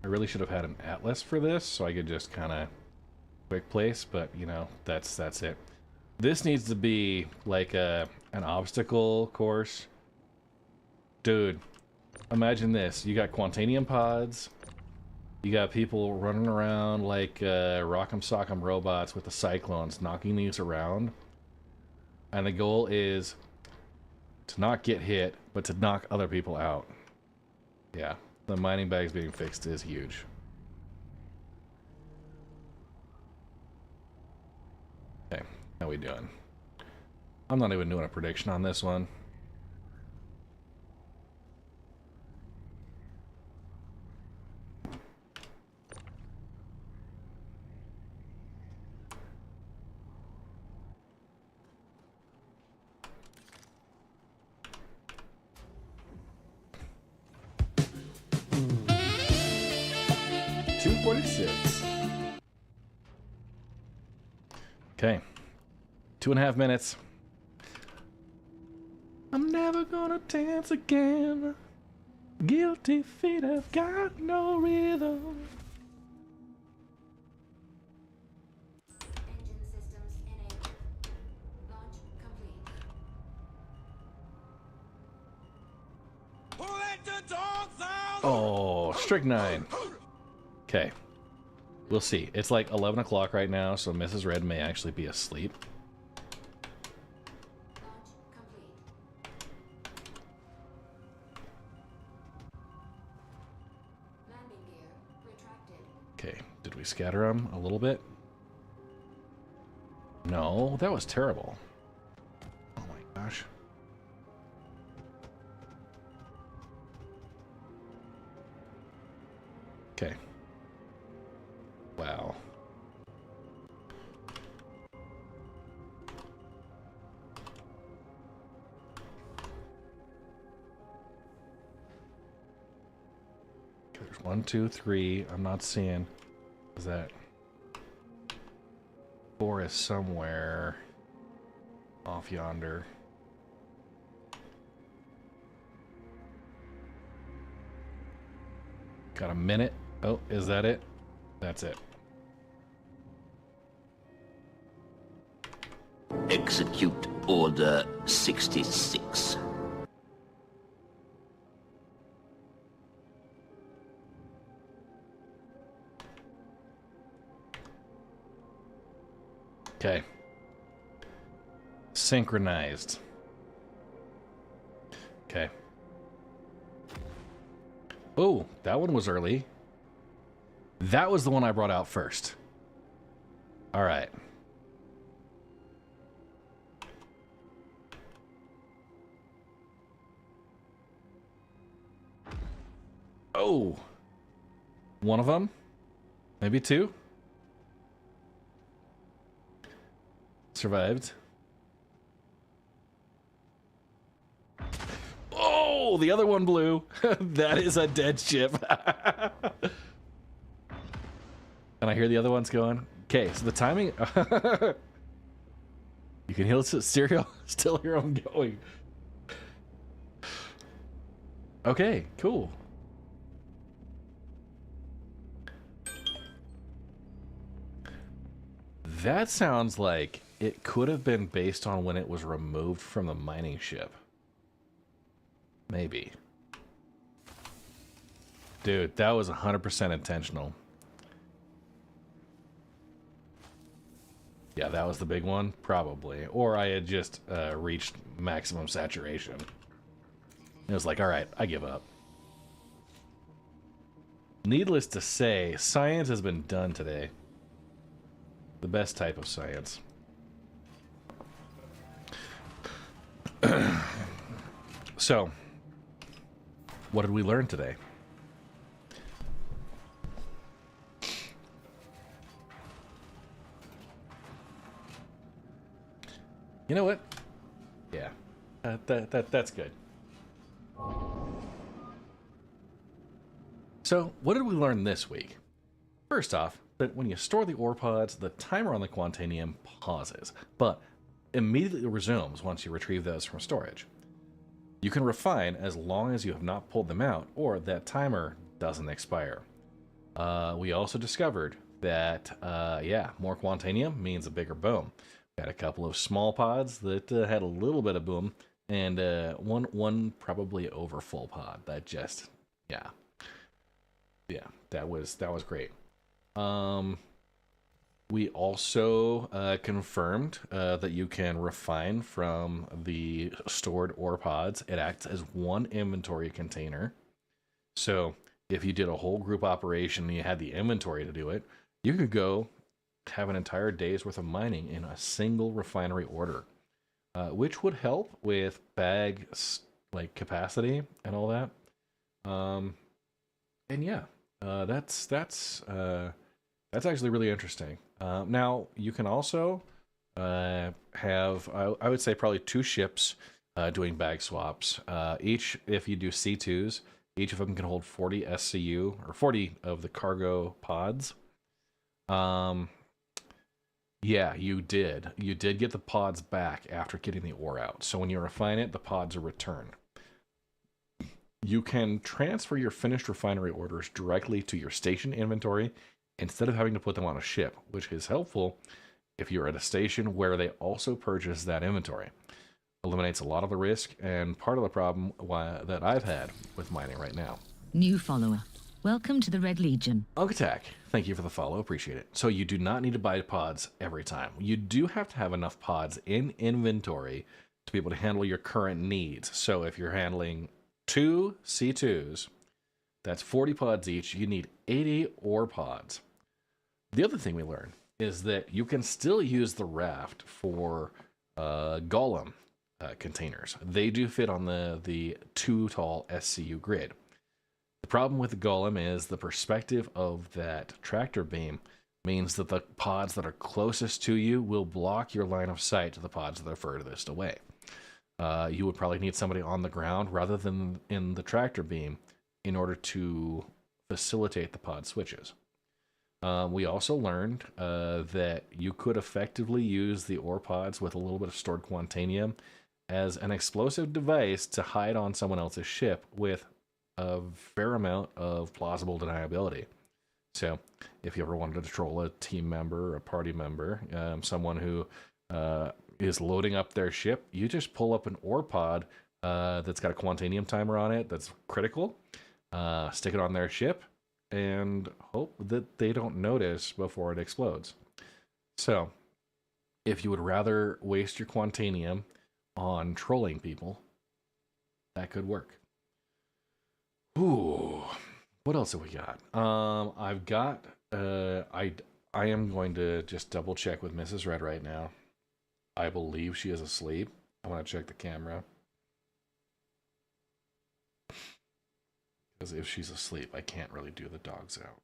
S1: I really should have had an atlas for this, so I could just kind of quick place, but, you know, that's it. This needs to be like an obstacle course. Dude, imagine this. You got Quantanium pods. You got people running around like Rock'em Sock'em robots with the cyclones, knocking these around. And the goal is to not get hit, but to knock other people out. Yeah, the mining bags being fixed is huge. Okay, how we doing? I'm not even doing a prediction on this one. Okay, 2.5 minutes. I'm never gonna dance again. Guilty feet have got no rhythm.
S6: Engine systems enabled. Launch complete.
S3: Who let the dogs out?
S1: Oh, strychnine. Okay. We'll see. It's like 11 o'clock right now, so Mrs. Red may actually be asleep.
S6: Launch complete. Landing gear retracted.
S1: Okay, did we scatter them a little bit? No, that was terrible. Oh my gosh. Okay. Wow. Okay, there's 1, 2, 3. I'm not seeing. Is that 4 is somewhere off yonder. Got a minute. Oh, is that it? That's it.
S13: Execute Order 66.
S1: Okay. Synchronized. Okay. Oh, that one was early. That was the one I brought out first. All right. Oh. One of them? Maybe 2? Survived. Oh, the other one blew. That is a dead ship. And I hear the other ones going. Okay, so the timing. You can hear the stereo. Still hear them going. Okay, cool. That sounds like it could have been based on when it was removed from the mining ship. Maybe. Dude, that was 100% intentional. Yeah, that was the big one? Probably. Or I had just reached maximum saturation. It was like, alright, I give up. Needless to say, science has been done today. The best type of science. So, what did we learn today? You know what? Yeah, that's good. So, what did we learn this week? First off, that when you store the ore pods, the timer on the Quantanium pauses, but immediately resumes once you retrieve those from storage. You can refine as long as you have not pulled them out, or that timer doesn't expire. We also discovered that, yeah, more quantanium means a bigger boom. We had a couple of small pods that had a little bit of boom, and one probably over full pod that just, yeah, that was great. We also confirmed that you can refine from the stored ore pods. It acts as one inventory container. So if you did a whole group operation and you had the inventory to do it, you could go have an entire day's worth of mining in a single refinery order, which would help with bag like capacity and all that. And yeah, that's actually really interesting. Now you can also have, I would say, probably 2 ships doing bag swaps. Each, if you do C2s, each of them can hold 40 SCU, or 40 of the cargo pods. Yeah, you did get the pods back after getting the ore out. So when you refine it, the pods are returned. You can transfer your finished refinery orders directly to your station inventory instead of having to put them on a ship, which is helpful if you're at a station where they also purchase that inventory. Eliminates a lot of the risk and part of the problem that I've had with mining right now.
S7: New follower. Welcome to the Red Legion.
S1: Attack, thank you for the follow, appreciate it. So you do not need to buy pods every time. You do have to have enough pods in inventory to be able to handle your current needs. So if you're handling 2 C2s, that's 40 pods each, you need 80 ore pods. The other thing we learned is that you can still use the raft for Golem containers. They do fit on the 2 tall SCU grid. The problem with the Golem is the perspective of that tractor beam means that the pods that are closest to you will block your line of sight to the pods that are furthest away. You would probably need somebody on the ground rather than in the tractor beam in order to facilitate the pod switches. We also learned that you could effectively use the ore pods with a little bit of stored quantanium as an explosive device to hide on someone else's ship with a fair amount of plausible deniability. So if you ever wanted to troll a team member, a party member, someone who is loading up their ship, you just pull up an ore pod that's got a quantanium timer on it that's critical, stick it on their ship, and hope that they don't notice before it explodes. So if you would rather waste your quantanium on trolling people, that could work. Ooh, what else have we got? I've got, I am going to just double check with Mrs. Red right now. I believe she is asleep. I want to check the camera. Because if she's asleep, I can't really do the dogs out.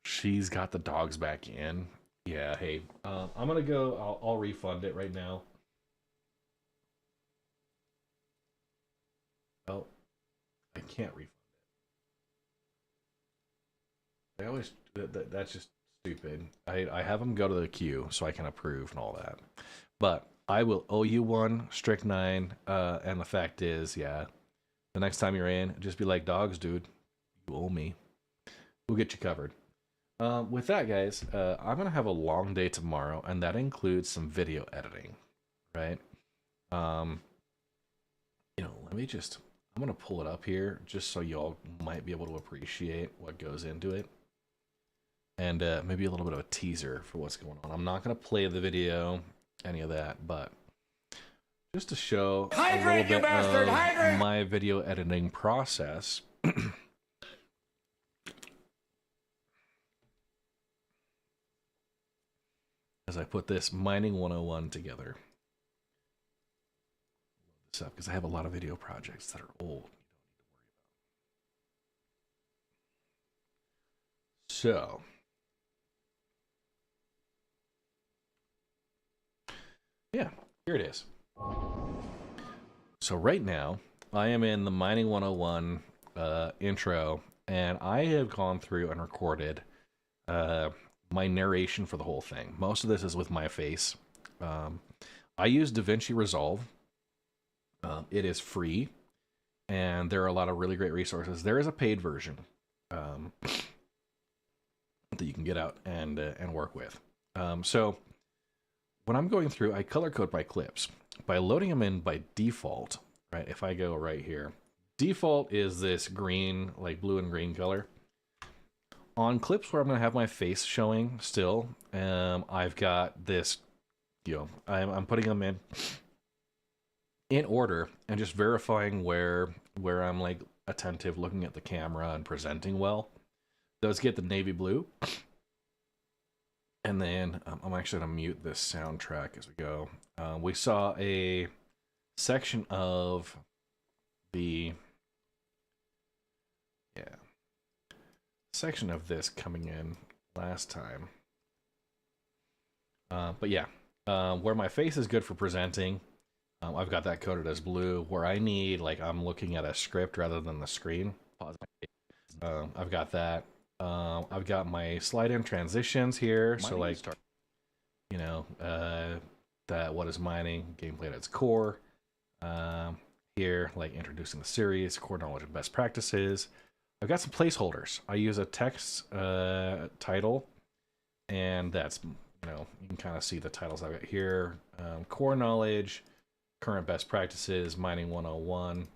S1: She's got the dogs back in. Yeah, hey, I'm gonna go, I'll refund it right now. Oh, I can't refund it. I always, that's just stupid. I have them go to the queue so I can approve and all that. But I will owe you one, strychnine, and the fact is, yeah, the next time you're in, just be like, dogs, dude, you owe me. We'll get you covered. With that, guys, I'm going to have a long day tomorrow, and that includes some video editing, right? You know, let me just, I'm going to pull it up here just so y'all might be able to appreciate what goes into it. And maybe a little bit of a teaser for what's going on. I'm not going to play the video, any of that, but just to show a little bit of my video editing process. As I put this Mining 101 together. Load this up because I have a lot of video projects that are old. So, yeah, here it is. So right now, I am in the Mining 101 intro, and I have gone through and recorded my narration for the whole thing. Most of this is with my face. I use DaVinci Resolve. It is free, and there are a lot of really great resources. There is a paid version that you can get out and work with. So when I'm going through, I color code by clips. By loading them in by default, right? If I go right here, default is this green, like blue and green color. On clips where I'm going to have my face showing still, I've got this, I'm putting them in order and just verifying where I'm like attentive, looking at the camera and presenting well. Those get the navy blue. And then I'm actually going to mute this soundtrack as we go. We saw a section of the section of this coming in last time. But yeah, where my face is good for presenting, I've got that coded as blue. Where I need, like, I'm looking at a script rather than the screen, I've got that. I've got my slide in transitions here. So like, that what is mining, gameplay at its core. Here, like introducing the series, core knowledge and best practices. I've got some placeholders. I use a text title, and that's, you can kind of see the titles I've got here. Core knowledge, current best practices, mining 101.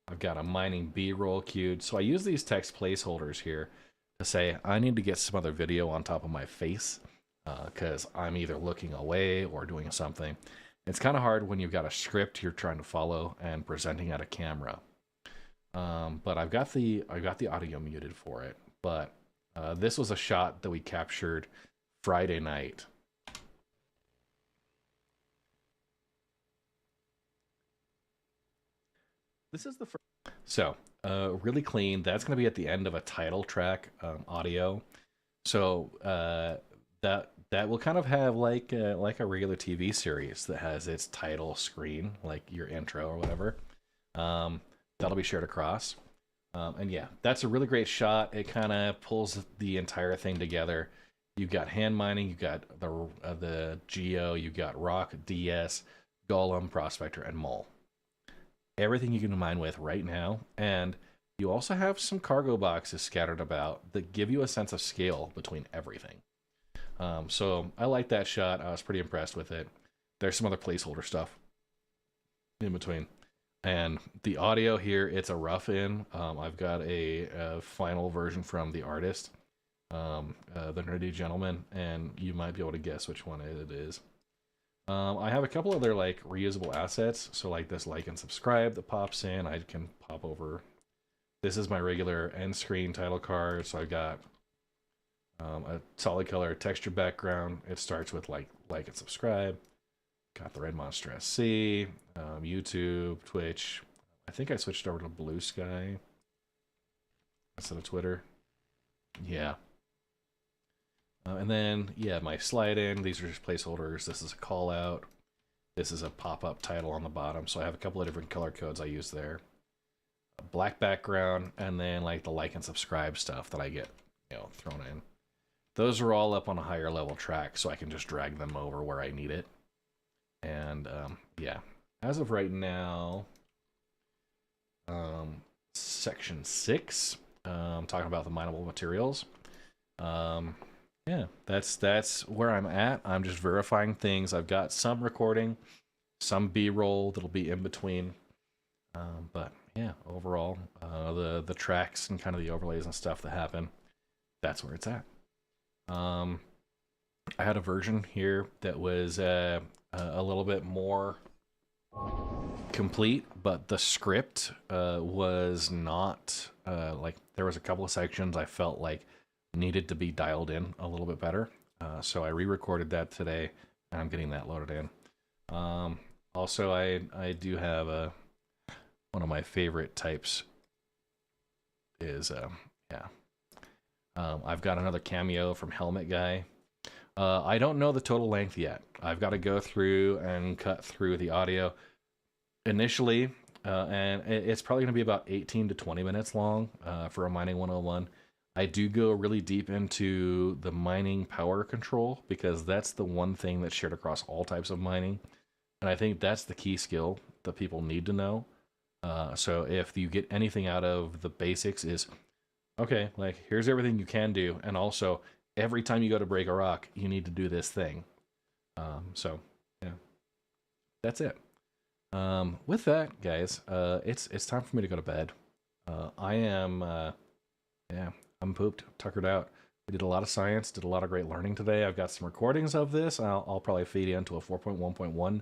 S1: I've got a mining B-roll queued. So I use these text placeholders here to say I need to get some other video on top of my face because I'm either looking away or doing something. It's kind of hard when you've got a script you're trying to follow and presenting at a camera. But I've got the audio muted for it. But this was a shot that we captured Friday night. This is the first. So really clean. That's going to be at the end of a title track audio. So that will kind of have like a regular TV series that has its title screen, like your intro or whatever. That'll be shared across. And yeah, that's a really great shot. It kind of pulls the entire thing together. You've got hand mining, you've got the Geo, you've got Rock, DS, Golem, Prospector, and Mole. Everything you can mine with right now. And you also have some cargo boxes scattered about that give you a sense of scale between everything. So I like that shot. I was pretty impressed with it. There's some other placeholder stuff in between. And the audio here, it's a rough in. I've got a final version from the artist, the Nerdy Gentleman, and you might be able to guess which one it is. I have a couple other like reusable assets. So like this like and subscribe that pops in. I can pop over. This is my regular end screen title card. So I've got a solid color texture background. It starts with like and subscribe. Got the Red Monster SC, YouTube, Twitch. I think I switched over to Blue Sky instead of Twitter. Yeah. And then, yeah, my slide in. These are just placeholders. This is a call out. This is a pop-up title on the bottom. So I have a couple of different color codes I use there. A black background, and then like the like and subscribe stuff that I get, thrown in. Those are all up on a higher level track, so I can just drag them over where I need it. And yeah, as of right now, section 6, talking about the mineable materials. Yeah, that's where I'm at. I'm just verifying things. I've got some recording, some B-roll that'll be in between. But yeah, overall, the tracks and kind of the overlays and stuff that happen, that's where it's at. I had a version here that was a little bit more complete, but the script was not like, there was a couple of sections I felt like needed to be dialed in a little bit better. So I re-recorded that today, and I'm getting that loaded in. Also, I do have one of my favorite types is I've got another cameo from Helmet Guy. I don't know the total length yet. I've got to go through and cut through the audio. Initially, and it's probably going to be about 18 to 20 minutes long for a Mining 101. I do go really deep into the mining power control because that's the one thing that's shared across all types of mining. And I think that's the key skill that people need to know. So if you get anything out of the basics is, okay, like here's everything you can do. And also every time you go to break a rock, you need to do this thing. So yeah, that's it. With that, guys, it's time for me to go to bed. I'm pooped, tuckered out. We did a lot of science, did a lot of great learning today. I've got some recordings of this. I'll probably feed into a 4.1.1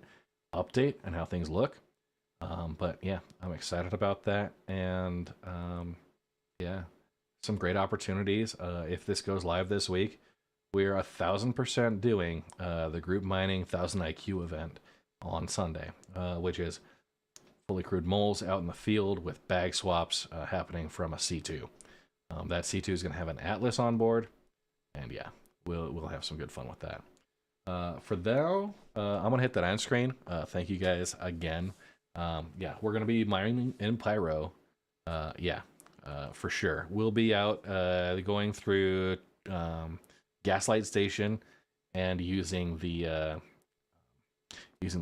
S1: update and how things look. But yeah, I'm excited about that. And yeah, some great opportunities. If this goes live this week, we're 1,000% doing the group mining 1000 IQ event on Sunday, which is fully crewed moles out in the field with bag swaps happening from a C2. That C2 is going to have an Atlas on board, and yeah, we'll have some good fun with that. For now, I'm going to hit that end screen. Thank you guys again. Yeah, we're going to be mining in Pyro. For sure. We'll be out going through Gaslight Station and using the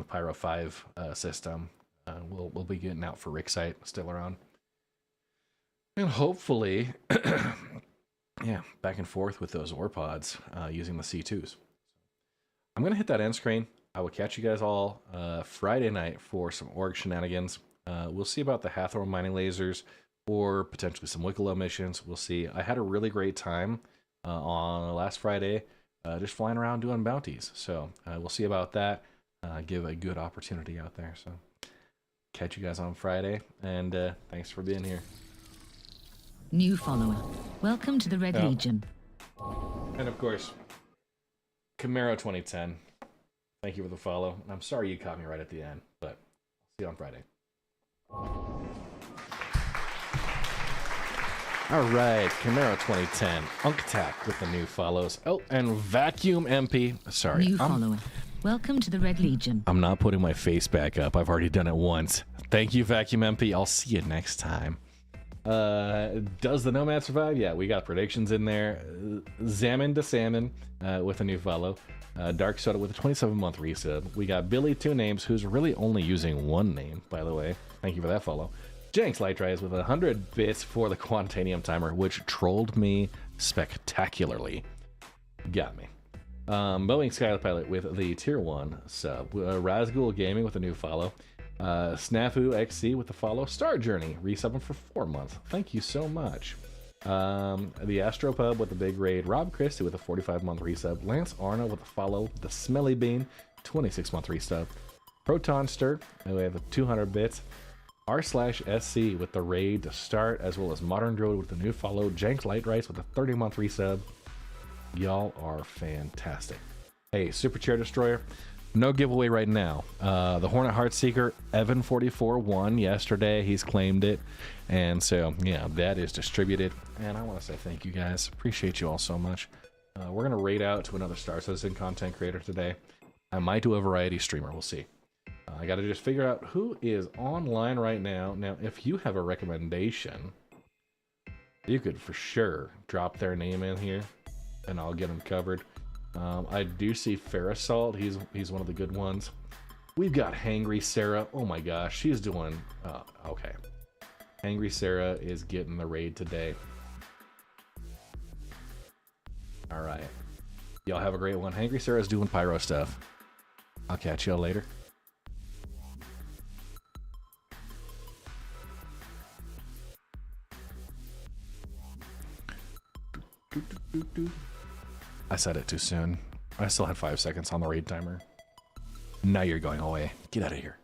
S1: Pyro 5 system. We'll be getting out for Ricksite still around. And hopefully, yeah, back and forth with those ore pods using the C2s. I'm going to hit that end screen. I will catch you guys all Friday night for some org shenanigans. We'll see about the Hathor mining lasers or potentially some Wicklow missions. We'll see. I had a really great time on last Friday just flying around doing bounties. So we'll see about that. Give a good opportunity out there. So catch you guys on Friday. And thanks for being here.
S7: New follower. Welcome to the Red Legion.
S1: And of course, Camaro 2010. Thank you for the follow. I'm sorry you caught me right at the end, but I'll see you on Friday. All right, Camaro 2010, Unktac with the new follows. Oh, and Vacuum MP. Sorry.
S7: New follower. Welcome to the Red Legion.
S1: I'm not putting my face back up. I've already done it once. Thank you, Vacuum MP. I'll see you next time. Does the Nomad survive? Yeah, we got predictions in there. Zamin to Salmon with a new follow. Dark Soda with a 27-month resub. We got Billy 2 names, who's really only using one name, by the way. Thank you for that follow. Jenks Light Rise with 100 bits for the Quantanium timer, which trolled me spectacularly. Got me. Boeing Skypilot with the tier 1 sub. Razgul Gaming with a new follow. Snafu XC with the follow. Star Journey resubbing for 4 months. Thank you so much. The Astropub with the big raid. Rob Christie with a 45-month resub. Lance Arna with a follow. The Smelly Bean, 26-month resub. Proton Stir, we have 200 bits. R/SC with the raid to start, as well as Modern Druid with the new follow. Jank Light Rice with a 30-month resub. Y'all are fantastic. Hey, Super Chair Destroyer, no giveaway right now. The Hornet Heartseeker, Evan44 won yesterday. He's claimed it. And so, yeah, that is distributed. And I want to say thank you guys. Appreciate you all so much. We're going to raid out to another Star Citizen content creator today. I might do a variety streamer. We'll see. I got to just figure out who is online right now. Now, if you have a recommendation, you could for sure drop their name in here, and I'll get them covered. I do see Ferrasalt. He's one of the good ones. We've got Hangry Sarah. Oh my gosh, she's doing okay. Hangry Sarah is getting the raid today. All right, y'all have a great one. Hangry Sarah's doing pyro stuff. I'll catch y'all later. I said it too soon. I still had 5 seconds on the raid timer. Now you're going away. Get out of here.